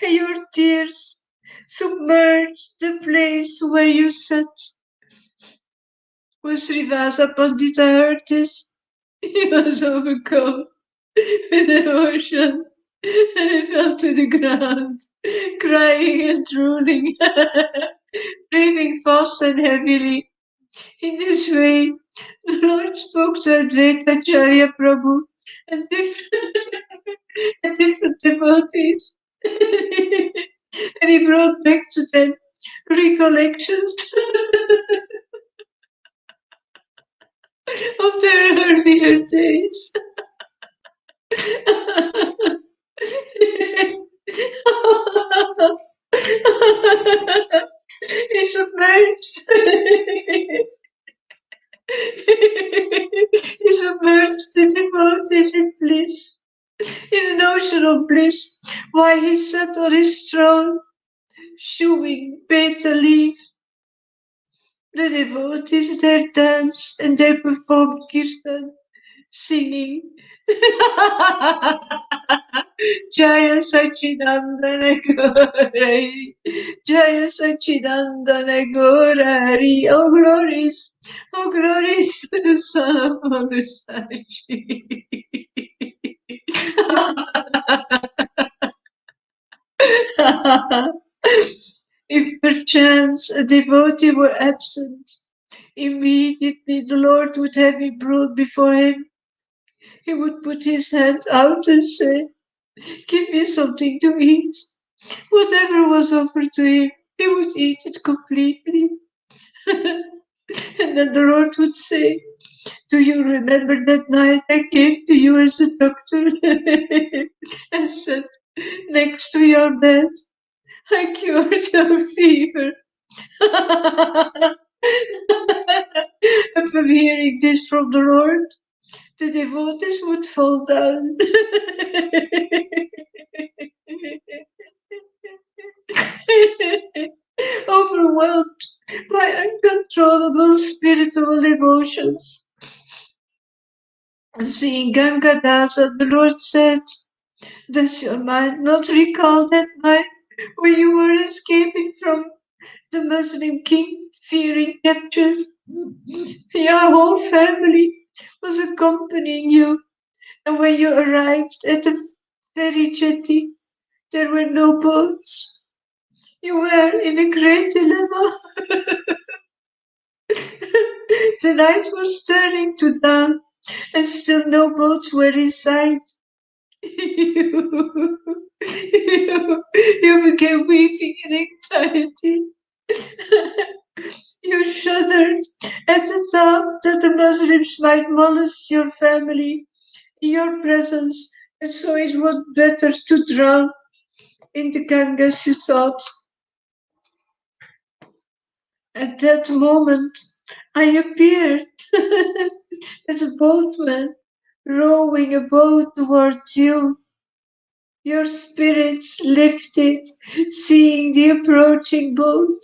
[SPEAKER 4] and your tears submerged the place where you sat. When Srivasa Pandita heard this, he was overcome with emotion and he fell to the ground, crying and drooling, breathing fast and heavily. In this way, the Lord spoke to Advaitacharya Prabhu and different devotees, and he brought back to them recollections of their earlier days. He submerged. He submerged the devotees in bliss, in an ocean of bliss, while he sat on his throne, chewing betel leaves. The devotees there danced and they performed kirtan, singing Jaya Sachinandana Gauri, Jaya Sachinandana Gauri, oh glories to the Son of Mother Sachi. If perchance a devotee were absent, immediately the Lord would have him brought before him. He would put his hand out and say, "Give me something to eat." Whatever was offered to him, he would eat it completely. And then the Lord would say, "Do you remember that night I came to you as a doctor and said, next to your bed, I cured your fever?" Upon hearing this from the Lord, the devotees would fall down. Overwhelmed by uncontrollable spiritual emotions. Seeing Gangadasa, the Lord said, "Does your mind not recall that night when you were escaping from the Muslim king, fearing capture? Your whole family was accompanying you, and when you arrived at the ferry jetty, there were no boats. You were in a great dilemma." The night was turning to dawn, and still no boats were in sight. You began weeping in anxiety. You shuddered at the thought that the Muslims might molest your family in your presence, and so it was better to drown in the Ganges, you thought. At that moment, I appeared as a boatman rowing a boat towards you. Your spirits lifted, seeing the approaching boat.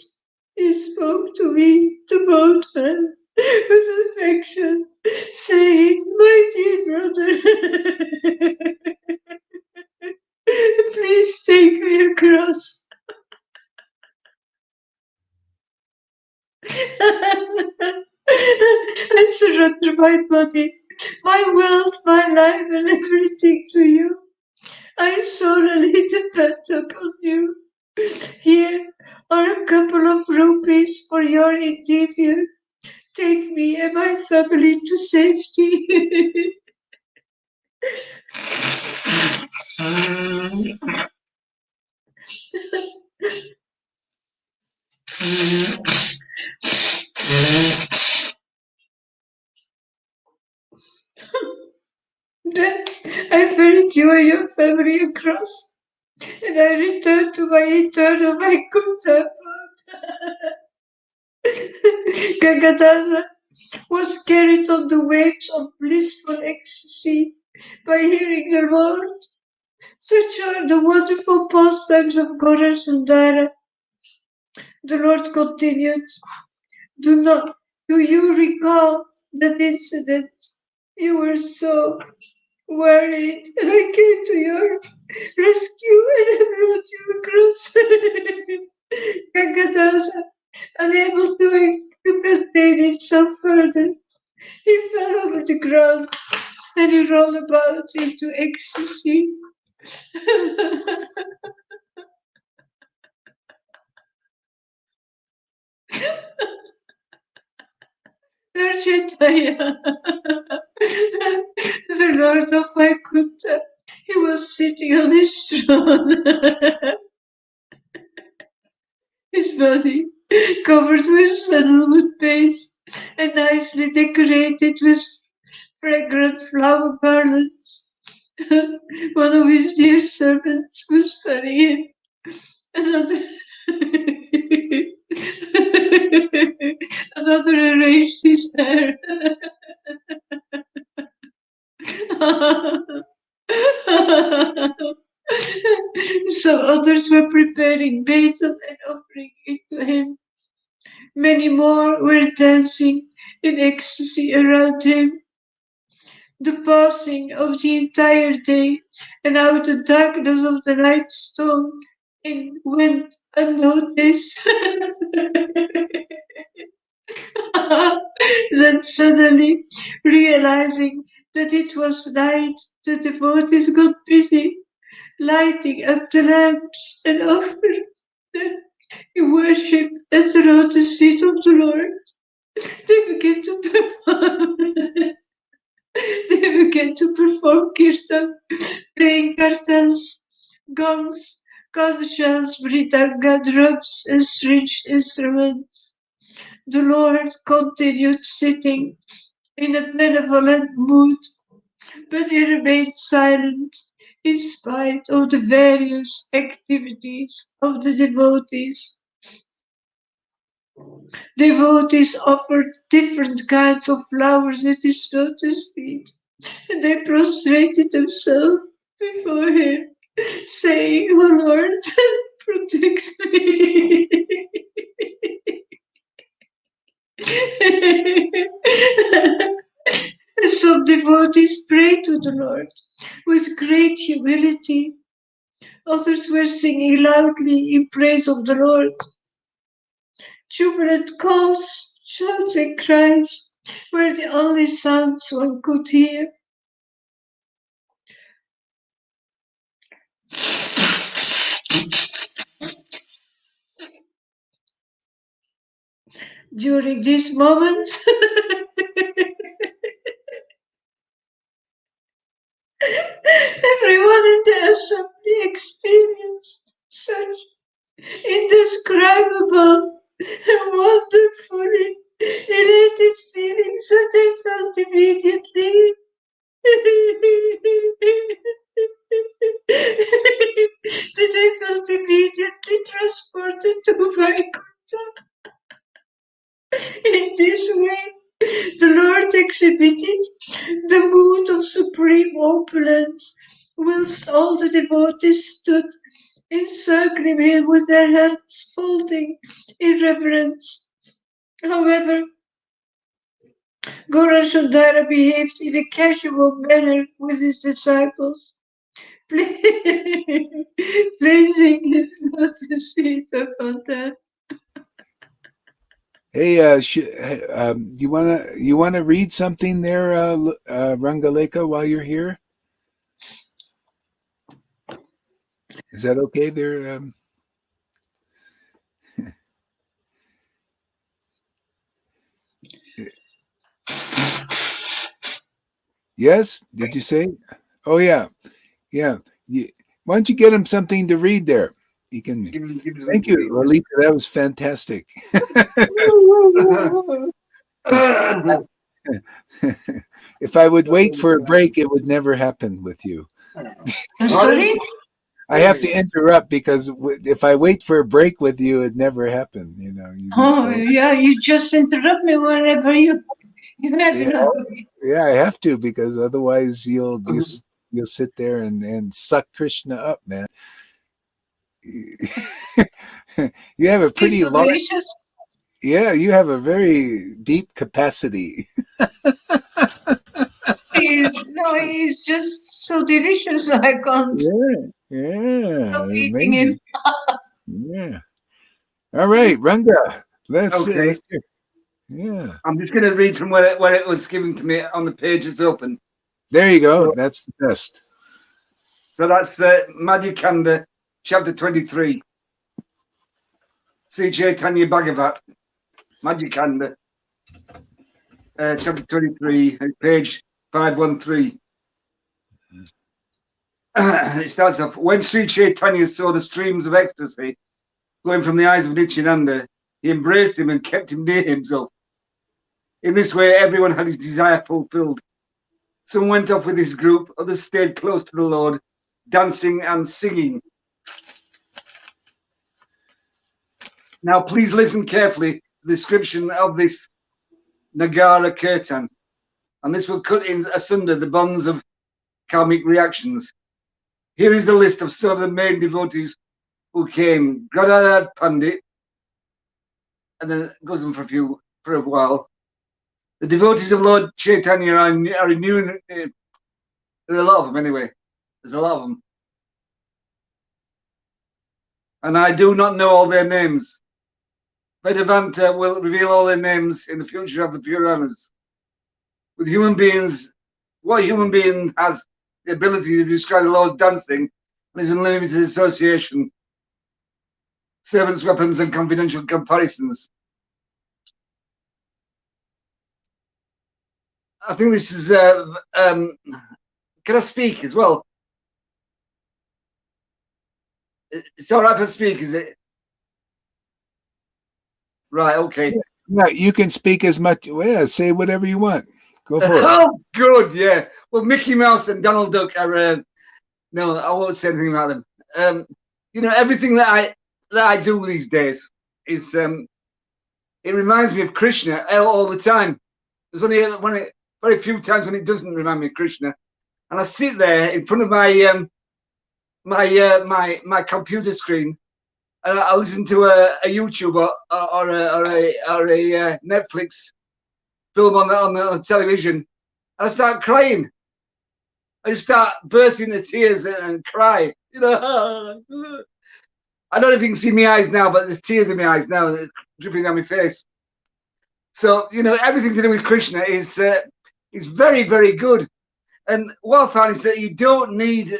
[SPEAKER 4] You spoke to me, the boatman. with affection, saying, "My dear brother, please take me across." I surrender my body, my world, my life, and everything to you. I solely depend upon you. Here are a couple of rupees for your endeavor. Take me and my family to safety. Then I ferried you and your family across, and I returned to my eternal Vaikuntha. Gagadasa was carried on the waves of blissful ecstasy by hearing the Lord. Such are the wonderful pastimes of Gaura Sundara. The Lord continued, do you recall that incident? You were so worried, and I came to your rescue and I brought you across. Gagadasa, unable to contain himself further, he fell over the ground and he rolled about into ecstasy. Lord Chaitanya, the Lord of Vaikuntha, he was sitting on his throne, his body covered with sandalwood paste and nicely decorated with fragrant flower garlands. One of his dear servants was fanning him, another another arranged his hair. Some others were preparing betel and offering it to him. Many more were dancing in ecstasy around him. The passing of the entire day and how the darkness of the night stole in went unnoticed. Then suddenly, realizing that it was night, the devotees got busy lighting up the lamps and offering them in worship at the lotus feet of the Lord. They began to perform. They began to perform kirtan, playing kartals, gongs, conch shells, mridanga, drums, and stringed instruments. The Lord continued sitting in a benevolent mood, but he remained silent in spite of the various activities of the devotees. Devotees offered different kinds of flowers at his lotus feet, and they prostrated themselves before him, saying, "Oh Lord, protect me." Some devotees prayed to the Lord with great humility. Others were singing loudly in praise of the Lord. Jubilant calls, shouts, and cries were the only sounds one could hear. During these moments, everyone in the assembly experienced such indescribable and wonderfully elated feelings that they felt immediately. That they felt immediately transported to Vaikuntha. In this way, the Lord exhibited the mood of supreme opulence, whilst all the devotees stood encircling him with their hands folding in reverence. However, Gaurasundara behaved in a casual manner with his disciples, placing his lotus feet upon them.
[SPEAKER 1] Hey, you wanna read something there, Rangaleka, while you're here? Is that okay there? Yes? Did you say? Oh yeah, yeah. Why don't you get him something to read there? You can.
[SPEAKER 7] Give us
[SPEAKER 1] Thank you, Lalita. That was fantastic. If I would wait for a break, it would never happen with you.
[SPEAKER 4] I'm sorry?
[SPEAKER 1] I have to interrupt because if I wait for a break with you, it never happened. You know. You just
[SPEAKER 4] Oh, yeah, you just interrupt me whenever you have
[SPEAKER 1] yeah,
[SPEAKER 4] enough.
[SPEAKER 1] yeah, I have to because otherwise you'll sit there and suck Krishna up, man. You have a pretty
[SPEAKER 4] So
[SPEAKER 1] large.
[SPEAKER 4] delicious.
[SPEAKER 1] Yeah, you have a very deep capacity.
[SPEAKER 4] He's just so delicious. I can't
[SPEAKER 1] Yeah,
[SPEAKER 4] stop eating him.
[SPEAKER 1] yeah. All right, Ranga. Let's
[SPEAKER 7] Okay.
[SPEAKER 1] hear. Yeah.
[SPEAKER 7] I'm just going to read from where it was given to me on the pages open.
[SPEAKER 1] There you go. That's the best.
[SPEAKER 7] So that's Madhukanda, chapter 23. Sri Chaitanya Bhagavat, Madhukanda, chapter 23, page 513. It starts off, when Sri Chaitanya saw the streams of ecstasy flowing from the eyes of Nityananda, he embraced him and kept him near himself. In this way, everyone had his desire fulfilled. Some went off with his group, others stayed close to the Lord, dancing and singing. Now, please listen carefully to the description of this Nagara Kirtan, and this will cut in asunder the bonds of karmic reactions. Here is the list of some of the main devotees who came. Gadadhar Pandit, and then it goes on for a while. The devotees of Lord Chaitanya are immune. There's a lot of them anyway. There's a lot of them. And I do not know all their names. Vedavanta will reveal all their names in the future of the Puranas. With human beings, what human being has the ability to describe the Lord's dancing and his unlimited association, servants' weapons, and confidential comparisons. I think this is. Can I speak as well? It's all right if I speak, is it? Right, okay.
[SPEAKER 1] Yeah, you can speak as much. Well, yeah, say whatever you want. Go for it.
[SPEAKER 7] Oh, good, yeah. Well, Mickey Mouse and Donald Duck are. No, I won't say anything about them. You know, everything that I do these days is. It reminds me of Krishna all the time. There's only very few times when it doesn't remind me of Krishna, and I sit there in front of my my computer screen, and I listen to a YouTube or a Netflix film on the television, and I start crying. I just start bursting into tears and cry. You know, I don't know if you can see my eyes now, but there's tears in my eyes now, dripping down my face. So you know, everything to do with Krishna is very, very good. And what I found is that you don't need.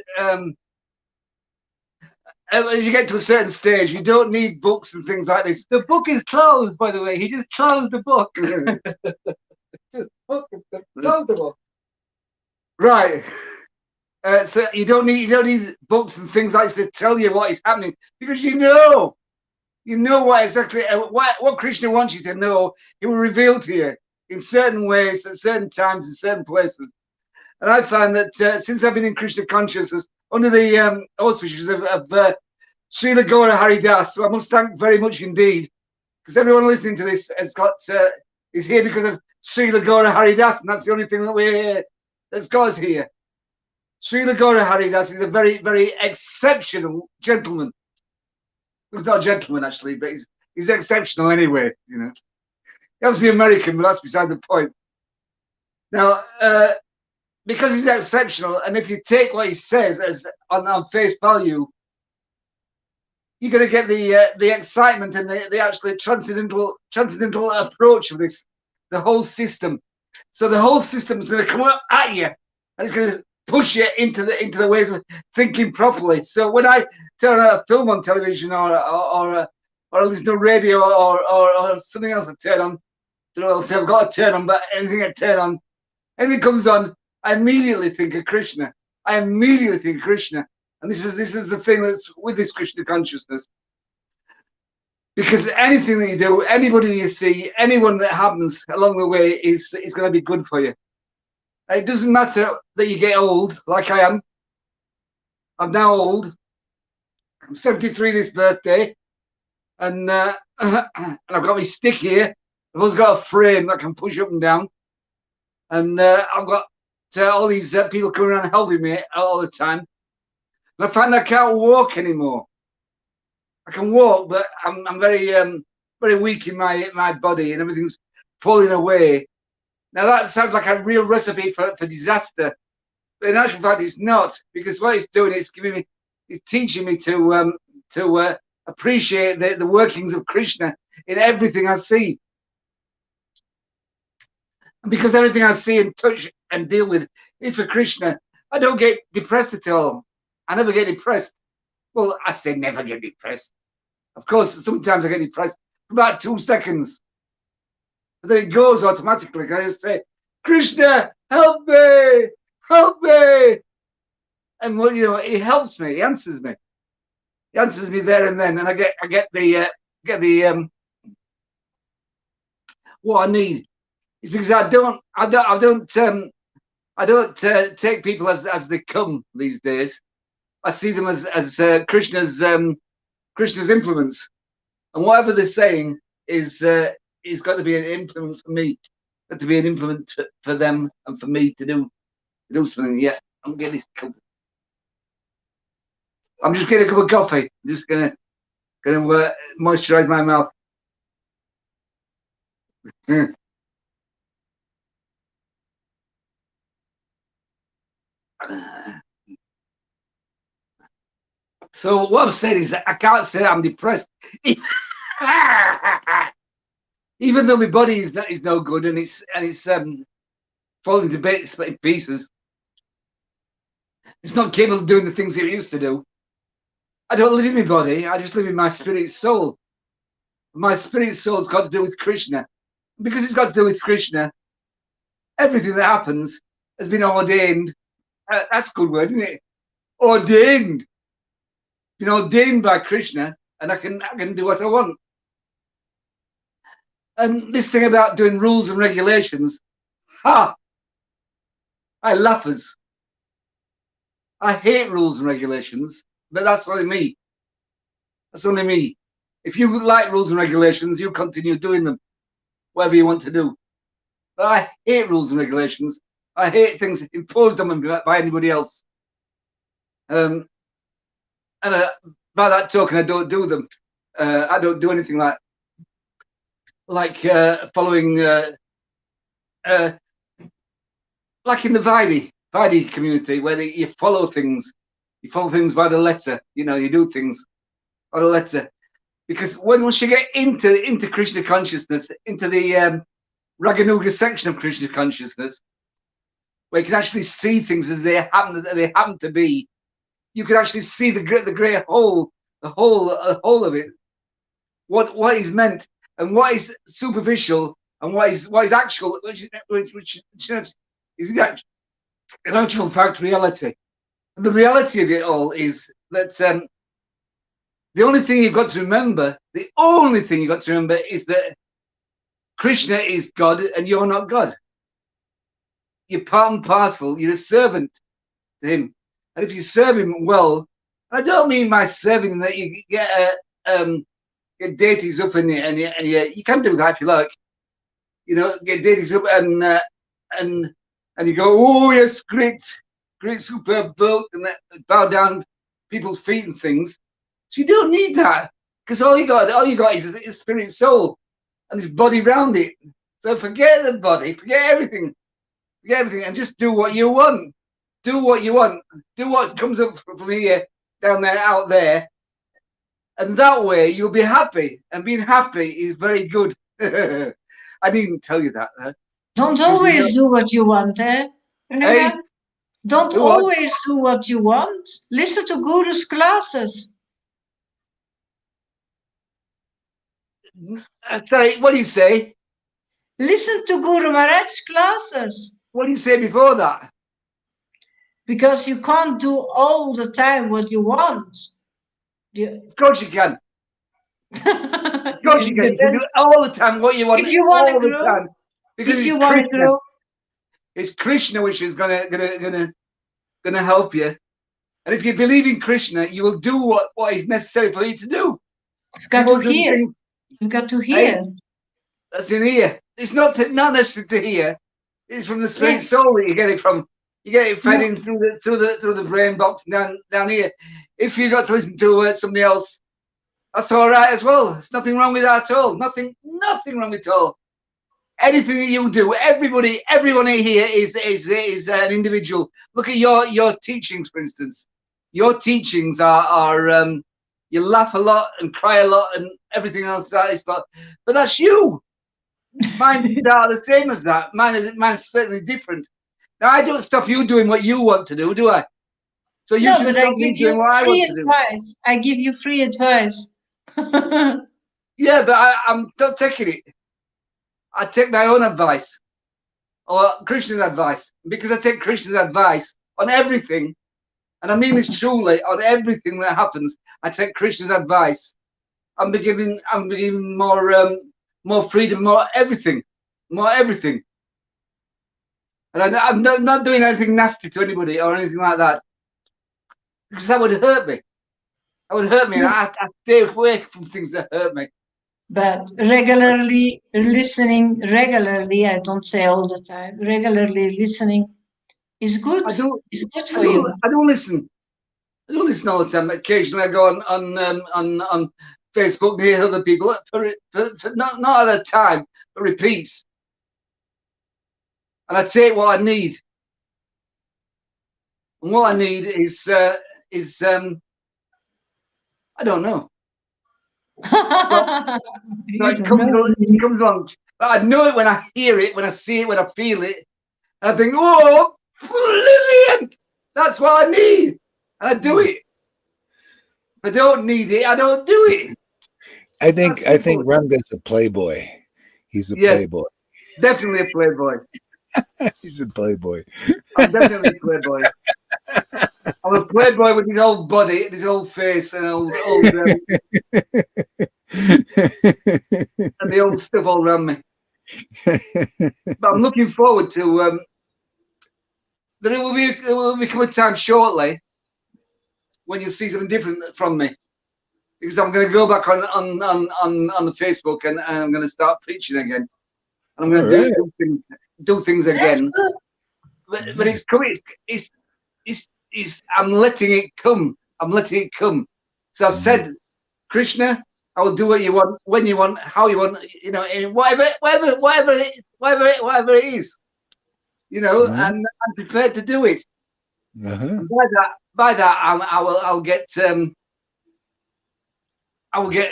[SPEAKER 7] As you get to a certain stage, you don't need books and things like this.
[SPEAKER 6] The book is closed, by the way. He just closed the book.
[SPEAKER 7] Just close the book. Right. So you don't need books and things like this to tell you what is happening, because you know what exactly what Krishna wants you to know. He will reveal to you in certain ways, at certain times, in certain places. And I found that since I've been in Krishna consciousness, under the auspices of Srila Gaura Haridas, so I must thank very much indeed, because everyone listening to this is here because of Srila Gaura Haridas, and that's the only thing that we're here, that's got us here. Srila Gaura Haridas is a very, very exceptional gentleman. He's not a gentleman actually, but he's exceptional anyway. You know, he has to be American, but that's beside the point. Now, because he's exceptional, and if you take what he says as on face value, you're going to get the excitement and the actually transcendental approach of this, the whole system. So the whole system is going to come up at you, and it's going to push you into the ways of thinking properly. So when I turn on a film on television or there's no radio or something else I turn on, I don't know what else I've got to turn on, but anything I turn on, anything comes on, I immediately think of Krishna. I immediately think of Krishna. And this is the thing that's with this Krishna consciousness. Because anything that you do, anybody you see, anyone that happens along the way is going to be good for you. It doesn't matter that you get old, like I am. I'm now old. I'm 73 this birthday. And I've got my stick here. I've also got a frame that can push up and down. And I've got all these people coming around helping me all the time. And I find I can't walk anymore. I can walk, but I'm very weak in my body, and everything's falling away. Now that sounds like a real recipe for disaster, but in actual fact, it's not, because what it's doing is teaching me to appreciate the workings of Krishna in everything I see. And because everything I see and touch and deal with is for Krishna, I don't get depressed at all. I never get depressed. Well, I say never get depressed. Of course, sometimes I get depressed for about 2 seconds. But then it goes automatically. I just say, Krishna, help me, help me. And well, you know, he helps me, he answers me. He answers me there and then, and I get the what I need. It's because I don't take people as they come these days. I see them as Krishna's implements, and whatever they're saying is got to be an implement for me, got to be an implement for them and for me to do something. Yeah, I'm getting this cup. I'm just getting a cup of coffee. I'm just gonna moisturize my mouth. So what I'm saying is that I can't say I'm depressed, even though my body is no good and it's falling to bits, in pieces. It's not capable of doing the things it used to do. I don't live in my body. I just live in my spirit soul. My spirit soul's got to do with Krishna. Because it's got to do with Krishna, everything that happens has been ordained. That's a good word, isn't it? Ordained. Been ordained by Krishna, and I can do what I want. And this thing about doing rules and regulations, I laugh as. I hate rules and regulations, but that's only me. That's only me. If you like rules and regulations, you continue doing them, whatever you want to do. But I hate rules and regulations. I hate things imposed on me by anybody else. And by that token, I don't do them. I don't do anything like following, like in the Vaidhi community, where you follow things. You follow things by the letter. You know, you do things by the letter. Because once you get into Krishna consciousness, into the Raganuga section of Krishna consciousness, where you can actually see things as they happen to be, you can actually see the great whole, the whole of it. What is meant and what is superficial and what is actual, which is in actual fact reality. And the reality of it all is that the only thing you've got to remember, is that Krishna is God and you're not God. You're part and parcel. You're a servant to him. And if you serve him well, I don't mean by serving that you get deities up and you can do that if you like. You know, get deities up and you go, oh yes, great superb boat, and bow down people's feet and things. So you don't need that, because all you got is his spirit soul and his body round it. So forget the body, forget everything Forget everything and just do what you want. Do what you want. Do what comes up from here, down there, out there. And that way you'll be happy. And being happy is very good. I didn't tell you that.
[SPEAKER 4] Don't always do what you want, eh?
[SPEAKER 7] Hey,
[SPEAKER 4] Don't
[SPEAKER 7] do what?
[SPEAKER 4] always do what you want. Listen to Guru's classes.
[SPEAKER 7] Sorry, what do you say?
[SPEAKER 4] Listen to Guru Maharaj's classes.
[SPEAKER 7] What do you say before that?
[SPEAKER 4] Because you can't do all the time what you want.
[SPEAKER 7] Of course you can. Of course you can. You can do all the time what you want.
[SPEAKER 4] If you want to
[SPEAKER 7] all the
[SPEAKER 4] grow,
[SPEAKER 7] time. Because
[SPEAKER 4] if you
[SPEAKER 7] it's
[SPEAKER 4] want to
[SPEAKER 7] Krishna.
[SPEAKER 4] grow,
[SPEAKER 7] It's Krishna which is gonna help you. And if you believe in Krishna, you will do what is necessary for you to do.
[SPEAKER 4] you've got
[SPEAKER 7] You
[SPEAKER 4] to
[SPEAKER 7] won't do
[SPEAKER 4] hear.
[SPEAKER 7] things-
[SPEAKER 4] You've got to
[SPEAKER 7] Hey,
[SPEAKER 4] hear.
[SPEAKER 7] that's in here. It's not necessary to hear. It's from the spirit
[SPEAKER 4] Yes.
[SPEAKER 7] soul that you get it from. You get it fed
[SPEAKER 4] No.
[SPEAKER 7] in through the brain box down here. If you got to listen to somebody else, that's all right as well. There's nothing wrong with that at all. Nothing wrong with it all. Anything that you do, everyone here is an individual. Look at your teachings, for instance. Your teachings are you laugh a lot and cry a lot and everything else that is like, but that's you. Mine are the same as that. Mine's certainly different. Now I don't stop you doing what you want to do I? So you
[SPEAKER 4] No,
[SPEAKER 7] shouldn't
[SPEAKER 4] but I
[SPEAKER 7] stop me
[SPEAKER 4] give
[SPEAKER 7] doing
[SPEAKER 4] you
[SPEAKER 7] what I
[SPEAKER 4] free
[SPEAKER 7] want to do.
[SPEAKER 4] advice. I give you free advice.
[SPEAKER 7] Yeah, but I'm not taking it. I take my own advice or Krishna's advice because I take Krishna's advice on everything, and I mean this truly, on everything that happens. I take Krishna's advice. I'm giving more freedom, more everything. And I'm not doing anything nasty to anybody or anything like that because that would hurt me. That would hurt me, and I stay away from things that hurt me.
[SPEAKER 4] But regularly listening, I don't say all the time, regularly listening is good.
[SPEAKER 7] I do.
[SPEAKER 4] It's good for you.
[SPEAKER 7] I don't listen. I don't listen all the time. Occasionally, I go on Facebook and hear other people for not at a time, but repeats, and I take what I need. And what I need is I don't know. It comes on. But I know it when I hear it, when I see it, when I feel it. And I think, oh, brilliant! That's what I need, and I do it. If I don't need it, I don't do it.
[SPEAKER 1] I think Ranga's a playboy. He's a playboy.
[SPEAKER 7] Definitely a playboy.
[SPEAKER 1] He's a playboy.
[SPEAKER 7] I'm definitely a playboy. I'm a playboy with his whole body, his whole face, and and the old stuff all around me. But I'm looking forward to there will become a time shortly when you'll see something different from me, because I'm going to go back on the Facebook and I'm going to start preaching again, and I'm going to do things again. But it's coming. I'm letting it come. I'm letting it come. So I've said, Krishna, I will do what you want, when you want, how you want, whatever it is, and I'm prepared to do it. And by that, I'll get some. I will get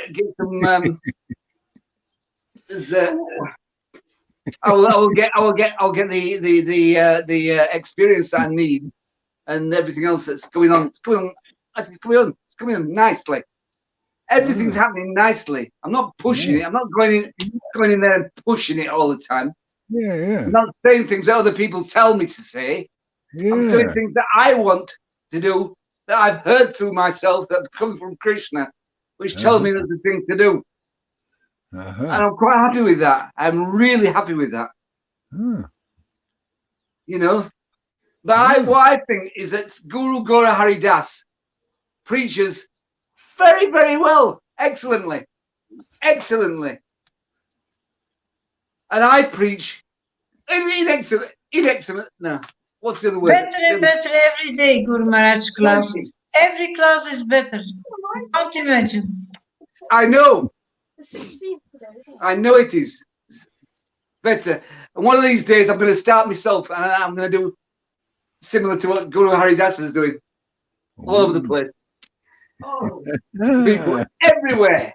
[SPEAKER 7] the experience that I need, and everything else that's going on. It's coming on nicely. Everything's happening nicely. I'm not pushing it. I'm not going in there and pushing it all the time. I'm not saying things that other people tell me to say. I'm saying things that I want to do, that I've heard through myself, that come from Krishna, which tell me that's the thing to do. And I'm quite happy with that. I'm really happy with that. But what I think is that Guru Gora Hari Das preaches very, very well, excellently. And I preach in excellent. No, what's the other word?
[SPEAKER 4] Better and better every day, Guru Maharaj classes. Every class is better. You can't imagine.
[SPEAKER 7] I know it is. better. And one of these days, I'm going to start myself, and I'm going to do similar to what Guru Haridasa is doing, all over the place. Oh, people everywhere.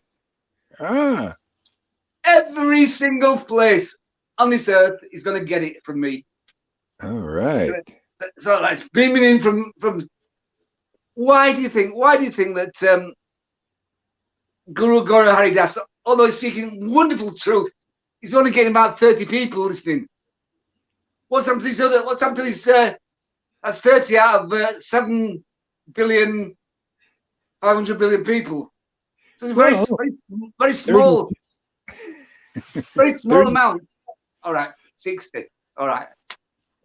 [SPEAKER 7] Every single place on this earth is going to get it from me.
[SPEAKER 1] All right.
[SPEAKER 7] So that's beaming in from. Why do you think that Guru Haridasa, although he's speaking wonderful truth, he's only getting about 30 people listening? What's happened to this other? What's happened to this? That's 30 out of 7 billion, 500 billion people. So it's very, very small, very small amount. All right, 60. All right,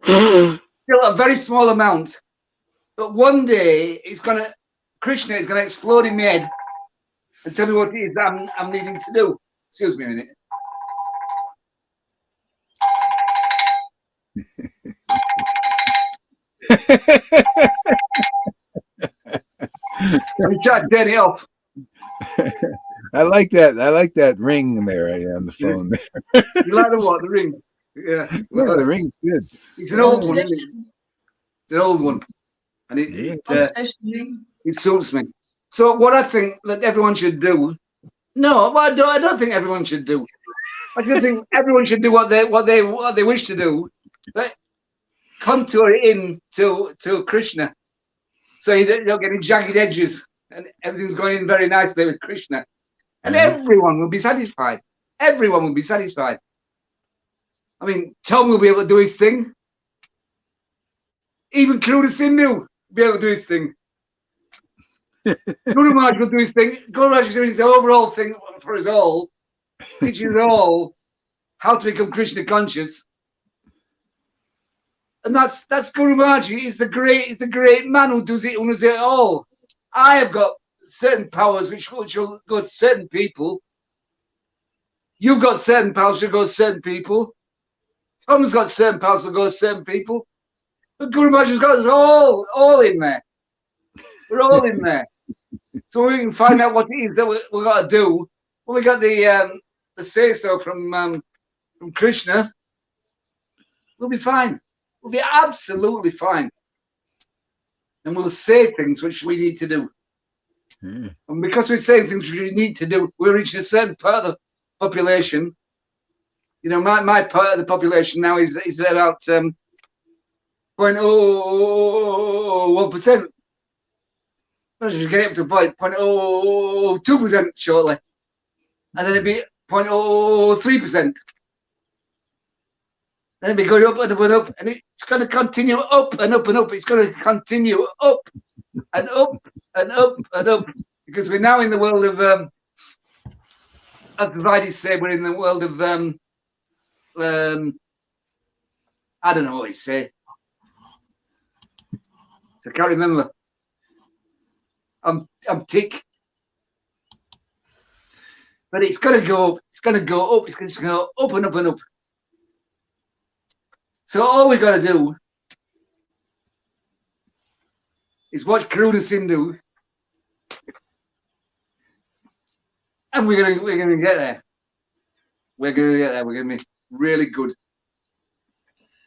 [SPEAKER 7] still a very small amount. But one day Krishna is gonna explode in my head and tell me what it is that I'm needing to do. Excuse me a minute. Let me try to turn it off.
[SPEAKER 1] I like that. I like that ring there on the phone.
[SPEAKER 7] You like the what? The ring? Yeah.
[SPEAKER 1] Yeah, the ring's good.
[SPEAKER 7] It's an old one, isn't it? It's an old one. And it suits me. So what I think that everyone should do, I don't think everyone should do. I just think everyone should do what they wish to do, but contour it in to Krishna, so you don't get any jagged edges, and everything's going in very nicely with Krishna, and everyone will be satisfied. Everyone will be satisfied. I mean, Tom will be able to do his thing. Even Krishna Sindhu will be able to do his thing. Guru Maharaj will do his thing. Guru Maharaj is doing his overall thing for us all, teaching us all how to become Krishna conscious. And that's Guru Maharaj. He's the great man who does it all. I have got certain powers which will go to certain people. You've got certain powers which will go to certain people. Tom's got certain powers that go to certain people. But Guru Maharaj has got us all in there. We're all in there. So we can find out what it is that we've got to do. Well, we got the say-so from Krishna. We'll be fine. We'll be absolutely fine. And we'll say things which we need to do. And because we're saying things which we need to do, we're reaching a certain part of the population. You know, my part of the population now is about 0.01%. I should get up to 0.02% shortly. And then it'd be 0.03%. Then it'd be going up and up and up. And it's going to continue up and up and up. It's going to continue up and up and up and up. Because we're now in the world of, as the Vaidis say, we're in the world of, I don't know what you say. So I can't remember. I'm tick. But it's gonna go up, it's gonna go up, it's gonna go up and up and up. So all we gotta do is watch Krishna Sindhu, and we're gonna get there. We're gonna get there, we're gonna be really good.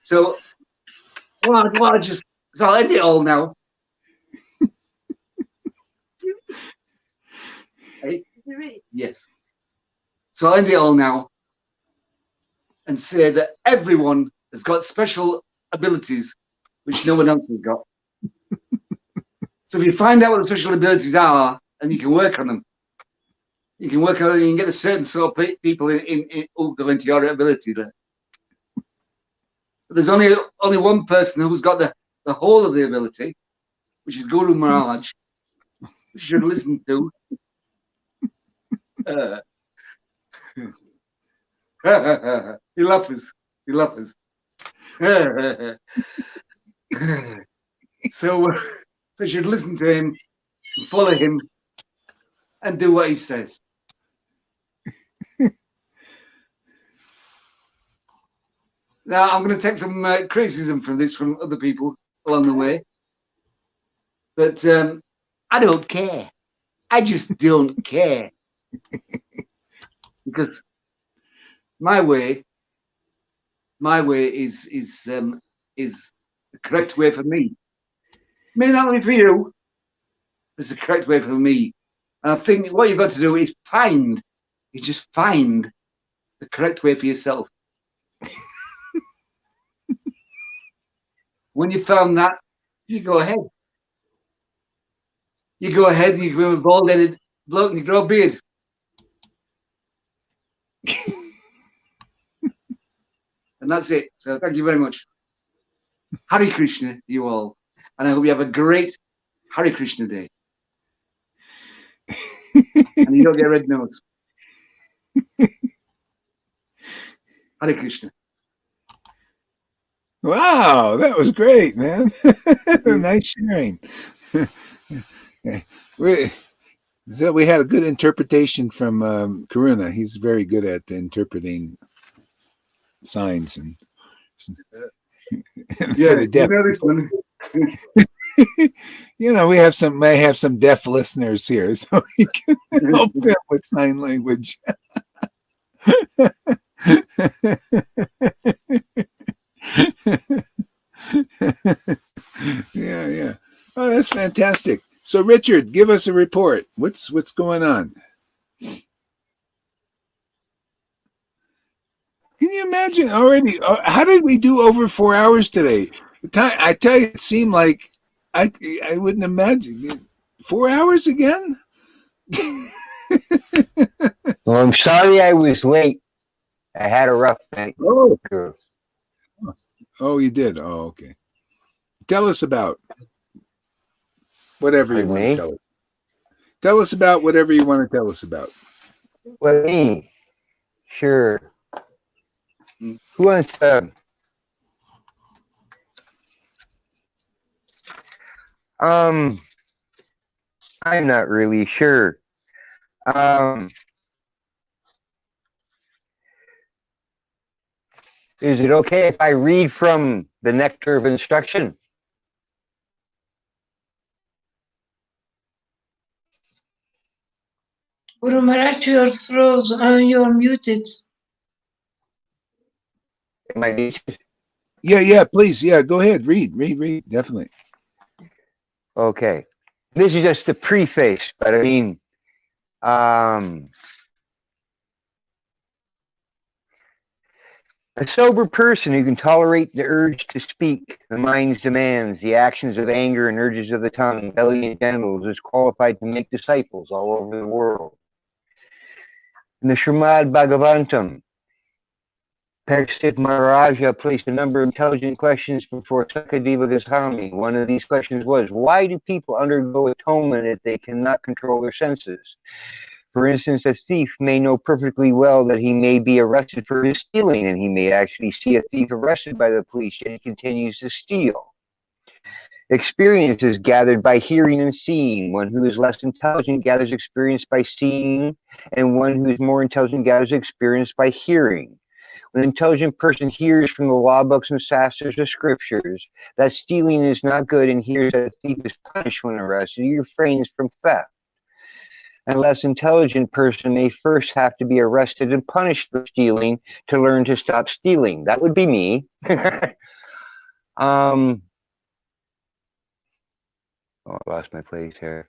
[SPEAKER 7] So so I'll end it all now. Hey? Yes. So I'll end it all now and say that everyone has got special abilities which no one else has got. So if you find out what the special abilities are, and you can work on them, you can work on it, you can get a certain sort of people in who go into your ability there. But there's only one person who's got the whole of the ability, which is Guru Maharaj, which you should listen to. He laughs. So you should listen to him, follow him, and do what he says. Now I'm going to take some criticism from other people along the way, but I don't care. I just don't care. Because my way my way is the correct way for me. May not be for you, but it's the correct way for me. And I think what you've got to do is just find the correct way for yourself. When you found that, you go ahead. You go ahead and you grow a bald-headed bloke and you grow a beard. And that's it. So thank you very much. Hare Krishna, you all. And I hope you have a great Hare Krishna day. And you don't get red nose. Hare Krishna.
[SPEAKER 1] Wow, that was great, man. Nice sharing. We had a good interpretation from Karuna. He's very good at interpreting signs and
[SPEAKER 7] Yeah,
[SPEAKER 1] for the deaf.
[SPEAKER 7] you know this one.
[SPEAKER 1] You know, we may have some deaf listeners here, so we can help them with sign language. Yeah. Oh, that's fantastic. So, Richard, give us a report. What's going on? Can you imagine already? How did we do over 4 hours today? I tell you, it seemed like I wouldn't imagine 4 hours again.
[SPEAKER 8] Well, I'm sorry I was late. I had a rough night.
[SPEAKER 1] Oh, you did. Oh, okay. Tell us about whatever you want to tell us. Tell us about whatever you want to tell us about.
[SPEAKER 8] Well, me, sure. Who wants to? I'm not really sure. Is it okay if I read from the Nectar of Instruction?
[SPEAKER 4] Guru Maharaj, you're frozen. You're muted.
[SPEAKER 8] Am I muted?
[SPEAKER 1] Yeah, please. Yeah, go ahead. Read. Definitely.
[SPEAKER 8] Okay. This is just the preface, but I mean, a sober person who can tolerate the urge to speak, the mind's demands, the actions of anger and urges of the tongue, belly and genitals, is qualified to make disciples all over the world. In the Srimad Bhagavatam, Parikshit Maharaja placed a number of intelligent questions before Sakadeva Goswami. One of these questions was, why do people undergo atonement if they cannot control their senses? For instance, a thief may know perfectly well that he may be arrested for his stealing, and he may actually see a thief arrested by the police, and he continues to steal. Experience is gathered by hearing and seeing. One who is less intelligent gathers experience by seeing, and one who is more intelligent gathers experience by hearing. When an intelligent person hears from the law books and sastras or scriptures that stealing is not good and hears that a thief is punished when arrested, he refrains from theft. A less intelligent person may first have to be arrested and punished for stealing to learn to stop stealing. That would be me. Oh, I lost my place here.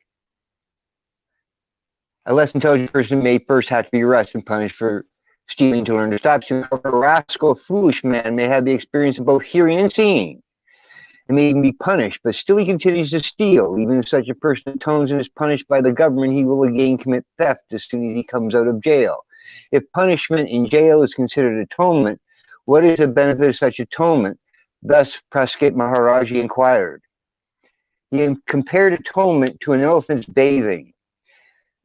[SPEAKER 8] A less intelligent person may first have to be arrested and punished for stealing to learn to stop stealing. A rascal, foolish man may have the experience of both hearing and seeing, and may even be punished, but still he continues to steal. Even if such a person atones and is punished by the government, he will again commit theft as soon as he comes out of jail. If punishment in jail is considered atonement, what is the benefit of such atonement? Thus Praskit Maharaji inquired. He compared atonement to an elephant's bathing.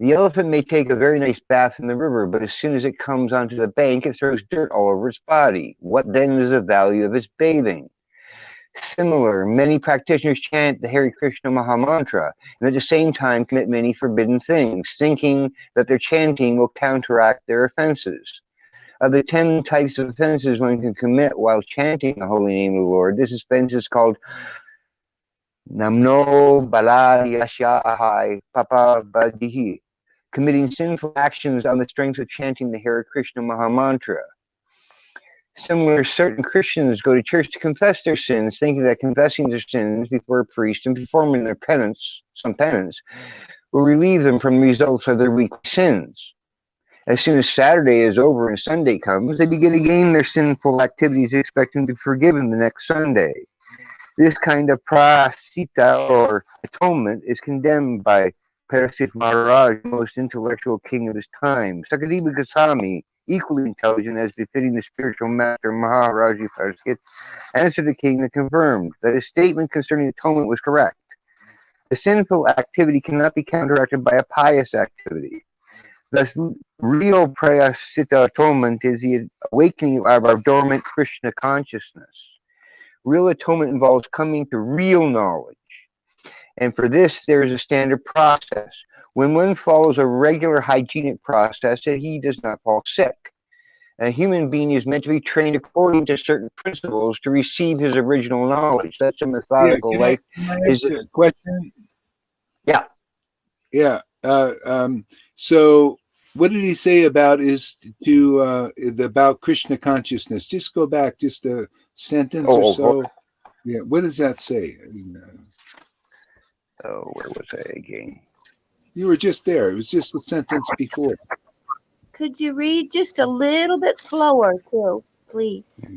[SPEAKER 8] The elephant may take a very nice bath in the river, but as soon as it comes onto the bank, it throws dirt all over its body. What then is the value of its bathing? Similar, many practitioners chant the Hare Krishna Mahamantra and at the same time commit many forbidden things, thinking that their chanting will counteract their offenses. Of the 10 types of offenses one can commit while chanting the holy name of the Lord, this offense is called Namno Baladhyasya Ahai Papa Badihi, committing sinful actions on the strength of chanting the Hare Krishna Mahamantra. Similar, certain Christians go to church to confess their sins, thinking that confessing their sins before a priest and performing their penance, some penance, will relieve them from the results of their weekly sins. As soon as Saturday is over and Sunday comes, they begin again their sinful activities, expecting to be forgiven the next Sunday. This kind of prasita, or atonement, is condemned by Parasit Maharaj, the most intellectual king of his time. Sakadeva Goswami, equally intelligent as befitting the spiritual master Maharaji Parasit, answered the king and confirmed that his statement concerning atonement was correct. The sinful activity cannot be counteracted by a pious activity. Thus, real prayasita atonement is the awakening of our dormant Krishna consciousness. Real atonement involves coming to real knowledge. And for this, there is a standard process. When one follows a regular hygienic process, he does not fall sick. A human being is meant to be trained according to certain principles to receive his original knowledge. That's a methodical life.
[SPEAKER 1] Can I ask you a question?
[SPEAKER 8] Yeah.
[SPEAKER 1] Yeah. So what did he say about about Krishna consciousness? Just go back just a sentence or so. Yeah. What does that say?
[SPEAKER 8] Where was I again?
[SPEAKER 1] You were just there. It was just a sentence before.
[SPEAKER 9] Could you read just a little bit slower too, please?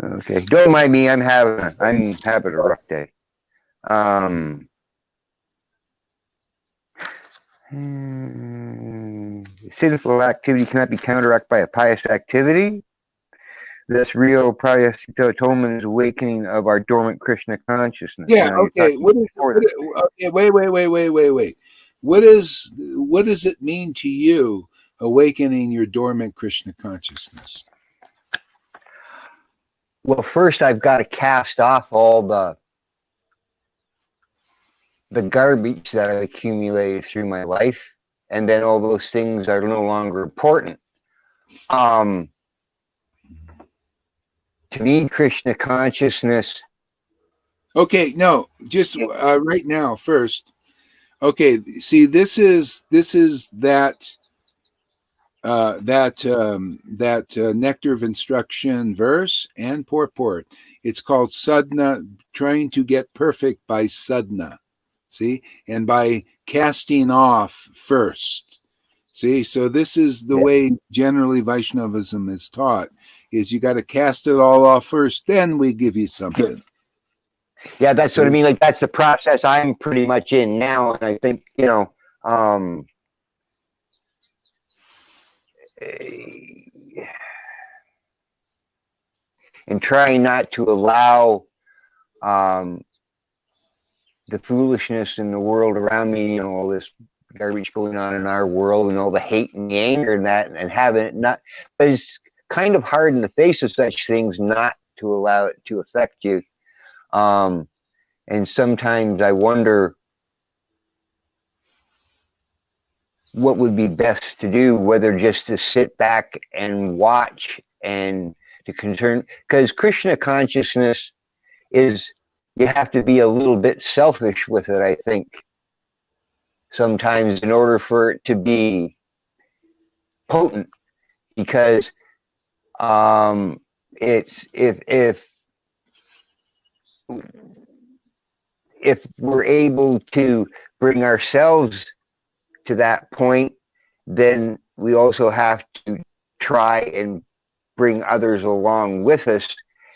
[SPEAKER 8] Okay. Don't mind me. I'm having a rough day. Sinful activity cannot be counteracted by a pious activity. This real prayasita atonement is awakening of our dormant Krishna consciousness.
[SPEAKER 1] Yeah. Okay. Okay. Wait. What does it mean to you, awakening your dormant Krishna consciousness?
[SPEAKER 8] Well, first I've got to cast off all the garbage that I've accumulated through my life, and then all those things are no longer important. To me, Krishna consciousness.
[SPEAKER 1] Okay, no, just right now first. Okay, see, this is that nectar of instruction verse and purport. It's called sadhana, trying to get perfect by sadhana. See, and by casting off first. See, so this is the way generally Vaishnavism is taught, is you got to cast it all off first, then we give you something.
[SPEAKER 8] Yeah, that's what I mean. Like, that's the process I'm pretty much in now. And I think, and trying not to allow the foolishness in the world around me, all this garbage going on in our world and all the hate and the anger and that, and having it not, but it's kind of hard in the face of such things not to allow it to affect you. And sometimes I wonder what would be best to do, whether just to sit back and watch and to concern, because Krishna consciousness is, you have to be a little bit selfish with it, I think, sometimes, in order for it to be potent, because it's if we're able to bring ourselves to that point, then we also have to try and bring others along with us.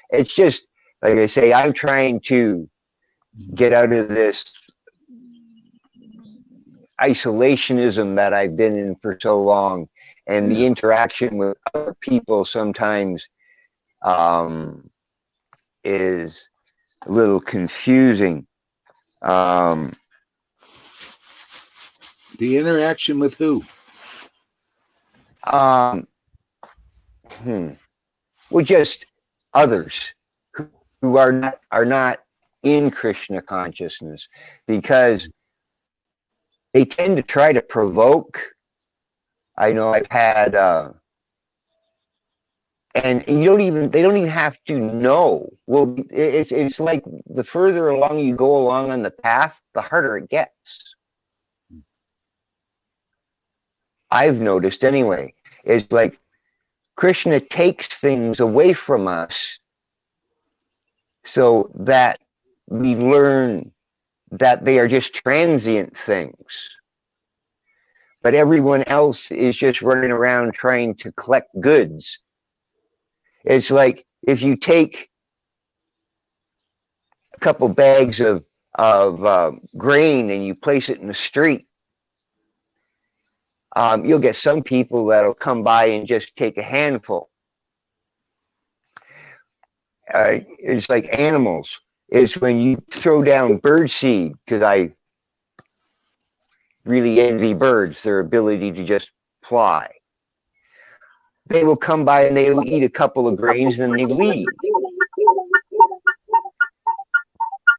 [SPEAKER 8] It's just, like I say, I'm trying to get out of this isolationism that I've been in for so long, and the interaction with other people sometimes is a little confusing.
[SPEAKER 1] The interaction with who?
[SPEAKER 8] Well, just others who are not in Krishna consciousness, because they tend to try to provoke. I know I've had, and they don't even have to know. Well, it's like the further along you go along on the path, the harder it gets. I've noticed anyway. It's like Krishna takes things away from us so that we learn that they are just transient things. But everyone else is just running around trying to collect goods. It's like if you take a couple bags of grain and you place it in the street, you'll get some people that'll come by and just take a handful. It's like animals. It's when you throw down bird seed, because I really envy birds, their ability to just fly. They will come by and they will eat a couple of grains and then they leave.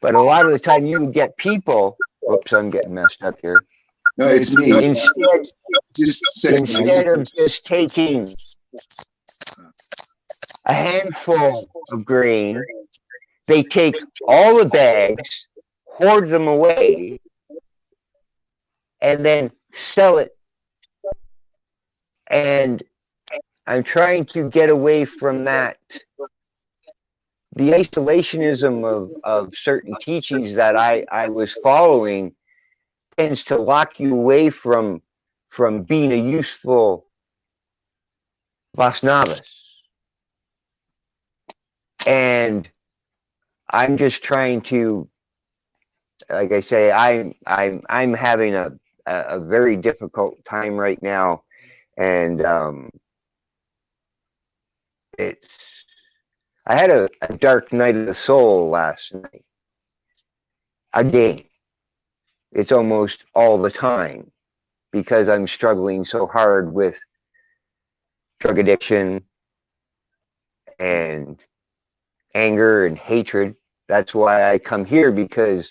[SPEAKER 8] But a lot of the time you get people, oops, I'm getting messed up here.
[SPEAKER 1] No, it's me.
[SPEAKER 8] Instead of just taking a handful of grain, they take all the bags, hoard them away, and then sell it. And I'm trying to get away from that. The isolationism of certain teachings that I was following tends to lock you away from being a useful Vaisnavas. And I'm just trying to, like I say, I'm having a very difficult time right now, and I had a dark night of the soul last night. Again, it's almost all the time because I'm struggling so hard with drug addiction and anger and hatred. That's why I come here, because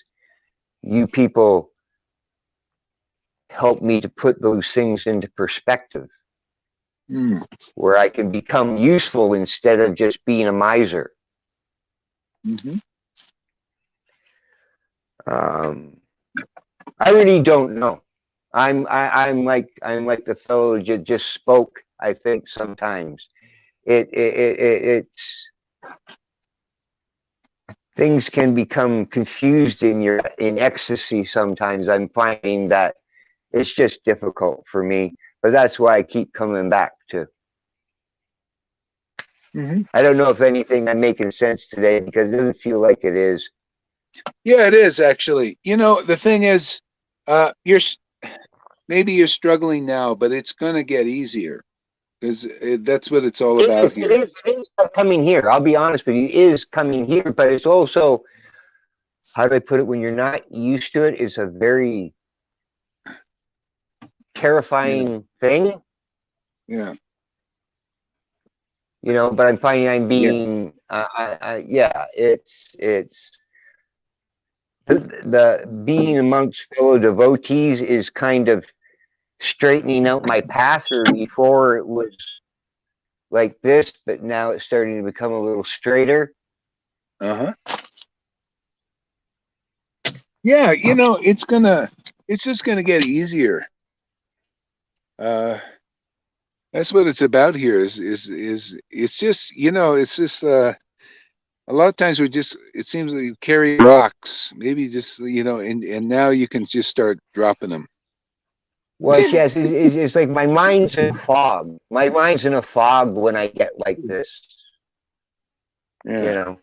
[SPEAKER 8] you people help me to put those things into perspective, where I can become useful instead of just being a miser. I really don't know. I'm like the fellow who just spoke. I think sometimes it's things can become confused in ecstasy. Sometimes I'm finding that it's just difficult for me, but that's why I keep coming back to. I don't know if anything I'm making sense today, because it doesn't feel like it is.
[SPEAKER 1] Yeah, it is actually. You know, the thing is, maybe you're struggling now, but it's going to get easier, because that's what it's all about here.
[SPEAKER 8] It is coming here. I'll be honest with you, it is coming here, but it's also, how do I put it? When you're not used to it, it's a very terrifying thing.
[SPEAKER 1] Yeah.
[SPEAKER 8] You know, but I'm finding I'm being, it's the being amongst fellow devotees is kind of straightening out my path. Or before it was like this, but now it's starting to become a little straighter.
[SPEAKER 1] Yeah, you know, it's just gonna get easier. That's what it's about here. Is it's just, you know, it's just a lot of times it seems like you carry rocks, maybe just, you know, and now you can just start dropping them.
[SPEAKER 8] Well, yes, it's like my mind's in a fog. My mind's in a fog when I get like this. You know,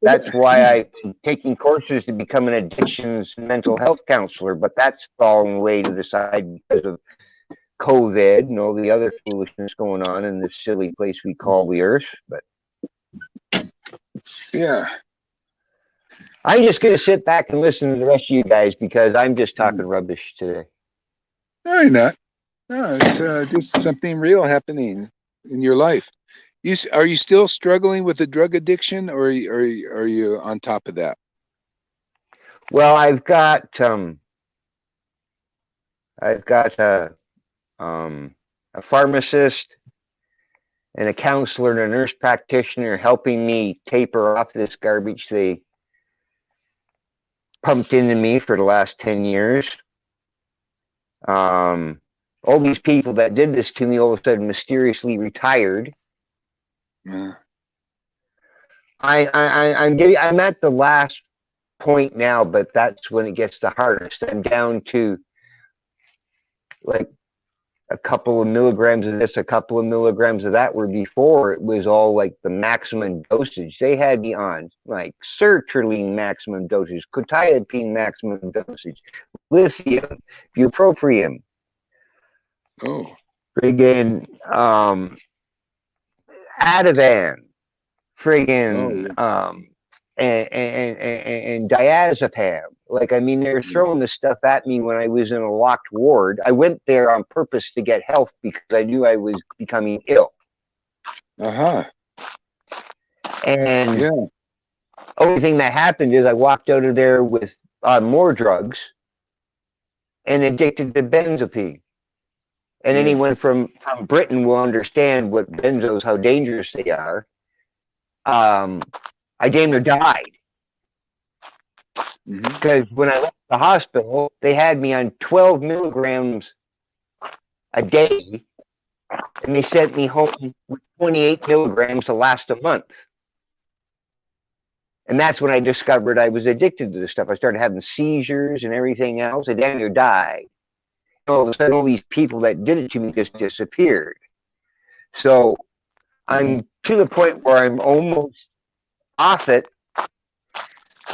[SPEAKER 8] that's why I'm taking courses to become an addictions mental health counselor, but that's fallen way to the side because of COVID and all the other foolishness going on in this silly place we call the Earth. But
[SPEAKER 1] yeah,
[SPEAKER 8] I'm just gonna sit back and listen to the rest of you guys, because I'm just talking rubbish today.
[SPEAKER 1] No, you're not. No, it's just something real happening in your life. Are you still struggling with the drug addiction, or are you on top of that?
[SPEAKER 8] Well, I've got a pharmacist and a counselor and a nurse practitioner helping me taper off this garbage they pumped into me for the last 10 years. All these people that did this to me all of a sudden mysteriously retired.
[SPEAKER 1] Yeah.
[SPEAKER 8] I'm at the last point now, but that's when it gets the hardest. I'm down to like a couple of milligrams of this, a couple of milligrams of that, where before it was all like the maximum dosage. They had me on like sertraline maximum dosage, quetiapine maximum dosage, lithium, bupropion,
[SPEAKER 1] Oh.
[SPEAKER 8] friggin' Ativan, friggin' and diazepam. Like, I mean, they're throwing this stuff at me when I was in a locked ward. I went there on purpose to get help because I knew I was becoming ill.
[SPEAKER 1] Uh-huh.
[SPEAKER 8] And
[SPEAKER 1] Yeah.
[SPEAKER 8] only thing that happened is I walked out of there with more drugs and addicted to benzopine. And
[SPEAKER 1] Yeah.
[SPEAKER 8] anyone from Britain will understand what benzos, how dangerous they are. I damn near died. Because when I left the hospital, they had me on 12 milligrams a day, and they sent me home with 28 milligrams to last a month. And that's when I discovered I was addicted to this stuff. I started having seizures and everything else. I damn near died. All of a sudden, all these people that did it to me just disappeared. So I'm to the point where I'm almost off it,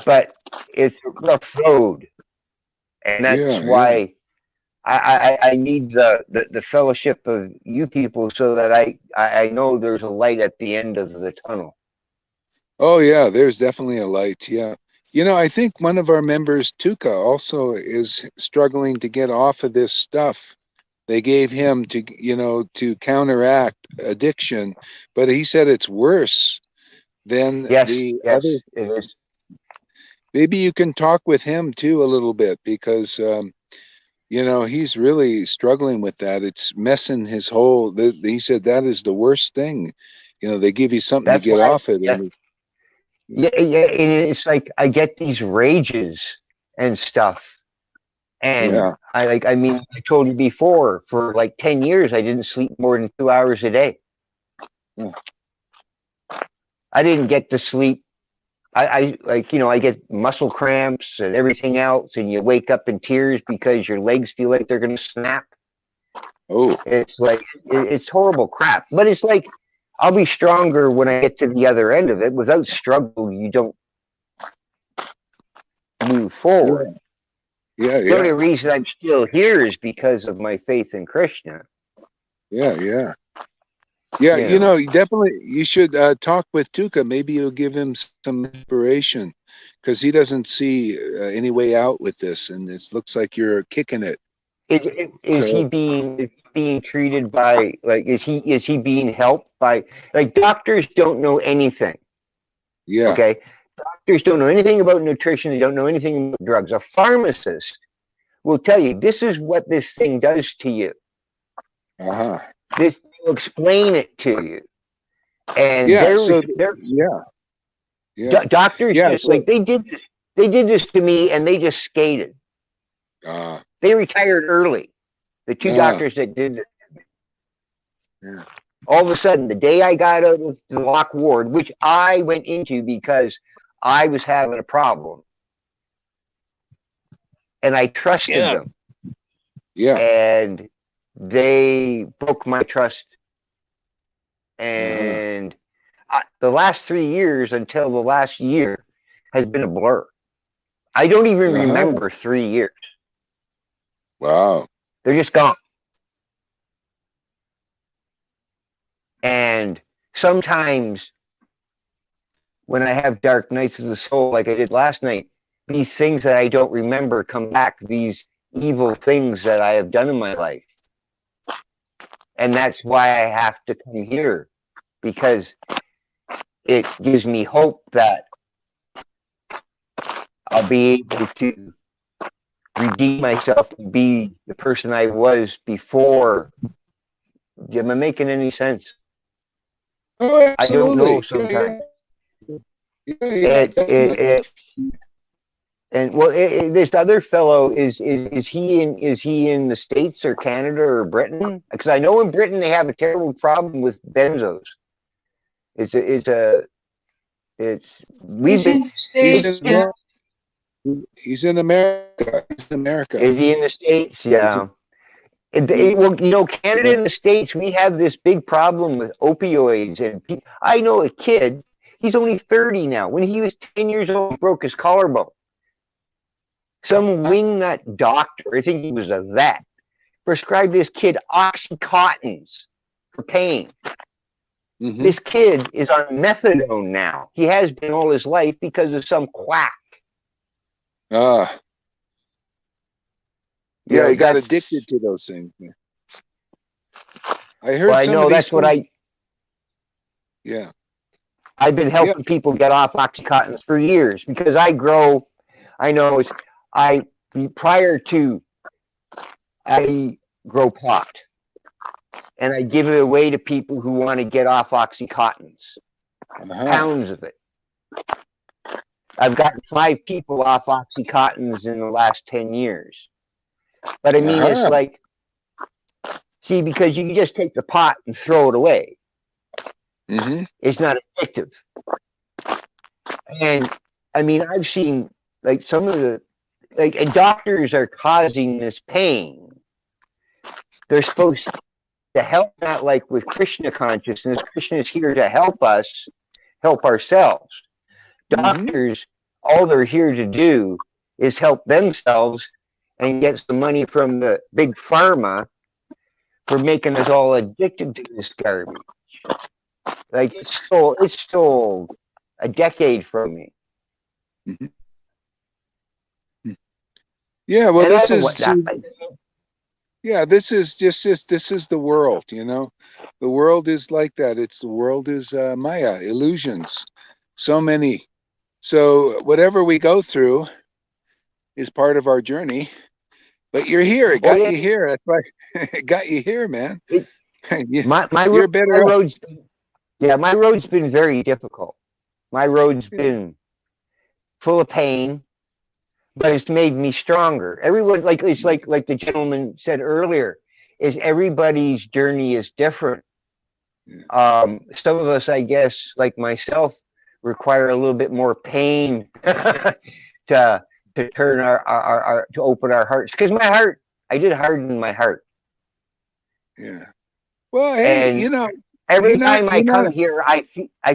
[SPEAKER 8] but it's a rough road. And that's why I need the fellowship of you people so that I know there's a light at the end of the tunnel.
[SPEAKER 1] Oh yeah, there's definitely a light. Yeah. You know, I think one of our members, Tuka, also is struggling to get off of this stuff. They gave him to counteract addiction, but he said it's worse than the other.
[SPEAKER 8] It is.
[SPEAKER 1] Maybe you can talk with him too a little bit because he's really struggling with that. It's messing his whole. He said that is the worst thing. They give you something to get off it.
[SPEAKER 8] Yeah, and it's like I get these rages and stuff, and I told you before, for like 10 years I didn't sleep more than 2 hours a day. I didn't get to sleep. I get muscle cramps and everything else, and you wake up in tears because your legs feel like they're going to snap.
[SPEAKER 1] Oh,
[SPEAKER 8] it's like it's horrible crap. But it's like I'll be stronger when I get to the other end of it. Without struggle, you don't move forward. The only reason I'm still here is because of my faith in Krishna.
[SPEAKER 1] Yeah. Definitely you should talk with Tuka. Maybe you'll give him some inspiration because he doesn't see any way out with this, and it looks like you're kicking it.
[SPEAKER 8] Is he being treated by, like, is he being helped by, like, doctors don't know anything?
[SPEAKER 1] Yeah.
[SPEAKER 8] Okay. Doctors don't know anything about nutrition. They don't know anything about drugs. A pharmacist will tell you this is what this thing does to you. This will explain it to you. And doctors like they did this to me, and they just skated. They retired early. The two doctors that did this.
[SPEAKER 1] Yeah.
[SPEAKER 8] All of a sudden, the day I got out of the lock ward, which I went into because I was having a problem, and I trusted them.
[SPEAKER 1] Yeah.
[SPEAKER 8] And they broke my trust. And the last 3 years until the last year has been a blur. I don't even remember 3 years.
[SPEAKER 1] Wow.
[SPEAKER 8] They're just gone. And sometimes when I have dark nights of the soul, like I did last night, these things that I don't remember come back, these evil things that I have done in my life. And that's why I have to come here, because it gives me hope that I'll be able to redeem myself and be the person I was before. Am I making any sense?
[SPEAKER 1] Oh, absolutely.
[SPEAKER 8] I don't know sometimes. And well, this other fellow is he in the States or Canada or Britain? Because I know in Britain they have a terrible problem with benzos. It's we've
[SPEAKER 4] He's
[SPEAKER 8] been
[SPEAKER 4] in the
[SPEAKER 1] He's in
[SPEAKER 4] States, yeah.
[SPEAKER 1] America. He's in America. He's in America.
[SPEAKER 8] Is he in the States? Yeah. Well, Canada and the States, we have this big problem with opioids. And I know a kid, he's only 30 now. When he was 10 years old, he broke his collarbone. Some wingnut doctor, I think he was a vet, prescribed this kid Oxycontins for pain.
[SPEAKER 1] Mm-hmm.
[SPEAKER 8] This kid is on methadone now. He has been all his life because of some quack.
[SPEAKER 1] Yeah, he got addicted to those things. I heard
[SPEAKER 8] I
[SPEAKER 1] some
[SPEAKER 8] know
[SPEAKER 1] of these
[SPEAKER 8] that's what
[SPEAKER 1] things. Yeah.
[SPEAKER 8] I've been helping people get off Oxycontins for years because I grow pot and I give it away to people who want to get off Oxycontins. Pounds of it. I've gotten 5 people off Oxycontins in the last 10 years. But I mean, it's like, see, because you can just take the pot and throw it away.
[SPEAKER 1] Mm-hmm.
[SPEAKER 8] It's not addictive. And I mean, I've seen like some of the, and doctors are causing this pain. They're supposed to help, not like with Krishna consciousness. Krishna is here to help us help ourselves. Doctors, all they're here to do is help themselves and get some money from the big pharma for making us all addicted to this garbage. Like it stole a decade from me.
[SPEAKER 1] Mm-hmm. Yeah, well, this is the world. The world is like that. The world is Maya, illusions. So many. So whatever we go through is part of our journey. But you're here. It got you here. That's why it got you here, man. You're better off.
[SPEAKER 8] My road's been very difficult. My road's been full of pain, but it's made me stronger. Everyone, it's like the gentleman said earlier, is everybody's journey is different. Some of us, I guess, like myself, require a little bit more pain to turn our to open our hearts. Because my heart, I did harden my heart.
[SPEAKER 1] Yeah. Well, hey,
[SPEAKER 8] every time I come here, I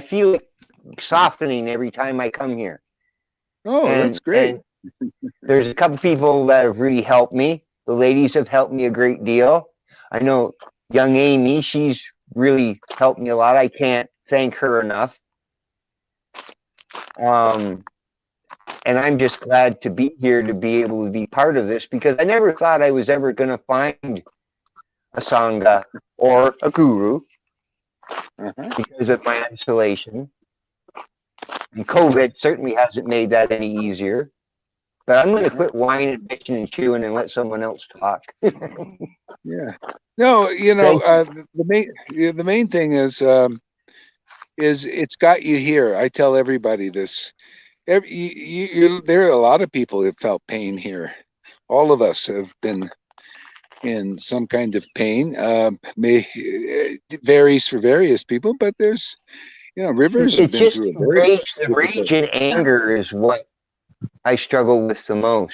[SPEAKER 8] feel it softening every time I come here.
[SPEAKER 1] Oh, that's great.
[SPEAKER 8] And there's a couple people that have really helped me. The ladies have helped me a great deal. I know young Amy, she's really helped me a lot. I can't thank her enough. And I'm just glad to be here to be able to be part of this because I never thought I was ever going to find a Sangha or a guru because of my isolation. And COVID certainly hasn't made that any easier. But I'm going to quit whining, bitching, and chewing and let someone else talk.
[SPEAKER 1] Yeah. No, the main thing is it's got you here. I tell everybody this. There are a lot of people that felt pain here. All of us have been in some kind of pain. It varies for various people, but there's, Rivers have been through
[SPEAKER 8] the rage and anger is what I struggle with the most.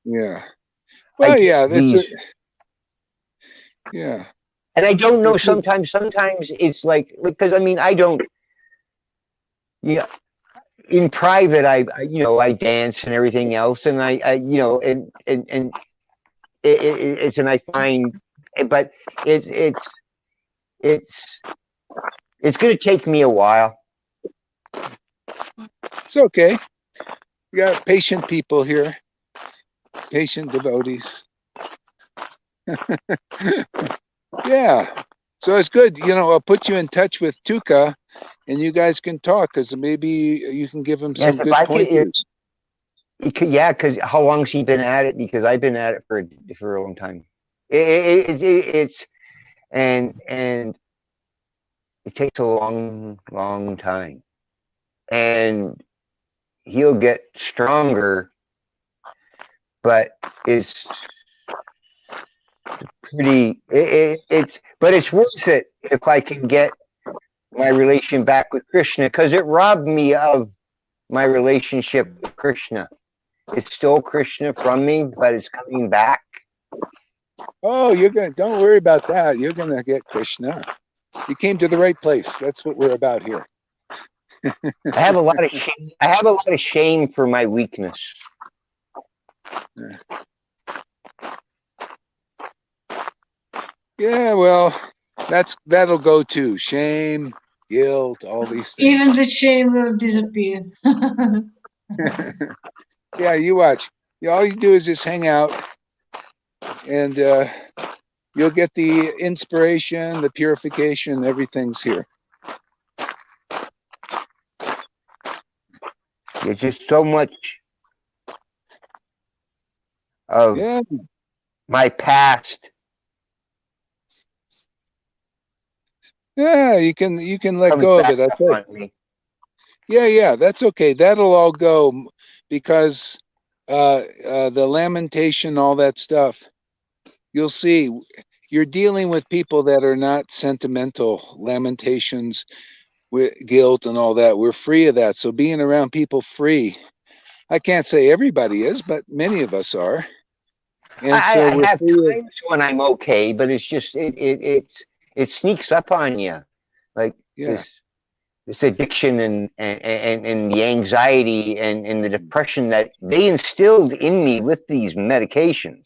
[SPEAKER 1] Yeah. Well, yeah.
[SPEAKER 8] And I don't know. Sometimes it's like because I don't. In private, I dance and everything else, and I I find, but it's going to take me a while.
[SPEAKER 1] It's okay. We got patient people here, patient devotees. Yeah. So it's good. I'll put you in touch with Tuka, and you guys can talk because maybe you can give him some good pointers.
[SPEAKER 8] Because how long's he been at it? Because I've been at it for a long time. It's it takes a long time, and he'll get stronger but it's pretty. But it's worth it if I can get my relation back with Krishna, because it robbed me of my relationship with Krishna. It stole Krishna from me, but it's coming back.
[SPEAKER 1] Oh, don't worry about that. You're gonna get Krishna. You came to the right place. That's what we're about here.
[SPEAKER 8] I have a lot of shame. I have a lot of shame for my weakness.
[SPEAKER 1] Yeah, well, that'll go too. Shame, guilt, all these things.
[SPEAKER 4] Even the shame will disappear.
[SPEAKER 1] Yeah, you watch. All you do is just hang out, and you'll get the inspiration, the purification. Everything's here.
[SPEAKER 8] There's just so much of my past.
[SPEAKER 1] Yeah, you can let go of it. I think. Yeah, that's okay. That'll all go, because the lamentation, all that stuff. You'll see, you're dealing with people that are not sentimental. Lamentations, with guilt and all that. We're free of that. So being around people free. I can't say everybody is, but many of us are. And so
[SPEAKER 8] I have times when I'm okay, but it's just it sneaks up on you, like this addiction and the anxiety and the depression that they instilled in me with these medications.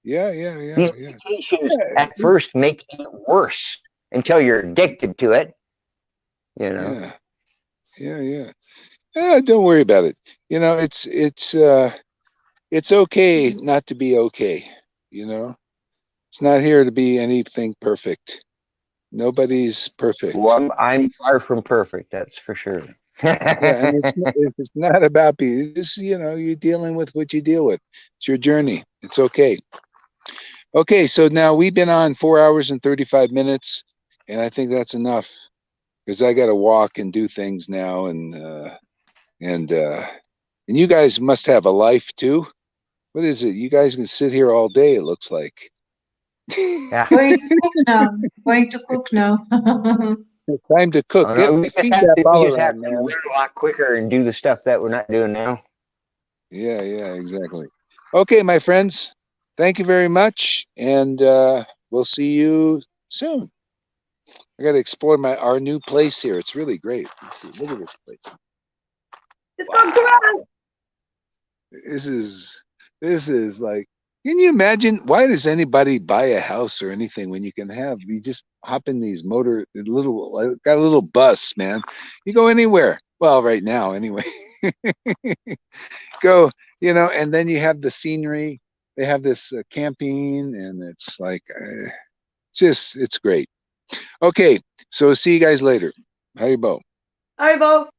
[SPEAKER 1] Yeah.
[SPEAKER 8] These medications at first make it worse until you're addicted to it. You know.
[SPEAKER 1] Yeah. Don't worry about it. You know, it's okay not to be okay. You know, it's not here to be anything perfect. Nobody's perfect.
[SPEAKER 8] Well, I'm far from perfect. That's for sure.
[SPEAKER 1] Yeah, and it's not about being. It's, you're dealing with what you deal with. It's your journey. It's okay. Okay, so now we've been on 4 hours and 35 minutes, and I think that's enough, because I got to walk and do things now, and you guys must have a life too. What is it? You guys can sit here all day, it looks like.
[SPEAKER 8] Yeah.
[SPEAKER 4] Going to cook now. Going to cook now.
[SPEAKER 1] Time to cook.
[SPEAKER 8] We just have to learn a lot quicker and do the stuff that we're not doing now.
[SPEAKER 1] Yeah, exactly. Okay, my friends, thank you very much, and we'll see you soon. I got to explore our new place here. It's really great. Look at this place.
[SPEAKER 5] Wow.
[SPEAKER 1] This is like, can you imagine? Why does anybody buy a house or anything when you just hop in these got a little bus, man. You go anywhere. Well, right now, anyway. Go, and then you have the scenery. They have this camping, and it's like, it's great. Okay, so see you guys later. Haribo.
[SPEAKER 5] Haribo.